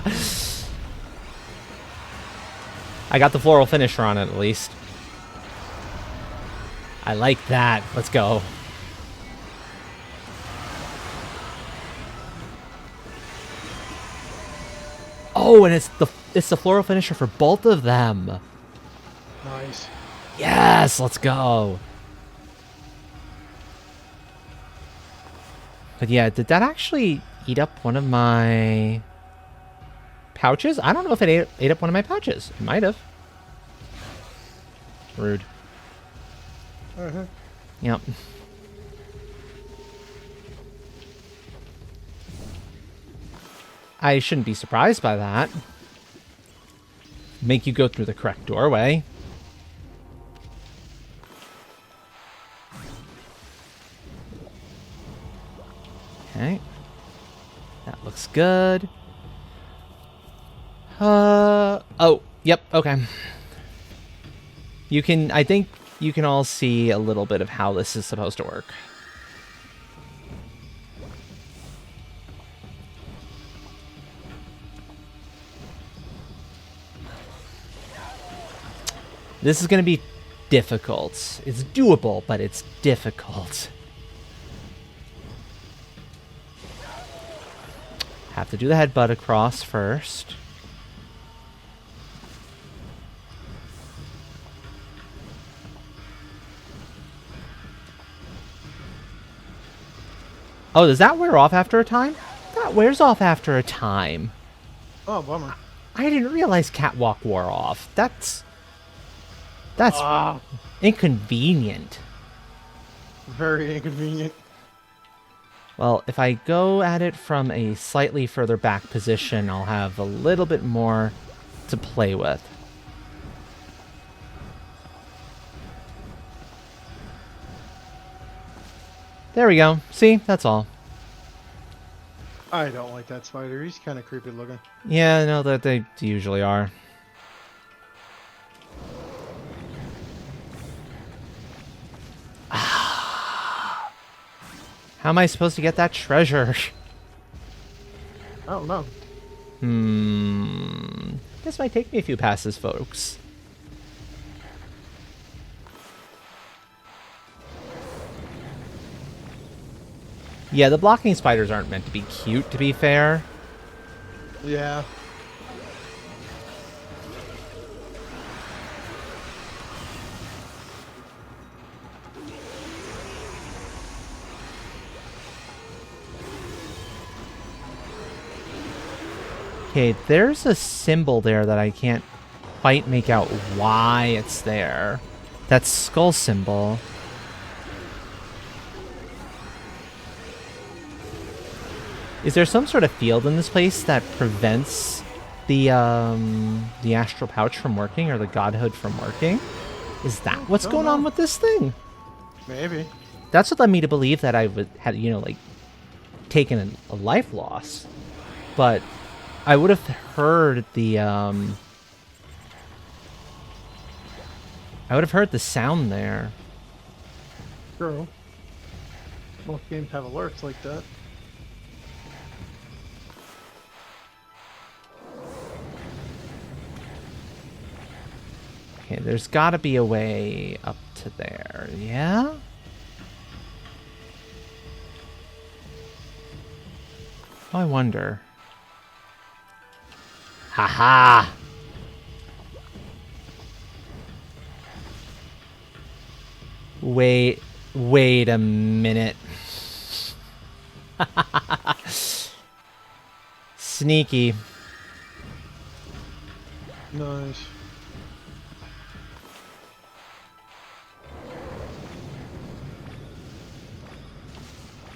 ha! I got the floral finisher on it, at least. I like that. Let's go. Oh, and it's the floral finisher for both of them. Nice. Yes, let's go. But yeah, did that actually eat up one of my pouches? I don't know if it ate up one of my pouches. It might have. Rude. Uh-huh. Yep. I shouldn't be surprised by that. Make you go through the correct doorway. Okay. That looks good. Oh, yep, okay. I think you can all see a little bit of how this is supposed to work. This is going to be difficult. It's doable, but it's difficult. Have to do the headbutt across first. Oh, does that wear off after a time? That wears off after a time. Oh, bummer. I didn't realize Catwalk wore off. That's Ah, inconvenient. very inconvenient. Well, if I go at it from a slightly further back position, I'll have a little bit more to play with. There we go. See? That's all. I don't like that spider. He's kind of creepy looking. Yeah, no, that they usually are. How am I supposed to get that treasure? I don't know. This might take me a few passes, folks. Yeah, the blocking spiders aren't meant to be cute, to be fair. Yeah. Okay, there's a symbol there that I can't quite make out why it's there. That skull symbol. Is there some sort of field in this place that prevents the astral pouch from working or the godhood from working? Is that what's Don't going on know. with this thing? Maybe. That's what led me to believe that I had, you know, like, taken a life loss. But I would have heard the, I would have heard the sound there. True. Most games have alerts like that. Okay, there's got to be a way up to there. Yeah? Oh, I wonder. Haha! Wait a minute. Sneaky. Nice.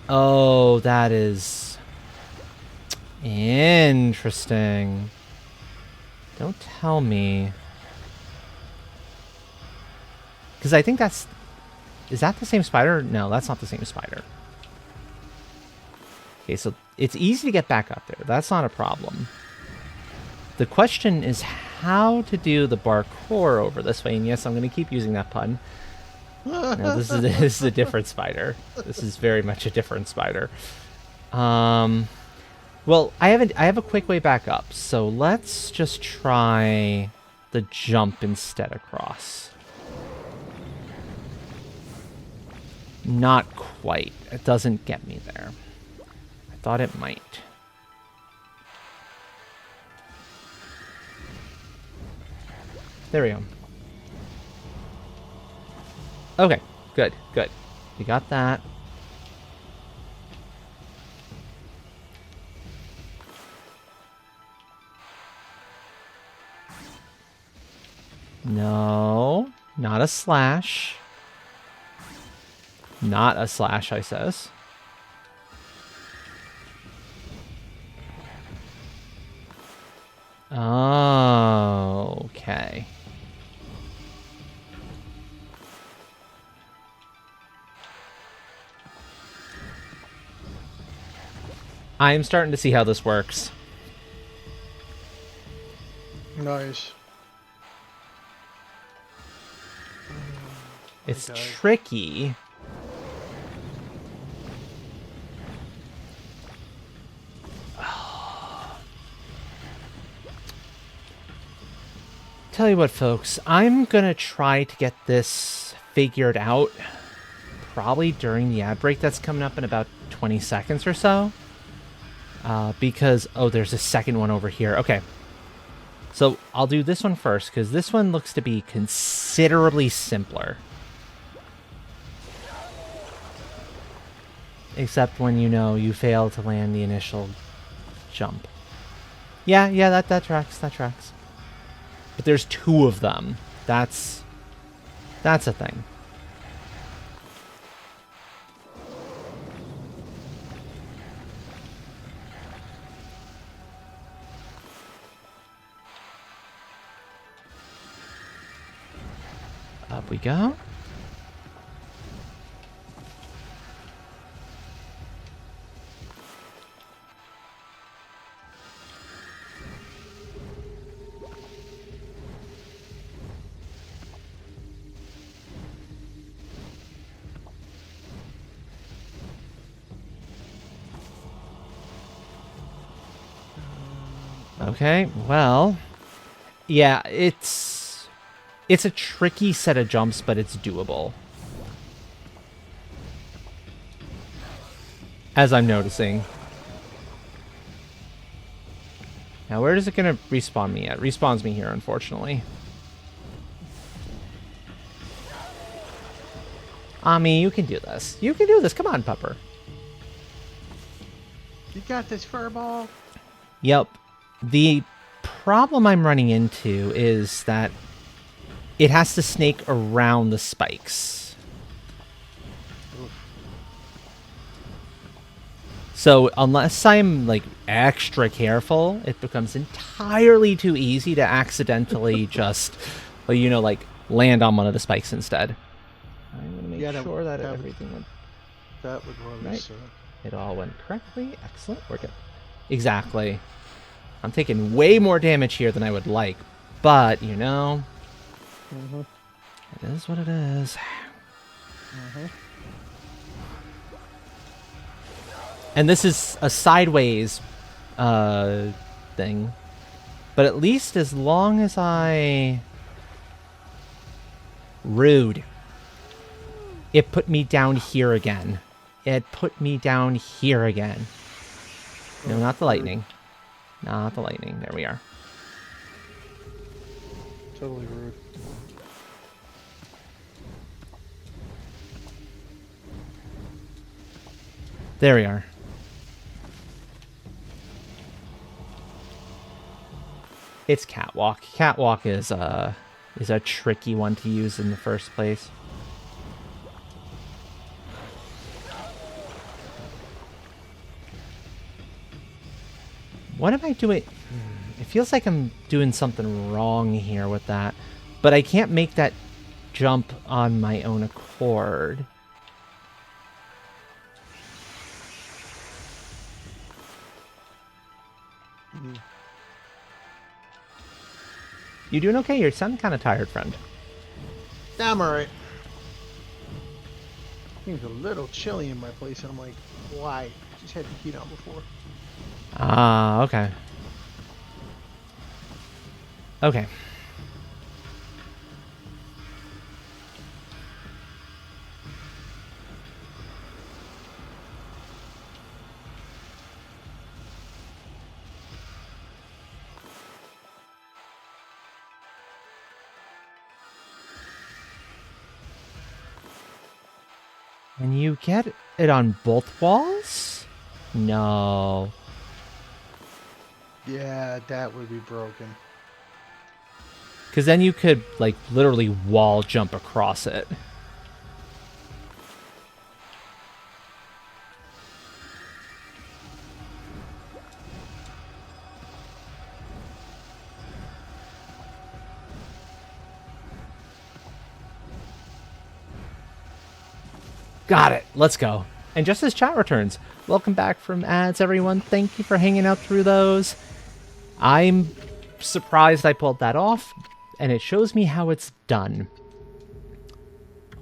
Oh, that is interesting. Don't tell me. Because I think that's... Is that the same spider? No, that's not the same spider. Okay, so it's easy to get back up there. That's not a problem. The question is how to do the parkour over this way. And yes, I'm going to keep using that pun. No, this is a different spider. This is very much a different spider. Well, I have a quick way back up, so let's just try the jump instead across. Not quite. It doesn't get me there. I thought it might. There we go. Okay, good, good. We got that. No, not a slash. Not a slash, I says. Oh, okay. I'm starting to see how this works. Nice. It's Okay. tricky. Tell you what, folks, I'm gonna try to get this figured out probably during the ad break that's coming up in about 20 seconds or so. Because, oh, there's a second one over here. Okay. So I'll do this one first, because this one looks to be considerably simpler. except when you fail to land the initial jump. Yeah, that tracks, that tracks. But there's 2 of them. That's a thing. Up we go. Okay, well, yeah, it's a tricky set of jumps, but it's doable. As I'm noticing. Now, where is it going to respawn me at? Respawns me here, unfortunately. Ami, you can do this. You can do this. Come on, Pupper. You got this, furball. Yep. The problem I'm running into is that it has to snake around the spikes. So unless I'm like extra careful, it becomes entirely too easy to accidentally just, well, like land on one of the spikes instead. I'm gonna make sure that everything went. That would run right. this. It all went correctly. Excellent. We're good. Exactly. I'm taking way more damage here than I would like, but it is what it is. And this is a sideways thing, but at least as long as rude, it put me down here again. It put me down here again. No, not the lightning. Not the lightning. There we are. Totally rude. There we are. It's catwalk. Catwalk is a tricky one to use in the first place. What am I doing? It feels like I'm doing something wrong here with that, but I can't make that jump on my own accord. You doing okay? You sound kind of tired, friend. I'm alright. It's a little chilly in my place, and I'm like, why? Just had the heat on before. Ah, okay. Okay. And you get it on both walls? No. Yeah, that would be broken. Because then you could, like, literally wall jump across it. Got it. Let's go. And just as chat returns, welcome back from ads, everyone. Thank you for hanging out through those. I'm surprised I pulled that off, and it shows me how it's done.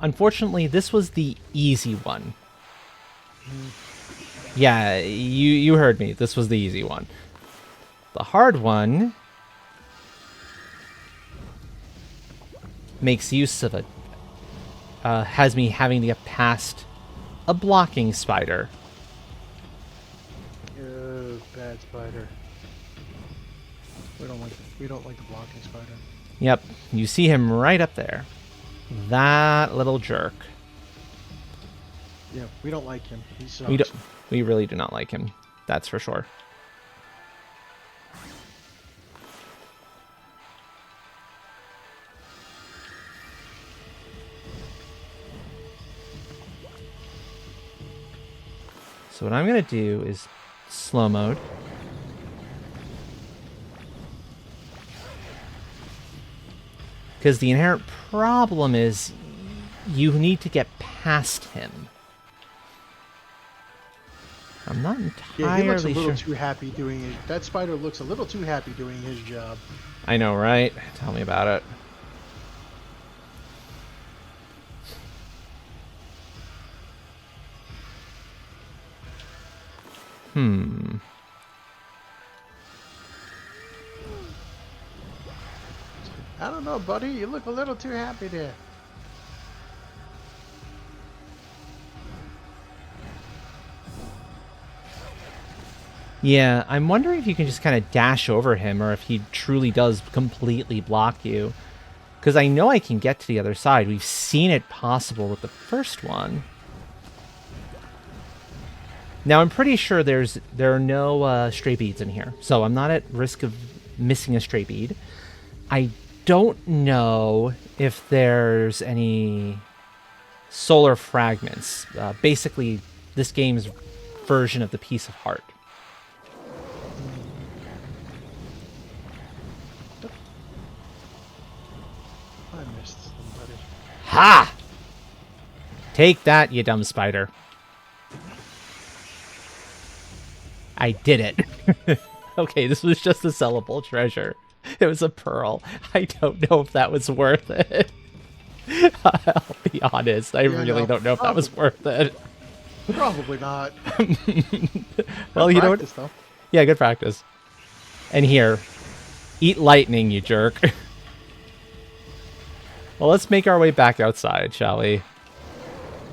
Unfortunately, this was the easy one. Yeah, you heard me. This was the easy one. The hard one makes use of has me having to get past a blocking spider. Bad spider. We don't like the blocking spider. Yep, you see him right up there. That little jerk. Yeah, we don't like him. He sucks. We really do not like him. That's for sure. So what I'm going to do is slow mode. Because the inherent problem is you need to get past him. I'm not Yeah, he looks a entirely little sure. too happy doing it. That spider looks a little too happy doing his job. I know, right? Tell me about it. I don't know, buddy. You look a little too happy there. Yeah, I'm wondering if you can just kind of dash over him or if he truly does completely block you. Because I know I can get to the other side. We've seen it possible with the first one. Now, I'm pretty sure there are no stray beads in here. So I'm not at risk of missing a stray bead. I don't know if there's any solar fragments. Basically, this game's version of the piece of heart. I missed somebody. Ha! Take that, you dumb spider. I did it. Okay, this was just a sellable treasure. It was a pearl. I don't know if that was worth it. I'll be honest. I really no, don't know if that was worth it. Probably not. Well, Good you know what? practice, though. Yeah, good practice. And here, eat lightning, you jerk. Well, let's make our way back outside, shall we?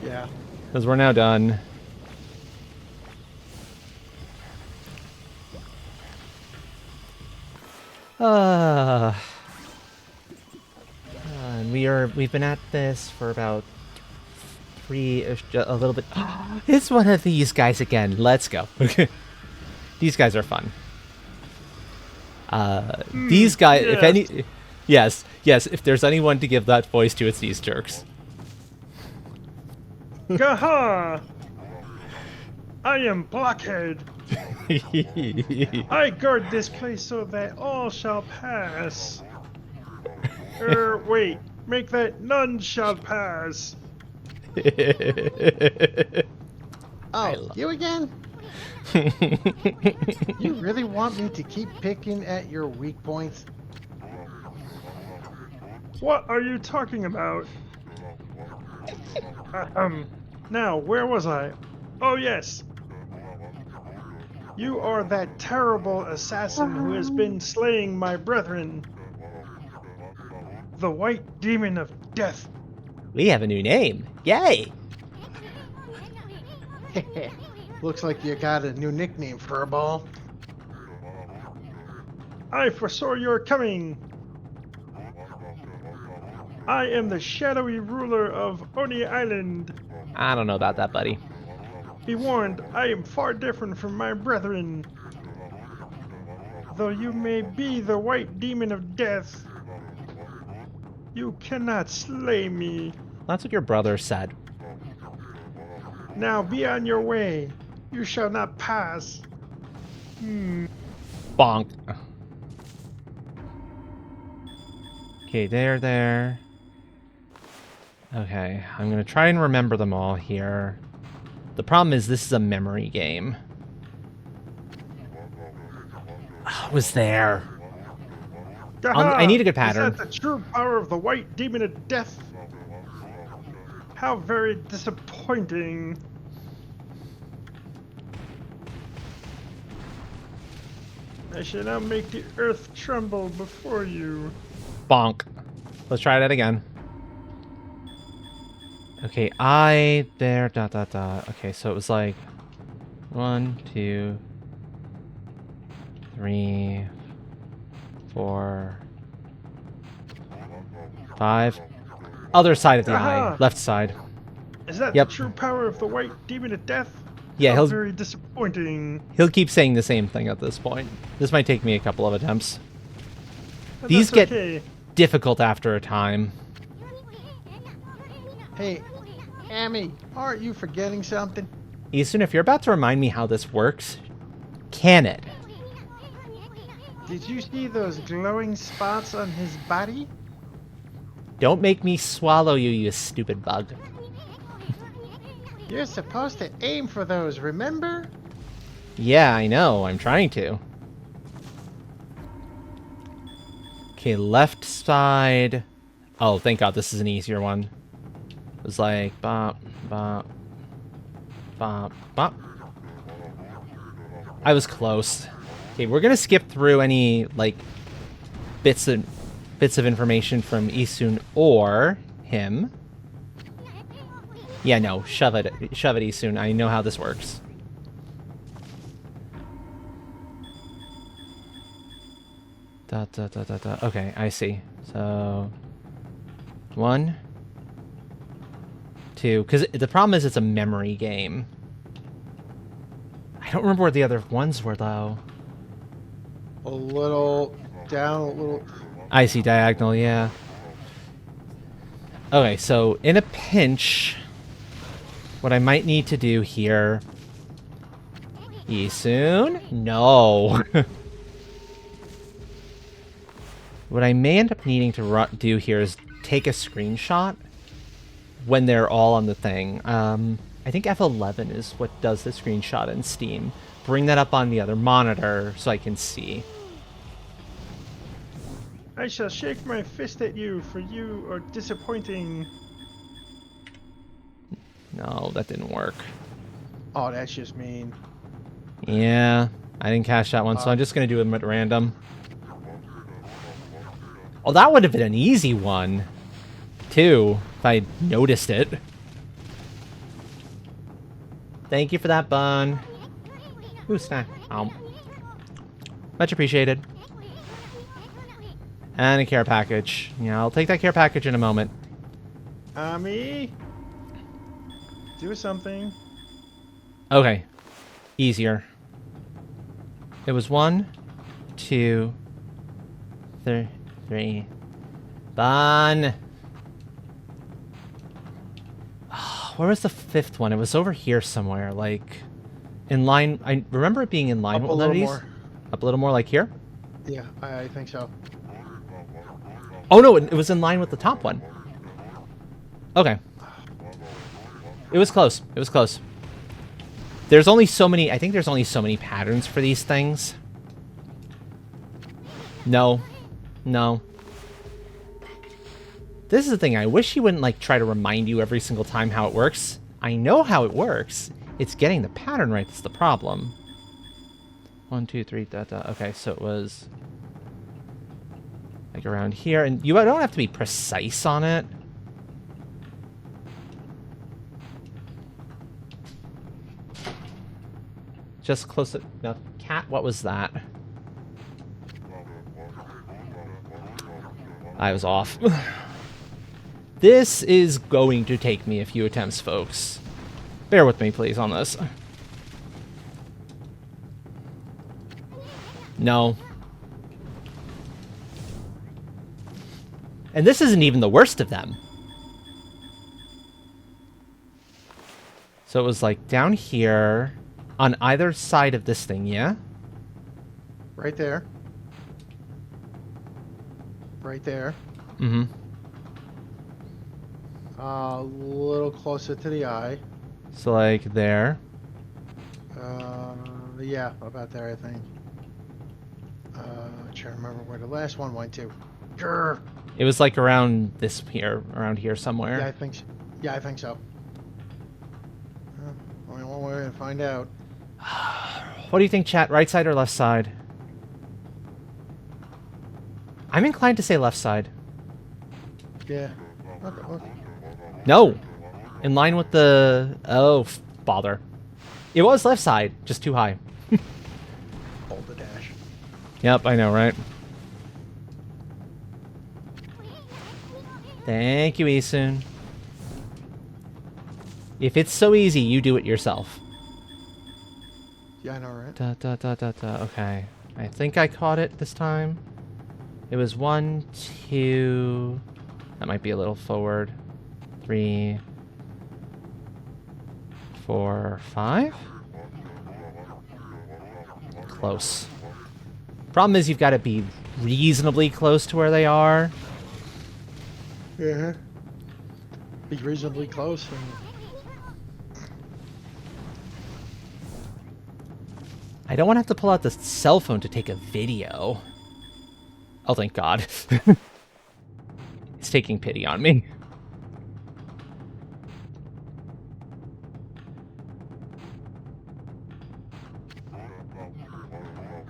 Yeah. Because we're now done. And we've been at this for about a little bit. It's one of these guys again. Let's go. These guys are fun. These guys, if any, yes, if there's anyone to give that voice to, it's these jerks. Gaha! I am Blockhead. I guard this place so that all shall pass. Wait. Make that none shall pass. Oh, you again? You really want me to keep picking at your weak points? What are you talking about? Now, where was I? Oh, yes. You are that terrible assassin who has been slaying my brethren. The White Demon of Death. We have a new name. Yay! Looks like you got a new nickname, Furball. I foresaw your coming. I am the shadowy ruler of Oni Island. I don't know about that, buddy. Be warned, I am far different from my brethren. Though you may be the White Demon of Death, you cannot slay me. That's what your brother said. Now be on your way. You shall not pass. Bonk. Okay, there. Okay, I'm gonna try and remember them all here. The problem is this is a memory game. Oh, it was there. I need a good pattern. Is that the true power of the White Demon of Death? How very disappointing. I shall now make the earth tremble before you. Bonk. Let's try that again. Okay, Okay, so it was like 1, 2, 3, 4, 5. Other side of the eye. Left side. Is that Yep. the true power of the white demon of death? Yeah, How he'll very disappointing. he'll keep saying the same thing at this point. This might take me a couple of attempts. But These that's get okay. difficult after a time. Hey, Amy, aren't you forgetting something? Easton, if you're about to remind me how this works, can it? Did you see those glowing spots on his body? Don't make me swallow you, you stupid bug. You're supposed to aim for those, remember? Yeah, I know. I'm trying to. Okay, left side. Oh, thank God this is an easier one. It was like bop, bop, bop, bop. I was close. Okay, we're gonna skip through any like bits of information from Isun or him. Yeah, no, shove it, Isun. I know how this works. Da, da, da, da, da. Okay, I see. So, 1, 2. Because the problem is it's a memory game. I don't remember where the other ones were, though. A little down, a little. I see diagonal, yeah. Okay, so in a pinch, what I might need to do here... Isun? No. What I may end up needing to do here is take a screenshot when they're all on the thing. I think F11 is what does the screenshot in Steam. Bring that up on the other monitor so I can see. I shall shake my fist at you, for you are disappointing. No, that didn't work. Oh, that's just mean. Yeah, I didn't catch that one, so I'm just going to do them at random. Oh, that would have been an easy one, too, if I noticed it. Thank you for that bun. Ooh, snack. Much appreciated. And a care package. Yeah, I'll take that care package in a moment. Ami, do something. Okay. Easier. It was 1, 2, 3. Bun. Where was the 5th one? It was over here somewhere, like in line. I remember it being in line Up with a one of little these. more. Up a little more, like here. Yeah, I think so. Oh no, it was in line with the top one. Okay. It was close. It was close. There's only so many. I think there's only so many patterns for these things. No. No. This is the thing. I wish he wouldn't like try to remind you every single time how it works. I know how it works. It's getting the pattern right that's the problem. 1, 2, 3, da, da. Okay, so it was like around here, and you don't have to be precise on it. Just close it. Now, cat, what was that? I was off. This is going to take me a few attempts, folks. Bear with me, please, on this. No. And this isn't even the worst of them. So it was like down here on either side of this thing, yeah? Right there. Right there. Mm-hmm. A little closer to the eye. So like there. Yeah, about there, I think. Trying to remember where the last one went to. Grr. It was like around this here, around here somewhere. Yeah, I think so. Yeah, I think so. Only one way to find out. What do you think, chat? Right side or left side? I'm inclined to say left side. Yeah. Okay. No! In line with the... Oh, bother. It was left side, just too high. Hold the dash. Yep, I know, right? Thank you, Isun. If it's so easy, you do it yourself. Yeah, I know, right? Da, da, da, da, da. Okay. I think I caught it this time. It was 1, 2... That might be a little forward. 3... 4, 5? Close. Problem is you've got to be reasonably close to where they are. Yeah. Be reasonably close. And... I don't want to have to pull out the cell phone to take a video. Oh, thank God. It's taking pity on me.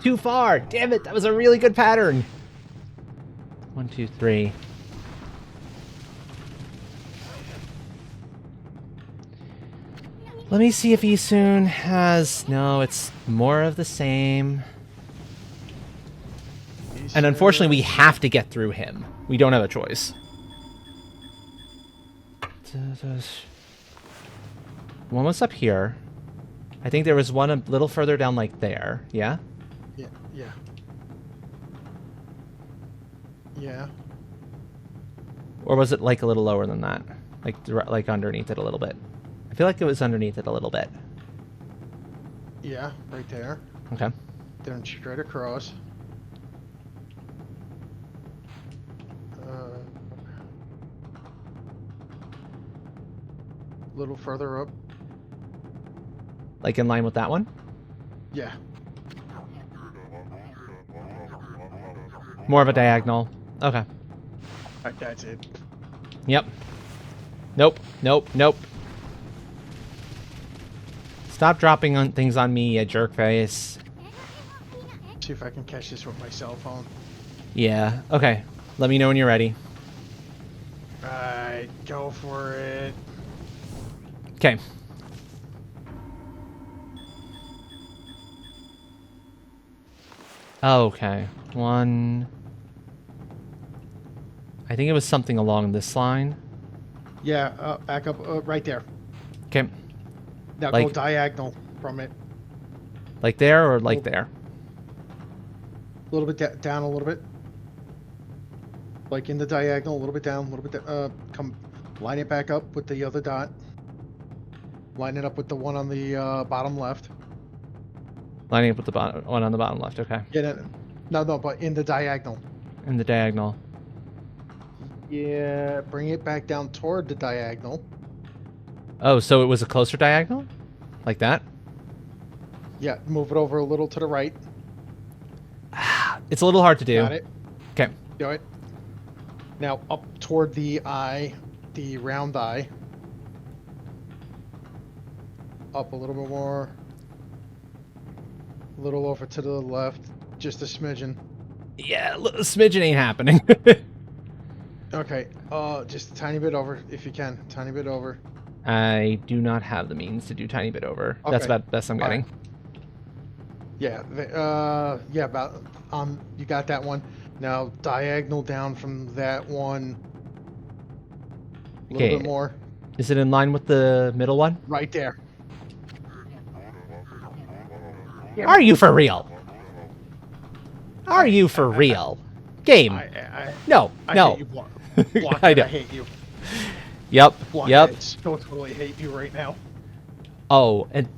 Too far! Damn it, that was a really good pattern! 1, 2, 3. Let me see if Esoon has... No, it's more of the same. And unfortunately, we have to get through him. We don't have a choice. One was up here. I think there was one a little further down, like there. Yeah? Yeah, yeah. Yeah. Or was it like a little lower than that? Like underneath it a little bit. I feel like it was underneath it a little bit. Yeah, right there. Okay. Then straight across. A little further up. Like in line with that one? Yeah. More of a diagonal. Okay. That's it. Yep. Nope. Nope. Nope. Stop dropping on things on me, you jerk face. See if I can catch this with my cell phone. Yeah. Okay. Let me know when you're ready. Alright, go for it. Okay. Okay. One. I think it was something along this line. Yeah, back up right there. Okay. Now Like- go diagonal from it. Like there or like there? A little bit down a little bit. Like in the diagonal, a little bit down, a little bit come line it back up with the other dot. Line it up with the one on the bottom left. Lining up with the one on the bottom left. Okay. Yeah, no, but in the diagonal. In the diagonal. Yeah, bring it back down toward the diagonal. Oh, so it was a closer diagonal? Like that? Yeah, move it over a little to the right. It's a little hard to do. Got it. Okay. Do it. Now up toward the eye, the round eye. Up a little bit more. A little over to the left. Just a smidgen. Yeah, a smidgen ain't happening. Okay. Just a tiny bit over if you can. Tiny bit over. I do not have the means to do tiny bit over. That's Okay. about the best I'm getting. Yeah. Yeah. About. You got that one. Now diagonal down from that one. A little Okay. bit more. Is it in line with the middle one? Right there. Are you for real? Are you for real? Game. No. I No. hate you, Blockhead. I know. I hate you. Yep. Blockhead. Yep. So totally hate you right now. Oh, and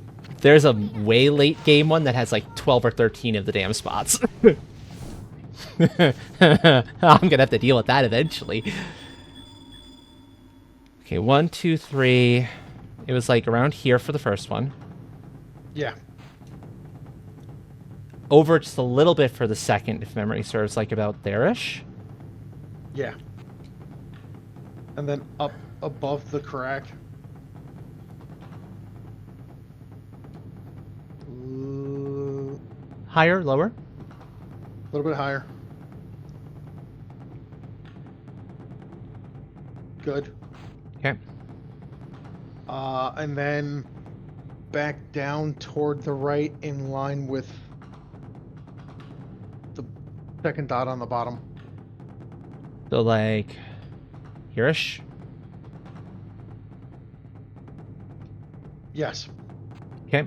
there's a way late game one that has like 12 or 13 of the damn spots. I'm gonna have to deal with that eventually. Okay, 1, 2, 3. It was like around here for the first one. Yeah. Over just a little bit for the second, if memory serves, like about there-ish. Yeah. And then up above the crack. A Higher, lower? little bit higher. Good. Okay. And then back down toward the right in line with the second dot on the bottom. So like here-ish. Yes. Okay.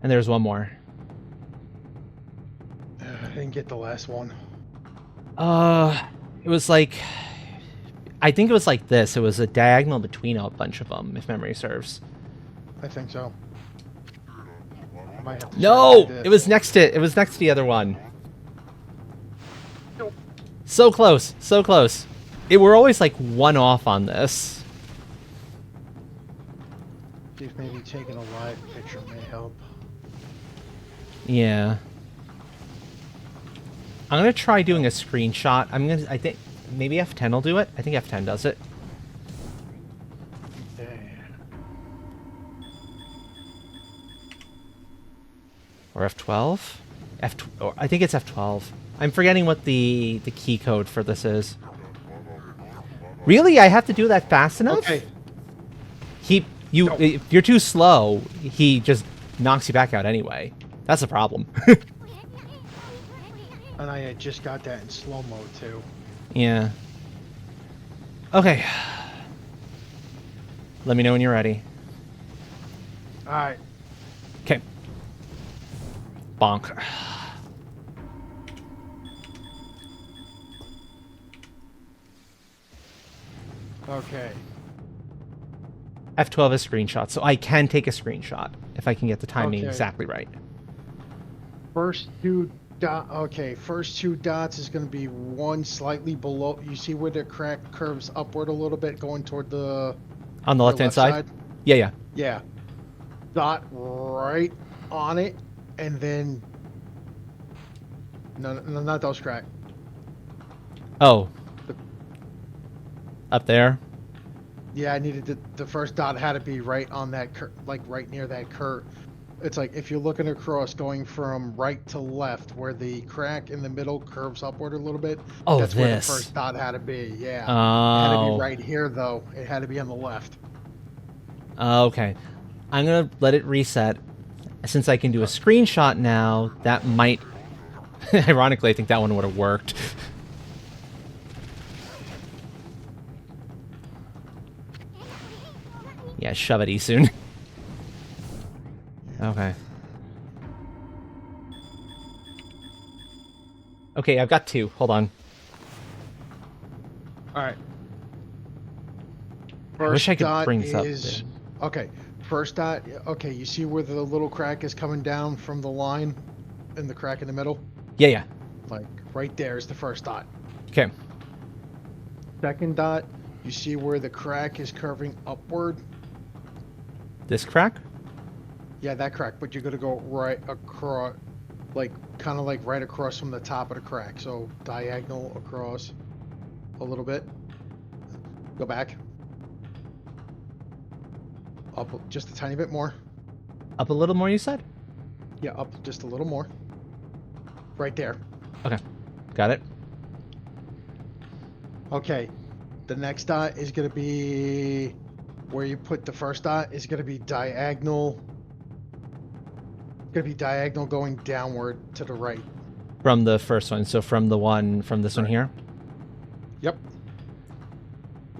And there's one more. I didn't get the last one. It was like, I think it was like this. It was a diagonal between a bunch of them, if memory serves. I think so. I might have to try to No, do it this. was next to the other one. So close, so close. We're always like one off on this. See if maybe taking a live picture may help. Yeah. I'm gonna try doing a screenshot. I think maybe F10 will do it. I think F10 does it. Okay. Or F12? Or I think it's F12. I'm forgetting what the key code for this is. Really? I have to do that fast enough? Okay. You if you're too slow, he just knocks you back out anyway. That's a problem. And I just got that in slow mode too. Yeah. Okay. Let me know when you're ready. Alright. Okay. Bonk. Okay. F12 is screenshot, so I can take a screenshot if I can get the timing Okay. exactly right. First two first two dots is going to be one slightly below. You see where the crack curves upward a little bit, going toward the On the left-hand side? Yeah, yeah. Yeah. Dot right on it, and then no, not those crack. Oh. Up there? Yeah, I needed the first dot had to be right on that like right near that curve. It's like if you're looking across, going from right to left, where the crack in the middle curves upward a little bit. Oh, that's where the this. first dot had to be. Yeah. It had to Oh. be right here though. It had to be on the left. Okay. I'm going to let it reset. Since I can do a screenshot now, that might... Ironically, I think that one would have worked. Yeah, shove it, Isun. Okay. Okay, I've got two. Hold on. All right. I wish I could dot bring this up. is okay. First dot. Okay, you see where the little crack is coming down from the line, and the crack in the middle. Yeah, yeah. Like right there is the first dot. Okay. Second dot. You see where the crack is curving upward. This crack? Yeah, that crack. But you're gonna go right across, like kind of like right across from the top of the crack. So diagonal across a little bit. Go back. Up just a tiny bit more. Up a little more, you said? Yeah, up just a little more. Right there. Okay. Got it. Okay. The next dot is going to be where you put the first dot is going to be diagonal. Going to be diagonal going downward to the right. From the first one. So from the one from this one here? Yep.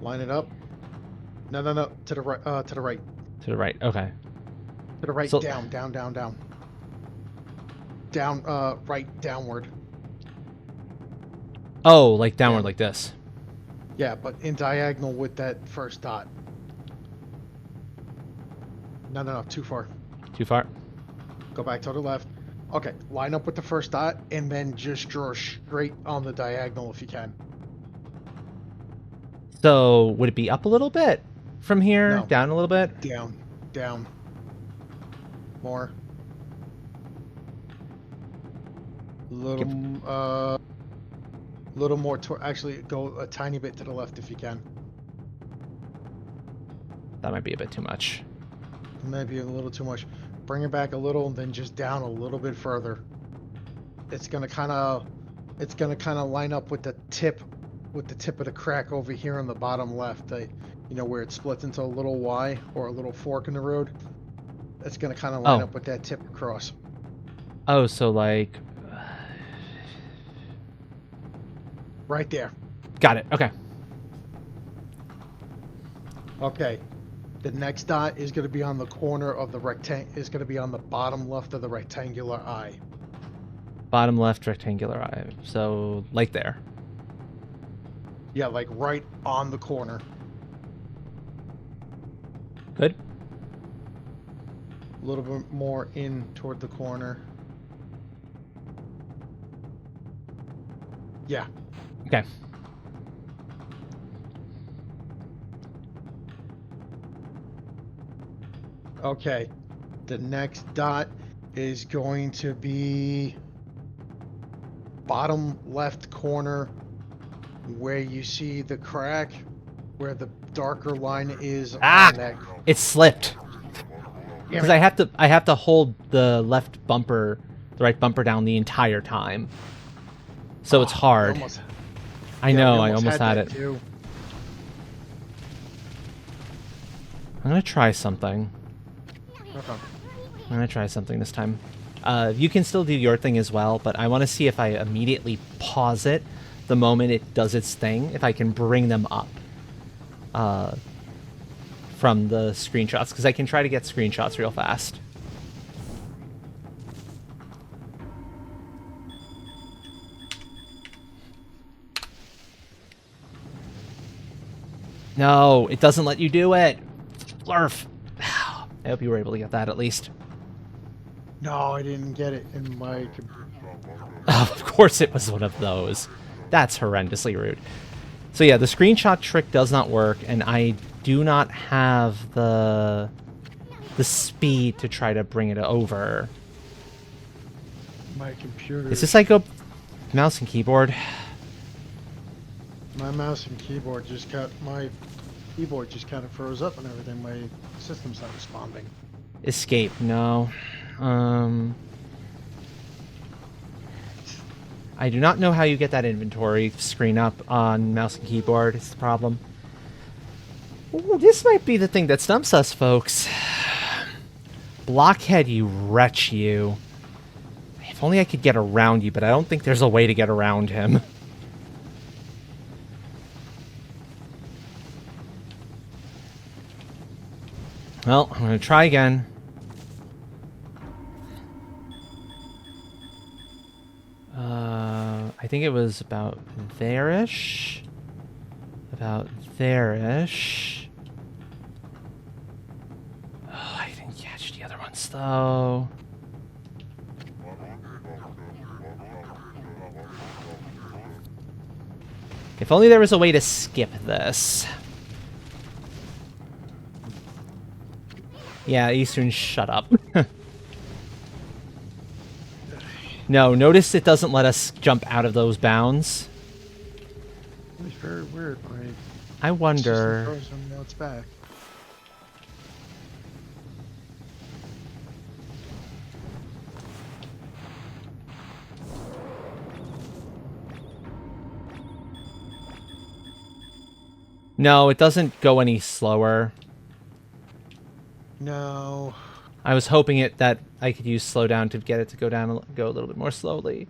Line it up. No. To the right. To the right. To the right. Okay. To the right. So- Down. Down. Right. Downward. Oh, like downward Yeah. like this. Yeah, but in diagonal with that first dot. No. Too far. Too far? Go back to the left. Okay, line up with the first dot and then just draw straight on the diagonal if you can. So would it be up a little bit from here? No. Down a little bit? Down. More. Little more. Actually, go a tiny bit to the left if you can. That might be a bit too much. Maybe a little too much. Bring it back a little, and then just down a little bit further. It's gonna kind of line up with the tip of the crack over here on the bottom left. You know where it splits into a little Y or a little fork in the road. It's gonna kind of line Oh. up with that tip across. Oh, so like... Right there. Got it. Okay. Okay. The next dot is going to be on the corner of the rectangle. Is going to be on the bottom left of the rectangular eye. Bottom left rectangular eye. So, like there. Yeah, like right on the corner. Good. A little bit more in toward the corner. Yeah. Okay. Okay. The next dot is going to be bottom left corner where you see the crack, where the darker line is on that. It slipped. Because I have to hold the left bumper, the right bumper down the entire time. So it's hard. I know, I almost had it. Too. I'm gonna try something. Okay. I'm gonna try something this time. You can still do your thing as well, but I want to see if I immediately pause it the moment it does its thing, if I can bring them up from the screenshots, because I can try to get screenshots real fast. No, it doesn't let you do it. Flurf. I hope you were able to get that at least. No, I didn't get it in my. Of course it was one of those. That's horrendously rude. So yeah, the screenshot trick does not work, and I do not have the speed to try to bring it over. My computer. Is this like a mouse and keyboard? My mouse and keyboard just got my keyboard just kind of froze up and everything. My system's not responding. Escape, no. I do not know how you get that inventory screen up on mouse and keyboard. It's the problem. Ooh, this might be the thing that stumps us, folks. Blockhead, you wretch, you. If only I could get around you, but I don't think there's a way to get around him. Well, I'm going to try again. I think it was about there-ish. About there-ish. Oh, I didn't catch the other ones, though. If only there was a way to skip this. Yeah, Eastern, shut up. No, notice it doesn't let us jump out of those bounds. It was very weird. I wonder... Frozen, now it's back. No, it doesn't go any slower. No. I was hoping that I could use slow down to get it to go a little bit more slowly.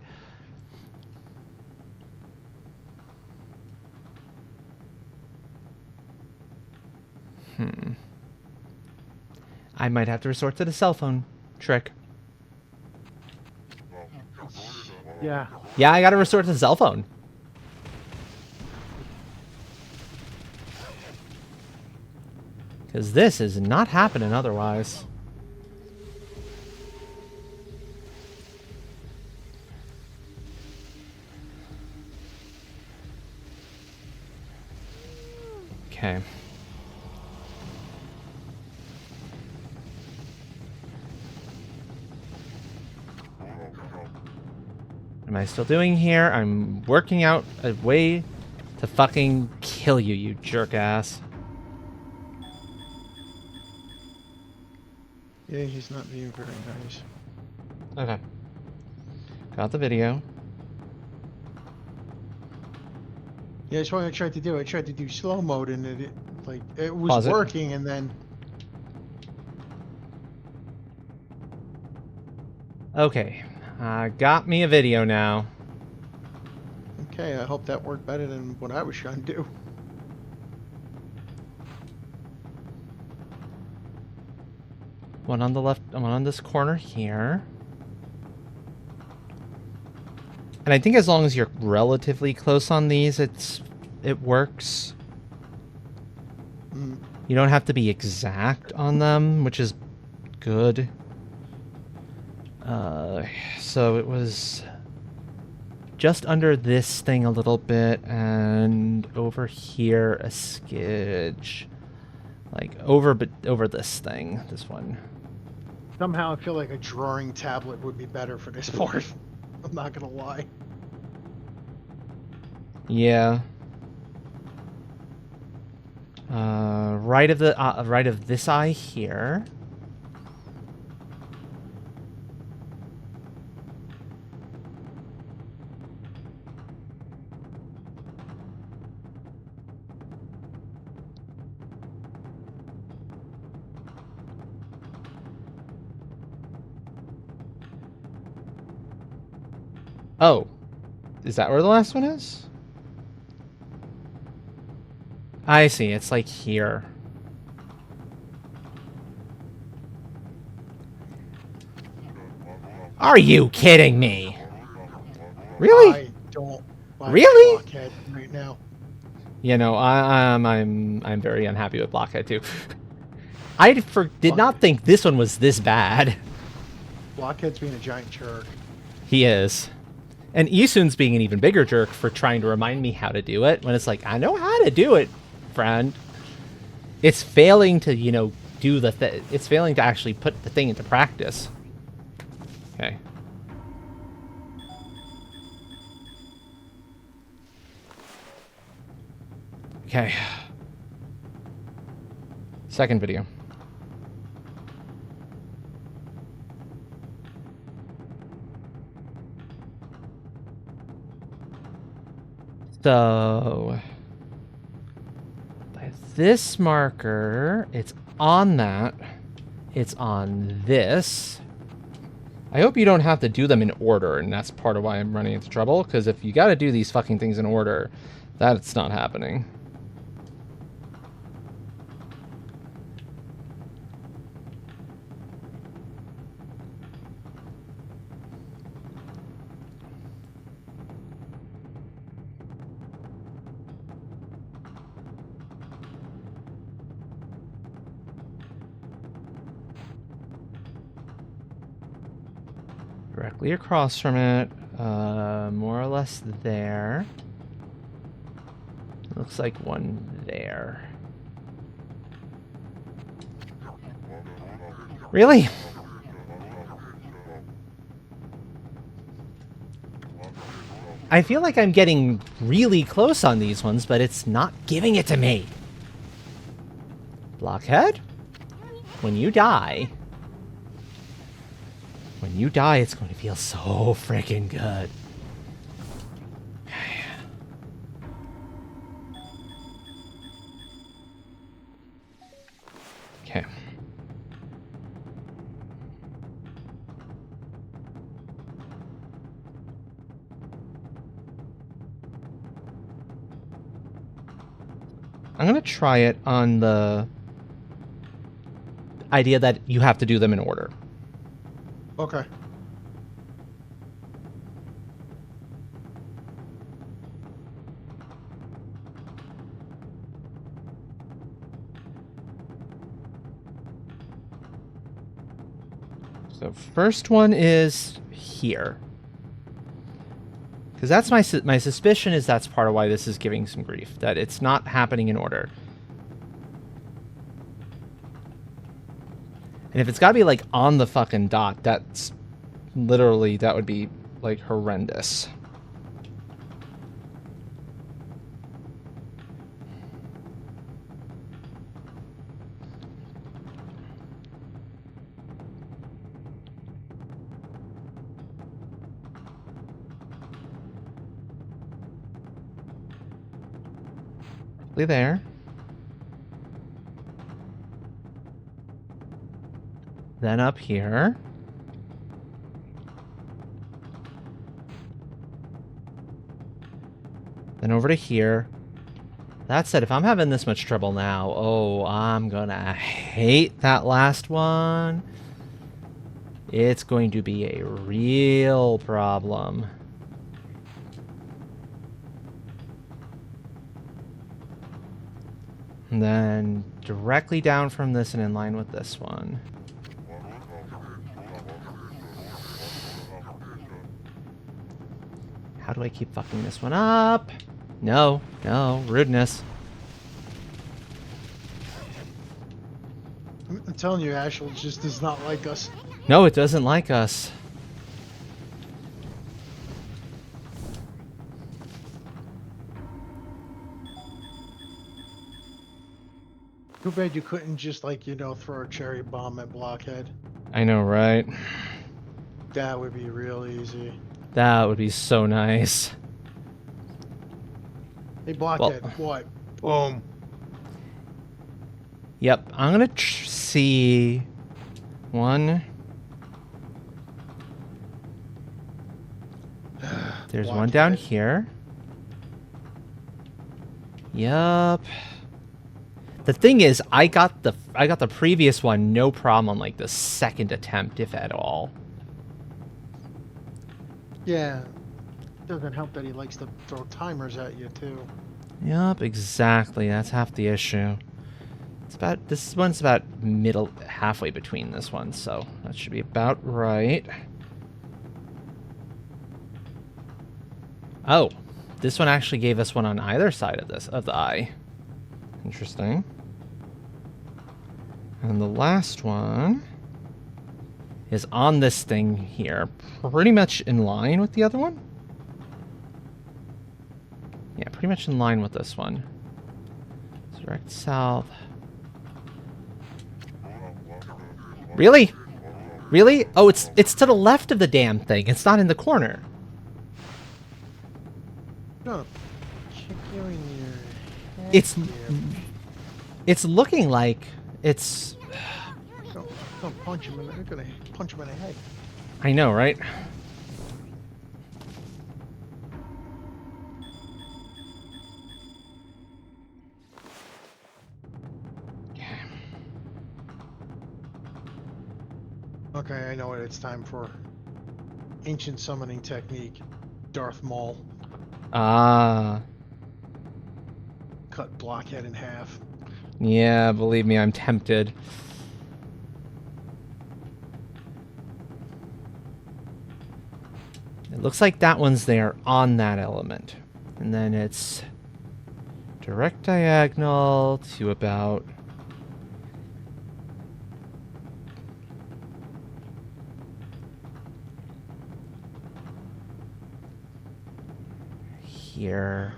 I might have to resort to the cell phone trick. Yeah. Yeah, I gotta resort to the cell phone. Because this is not happening otherwise. Okay. What am I still doing here? I'm working out a way to fucking kill you, you jerk ass. Yeah, he's not being very nice. Okay. Got the video. Yeah, that's what I tried to do. I tried to do slow mode and it was Pause it. working and then Okay. Got me a video now. Okay, I hope that worked better than what I was trying to do. One on the left, one on this corner here. And I think as long as you're relatively close on these, it works. Mm. You don't have to be exact on them, which is good. So it was just under this thing a little bit, and over here a skidge. Like over this thing, this one. Somehow I feel like a drawing tablet would be better for this part. I'm not gonna lie. Yeah. Right of this eye here. Oh, is that where the last one is? I see, it's like here. Are you kidding me? Really? I don't like Really? Blockhead right now. You know, I'm very unhappy with Blockhead too. Did not think this one was this bad. Blockhead's being a giant jerk. He is. And Isun's being an even bigger jerk for trying to remind me how to do it, when it's like, I know how to do it, friend. It's failing to, you know, do it's failing to actually put the thing into practice. Okay. Okay. Second video. So, by this marker, it's on that. It's on this. I hope you don't have to do them in order, and that's part of why I'm running into trouble, because if you gotta do these fucking things in order, that's not happening. Directly across from it, more or less there. Looks like one there. Really? I feel like I'm getting really close on these ones, but it's not giving it to me. Blockhead? When you die, it's going to feel so freaking good. Okay. I'm going to try it on the idea that you have to do them in order. Okay. So first one is here. Because that's my suspicion is that's part of why this is giving some grief. That it's not happening in order. And if it's got to be, like, on the fucking dot, that's literally, that would be, like, horrendous. There. Then up here. Then over to here. That said, if I'm having this much trouble now, oh, I'm gonna hate that last one. It's going to be a real problem. And then directly down from this and in line with this one. How do I keep fucking this one up? No, no, rudeness. I'm telling you, Ashel just does not like us. No, it doesn't like us. Too bad you couldn't just, like, you know, throw a cherry bomb at Blockhead. I know, right? That would be real easy. That would be so nice. Hey, Blockhead, what? Boom. Yep, I'm gonna see one. There's one down here. Yup. The thing is, I got the previous one no problem on like the second attempt, if at all. Yeah. Doesn't help that he likes to throw timers at you too. Yup, exactly. That's half the issue. It's about this one's about halfway between this one, so that should be about right. Oh, this one actually gave us one on either side of the eye. Interesting. And the last one is on this thing here, pretty much in line with the other one. Yeah, pretty much in line with this one. Direct south. Really? Really? Oh, it's to the left of the damn thing. It's not in the corner. No. Kick you in your head It's here. it's looking like it's. Don't punch him. You're gonna punch him in the head. I know, right? Okay, I know what it's time for. Ancient summoning technique. Darth Maul. Ah. Cut Blockhead in half. Yeah, believe me, I'm tempted. It looks like that one's there on that element. And then it's direct diagonal to about... here.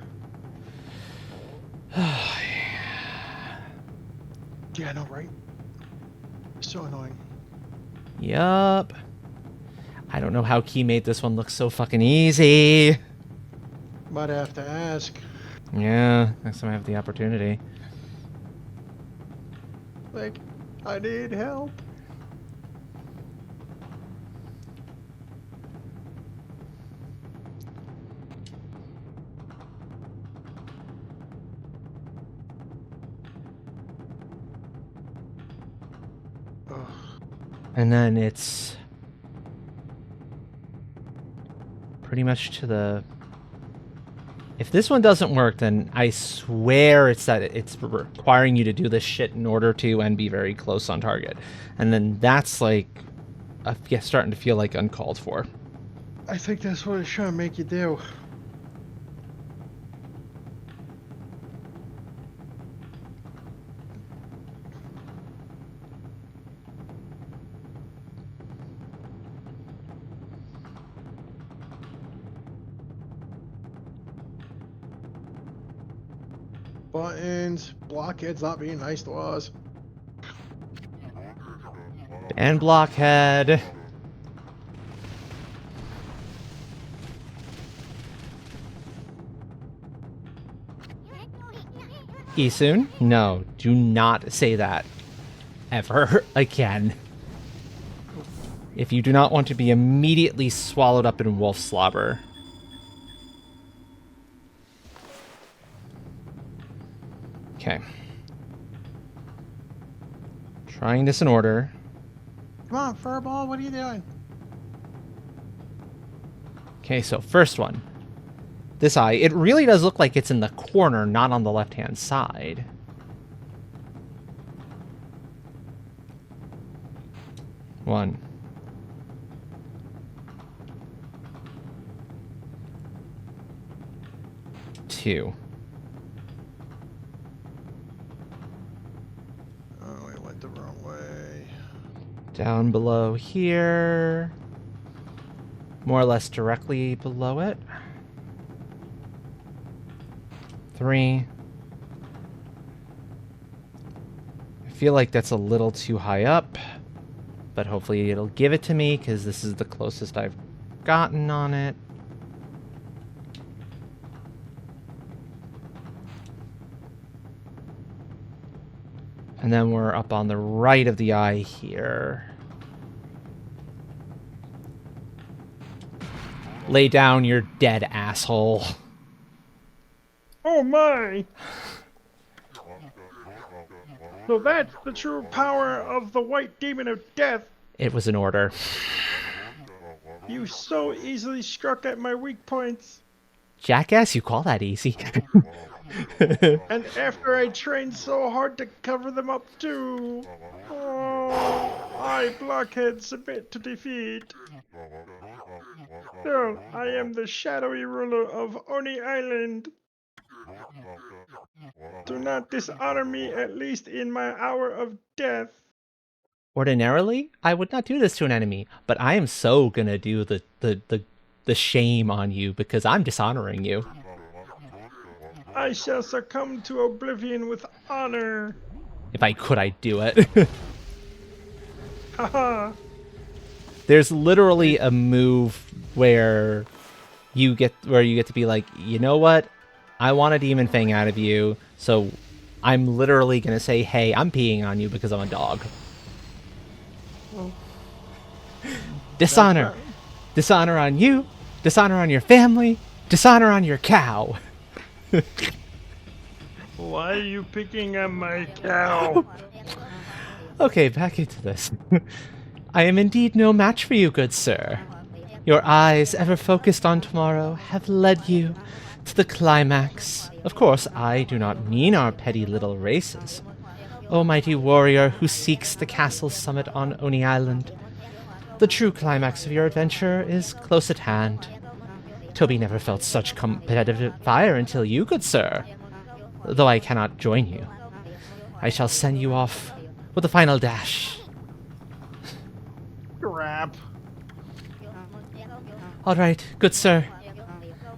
Yeah, I know, right? So annoying. Yup. I don't know how Key made this one look so fucking easy. Might have to ask. Yeah, next time I have the opportunity. Like, I need help. Ugh. And then it's pretty much to the... If this one doesn't work, then I swear it's that it's requiring you to do this shit in order to and be very close on target. And then that's like starting to feel like uncalled for. I think that's what it's trying to make you do. Buttons, Blockhead's not being nice to us. And Blockhead. Isun? No, do not say that. Ever again. If you do not want to be immediately swallowed up in wolf slobber. Okay. Trying this in order. Come on, Furball, what are you doing? Okay, so first one. This eye, it really does look like it's in the corner, not on the left-hand side. One. Two. Oh, we went the wrong way. Down below here. More or less directly below it. 3. I feel like that's a little too high up, but hopefully it'll give it to me because this is the closest I've gotten on it. And then we're up on the right of the eye here. Lay down, your dead asshole. Oh my! So that's the true power of the white demon of death. It was an order. You so easily struck at my weak points. Jackass, you call that easy? And after I trained so hard to cover them up too. Oh, I, Blockhead, submit to defeat. So, I am the shadowy ruler of Oni Island. Do not dishonor me, at least in my hour of death. Ordinarily, I would not do this to an enemy, but I am so gonna do the shame on you because I'm dishonoring you. I shall succumb to oblivion with honor. If I could, I'd do it. Haha. There's literally a move where you get to be like, you know what? I want a demon fang out of you, so I'm literally gonna say, hey, I'm peeing on you because I'm a dog. Dishonor. Dishonor on you. Dishonor on your family. Dishonor on your cow. Why are you picking on my cow? Okay, back into this. I am indeed no match for you, good sir. Your eyes, ever focused on tomorrow, have led you to the climax. Of course, I do not mean our petty little races. O mighty warrior who seeks the castle's summit on Oni Island, the true climax of your adventure is close at hand. Toby never felt such competitive fire until you, good sir. Though I cannot join you, I shall send you off with a final dash. Crap. All right, good sir.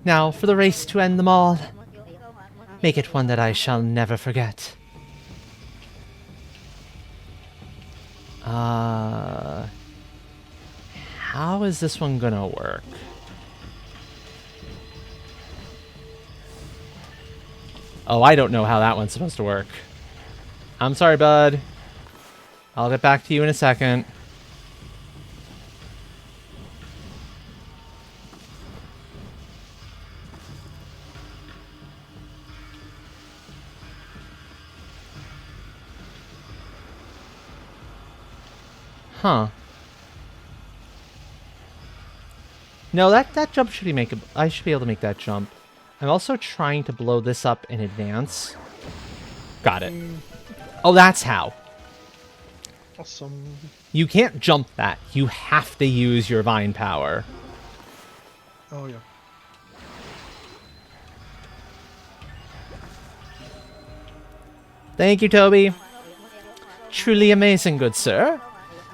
Now for the race to end them all. Make it one that I shall never forget. How is this one gonna work? Oh, I don't know how that one's supposed to work. I'm sorry, bud. I'll get back to you in a second. Huh. No, that jump should be makeable. I should be able to make that jump. I'm also trying to blow this up in advance. Got it. Oh, that's how. Awesome. You can't jump that. You have to use your vine power. Oh, yeah. Thank you, Toby. Truly amazing, good sir.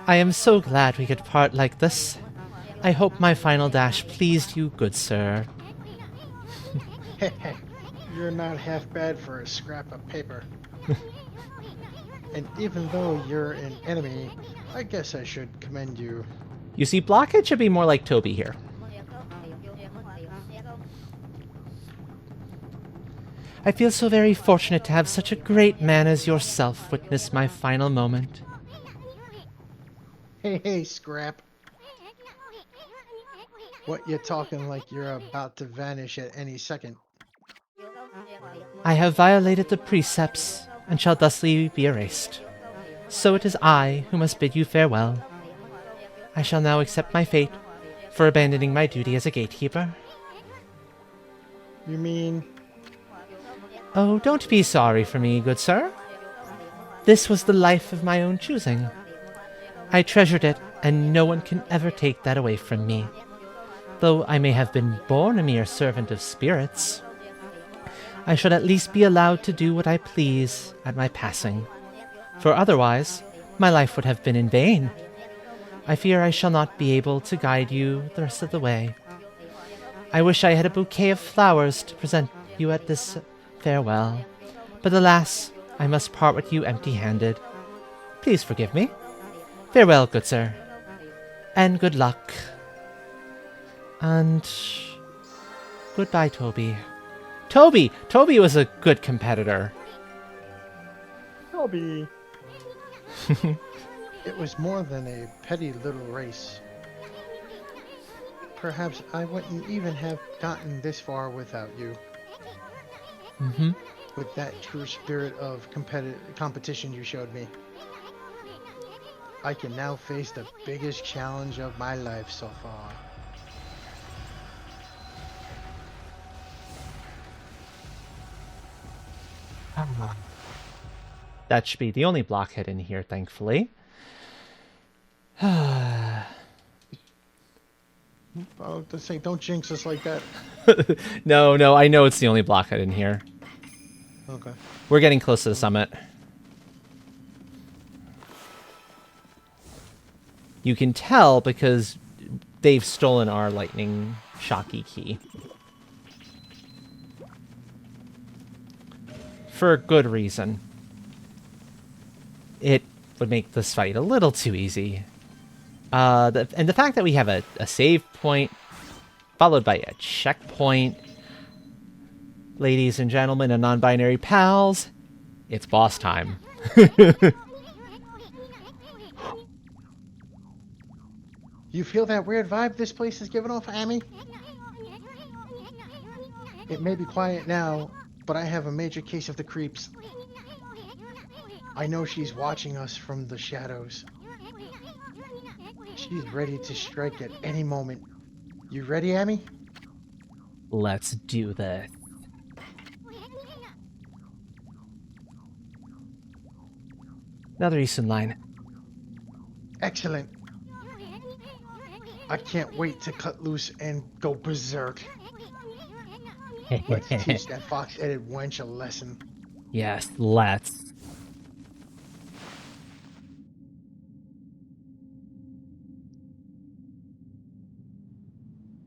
I am so glad we could part like this. I hope my final dash pleased you, good sir. You're not half bad for a scrap of paper. And even though you're an enemy, I guess I should commend you. You see, Blockhead should be more like Toby here. I feel so very fortunate to have such a great man as yourself witness my final moment. Hey, Scrap. What, you talking like you're about to vanish at any second? I have violated the precepts and shall thusly be erased. So it is I who must bid you farewell. I shall now accept my fate for abandoning my duty as a gatekeeper. You mean? Oh, don't be sorry for me, good sir. This was the life of my own choosing. I treasured it, and no one can ever take that away from me. Though I may have been born a mere servant of spirits, I should at least be allowed to do what I please at my passing. For otherwise, my life would have been in vain. I fear I shall not be able to guide you the rest of the way. I wish I had a bouquet of flowers to present you at this farewell, but alas, I must part with you empty-handed. Please forgive me. Farewell, good sir, and good luck. And goodbye, Toby. Toby was a good competitor. Toby. It was more than a petty little race. Perhaps I wouldn't even have gotten this far without you. Mm-hmm. With that true spirit of competition you showed me. I can now face the biggest challenge of my life so far. That should be the only blockhead in here, thankfully. Oh, just say, don't jinx us like that. No, I know it's the only blockhead in here. Okay. We're getting close to the summit. You can tell because they've stolen our lightning shocky key. For a good reason. It would make this fight a little too easy. And the fact that we have a save point followed by a checkpoint. Ladies and gentlemen and non-binary pals, it's boss time. You feel that weird vibe this place is giving off, Amy? It may be quiet now, but I have a major case of the creeps. I know she's watching us from the shadows. She's ready to strike at any moment. You ready, Amy? Let's do this. Another Eastern line. Excellent. I can't wait to cut loose and go berserk. Let's teach that fox-headed wench a lesson. Yes, let's.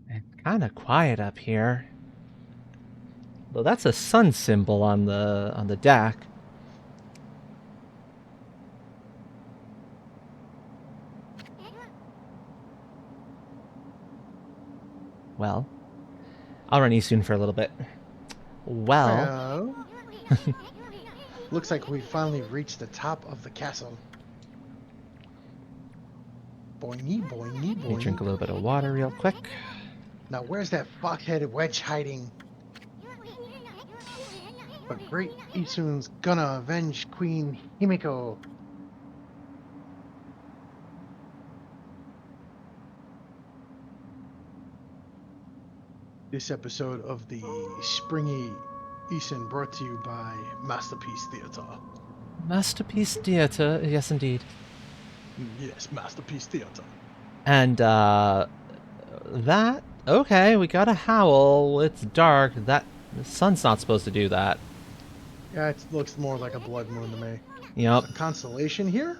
It's kind of quiet up here. Well, that's a sun symbol on the deck. Well, I'll run you soon for a little bit. Well, looks like we finally reached the top of the castle. Boingy, boingy, let me boingy. drink a little bit of water real quick. Now where's that fox-headed wench hiding? But Great Isun's gonna avenge Queen Himiko. This episode of the Springy Isun brought to you by Masterpiece Theater. Masterpiece Theater, yes indeed. Yes, Masterpiece Theater. And, that, okay, we got a howl, it's dark, the sun's not supposed to do that. Yeah, it looks more like a blood moon to me. Yep. A constellation here?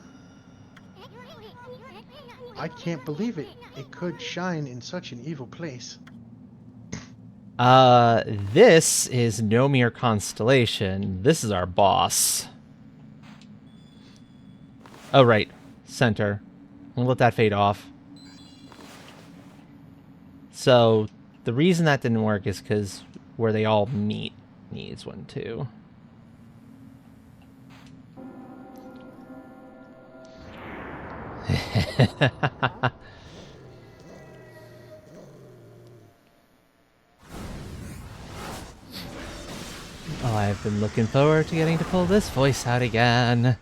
I can't believe it. It could shine in such an evil place. This is no mere constellation. This is our boss. Oh, right. Center. We'll let that fade off. So, the reason that didn't work is because where they all meet needs one too. Been looking forward to getting to pull this voice out again.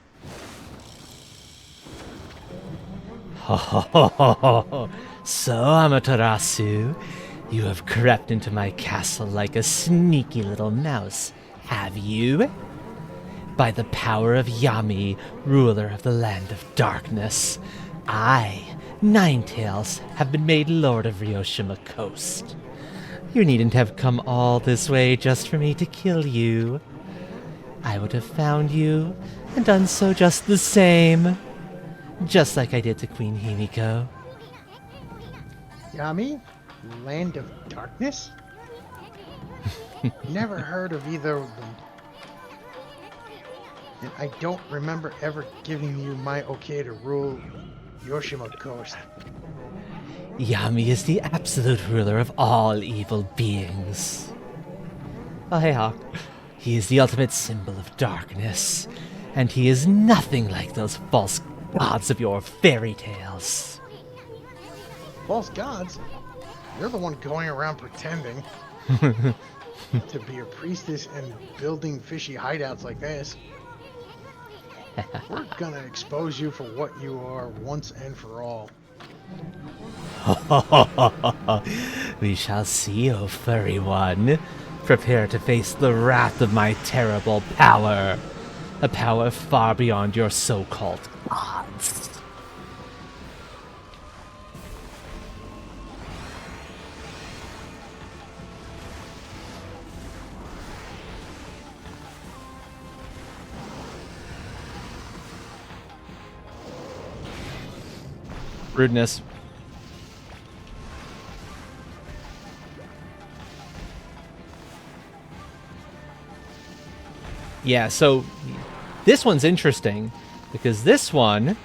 Ho ho ho ho ho! So, Amaterasu, you have crept into my castle like a sneaky little mouse, have you? By the power of Yami, ruler of the land of darkness, I, Ninetails, have been made Lord of Ryoshima Coast. You needn't have come all this way just for me to kill you. I would have found you and done so just the same. Just like I did to Queen Himiko. Yami? Land of Darkness? Never heard of either of them. And I don't remember ever giving you my okay to rule Yoshima Coast. Yami is the absolute ruler of all evil beings. Oh, hey, Hawk. He is the ultimate symbol of darkness, and he is nothing like those false gods of your fairy tales. False gods? You're the one going around pretending to be a priestess and building fishy hideouts like this. We're gonna expose you for what you are once and for all. We shall see, O furry one. Prepare to face the wrath of my terrible power. A power far beyond your so-called gods. Rudeness. Yeah, so this one's interesting because this one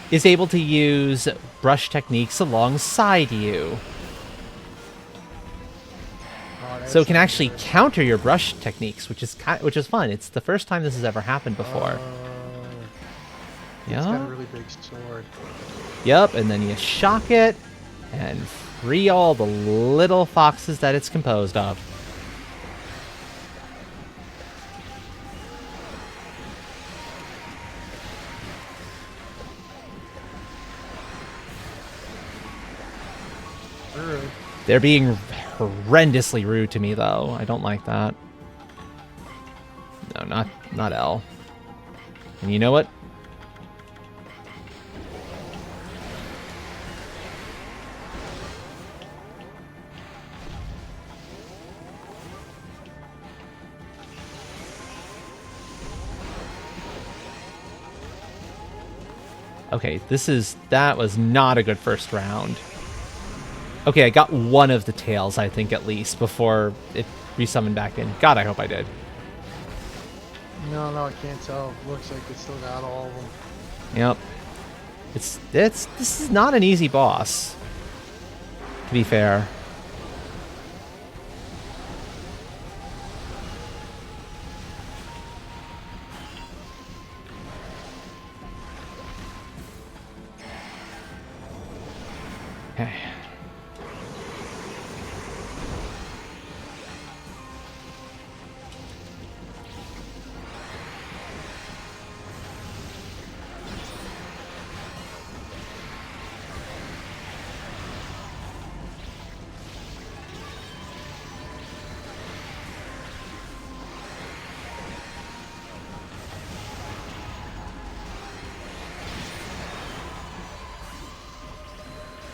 is able to use brush techniques alongside you. So it can actually counter your brush techniques, which is fun. It's the first time this has ever happened before. It's got a really big sword. Yep, and then you shock it and free all the little foxes that it's composed of. Rude. They're being horrendously rude to me, though. I don't like that. No, not L. And you know what? Okay, that was not a good first round. Okay, I got one of the tails, I think, at least, before it resummoned back in. God, I hope I did. No, I can't tell. Looks like it's still got all of them. Yep. This is not an easy boss, to be fair. Okay.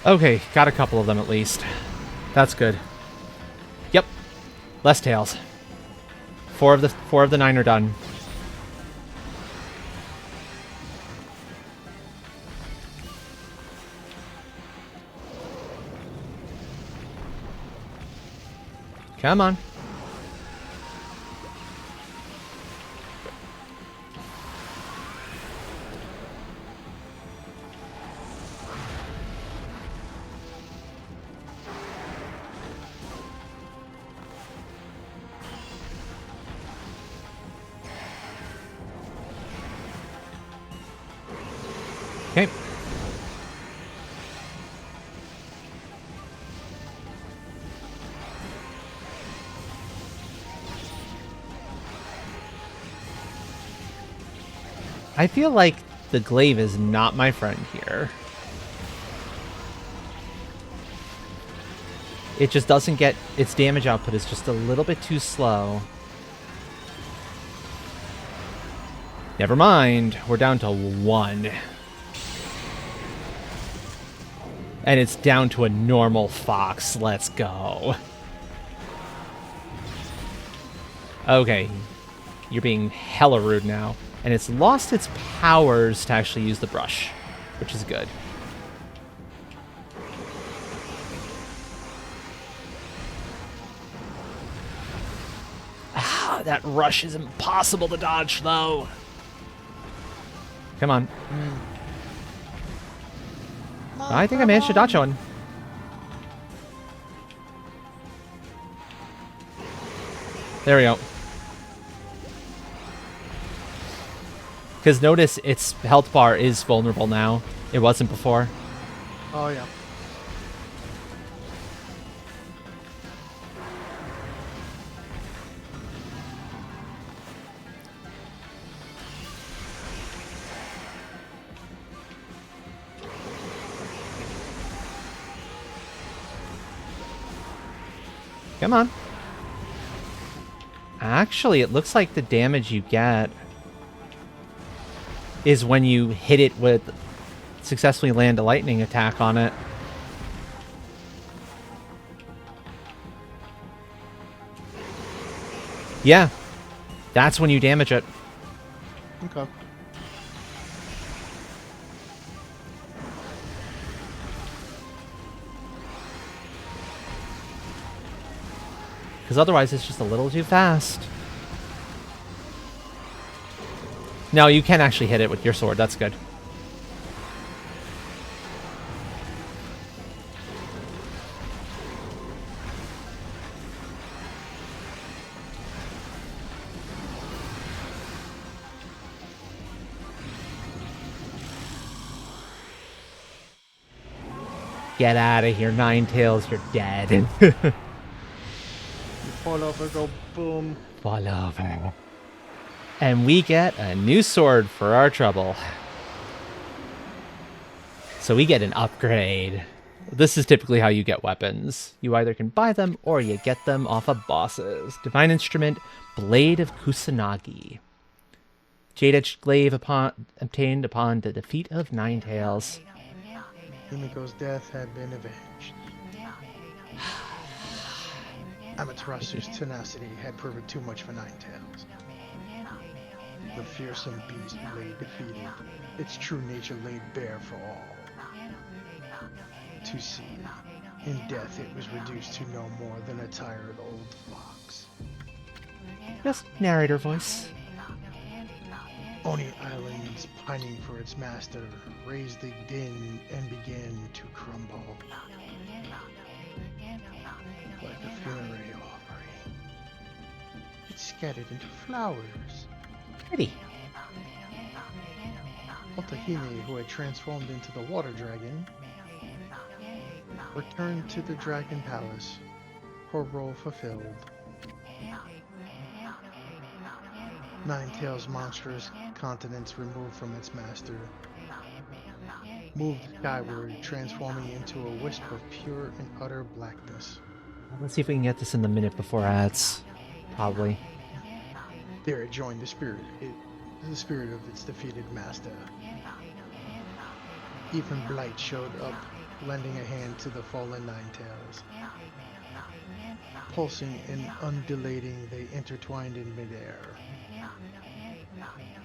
Okay, got a couple of them at least. That's good. Yep. Less tails. Four of the 9 are done. Come on. Okay. I feel like the glaive is not my friend here. It just doesn't get... its damage output is just a little bit too slow. Never mind. We're down to 1. And it's down to a normal fox. Let's go. Okay. You're being hella rude now. And it's lost its powers to actually use the brush, which is good. Ah, that rush is impossible to dodge, though. Come on. I think I managed to dodge one. There we go. Because notice its health bar is vulnerable now. It wasn't before. Oh, yeah. Come on. Actually, it looks like the damage you get is when you hit it with... successfully land a lightning attack on it. Yeah. That's when you damage it. Okay. Because otherwise it's just a little too fast. No, you can actually hit it with your sword. That's good. Get out of here, Ninetales. You're dead. You fall over, go boom. Fall over. And we get a new sword for our trouble. So we get an upgrade. This is typically how you get weapons. You either can buy them or you get them off of bosses. Divine Instrument, Blade of Kusanagi. Jade-edged glaive obtained upon the defeat of Ninetales. Himiko's death had been avenged. Amaterasu's tenacity had proven too much for Ninetales. The fearsome beast lay defeated, its true nature laid bare for all to see. In death it was reduced to no more than a tired old fox. Just narrator voice. Oni Islands, pining for its master, raised a din and began to crumble. Like a funerary offering. It scattered into flowers. Pretty. Otahime, who had transformed into the water dragon, returned to the dragon palace, her role fulfilled. Ninetales' monstrous countenance removed from its master, moved skyward, transforming into a wisp of pure and utter blackness. Let's see if we can get this in the minute before ads. Probably. There it joined the spirit of its defeated master. Even Blight showed up, lending a hand to the fallen Ninetales. Pulsing and undulating, they intertwined in midair.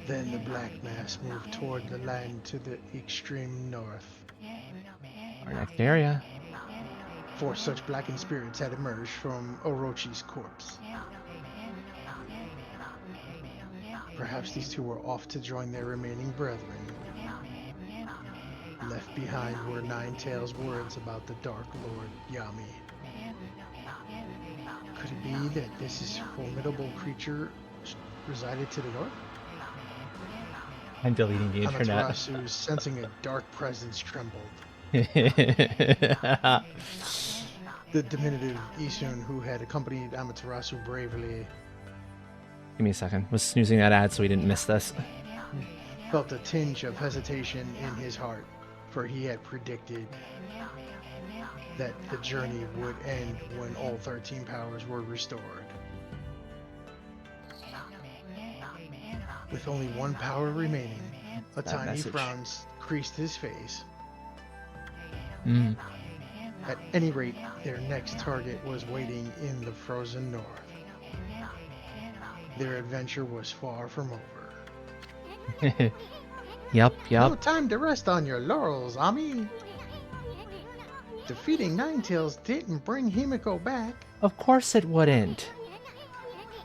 Then the black mass moved toward the land to the extreme north. Our next area. 4 such blackened spirits had emerged from Orochi's corpse. Perhaps these two were off to join their remaining brethren. Left behind were Ninetales' words about the Dark Lord Yami. Could it be that this formidable creature resided to the north? I'm deleting the internet. Amaterasu, sensing a dark presence, trembled. The diminutive Isun, who had accompanied Amaterasu bravely, Give me a second. Was snoozing that ad so we didn't miss this. felt a tinge of hesitation in his heart, for he had predicted that the journey would end when all 13 powers were restored. With only one power remaining, a tiny message. frown creased his face. Mm. At any rate, their next target was waiting in the frozen north. Their adventure was far from over. Yep. No time to rest on your laurels, Ami. Defeating Ninetails didn't bring Himiko back, Of course it wouldn't.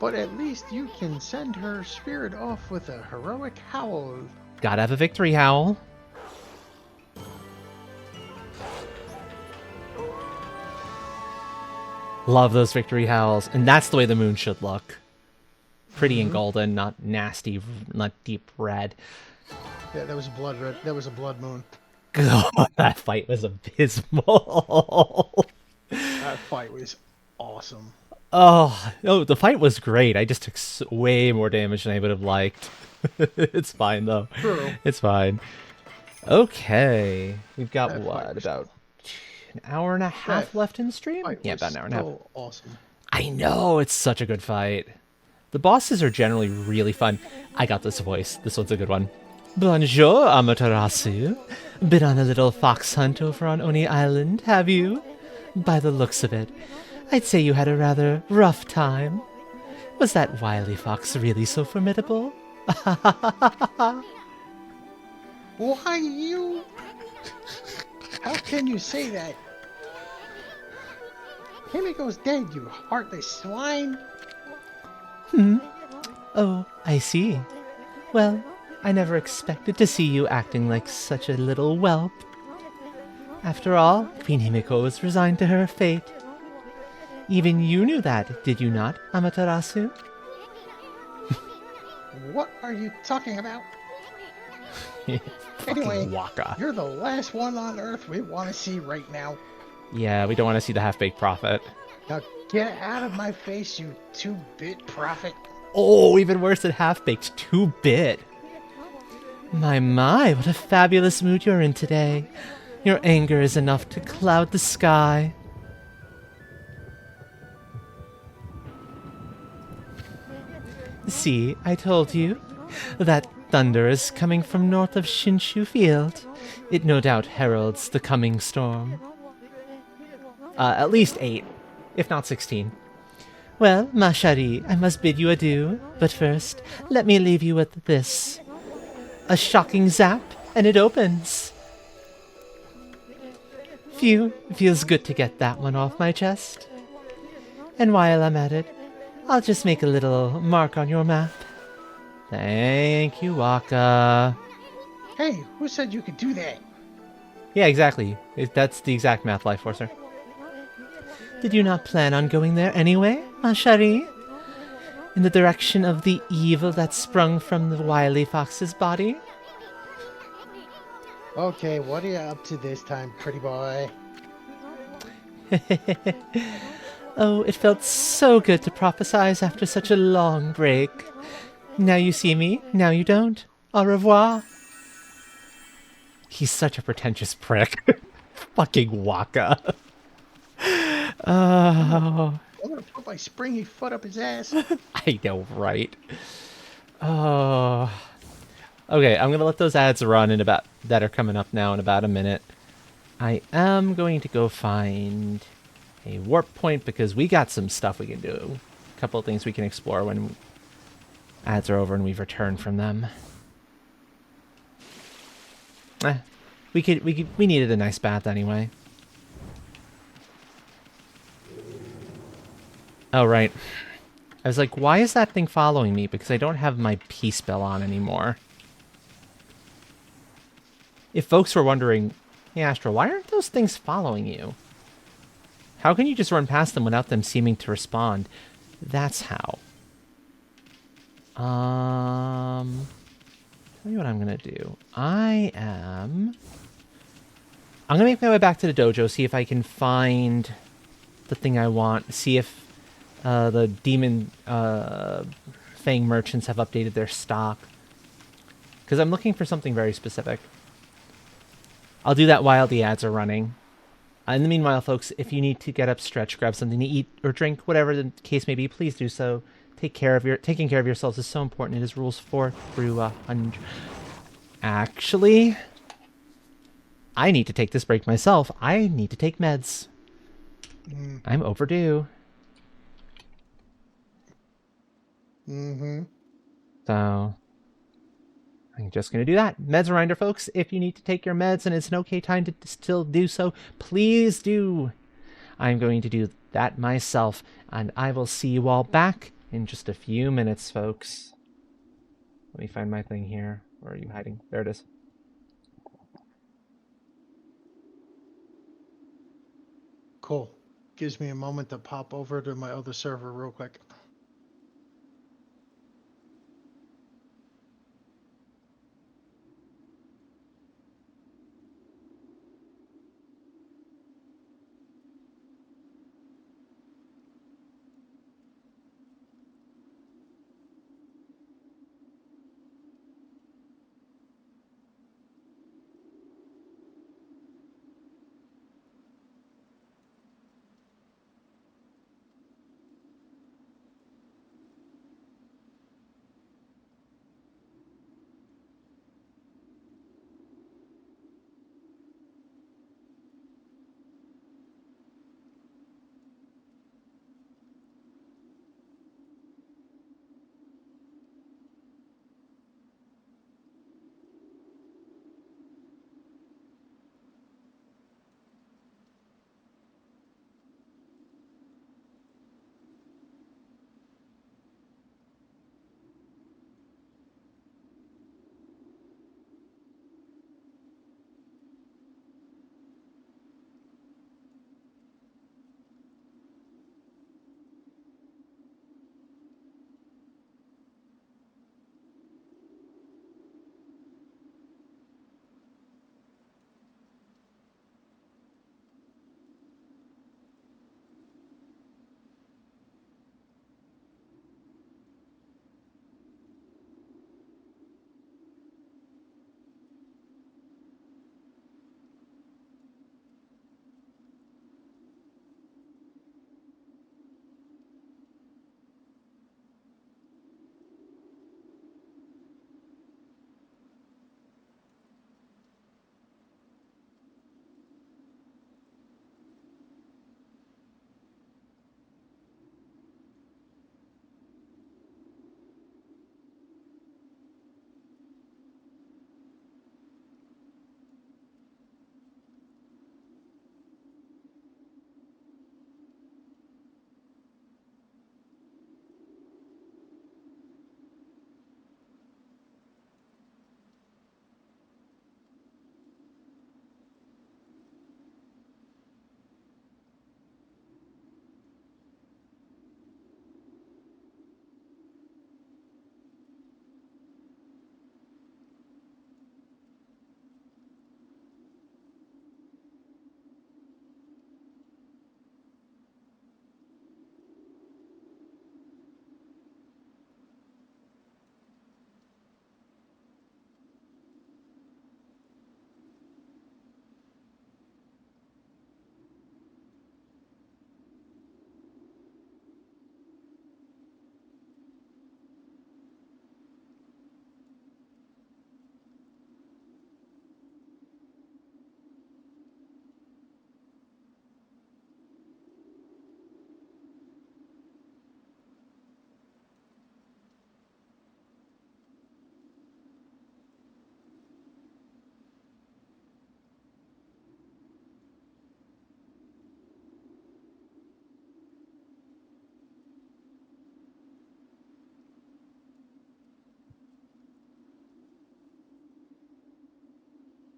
but at least you can send her spirit off with a heroic howl. Gotta have a victory howl. Love those victory howls. And that's the way the moon should look. Pretty and golden, not nasty, not deep red. Yeah, that was blood red. That was a blood moon. God, that fight was abysmal. That fight was awesome. Oh, the fight was great. I just took way more damage than I would have liked. It's fine, though. True. It's fine. Okay. We've got, That fight what, was about an hour and a half That left in stream? Fight Yeah, was about an hour and a half. so awesome. I know, it's such a good fight. The bosses are generally really fun. I got this voice. This one's a good one. Bonjour, Amaterasu. Been on a little fox hunt over on Oni Island, have you? By the looks of it, I'd say you had a rather rough time. Was that wily fox really so formidable? Why you? How can you say that? Himiko's dead, you heartless swine. Oh, I see. Well, I never expected to see you acting like such a little whelp. After all, Queen Himiko was resigned to her fate. Even you knew that, did you not, Amaterasu? What are you talking about? Fucking Anyway, Waka. you're the last one on Earth we want to see right now. Yeah, we don't want to see the half-baked prophet. Now get out of my face, you 2-bit prophet. Oh, even worse than half-baked, 2-bit. My, what a fabulous mood you're in today. Your anger is enough to cloud the sky. See, I told you. That thunder is coming from north of Shinshu Field. It no doubt heralds the coming storm. At least 8, if not 16. Well, ma chérie, I must bid you adieu, but first, let me leave you with this. A shocking zap, and it opens. Phew, feels good to get that one off my chest. And while I'm at it, I'll just make a little mark on your map. Thank you, Waka. Hey, who said you could do that? Yeah, exactly. That's the exact math, Life Forcer. Did you not plan on going there anyway, ma chérie? In the direction of the evil that sprung from the wily fox's body? Okay, what are you up to this time, pretty boy? Oh, it felt so good to prophesize after such a long break. Now you see me, now you don't. Au revoir. He's such a pretentious prick. Fucking Waka. Oh, I'm gonna put my springy foot up his ass. I know, right? Oh. Okay, I'm gonna let those ads run in about that are coming up now in about a minute. I am going to go find a warp point because we got some stuff we can do. A couple of things we can explore when ads are over and we've returned from them. We needed a nice bath anyway. Oh, right. I was like, why is that thing following me? Because I don't have my peace spell on anymore. If folks were wondering, hey, Astro, why aren't those things following you? How can you just run past them without them seeming to respond? That's how. Tell me what I'm going to do. I'm going to make my way back to the dojo, see if I can find the thing I want, see if the demon Fang merchants have updated their stock. because I'm looking for something very specific. I'll do that while the ads are running. In the meanwhile, folks, if you need to get up, stretch, grab something to eat or drink, whatever the case may be, please do so. Taking care of yourselves is so important. It is rules 4 through 100. Actually, I need to take this break myself. I need to take meds. I'm overdue. Mm-hmm. So I'm just going to do that. Meds reminder, folks, if you need to take your meds and it's an okay time to still do so, please do. I'm going to do that myself, and I will see you all back in just a few minutes, folks. Let me find my thing here. Where are you hiding? There it is. Cool. Gives me a moment to pop over to my other server real quick.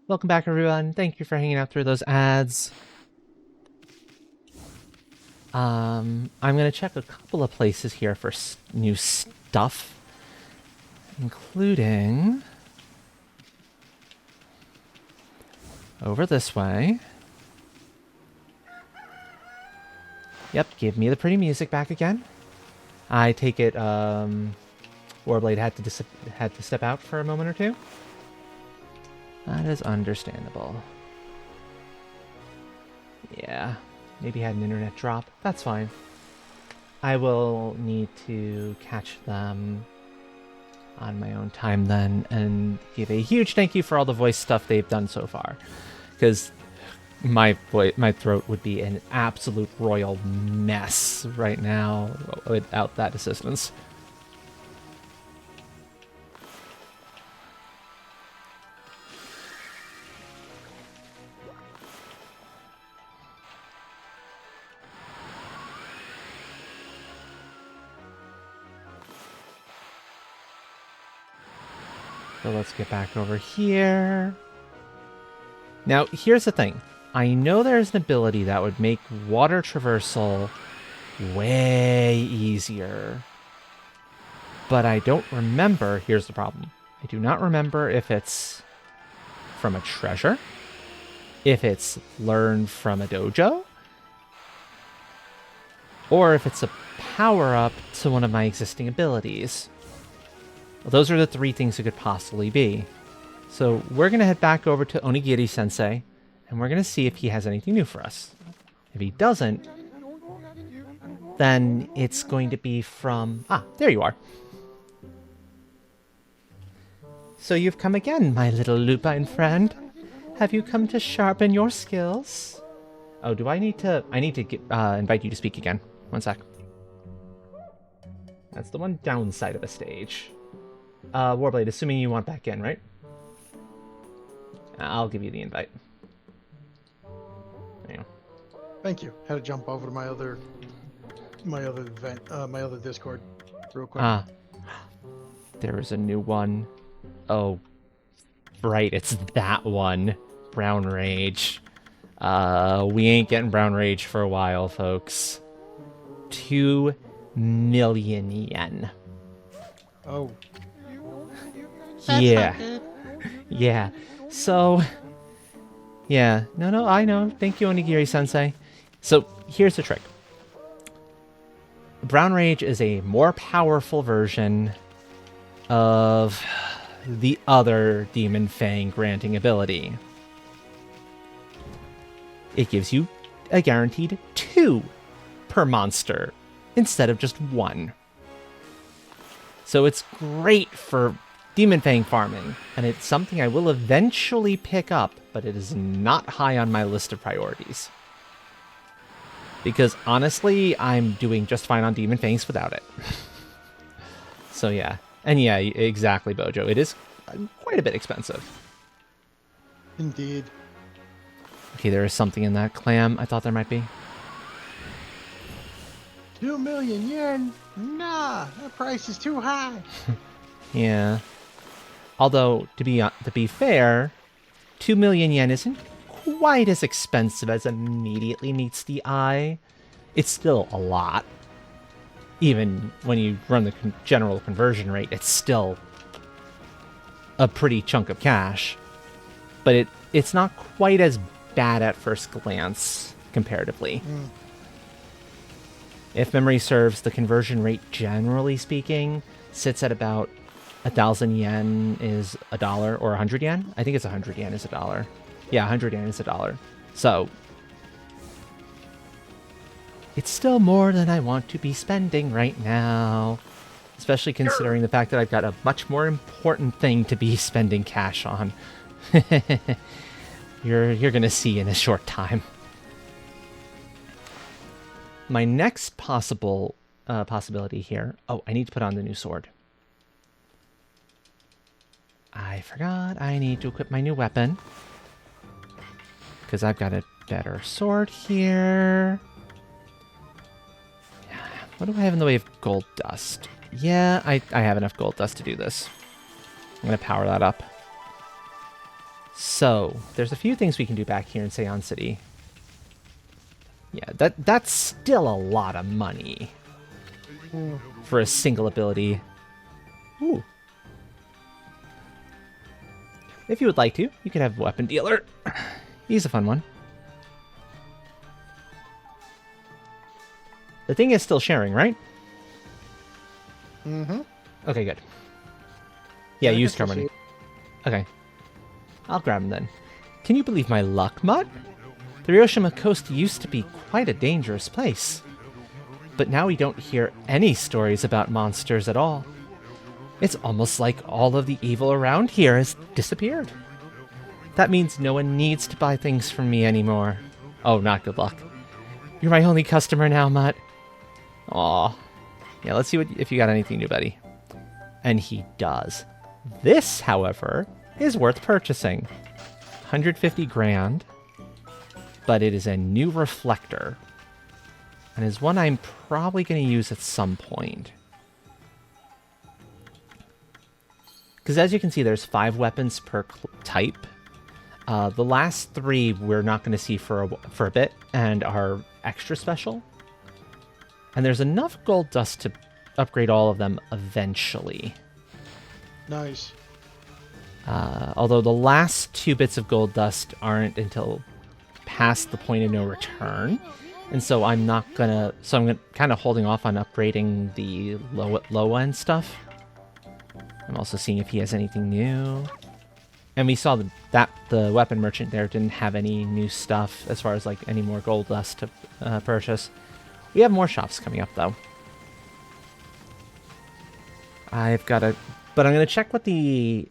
Welcome back, everyone. Thank you for hanging out through those ads. I'm going to check a couple of places here for new stuff, including over this way. Yep, give me the pretty music back again. I take it, Warblade had to step out for a moment or two. That is understandable. Yeah, maybe had an internet drop. That's fine. I will need to catch them on my own time then, and give a huge thank you for all the voice stuff they've done so far, because my throat would be an absolute royal mess right now without that assistance. So let's get back over here. Now, here's the thing. I know there's an ability that would make water traversal way easier. But I don't remember. Here's the problem. I do not remember if it's from a treasure, if it's learned from a dojo, or if it's a power-up to one of my existing abilities. Well, those are the three things it could possibly be. So we're going to head back over to Onigiri-sensei, and we're going to see if he has anything new for us. If he doesn't, then it's going to be from... Ah, there you are. So you've come again, my little lupine friend. Have you come to sharpen your skills? Oh, do I need to... I need to invite you to speak again. One sec. That's the one downside of a stage. Warblade, assuming you want back in, right? I'll give you the invite. There you go. Thank you. Had to jump over to my other Discord real quick. Ah. There is a new one. Oh. Right, it's that one. Brown Rage. We ain't getting Brown Rage for a while, folks. 2 million yen. Oh. Yeah. Yeah. So, yeah. No, I know. Thank you, Onigiri-sensei. So, here's the trick. Brown Rage is a more powerful version of the other Demon Fang granting ability. It gives you a guaranteed 2 per monster instead of just 1. So it's great for Demon Fang farming, and it's something I will eventually pick up, but it is not high on my list of priorities. Because honestly, I'm doing just fine on Demon Fangs without it. So yeah. And yeah, exactly, Bojo. It is quite a bit expensive. Indeed. Okay, there is something in that clam I thought there might be. 2 million yen? Nah, that price is too high. Yeah. Although, to be fair, 2 million yen isn't quite as expensive as immediately meets the eye. It's still a lot. Even when you run the general conversion rate, it's still a pretty chunk of cash. But it's not quite as bad at first glance, comparatively. If memory serves, the conversion rate, generally speaking, sits at about 1,000 yen is $1, or 100 yen? I think it's 100 yen is $1. Yeah, 100 yen is $1. So, it's still more than I want to be spending right now. Especially considering the fact that I've got a much more important thing to be spending cash on. You're gonna see in a short time. My next possibility here... Oh, I need to put on the new sword. I forgot I need to equip my new weapon. Because I've got a better sword here. What do I have in the way of gold dust? Yeah, I have enough gold dust to do this. I'm going to power that up. So, there's a few things we can do back here in Seon City. Yeah, that's still a lot of money for a single ability. Ooh. If you would like to, you could have Weapon Dealer. He's a fun one. The thing is still sharing, right? Mm-hmm. Okay, good. Yeah, I used can car still money. see Okay. I'll grab him then. Can you believe my luck, Mutt? The Ryoshima coast used to be quite a dangerous place. But now we don't hear any stories about monsters at all. It's almost like all of the evil around here has disappeared. That means no one needs to buy things from me anymore. Oh, not good luck. You're my only customer now, Mutt. Aw. Yeah, let's see if you got anything new, buddy. And he does. This, however, is worth purchasing. 150 grand. But it is a new reflector. And is one I'm probably going to use at some point. Because as you can see, there's 5 weapons per type. The last 3 we're not going to see for a bit and are extra special. And there's enough gold dust to upgrade all of them eventually. Nice. Although the last 2 bits of gold dust aren't until past the point of no return. And so I'm not gonna... So I'm kind of holding off on upgrading the low end stuff. I'm also seeing if he has anything new. And we saw that the weapon merchant there didn't have any new stuff as far as like any more gold dust to purchase. We have more shops coming up though. I've got to... But I'm going to check with the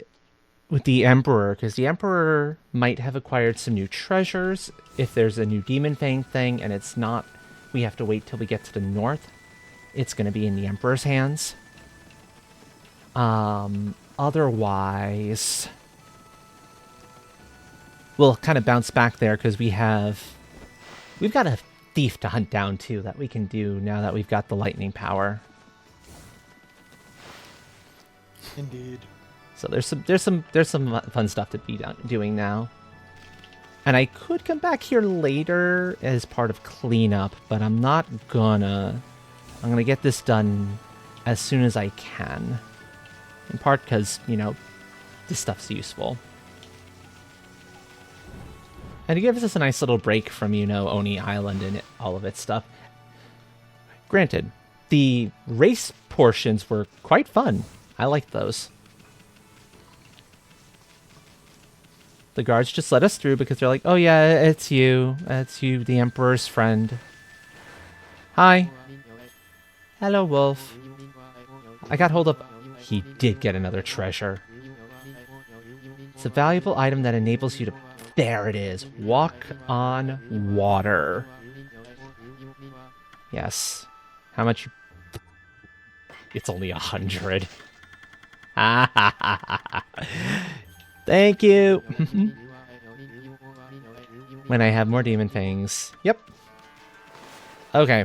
Emperor, because the Emperor might have acquired some new treasures. If there's a new Demon Fang thing, and it's not, we have to wait till we get to the north. It's going to be in the Emperor's hands. Otherwise, we'll kind of bounce back there, because we've got a thief to hunt down, too, that we can do now that we've got the lightning power. Indeed. So there's some fun stuff to be doing now. And I could come back here later as part of cleanup, but I'm not gonna. I'm gonna get this done as soon as I can. In part because, you know, this stuff's useful. And it gives us a nice little break from, you know, Oni Island and all of its stuff. Granted, the race portions were quite fun. I liked those. The guards just let us through because they're like, oh yeah, it's you. It's you, the Emperor's friend. Hi. Hello, Wolf. I got hold of... He did get another treasure. It's a valuable item that enables you to... There it is. Walk on water. Yes. How much... It's only 100. Thank you. When I have more demon fangs. Yep. Okay.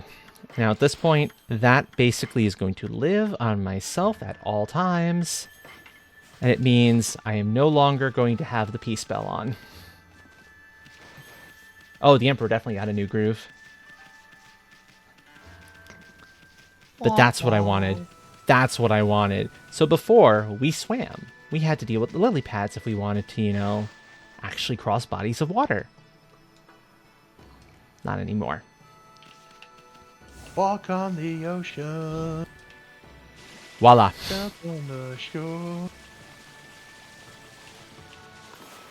Now at this point, that basically is going to live on myself at all times. And it means I am no longer going to have the peace spell on. Oh, the Emperor definitely got a new groove. But that's what I wanted. That's what I wanted. So before, we swam. We had to deal with the lily pads if we wanted to, you know, actually cross bodies of water. Not anymore. Walk on the ocean. Voila. Step on the shore.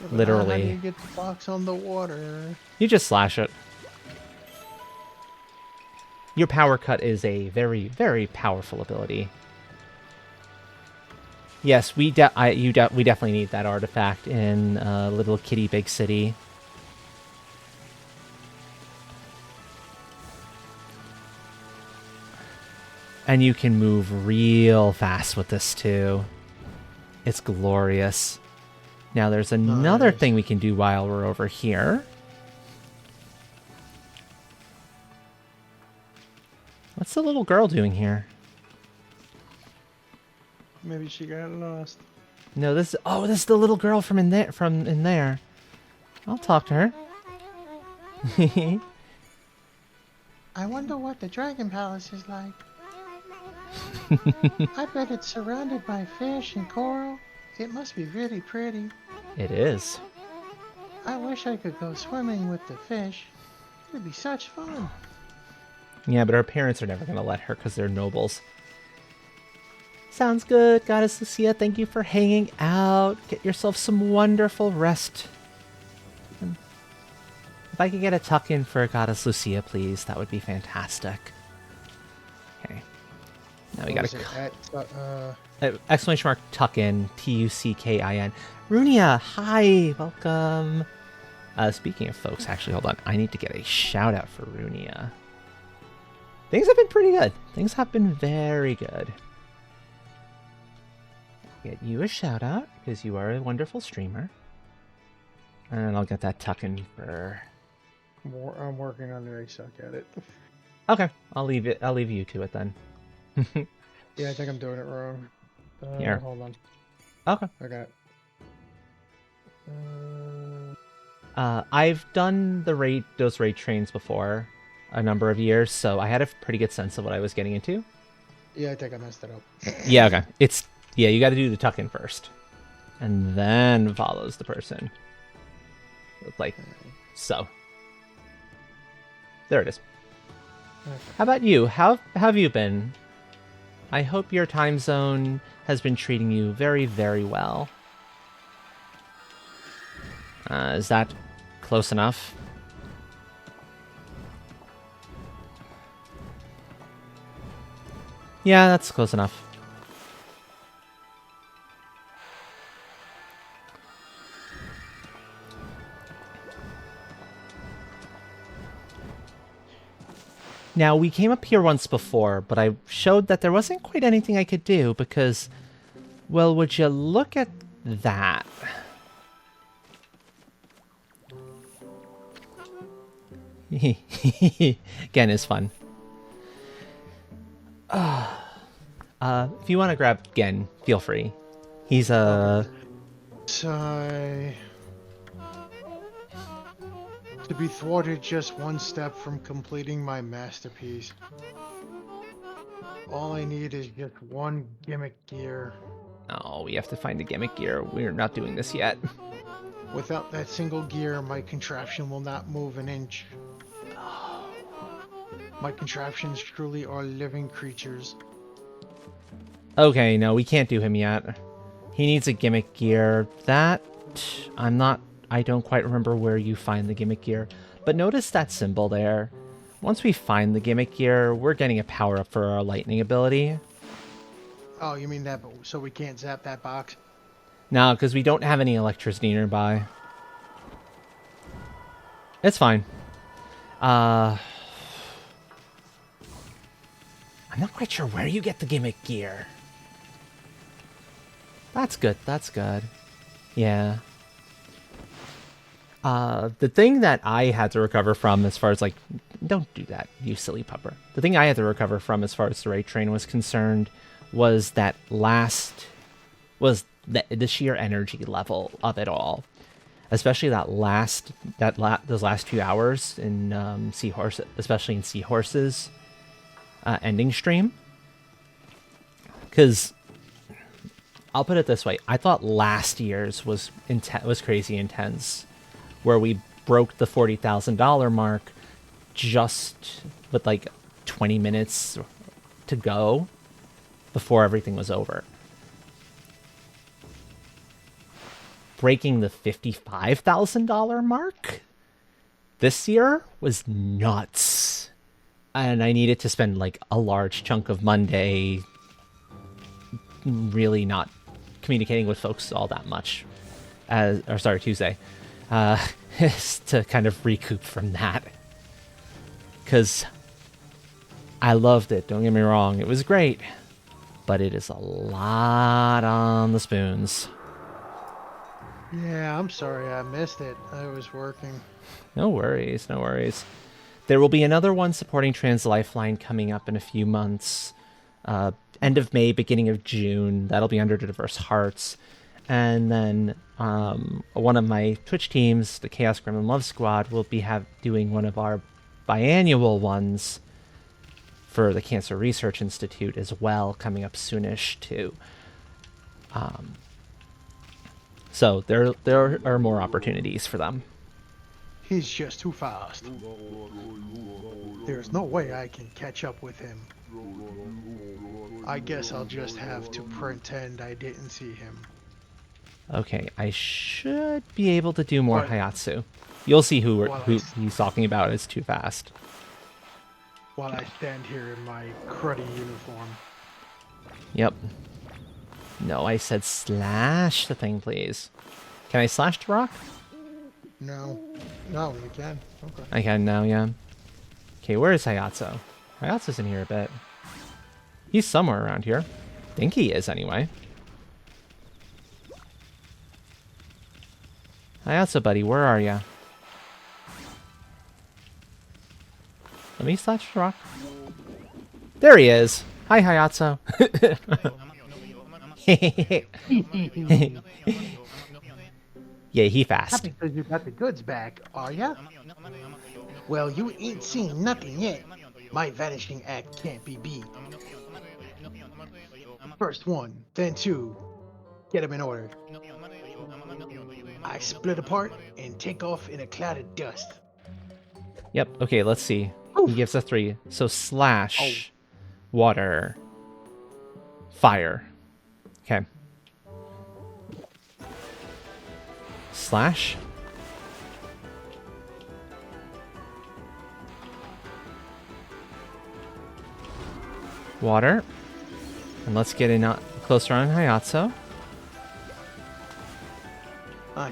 Yeah, but Literally. How do you get the fox on the water? You just slash it. Your power cut is a very, very powerful ability. Yes, we definitely need that artifact in Little Kitty Big City. And you can move real fast with this too. It's glorious. Now there's another Nice. thing we can do while we're over here. What's the little girl doing here? Maybe she got lost. No, this is the little girl from in there. I'll talk to her. I wonder what the Dragon Palace is like. I bet it's surrounded by fish and coral. It must be really pretty. It is. I wish I could go swimming with the fish. It'd be such fun. Yeah, but her parents are never going to let her because they're nobles. Sounds good, Goddess Lucia. Thank you for hanging out. Get yourself some wonderful rest. And if I could get a tuck in for Goddess Lucia, please, that would be fantastic. Okay. Now we What gotta... is it? exclamation mark tuck in. Tuckin. Runia, hi. Welcome. Speaking of folks, actually, hold on. I need to get a shout out for Runia. Things have been pretty good. Things have been very good. Get you a shout out because you are a wonderful streamer. And I'll get that tuck in for... I'm working on it. I suck at it. Okay, I'll leave you to it then. Yeah, I think I'm doing it wrong. Here. Hold on. Okay. I got it. I've done those raid trains before a number of years, so I had a pretty good sense of what I was getting into. Yeah, I think I messed it up. Yeah, okay. You got to do the tuck in first, and then follows the person. Like so. There it is. Okay. How about you? How have you been? I hope your time zone has been treating you very, very well. Is that close enough? Yeah, that's close enough. Now, we came up here once before, but I showed that there wasn't quite anything I could do because, well, would you look at that? Again, is fun. If you want to grab Gen, feel free. He's a... Sigh. To be thwarted just one step from completing my masterpiece. All I need is just one gimmick gear. Oh, we have to find the gimmick gear. We're not doing this yet. Without that single gear, my contraption will not move an inch. My contraptions truly are living creatures. Okay, no, we can't do him yet. He needs a gimmick gear. That... I don't quite remember where you find the gimmick gear. But notice that symbol there. Once we find the gimmick gear, we're getting a power-up for our lightning ability. Oh, you mean that, so we can't zap that box? No, because we don't have any electricity nearby. It's fine. I'm not quite sure where you get the gimmick gear. That's good, that's good. Yeah. The thing that I had to recover from as far as, like... Don't do that, you silly pupper. The thing I had to recover from as far as the raid train was concerned was that the sheer energy level of it all. Especially those last 2 hours in Seahorse, especially in Seahorse's ending stream. Because... I'll put it this way. I thought last year's was crazy intense, where we broke the $40,000 mark just with like 20 minutes to go before everything was over. Breaking the $55,000 mark this year was nuts. And I needed to spend like a large chunk of Monday really not communicating with folks all that much, Tuesday, to kind of recoup from that. Because I loved it, don't get me wrong, it was great, but it is a lot on the spoons. Yeah, I'm sorry I missed it. I was working. No worries, no worries. There will be another one supporting Trans Lifeline coming up in a few months. End of May, beginning of June. That'll be under Diverse Hearts. And then one of my Twitch teams, the Chaos Gremlin Love Squad, will be doing one of our biannual ones for the Cancer Research Institute as well, coming up soonish too. So there are more opportunities for them. He's just too fast. There's no way I can catch up with him. I guess I'll just have to pretend I didn't see him. Okay, I should be able to do more But Hayatsu. You'll see while who he's talking about is too fast. while I stand here in my cruddy uniform. Yep. No, I said slash the thing, please. Can I slash the rock? No. No, you can. Okay. I can now, yeah. Okay, where is Hayatsu? Hayatsu's in here a bit. He's somewhere around here. Think he is, anyway. Hayatsu, buddy, where are ya? Let me slash the rock. There he is. Hi, Hayatsu. Yeah, he fast. Happy because you got the goods back, are ya? Well, you ain't seen nothing yet. My vanishing act can't be beat. First one, then two. Get them in order. I split apart and take off in a cloud of dust. Yep, okay, let's see. He gives a 3. So slash, water, fire. Okay. Slash. Water. And let's get in closer on Hayatsu.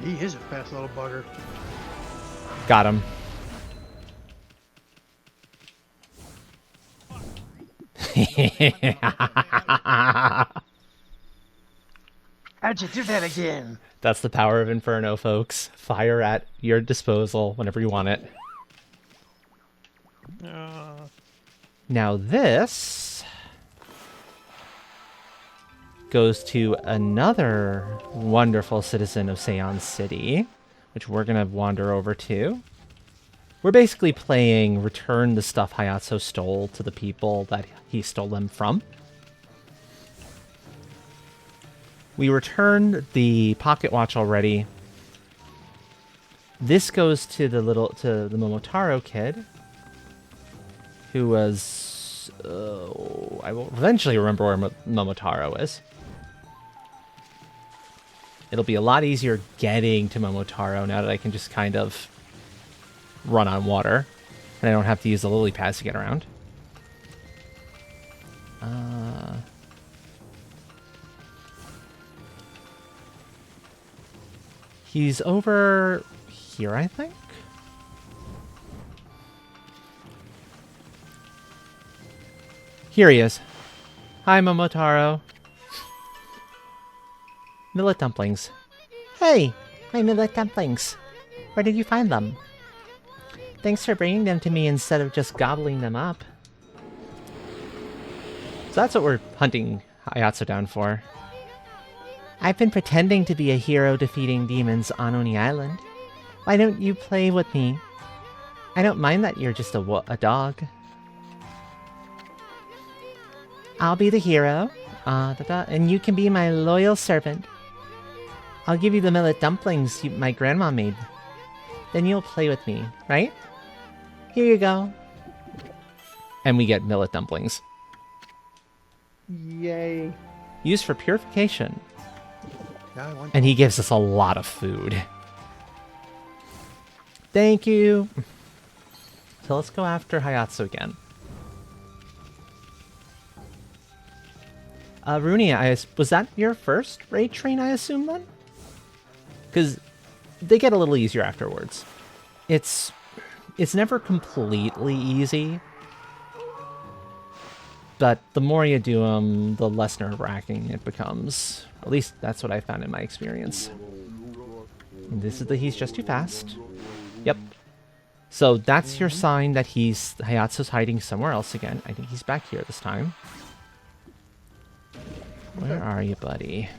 He is a fast little bugger. Got him. How'd you do that again? That's the power of Inferno, folks. Fire at your disposal whenever you want it. Now this goes to another wonderful citizen of Seon City, which we're going to wander over to. We're basically playing return the stuff Hayatsu stole to the people that he stole them from. We returned the pocket watch already. This goes to the Momotaro kid, who was I will eventually remember where Momotaro is. It'll be a lot easier getting to Momotaro now that I can just kind of run on water, and I don't have to use the lily pads to get around. He's over here, I think. Here he is. Hi, Momotaro. Millet dumplings. Hey, my millet dumplings. Where did you find them? Thanks for bringing them to me instead of just gobbling them up. So that's what we're hunting Hayatsu down for. I've been pretending to be a hero defeating demons on Oni Island. Why don't you play with me? I don't mind that you're just a dog. I'll be the hero, and you can be my loyal servant. I'll give you the millet dumplings my grandma made. Then you'll play with me, right? Here you go. And we get millet dumplings. Yay. Used for purification. Now I want And he gives us a lot of food. Thank you. So let's go after Hayatsu again. Runia, was that your first raid train, I assume, then? Because they get a little easier afterwards. It's never completely easy, but the more you do them, the less nerve-wracking it becomes. At least that's what I found in my experience. And this is he's just too fast. Yep. So that's your sign that Hayatsu's hiding somewhere else again. I think he's back here this time. Where are you, buddy?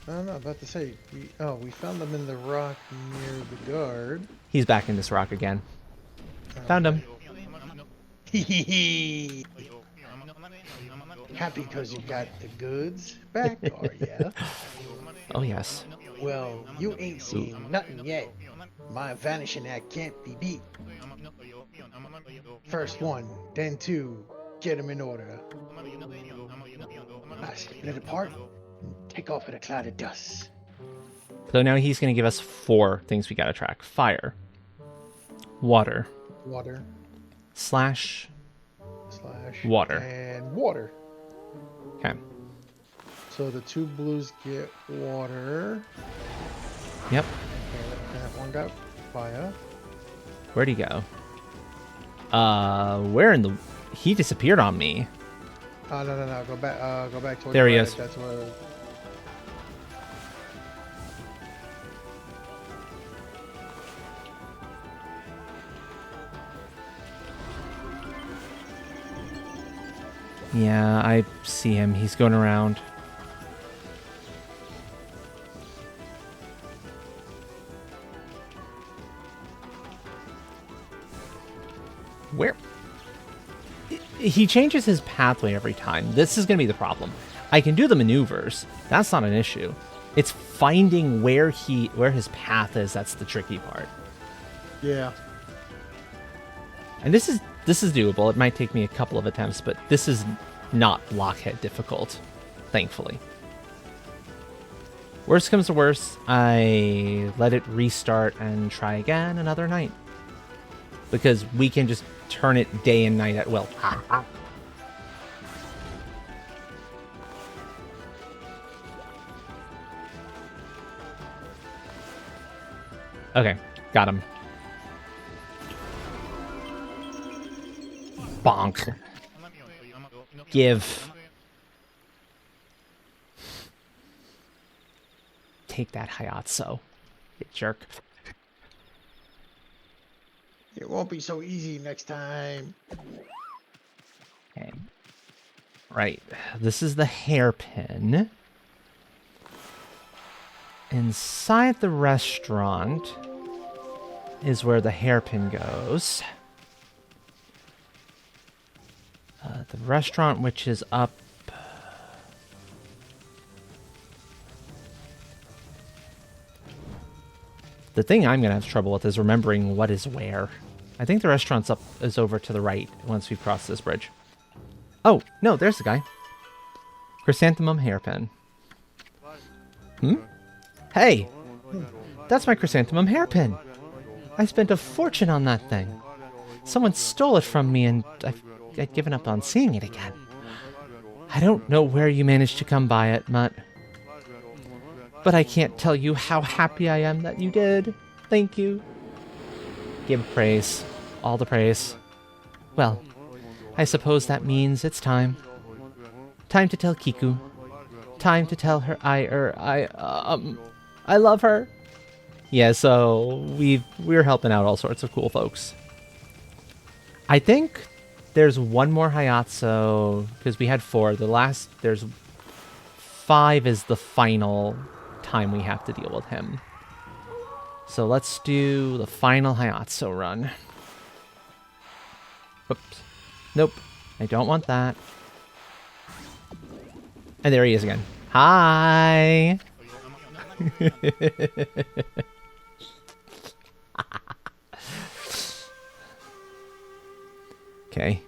I don't know, about to say, we found them in the rock near the guard. He's back in this rock again. Found him. Happy because you got the goods back, are ya? Oh, yes. Well, you ain't seen nothing yet. My vanishing act can't be beat. First one, then two. Get them in order. I split it apart and take off in a cloud of dust. So now he's going to give us 4 things we got to track. Fire. Water. Water. Slash. Slash. Water. And water. Okay. So the 2 blues get water. Yep. And that one got fire. Where'd he go? Where in the... He disappeared on me. No. Go back to where There he you is. That's where... Yeah, I see him. He's going around. Where? He changes his pathway every time. This is going to be the problem. I can do the maneuvers. That's not an issue. It's finding where his path is that's the tricky part. Yeah. And this is doable. It might take me a couple of attempts, but this is not blockhead difficult, thankfully. Worst comes to worst, I let it restart and try again another night. Because we can just turn it day and night at will. Okay, got him. Bonk. Give. Take that, Hayatsu. You jerk. It won't be so easy next time. Okay. Right. This is the hairpin. Inside the restaurant is where the hairpin goes. The restaurant, which is up... The thing I'm going to have trouble with is remembering what is where. I think the restaurant's is over to the right once we've crossed this bridge. Oh, no, there's the guy. Chrysanthemum hairpin. Hmm? Hey! That's my chrysanthemum hairpin! I spent a fortune on that thing. Someone stole it from me and I'd given up on seeing it again. I don't know where you managed to come by it, Mutt. But I can't tell you how happy I am that you did. Thank you. Give praise. All the praise. Well, I suppose that means it's time. Time to tell Kiku. Time to tell her I love her. Yeah, so we're helping out all sorts of cool folks. I think there's one more Hayatsu, because we had 4. There's 5 is the final time we have to deal with him. So let's do the final Hayatsu run. Oops. Nope. I don't want that. And there he is again. Hi! Okay.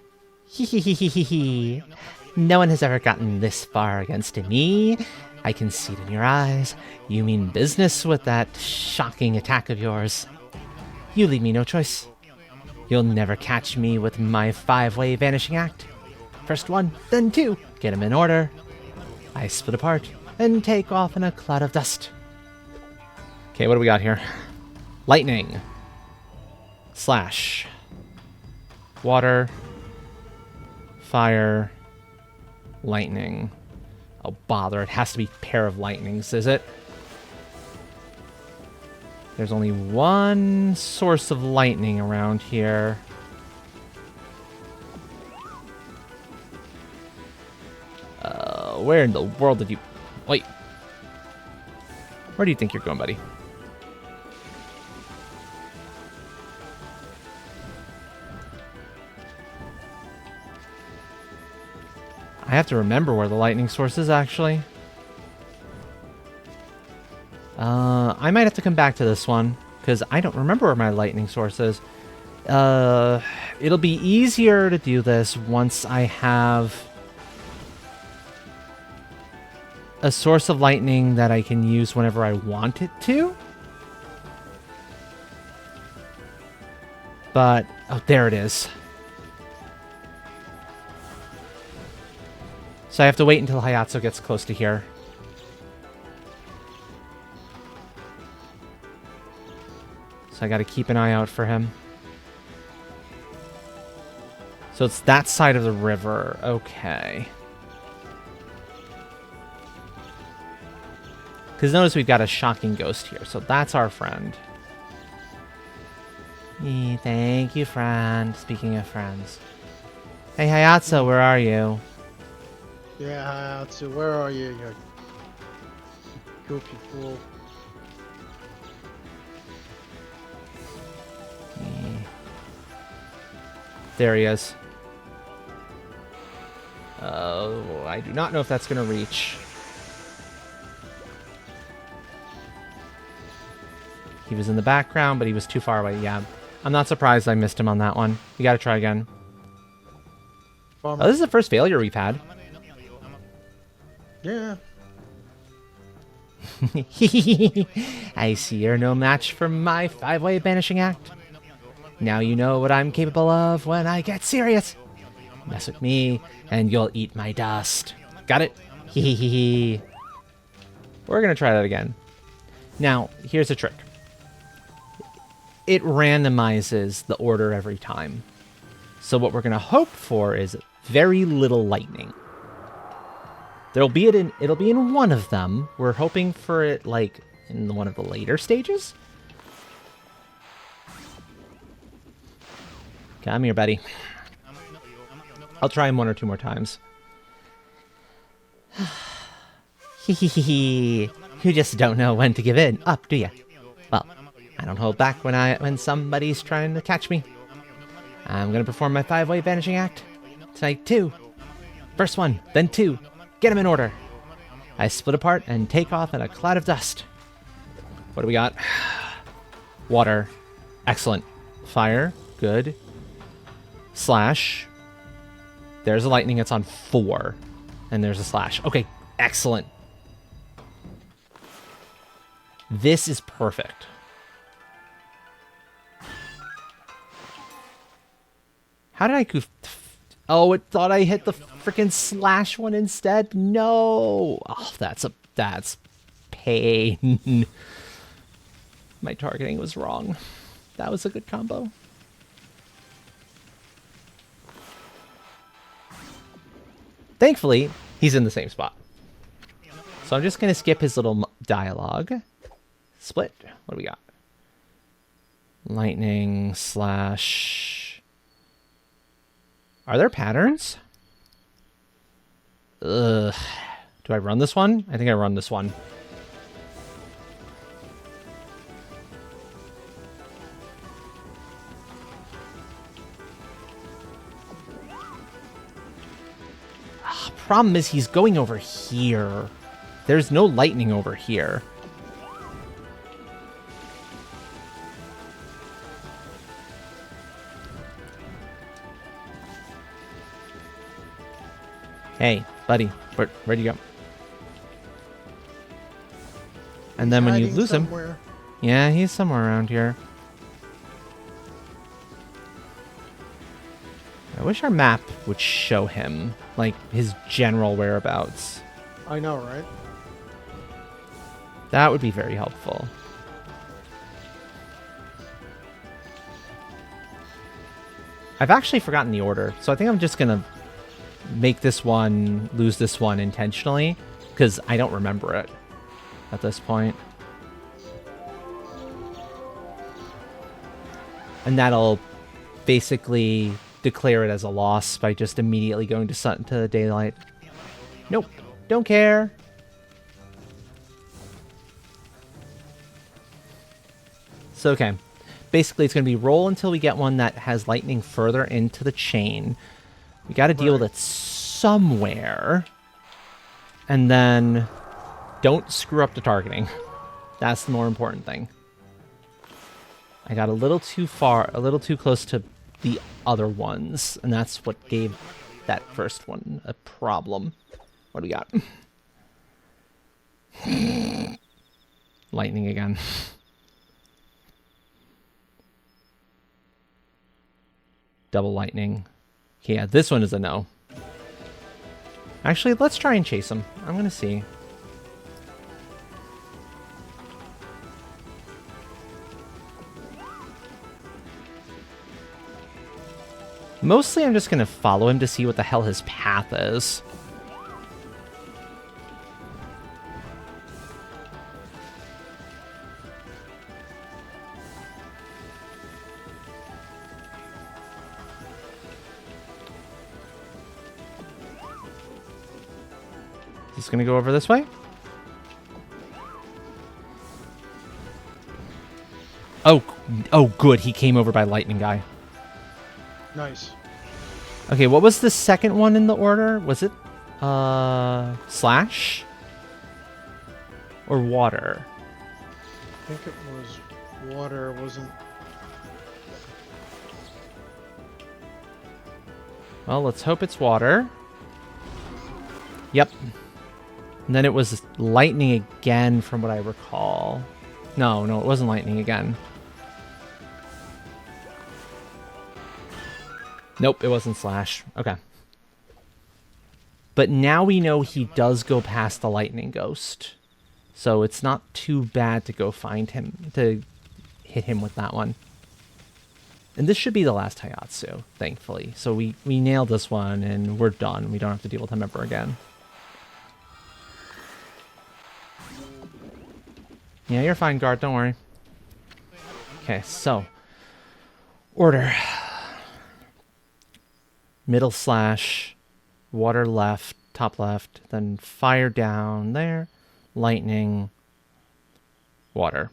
Hee. No one has ever gotten this far against me. I can see it in your eyes. You mean business with that shocking attack of yours. You leave me no choice. You'll never catch me with my 5-way vanishing act. First 1, then 2. Get 'em in order. I split apart and take off in a cloud of dust. Okay, what do we got here? Lightning. Slash. Water. Fire. Lightning. Oh, bother. It has to be a pair of lightnings, is it? There's only one source of lightning around here. Where in the world did you... Wait. Where do you think you're going, buddy? I have to remember where the lightning source is, actually. I might have to come back to this one, because I don't remember where my lightning source is. It'll be easier to do this once I have a source of lightning that I can use whenever I want it to. But, oh, there it is. So I have to wait until Hayato gets close to here. So I got to keep an eye out for him. So it's that side of the river. Okay. Because notice we've got a shocking ghost here. So that's our friend. Thank you, friend. Speaking of friends. Hey, Hayato, where are you? Yeah, so where are you, you goofy fool? There he is. Oh, I do not know if that's going to reach. He was in the background, but he was too far away. Yeah, I'm not surprised I missed him on that one. You got to try again. Bummer. Oh, this is the first failure we've had. Yeah. I see you're no match for my 5-way banishing act. Now you know what I'm capable of when I get serious. Mess with me, and you'll eat my dust. Got it? We're going to try that again. Now, here's a trick. It randomizes the order every time. So what we're going to hope for is very little lightning. It'll be in one of them. We're hoping for it, like, in one of the later stages. Come here, buddy. I'll try him 1 or 2 more times. You just don't know when to give in up, do you? Well, I don't hold back when somebody's trying to catch me. I'm gonna perform my 5-way vanishing act. Tonight, 2. First 1, then 2. Get them in order. I split apart and take off in a cloud of dust. What do we got? Water. Excellent. Fire. Good. Slash. There's a lightning. It's on 4. And there's a slash. Okay. Excellent. This is perfect. How did I goof? Oh, it thought I hit the freaking slash one instead. No. Oh, that's pain. My targeting was wrong. That was a good combo. Thankfully, he's in the same spot. So I'm just going to skip his little dialogue. Split. What do we got? Lightning slash... Are there patterns? Ugh. Do I run this one? I think I run this one. Problem is he's going over here. There's no lightning over here. Hey, buddy, where'd you go? And then when you lose him... Yeah, he's somewhere around here. I wish our map would show him, like, his general whereabouts. I know, right? That would be very helpful. I've actually forgotten the order, so I think I'm just gonna make this one, lose this one intentionally, because I don't remember it at this point. And that'll basically declare it as a loss by just immediately going to daylight. Nope, don't care. So, okay. Basically, it's going to be roll until we get one that has lightning further into the chain. We got to deal with it somewhere. And then don't screw up the targeting. That's the more important thing. I got a little too far, a little too close to the other ones. And that's what gave that first one a problem. What do we got? Lightning again. Double lightning. Yeah, this one is a no. Actually, let's try and chase him. I'm going to see. Mostly I'm just going to follow him to see what the hell his path is. Is going to go over this way? Oh, good. He came over by lightning guy. Nice. Okay, what was the second one in the order? Was it slash or water? I think it was water. It wasn't. Well, let's hope it's water. Yep. And then it was lightning again from what I recall. No, it wasn't lightning again. Nope, it wasn't slash. Okay. But now we know he does go past the lightning ghost. So it's not too bad to go find him, to hit him with that one. And this should be the last Hayatsu, thankfully. So we nailed this one and we're done. We don't have to deal with him ever again. Yeah, you're fine, guard. Don't worry. Okay, so. Order. Middle slash. Water left. Top left. Then fire down there. Lightning. Water.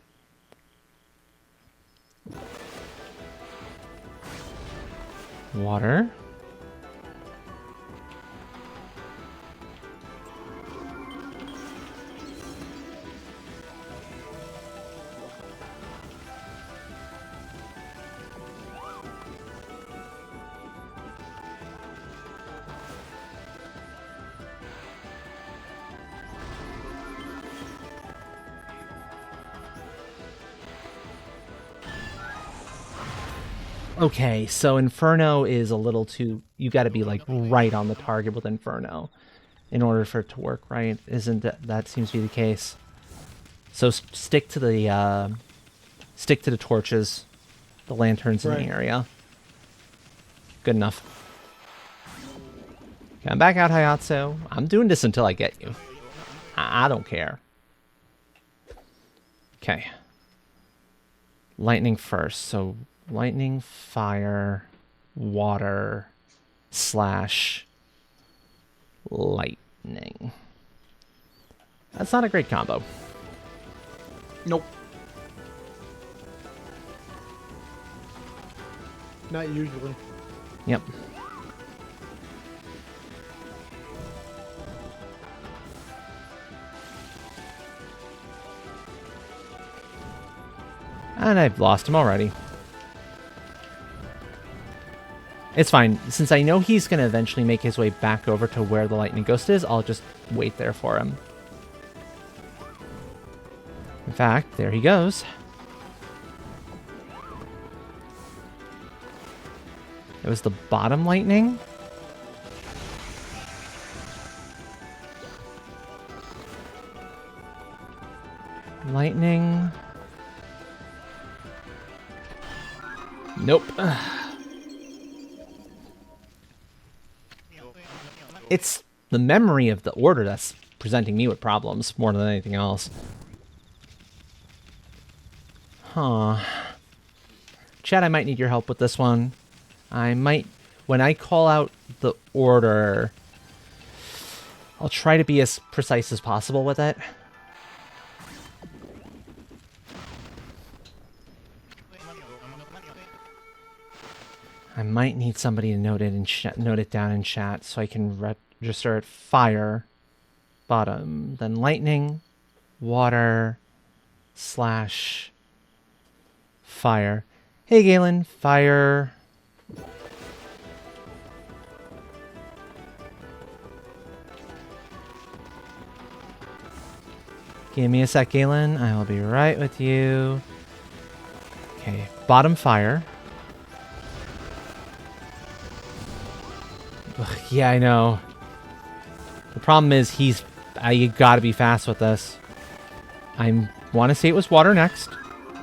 Water. Okay, so Inferno is a little too... You got to be, like, right on the target with Inferno in order for it to work, right? Isn't that seems to be the case. So stick to the torches, the lanterns in the area. Good enough. Come back out, Hayatsu. I'm doing this until I get you. I don't care. Okay. Lightning first, so... Lightning, fire, water, slash, lightning. That's not a great combo. Nope. Not usually. Yep. And I've lost him already. It's fine. Since I know he's going to eventually make his way back over to where the lightning ghost is, I'll just wait there for him. In fact, there he goes. It was the bottom lightning. Lightning. Nope. It's the memory of the order that's presenting me with problems more than anything else. Huh. Chad, I might need your help with this one. I might, when I call out the order, I'll try to be as precise as possible with it. I might need somebody to note it down in chat so I can register it. Fire, bottom, then lightning, water, slash, fire. Hey Galen, fire. Give me a sec, Galen. I will be right with you. Okay, bottom fire. Ugh, yeah, I know. The problem is you gotta be fast with this. I want to say it was water next.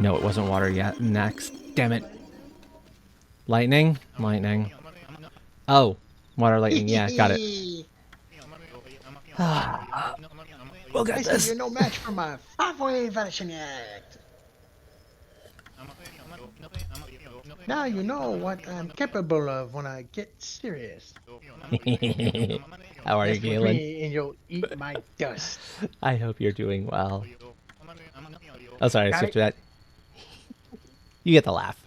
No, it wasn't water yet. Next. Damn it. Lightning? Lightning. Oh, water, lightning. Yeah, got it. We'll I get see this. you're no match for my 5-way vanishing act. Now you know what I'm capable of when I get serious. How are you, Mess with Galen? me and you'll eat my dust. I hope you're doing well. Oh, sorry, I Got skipped it? that. You get the laugh.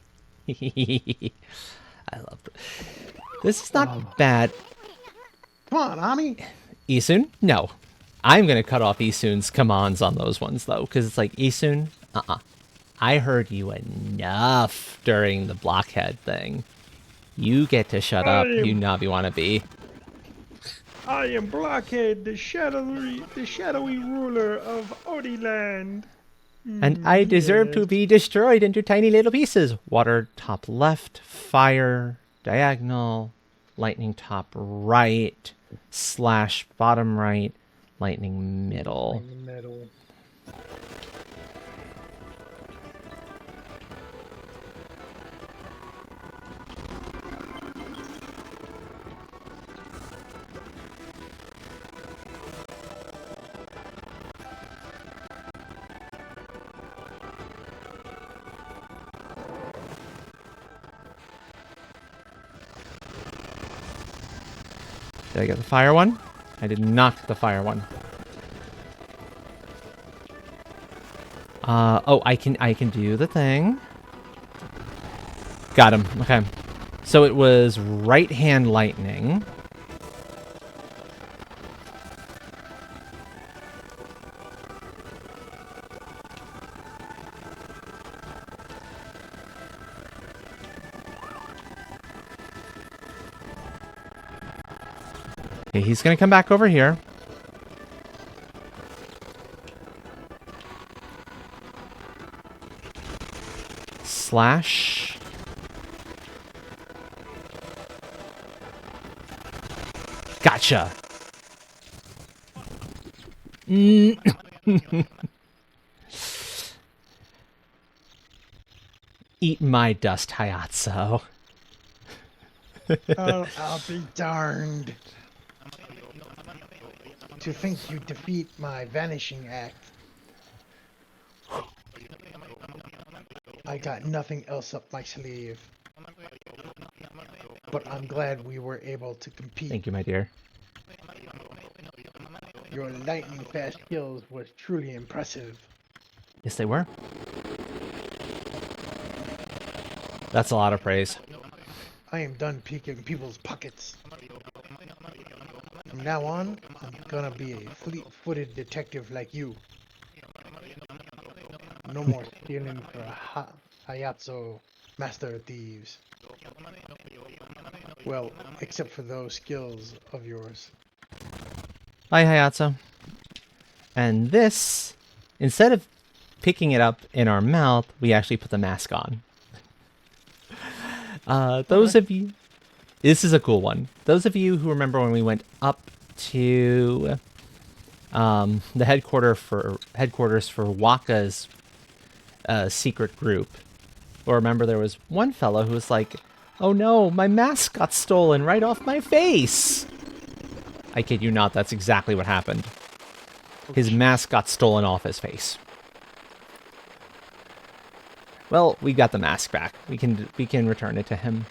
I love it. This is not bad. Come on, Ami. Isun? No. I'm going to cut off Isun's commands on those ones, though, because it's like, Isun, I heard you enough during the blockhead thing. You get to shut up, you knobby wannabe. I am Blockhead, the shadowy ruler of Odiland. And I deserve to yes. be destroyed into tiny little pieces. Water top left, fire diagonal, lightning top right, slash bottom right, lightning middle. In the middle. Did I get the fire one? I did not get the fire one. Oh, I can do the thing. Got him. Okay. So it was right hand lightning. Okay, he's gonna come back over here. Slash. Gotcha. Eat my dust, Hayatsu. Oh, I'll be darned. To think you defeat my vanishing act. I got nothing else up my sleeve. But I'm glad we were able to compete. Thank you, my dear. Your lightning fast skills was truly impressive. Yes, they were. That's a lot of praise. I am done peeking people's pockets. From now on, I'm gonna be a fleet-footed detective like you. No more stealing for Hayatsu, Master of Thieves. Well, except for those skills of yours. Bye, Hayatsu. And this, instead of picking it up in our mouth, we actually put the mask on. Those of you... This is a cool one. Those of you who remember when we went up to the headquarters for Waka's secret group, or remember there was one fellow who was like, "Oh no, my mask got stolen right off my face." I kid you not, that's exactly what happened. His mask got stolen off his face. Well, we got the mask back. We can return it to him.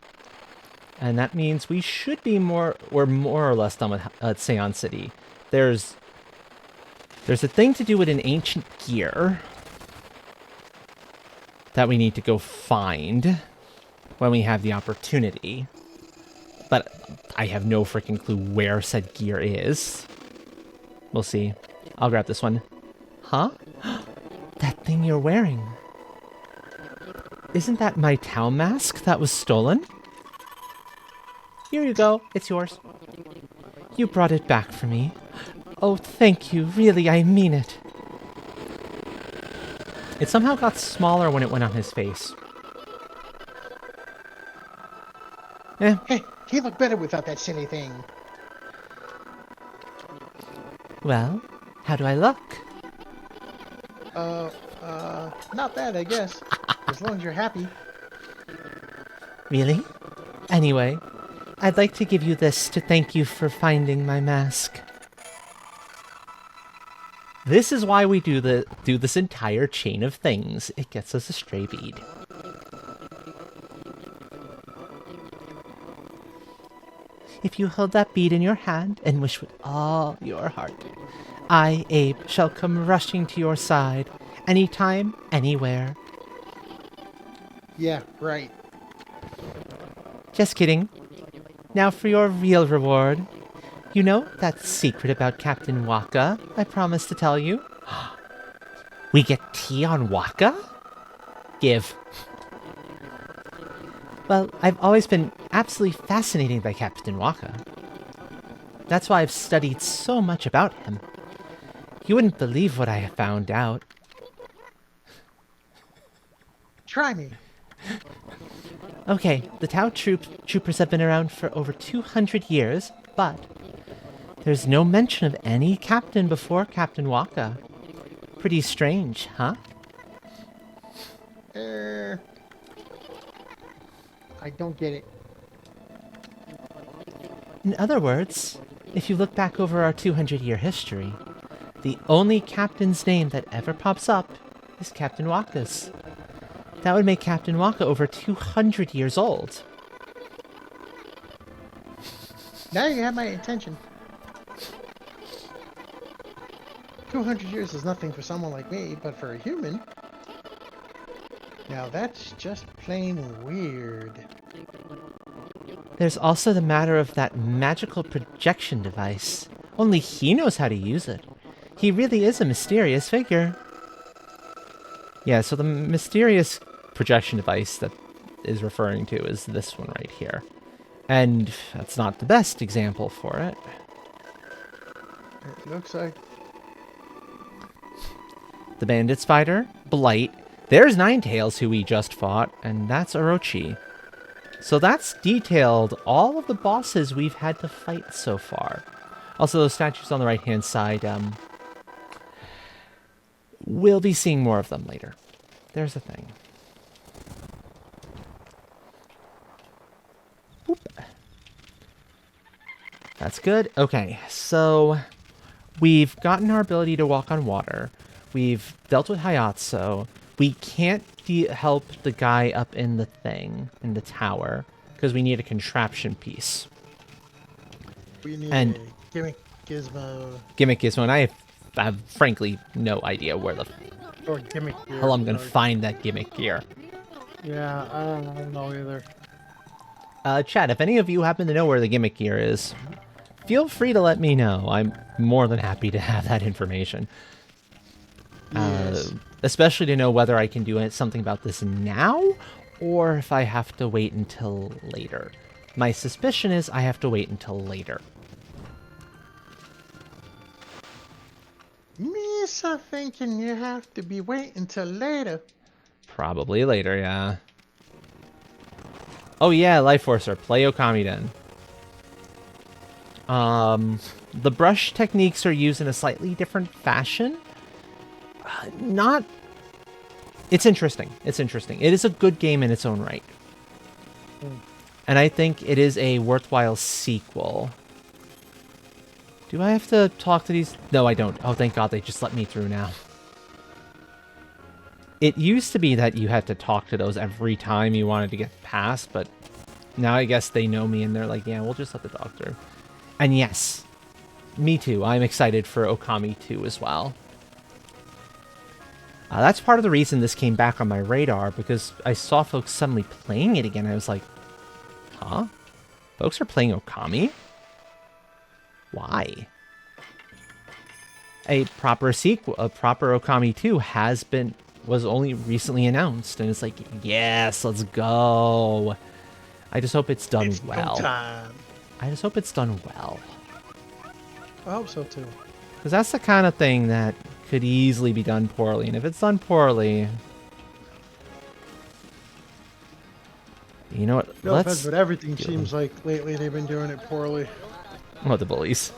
And that means we should be more or less done with Seon City. There's a thing to do with an ancient gear that we need to go find when we have the opportunity. But I have no freaking clue where said gear is. We'll see. I'll grab this one. Huh? That thing you're wearing. Isn't that my town mask that was stolen? Here you go. It's yours. You brought it back for me. Oh, thank you. Really, I mean it. It somehow got smaller when it went on his face. Eh, Hey, he looked better without that silly thing. well, how do I look? Not bad, I guess. As long as you're happy. Really? Anyway, I'd like to give you this to thank you for finding my mask. This is why we do this entire chain of things. It gets us a stray bead. If you hold that bead in your hand and wish with all your heart, I, Abe, shall come rushing to your side, anytime, anywhere. Yeah, right. Just kidding. Now for your real reward. You know that secret about Captain Waka I promised to tell you? We get tea on Waka? Give. Well, I've always been absolutely fascinated by Captain Waka. That's why I've studied so much about him. You wouldn't believe what I have found out. Try me. Okay, the Tau troopers have been around for over 200 years, but there's no mention of any captain before Captain Waka. Pretty strange, huh? I don't get it. In other words, if you look back over our 200-year history, the only captain's name that ever pops up is Captain Waka's. That would make Captain Waka over 200 years old. Now you have my attention. 200 years is nothing for someone like me, but for a human... Now that's just plain weird. There's also the matter of that magical projection device. Only he knows how to use it. He really is a mysterious figure. Yeah, so the mysterious projection device that is referring to is this one right here. And that's not the best example for it. It looks like... The bandit spider, Blight. There's Ninetails, who we just fought, and that's Orochi. So that's detailed all of the bosses we've had to fight so far. Also, those statues on the right-hand side, we'll be seeing more of them later. There's the thing. Boop. That's good. Okay, so we've gotten our ability to walk on water. We've dealt with Hayatsu. We can't help the guy up in the thing, in the tower, because we need a contraption piece. We need And- a gimmick gizmo. Gimmick Gizmo, and I have frankly no idea where the Or gimmick gear. hell I'm going to sorry. find that gimmick gear. Yeah, I don't know either. Chat, if any of you happen to know where the gimmick gear is, feel free to let me know. I'm more than happy to have that information. Yes. Especially to know whether I can do something about this now, or if I have to wait until later. My suspicion is I have to wait until later. Me so thinking you have to be waiting till later. Probably later, yeah. Oh yeah, Life Forcer, play Okami Den. The brush techniques are used in a slightly different fashion. It's interesting. It's interesting. It is a good game in its own right. And I think it is a worthwhile sequel. Do I have to talk to these? No, I don't. Oh, thank God they just let me through now. It used to be that you had to talk to those every time you wanted to get past, but now I guess they know me and they're like, yeah, we'll just let the dog through. And yes, me too. I'm excited for Okami 2 as well. That's part of the reason this came back on my radar, because I saw folks suddenly playing it again. I was like, huh? Folks are playing Okami? Why? A proper sequel, a proper Okami 2 was only recently announced, and it's like, yes, let's go. I just hope it's done It's well. go time. I just hope it's done well. I hope so too. Because that's the kind of thing that could easily be done poorly. And if it's done poorly... You know what? No offense, Let's... but everything seems like lately they've been doing it poorly. Oh, the bullies.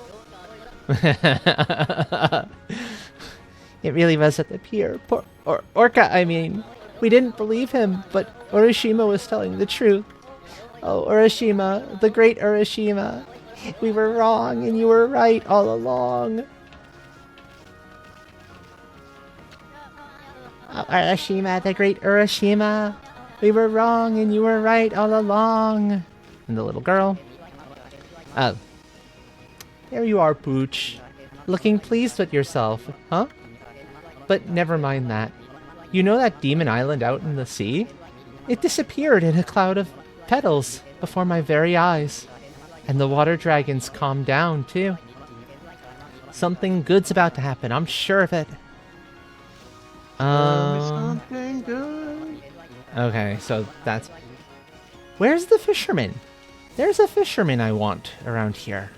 It really was at the pier. Poor Orca, I mean. We didn't believe him, but Urashima was telling the truth. Oh, Urashima, the great Urashima. We were wrong, and you were right all along. Oh, Urashima, the great Urashima. We were wrong, and you were right all along. And the little girl. Oh. There you are, Pooch. Looking pleased with yourself, huh? But never mind that. You know that demon island out in the sea? It disappeared in a cloud of petals before my very eyes. And the water dragons calmed down, too. Something good's about to happen, I'm sure of it. Something good. Okay, so that's... Where's the fisherman? There's a fisherman I want around here.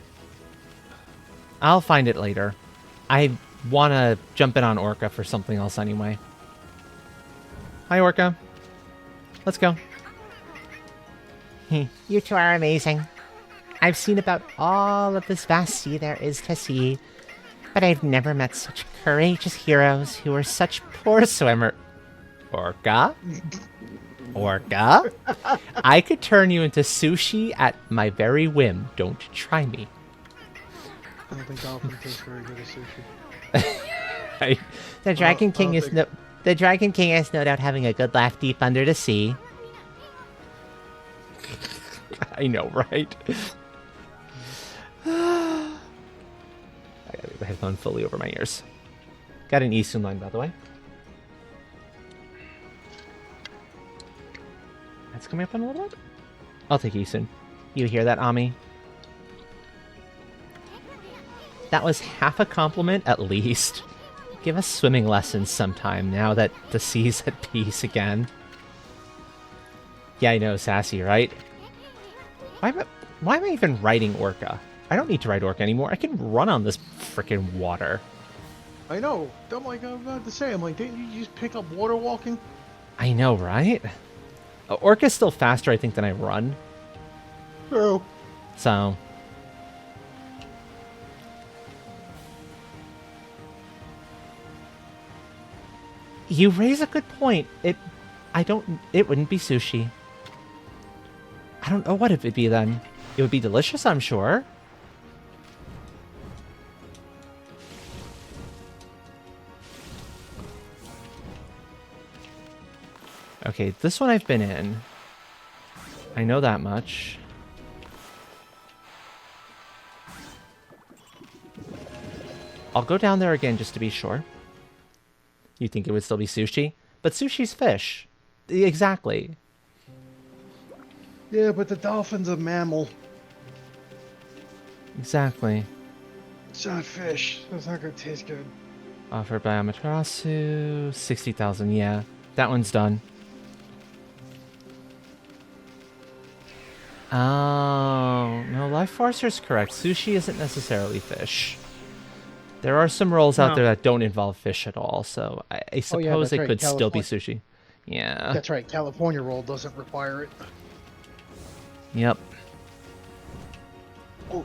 I'll find it later. I want to jump in on Orca for something else anyway. Hi, Orca. Let's go. You two are amazing. I've seen about all of this vast sea there is to see, but I've never met such courageous heroes who are such poor swimmer. Orca? Orca? I could turn you into sushi at my very whim. Don't try me. I don't think dolphin tastes very good at sushi. The Dragon King don't is no. The Dragon King is no doubt having a good laugh deep under the sea. I know, right? I gotta leave the headphone fully over my ears. Got an Eastern line, by the way. That's coming up in a little bit. I'll take Eastern. You hear that, Ami? That was half a compliment at least. Give us swimming lessons sometime now that the sea's at peace again. Yeah, I know, sassy, right? Why am I even riding Orca? I don't need to ride Orca anymore. I can run on this freaking water. I know. I'm about to say, didn't you just pick up water walking? I know, right? Orca's still faster, I think, than I run. True. So... You raise a good point. It wouldn't be sushi. I don't know what it would be then. It would be delicious, I'm sure. Okay, this one I've been in. I know that much. I'll go down there again just to be sure. You think it would still be sushi? But sushi's fish. Exactly. Yeah, but the dolphin's a mammal. Exactly. It's not fish. It's not gonna taste good. Offered by Amaterasu. 60,000, yeah. That one's done. Oh, no, Life Forcer's correct. Sushi isn't necessarily fish. There are some rolls out there that don't involve fish at all, so I suppose it could still be sushi. Yeah. That's right. California roll doesn't require it. Yep. Ooh.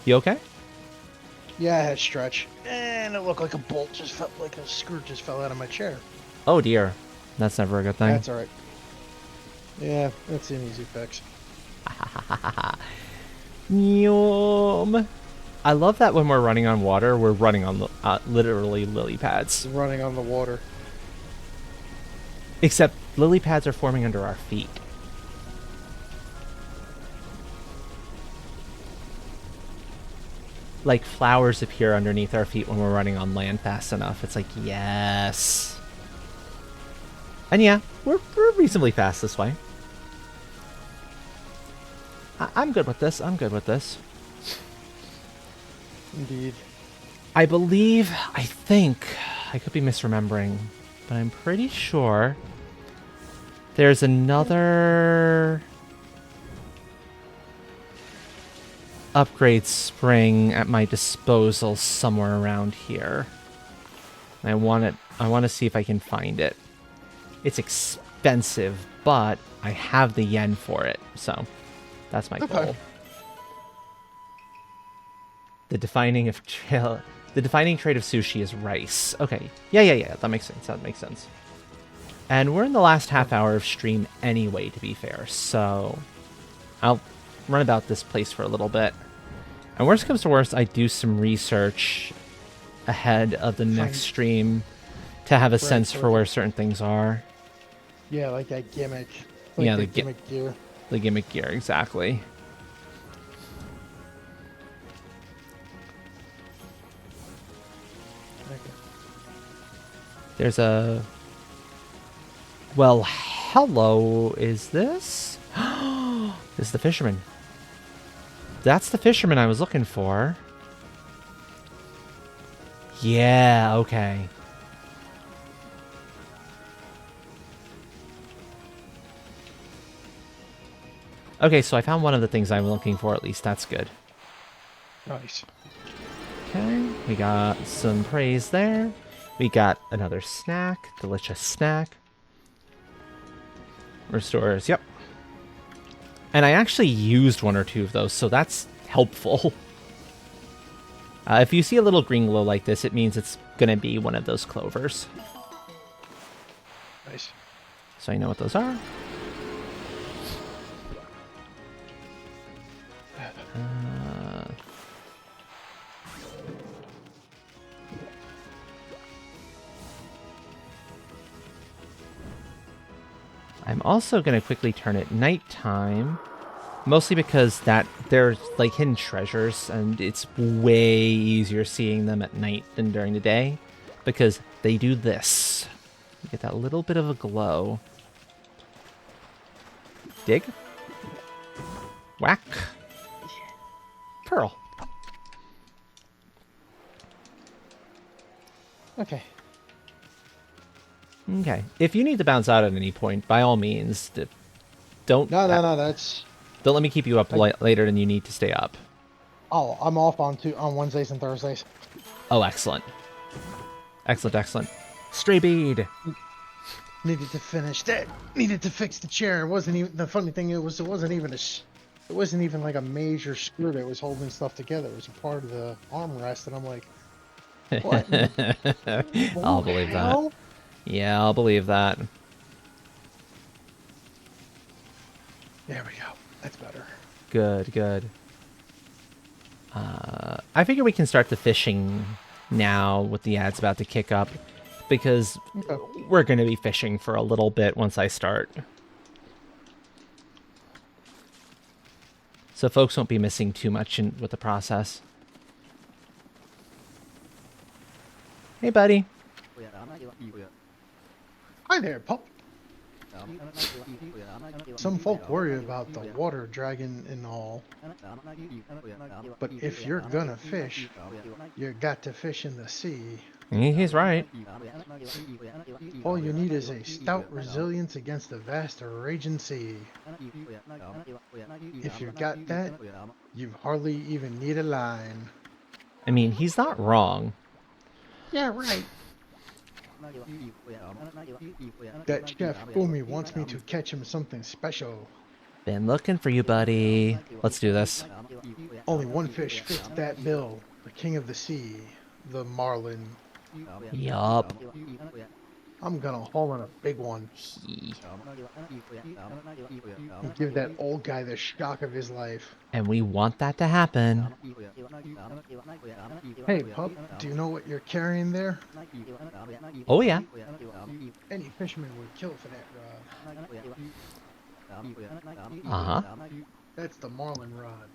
You okay? Yeah, I had stretch. And it looked like a bolt just felt like a screw just fell out of my chair. Oh dear. That's never a good thing. That's alright. Yeah, that's an easy fix. Yum. I love that when we're running on water, we're running on literally lily pads. Running on the water. Except lily pads are forming under our feet. Like flowers appear underneath our feet when we're running on land fast enough. It's like, yes. And yeah, we're reasonably fast this way. I'm good with this. I'm good with this. Indeed. I think, I could be misremembering, but I'm pretty sure there's another upgrade spring at my disposal somewhere around here. And I want it. I want to see if I can find it. It's expensive, but I have the yen for it, so that's my goal. The defining trait of sushi is rice. Okay. Yeah. That makes sense. And we're in the last half hour of stream anyway, to be fair. So I'll run about this place for a little bit. And worst comes to worst, I do some research ahead of the next stream to have a sense for where certain things are. Yeah, like that gimmick. Yeah, the gimmick gear. The gimmick gear, exactly. Okay. There's a... Well, hello, is this? This is the fisherman. That's the fisherman I was looking for. Yeah, okay. Okay, so I found one of the things I'm looking for, at least. That's good. Nice. Okay, we got some praise there. We got another snack. Delicious snack. Restores, yep. And I actually used one or two of those, so that's helpful. If you see a little green glow like this, it means it's going to be one of those clovers. Nice. So I know what those are. I'm also going to quickly turn it nighttime, mostly because they're like hidden treasures, and it's way easier seeing them at night than during the day, because they do this. You get that little bit of a glow. Dig. Whack. Pearl. Okay. Okay. If you need to bounce out at any point, by all means, don't. No, that's... Don't let me keep you up later than you need to stay up. Oh, I'm off on Wednesdays and Thursdays. Oh, excellent. Excellent. Stray bead. Needed to finish that. Needed to fix the chair. It wasn't even... The funny thing it wasn't even it wasn't even like a major screw that was holding stuff together. It was a part of the armrest, and I'm like, what? I'll believe that. Yeah, I'll believe that. There we go. That's better. Good. I figure we can start the fishing now with the ads about to kick up, because we're going to be fishing for a little bit once I start. So folks won't be missing too much with the process. Hey, buddy. Hi there, pup. Some folk worry about the water dragon and all, but if you're gonna fish, you got to fish in the sea. He's right. All you need is a stout resilience against the vast raging sea. If you got that, you hardly even need a line. I mean, he's not wrong. Yeah, right. That chef Fumi wants me to catch him something special. Been looking for you, buddy. Let's do this. Only one fish fits that bill. The king of the sea, the marlin. Yup. I'm gonna haul in a big one. And give that old guy the shock of his life. And we want that to happen. Hey, pup, do you know what you're carrying there? Oh, yeah. Any fisherman would kill for that rod. Uh-huh. That's the marlin rod.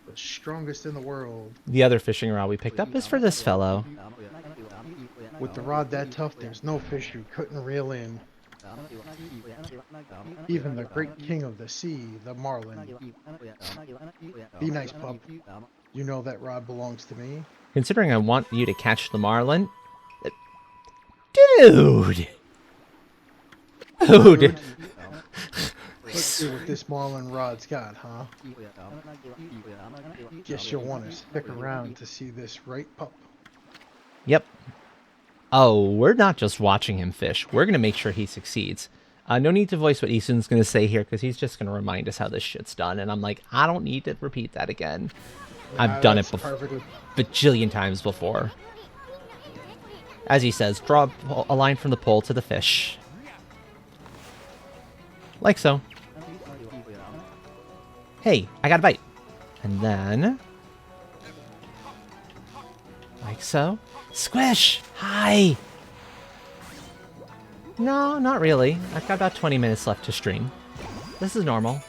The strongest in the world. The other fishing rod we picked up is for this fellow. With the rod that tough, there's no fish you couldn't reel in. Even the great king of the sea, the marlin. Be nice, pup. You know that rod belongs to me. Considering I want you to catch the marlin... Dude! Dude! Let's see what this marlin rod's got, huh? Guess you'll want to stick around to see this, right, pup? Yep. Oh, we're not just watching him fish. We're going to make sure he succeeds. No need to voice what Easton's going to say here, because he's just going to remind us how this shit's done. And I'm like, I don't need to repeat that again. I've done it bajillion times before. As he says, draw a line from the pole to the fish. Like so. Hey, I got a bite. And then... like so. Squish! Hi! No, not really. I've got about 20 minutes left to stream. This is normal.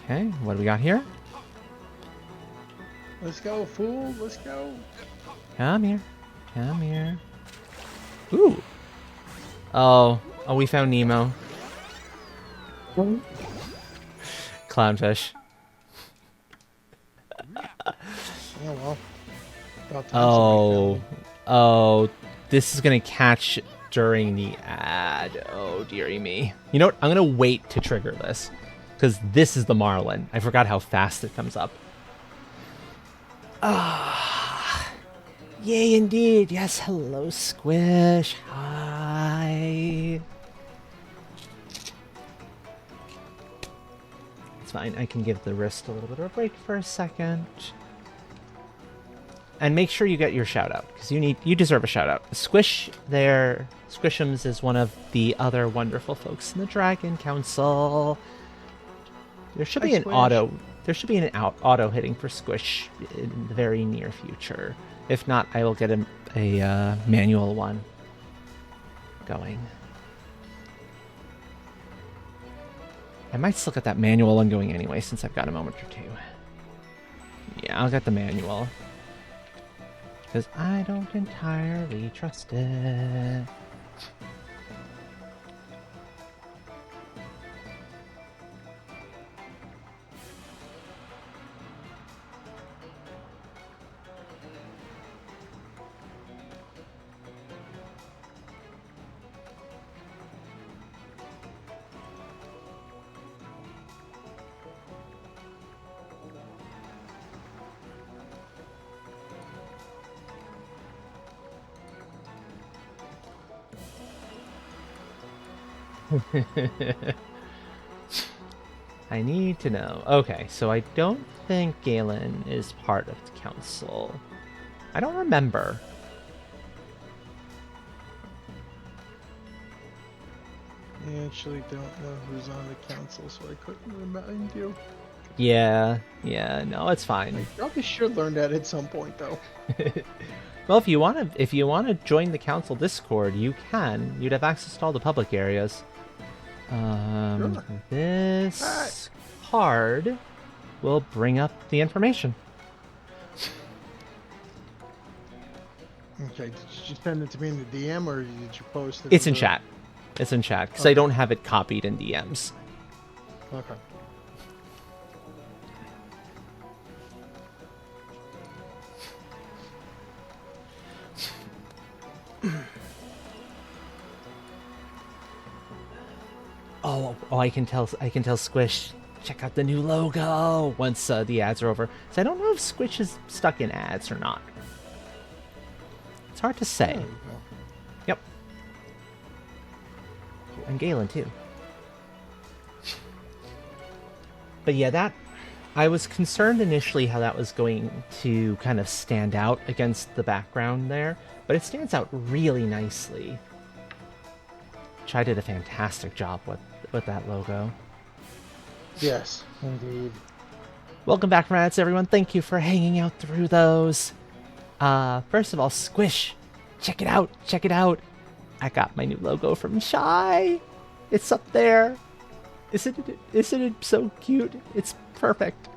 Okay, what do we got here? Let's go, fool. Let's go. Come here. Come here. Ooh. Oh, we found Nemo. Clownfish. Yeah, well. About time Oh. somebody Oh. This is gonna catch during the ad. Oh, dearie me. You know what? I'm gonna wait to trigger this. Because this is the Marlin. I forgot how fast it comes up. Ah. Yay, indeed. Yes, hello, Squish. Hi. It's fine. I can give the wrist a little bit of a break for a second. And make sure you get your shout out, because you deserve a shout out. Squish there. Squishums is one of the other wonderful folks in the Dragon Council. There should be an auto. There should be an auto hitting for Squish in the very near future. If not, I will get a manual one going. I might still get that manual one going anyway, since I've got a moment or two. Yeah, I'll get the manual. Because I don't entirely trust it. I need to know. Okay, so I don't think Galen is part of the council. I don't remember. I actually don't know who's on the council, so I couldn't remind you. Yeah, no, it's fine. I probably should learn that at some point, though. Well, if you want to join the council Discord, you can. You'd have access to all the public areas. Sure. This card will bring up the information. Okay, did you send it to me in the DM, or did you post it? It's in chat. It's in chat, because I don't have it copied in DMs. Okay. Oh, I can tell Squish, check out the new logo once the ads are over. So I don't know if Squish is stuck in ads or not. It's hard to say. There we go. Yep. And Galen too. But yeah, I was concerned initially how that was going to kind of stand out against the background there, but it stands out really nicely. Chai did a fantastic job with that logo. Yes, indeed. Welcome back from ads, everyone. Thank you for hanging out through those. First of all, Squish, check it out, check it out. I got my new logo from Chai. It's up there. Isn't it so cute? It's perfect.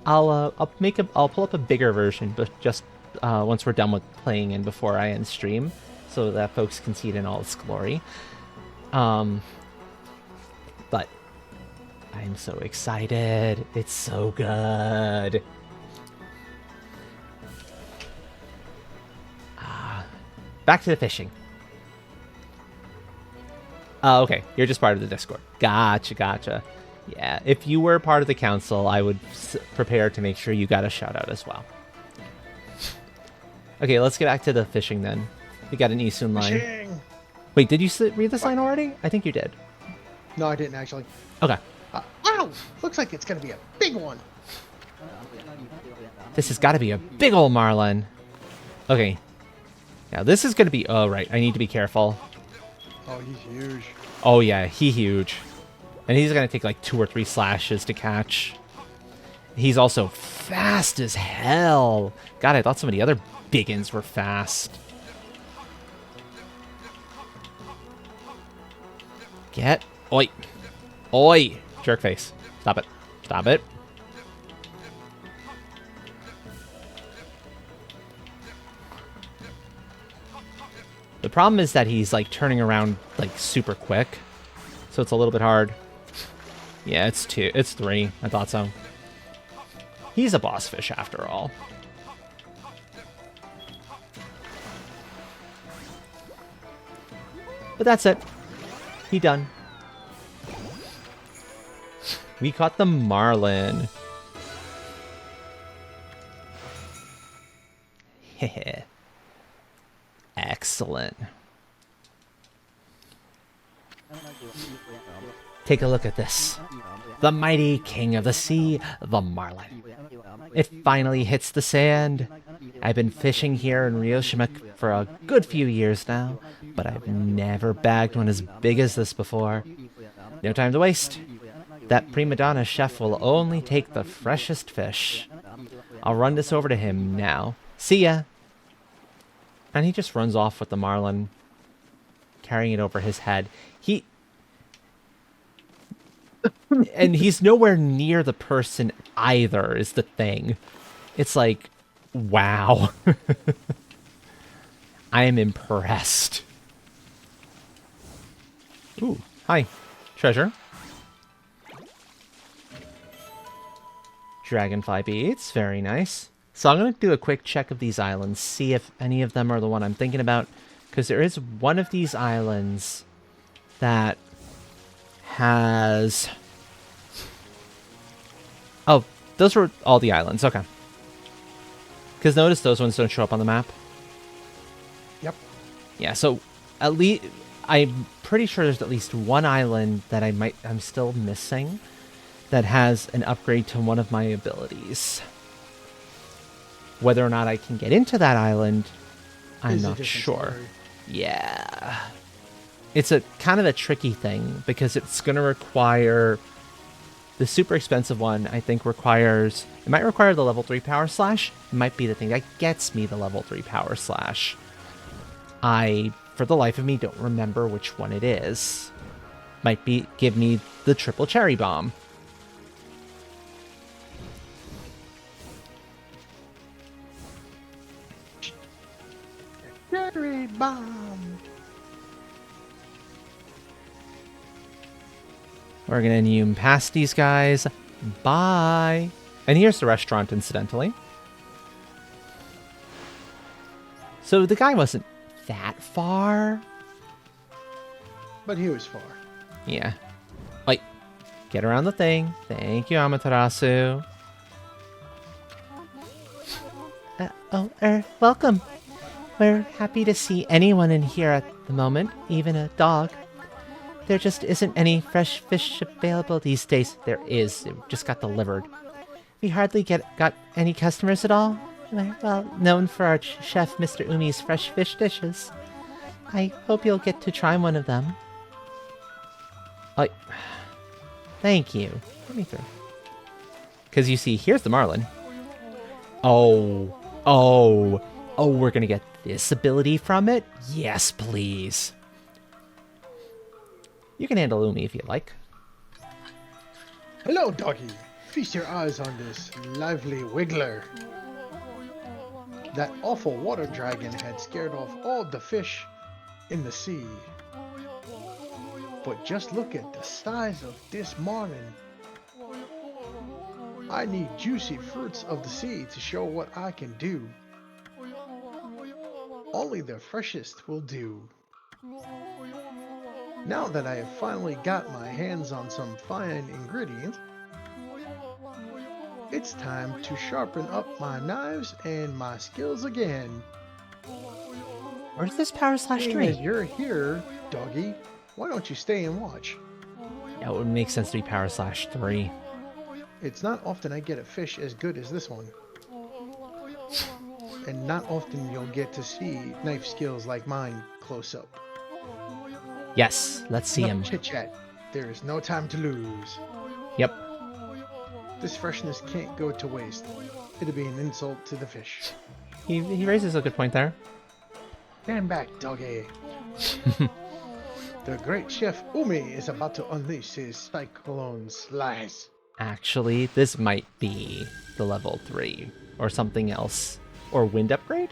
I'll pull up a bigger version, but just once we're done with playing and before I end stream, so that folks can see it in all its glory. But I'm so excited. It's so good. Back to the fishing. Okay, you're just part of the Discord. Gotcha. Yeah, if you were part of the council, I would prepare to make sure you got a shout out as well. Okay, let's get back to the fishing then. We got an Isun line. Fishing! Wait, did you read this line already? I think you did. No, I didn't actually. Okay. Ow! Looks like it's gonna be a big one. This has got to be a big old marlin. Okay. Now this is going to be... Oh, right. I need to be careful. Oh, he's huge. Oh, yeah. Huge. And he's going to take like 2 or 3 slashes to catch. He's also fast as hell. God, I thought some of the other biggins were fast. Get... Oi. Oi. Jerk face. Stop it. Stop it. The problem is that he's like turning around like super quick. So it's a little bit hard. Yeah, it's 2. It's 3. I thought so. He's a boss fish after all. But that's it. He done. We caught the marlin. Heh. Excellent. Take a look at this. The mighty king of the sea, the marlin. It finally hits the sand. I've been fishing here in Ryoshima for a good few years now, but I've never bagged one as big as this before. No time to waste. That prima donna chef will only take the freshest fish. I'll run this over to him now. See ya! And he just runs off with the marlin, carrying it over his head. And he's nowhere near the person either, is the thing. It's like, wow. I am impressed. Ooh, hi. Treasure. Dragonfly beads, very nice. So I'm going to do a quick check of these islands, see if any of them are the one I'm thinking about. Because there is one of these islands that has... Oh, those were all the islands, okay. Because notice those ones don't show up on the map. Yep. Yeah, so at least... I'm pretty sure there's at least one island that I'm still missing that has an upgrade to one of my abilities. Whether or not I can get into that island, I'm not sure. Story. Yeah. It's a kind of a tricky thing because it's going to require... The super expensive one, I think, requires... It might require the level 3 power slash. It might be the thing that gets me the level 3 power slash. I, for the life of me, don't remember which one it is. Might be give me the triple cherry bomb. Cherry bomb. We're gonna zoom past these guys. Bye. And here's the restaurant, incidentally. So the guy wasn't that far. But he was far. Yeah. Wait. Get around the thing. Thank you, Amaterasu. Welcome. We're happy to see anyone in here at the moment, even a dog. There just isn't any fresh fish available these days. There is. It just got delivered. We hardly got any customers at all. We're well known for our chef, Mr. Umi's fresh fish dishes. I hope you'll get to try one of them. Thank you. Let me through. Because you see, here's the marlin. Oh, we're going to get this ability from it? Yes, please. You can handle Umi if you like. Hello, doggy. Feast your eyes on this lively wiggler. That awful water dragon had scared off all the fish in the sea. But just look at the size of this marlin. I need juicy fruits of the sea to show what I can do. Only the freshest will do. Now that I have finally got my hands on some fine ingredients, it's time to sharpen up my knives and my skills again. Where's this power slash Seeing 3? as you're here, doggy, why don't you stay and watch? Yeah, it would make sense to be power slash 3. It's not often I get a fish as good as this one. And not often you'll get to see knife skills like mine close up. Yes, let's see him. Enough chit-chat. There is no time to lose. Yep. This freshness can't go to waste. It'll be an insult to the fish. He raises a good point there. Stand back, doggy. The great chef Umi is about to unleash his cyclone slice. Actually, this might be the level 3 or something else. Or wind upgrade?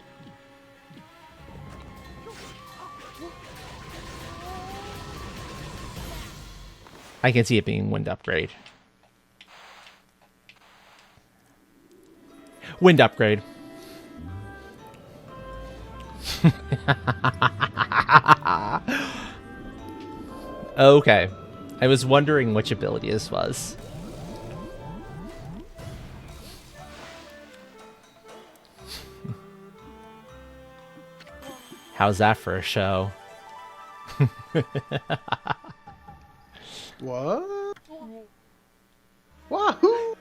I can see it being wind upgrade. Wind upgrade. Okay. I was wondering which ability this was. How's that for a show? What? Wahoo!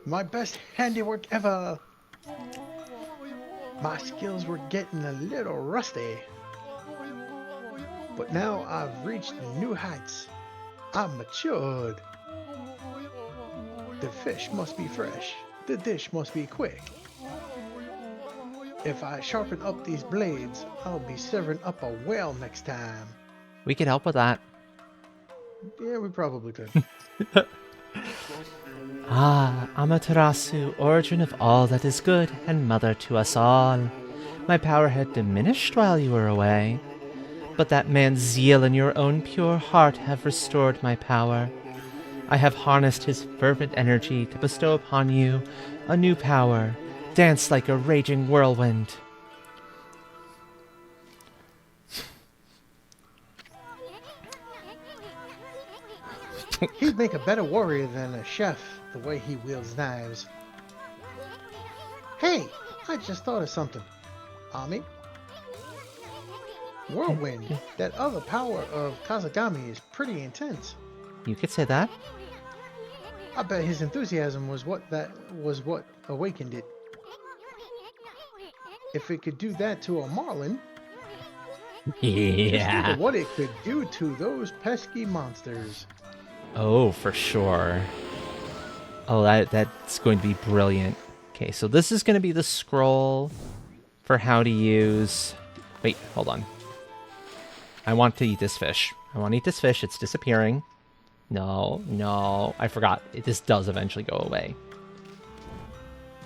My best handiwork ever. My skills were getting a little rusty. But now I've reached new heights. I've matured. The fish must be fresh. The dish must be quick. If I sharpen up these blades, I'll be serving up a whale next time. We could help with that. Yeah, we probably could. Ah, Amaterasu, origin of all that is good, and mother to us all. My power had diminished while you were away, but that man's zeal and your own pure heart have restored my power. I have harnessed his fervent energy to bestow upon you a new power. Dance like a raging whirlwind. He'd make a better warrior than a chef, the way he wields knives. Hey, I just thought of something. Ami? Whirlwind, that other power of Kazagami is pretty intense. You could say that. I bet his enthusiasm was what awakened it. If it could do that to a marlin, just think Yeah. of what it could do to those pesky monsters. Oh, for sure. Oh, that's going to be brilliant. Okay, so this is going to be the scroll for how to use... Wait, hold on. I want to eat this fish. I want to eat this fish. It's disappearing. No, no. I forgot. This does eventually go away.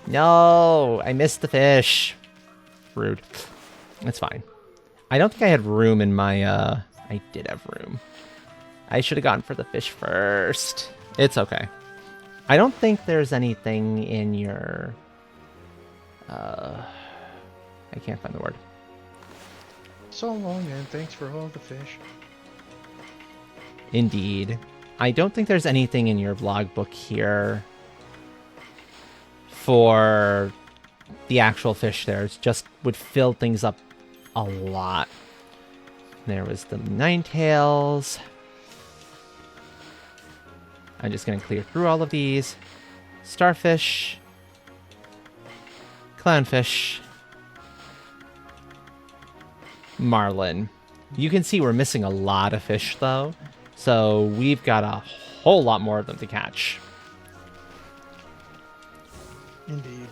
No, I missed the fish. Rude. It's fine. I don't think I had room in my... I did have room. I should have gone for the fish first. It's okay. I don't think there's anything in your... I can't find the word. So long, and thanks for all the fish. Indeed. I don't think there's anything in your logbook here for the actual fish there. It just would fill things up a lot. There was the ninetails. I'm just going to clear through all of these. Starfish. Clownfish. Marlin. You can see we're missing a lot of fish, though. So we've got a whole lot more of them to catch. Indeed.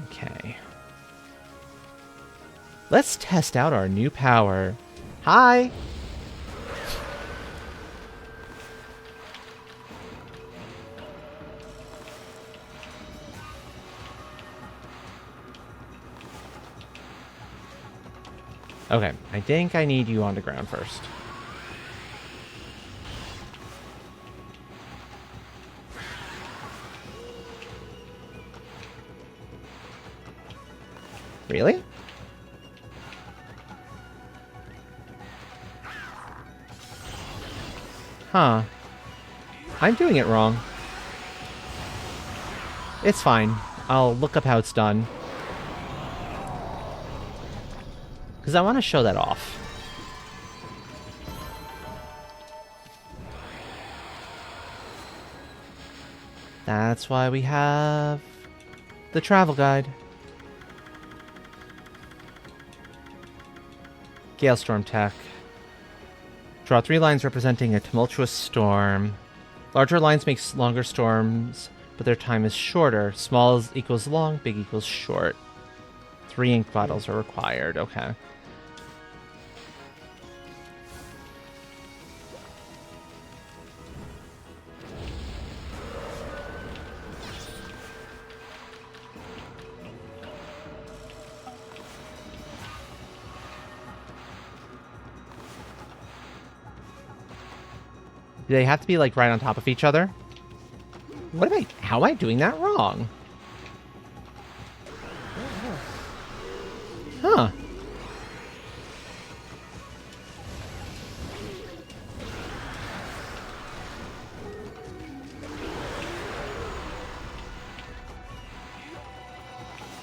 Okay. Let's test out our new power. Hi! Okay, I think I need you on the ground first. Really? Huh. I'm doing it wrong. It's fine. I'll look up how it's done. Because I want to show that off. That's why we have the travel guide. Gale storm tech. Draw 3 lines representing a tumultuous storm. Larger lines make longer storms, but their time is shorter. Small equals long, big equals short. 3 ink bottles are required. Okay. Do they have to be, like, right on top of each other? How am I doing that wrong? Huh.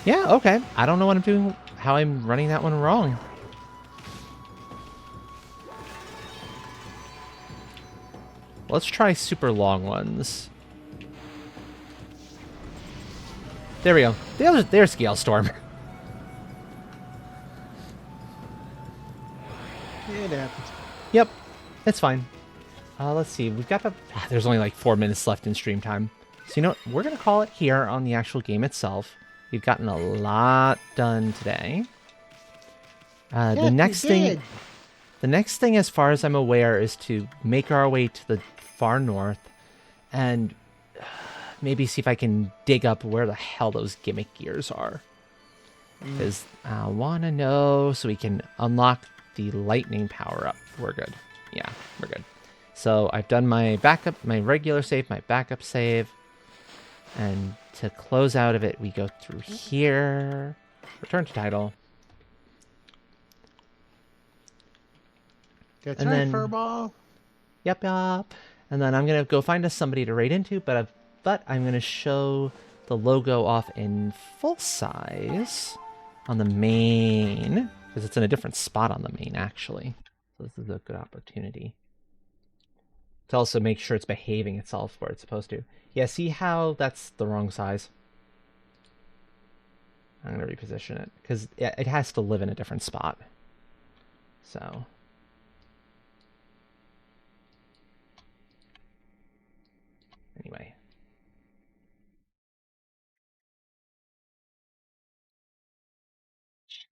Yeah, okay. I don't know what I'm doing, how I'm running that one wrong. Let's try super long ones. There we go. There's Gale Storm. It happens. Yep, it's fine. Let's see. We've got the... there's only like 4 minutes left in stream time. So you know what? We're going to call it here on the actual game itself. We've gotten a lot done today. The next thing... The next thing, as far as I'm aware, is to make our way to the far north and maybe see if I can dig up where the hell those gimmick gears are. Because I want to know so we can unlock the lightning power up. We're good. Yeah, we're good. So I've done my backup, my regular save, my backup save. And to close out of it, we go through here. Return to title. That's And right, then- Furball. Yep. And then I'm going to go find us somebody to raid into, but I'm going to show the logo off in full size on the main, because it's in a different spot on the main, actually. So this is a good opportunity to also make sure it's behaving itself where it's supposed to. Yeah, see how that's the wrong size? I'm going to reposition it, because it has to live in a different spot. So... anyway.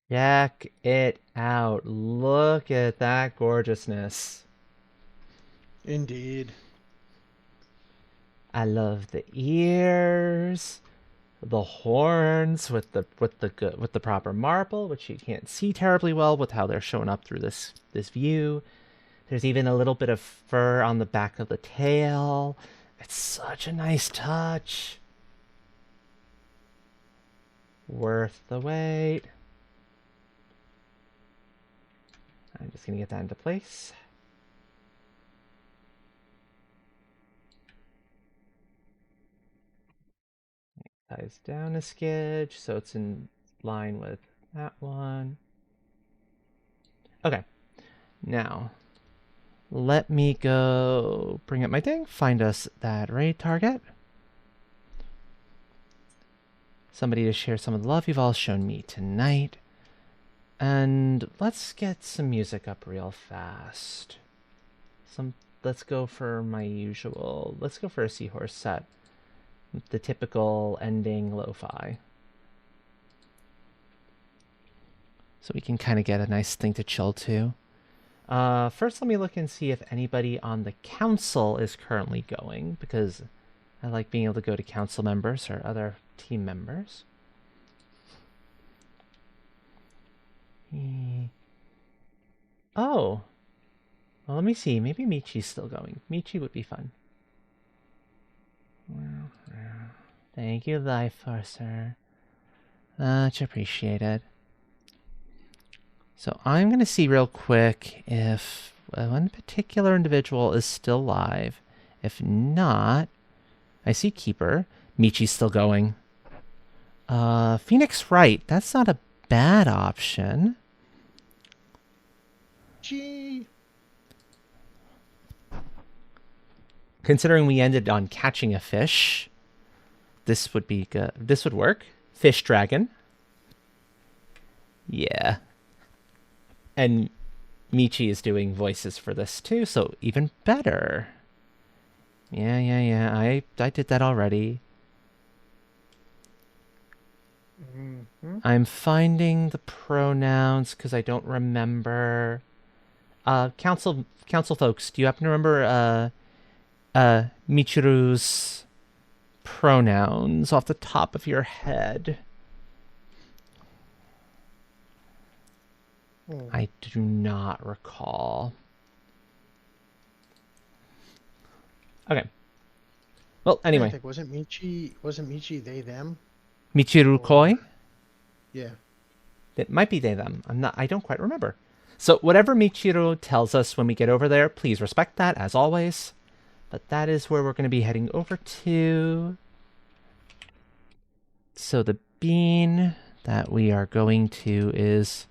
Check it out. Look at that gorgeousness. Indeed. I love the ears, the horns with the proper marble, which you can't see terribly well with how they're showing up through this view. There's even a little bit of fur on the back of the tail. It's such a nice touch. Worth the wait. I'm just going to get that into place. Ties down a sketch, so it's in line with that one. Okay. Now, let me go bring up my thing, find us that raid target. Somebody to share some of the love you've all shown me tonight. And let's get some music up real fast. Let's go for my usual. Let's go for a seahorse set. The typical ending lo-fi. So we can kind of get a nice thing to chill to. First, let me look and see if anybody on the council is currently going, because I like being able to go to council members or other team members. Oh. Well, let me see. Maybe Michi's still going. Michi would be fun. Thank you, Life Forcer. Much appreciated. So I'm going to see real quick if one particular individual is still alive. If not, I see Keeper. Michi's still going. Phoenix Wright. That's not a bad option. Gee. Considering we ended on catching a fish, this would be good. This would work. Fish Dragon. Yeah. And Michi is doing voices for this too, so even better. Yeah. I did that already. I'm finding the pronouns because I don't remember. Council folks, do you happen to remember Michiru's pronouns off the top of your head? I do not recall. Okay. Well, anyway. I think wasn't Michi they them? Michiru Koi? Yeah. It might be they them. I don't quite remember. So whatever Michiru tells us when we get over there, please respect that as always. But that is where we're going to be heading over to. So the bean that we are going to is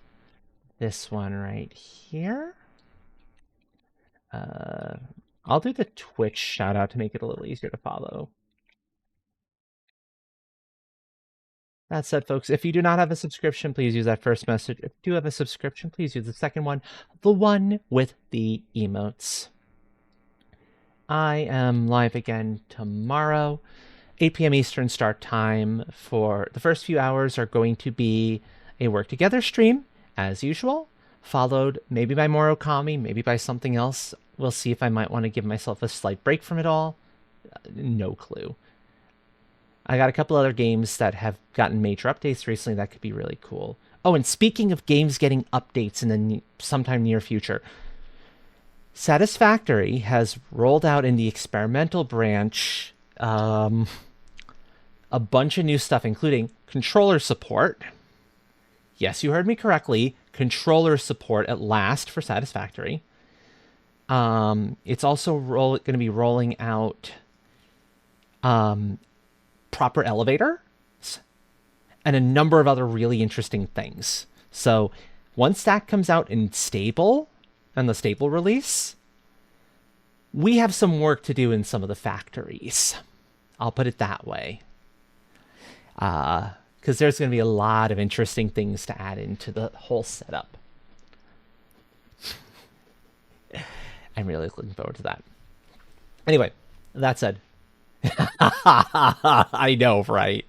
this one right here. I'll do the Twitch shout out to make it a little easier to follow. That said, folks, if you do not have a subscription, please use that first message. If you do have a subscription, please use the second one, the one with the emotes. I am live again tomorrow, 8 p.m. Eastern start time. For the first few hours are going to be a work together stream, as usual, followed maybe by more Okami, maybe by something else. We'll see if I might want to give myself a slight break from it all. No clue. I got a couple other games that have gotten major updates recently that could be really cool. Oh, and speaking of games getting updates in the sometime near future, Satisfactory has rolled out in the experimental branch a bunch of new stuff, including controller support. Yes, you heard me correctly. Controller support at last for Satisfactory. It's also going to be rolling out proper elevators and a number of other really interesting things. So once that comes out in stable and the stable release, we have some work to do in some of the factories. I'll put it that way. Because there's going to be a lot of interesting things to add into the whole setup. I'm really looking forward to that. Anyway, that said, I know, right?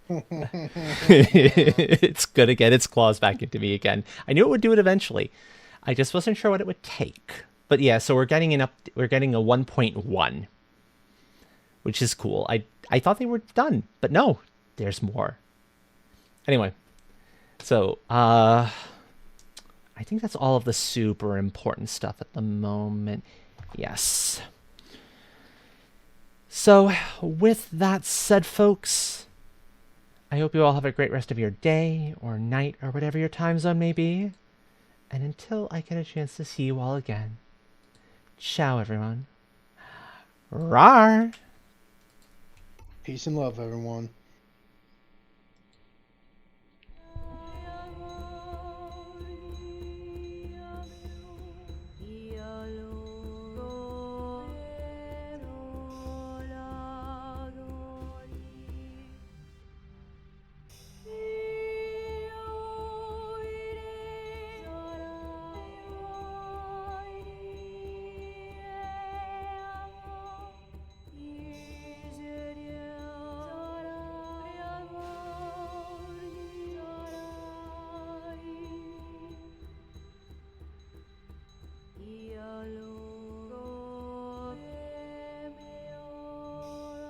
It's gonna get its claws back into me again. I knew it would do it eventually. I just wasn't sure what it would take. But yeah, so we're getting a 1.1, which is cool. I thought they were done, but no, there's more. Anyway, so I think that's all of the super important stuff at the moment. Yes. So, with that said, folks, I hope you all have a great rest of your day or night or whatever your time zone may be. And until I get a chance to see you all again, ciao, everyone. Rawr! Peace and love, everyone.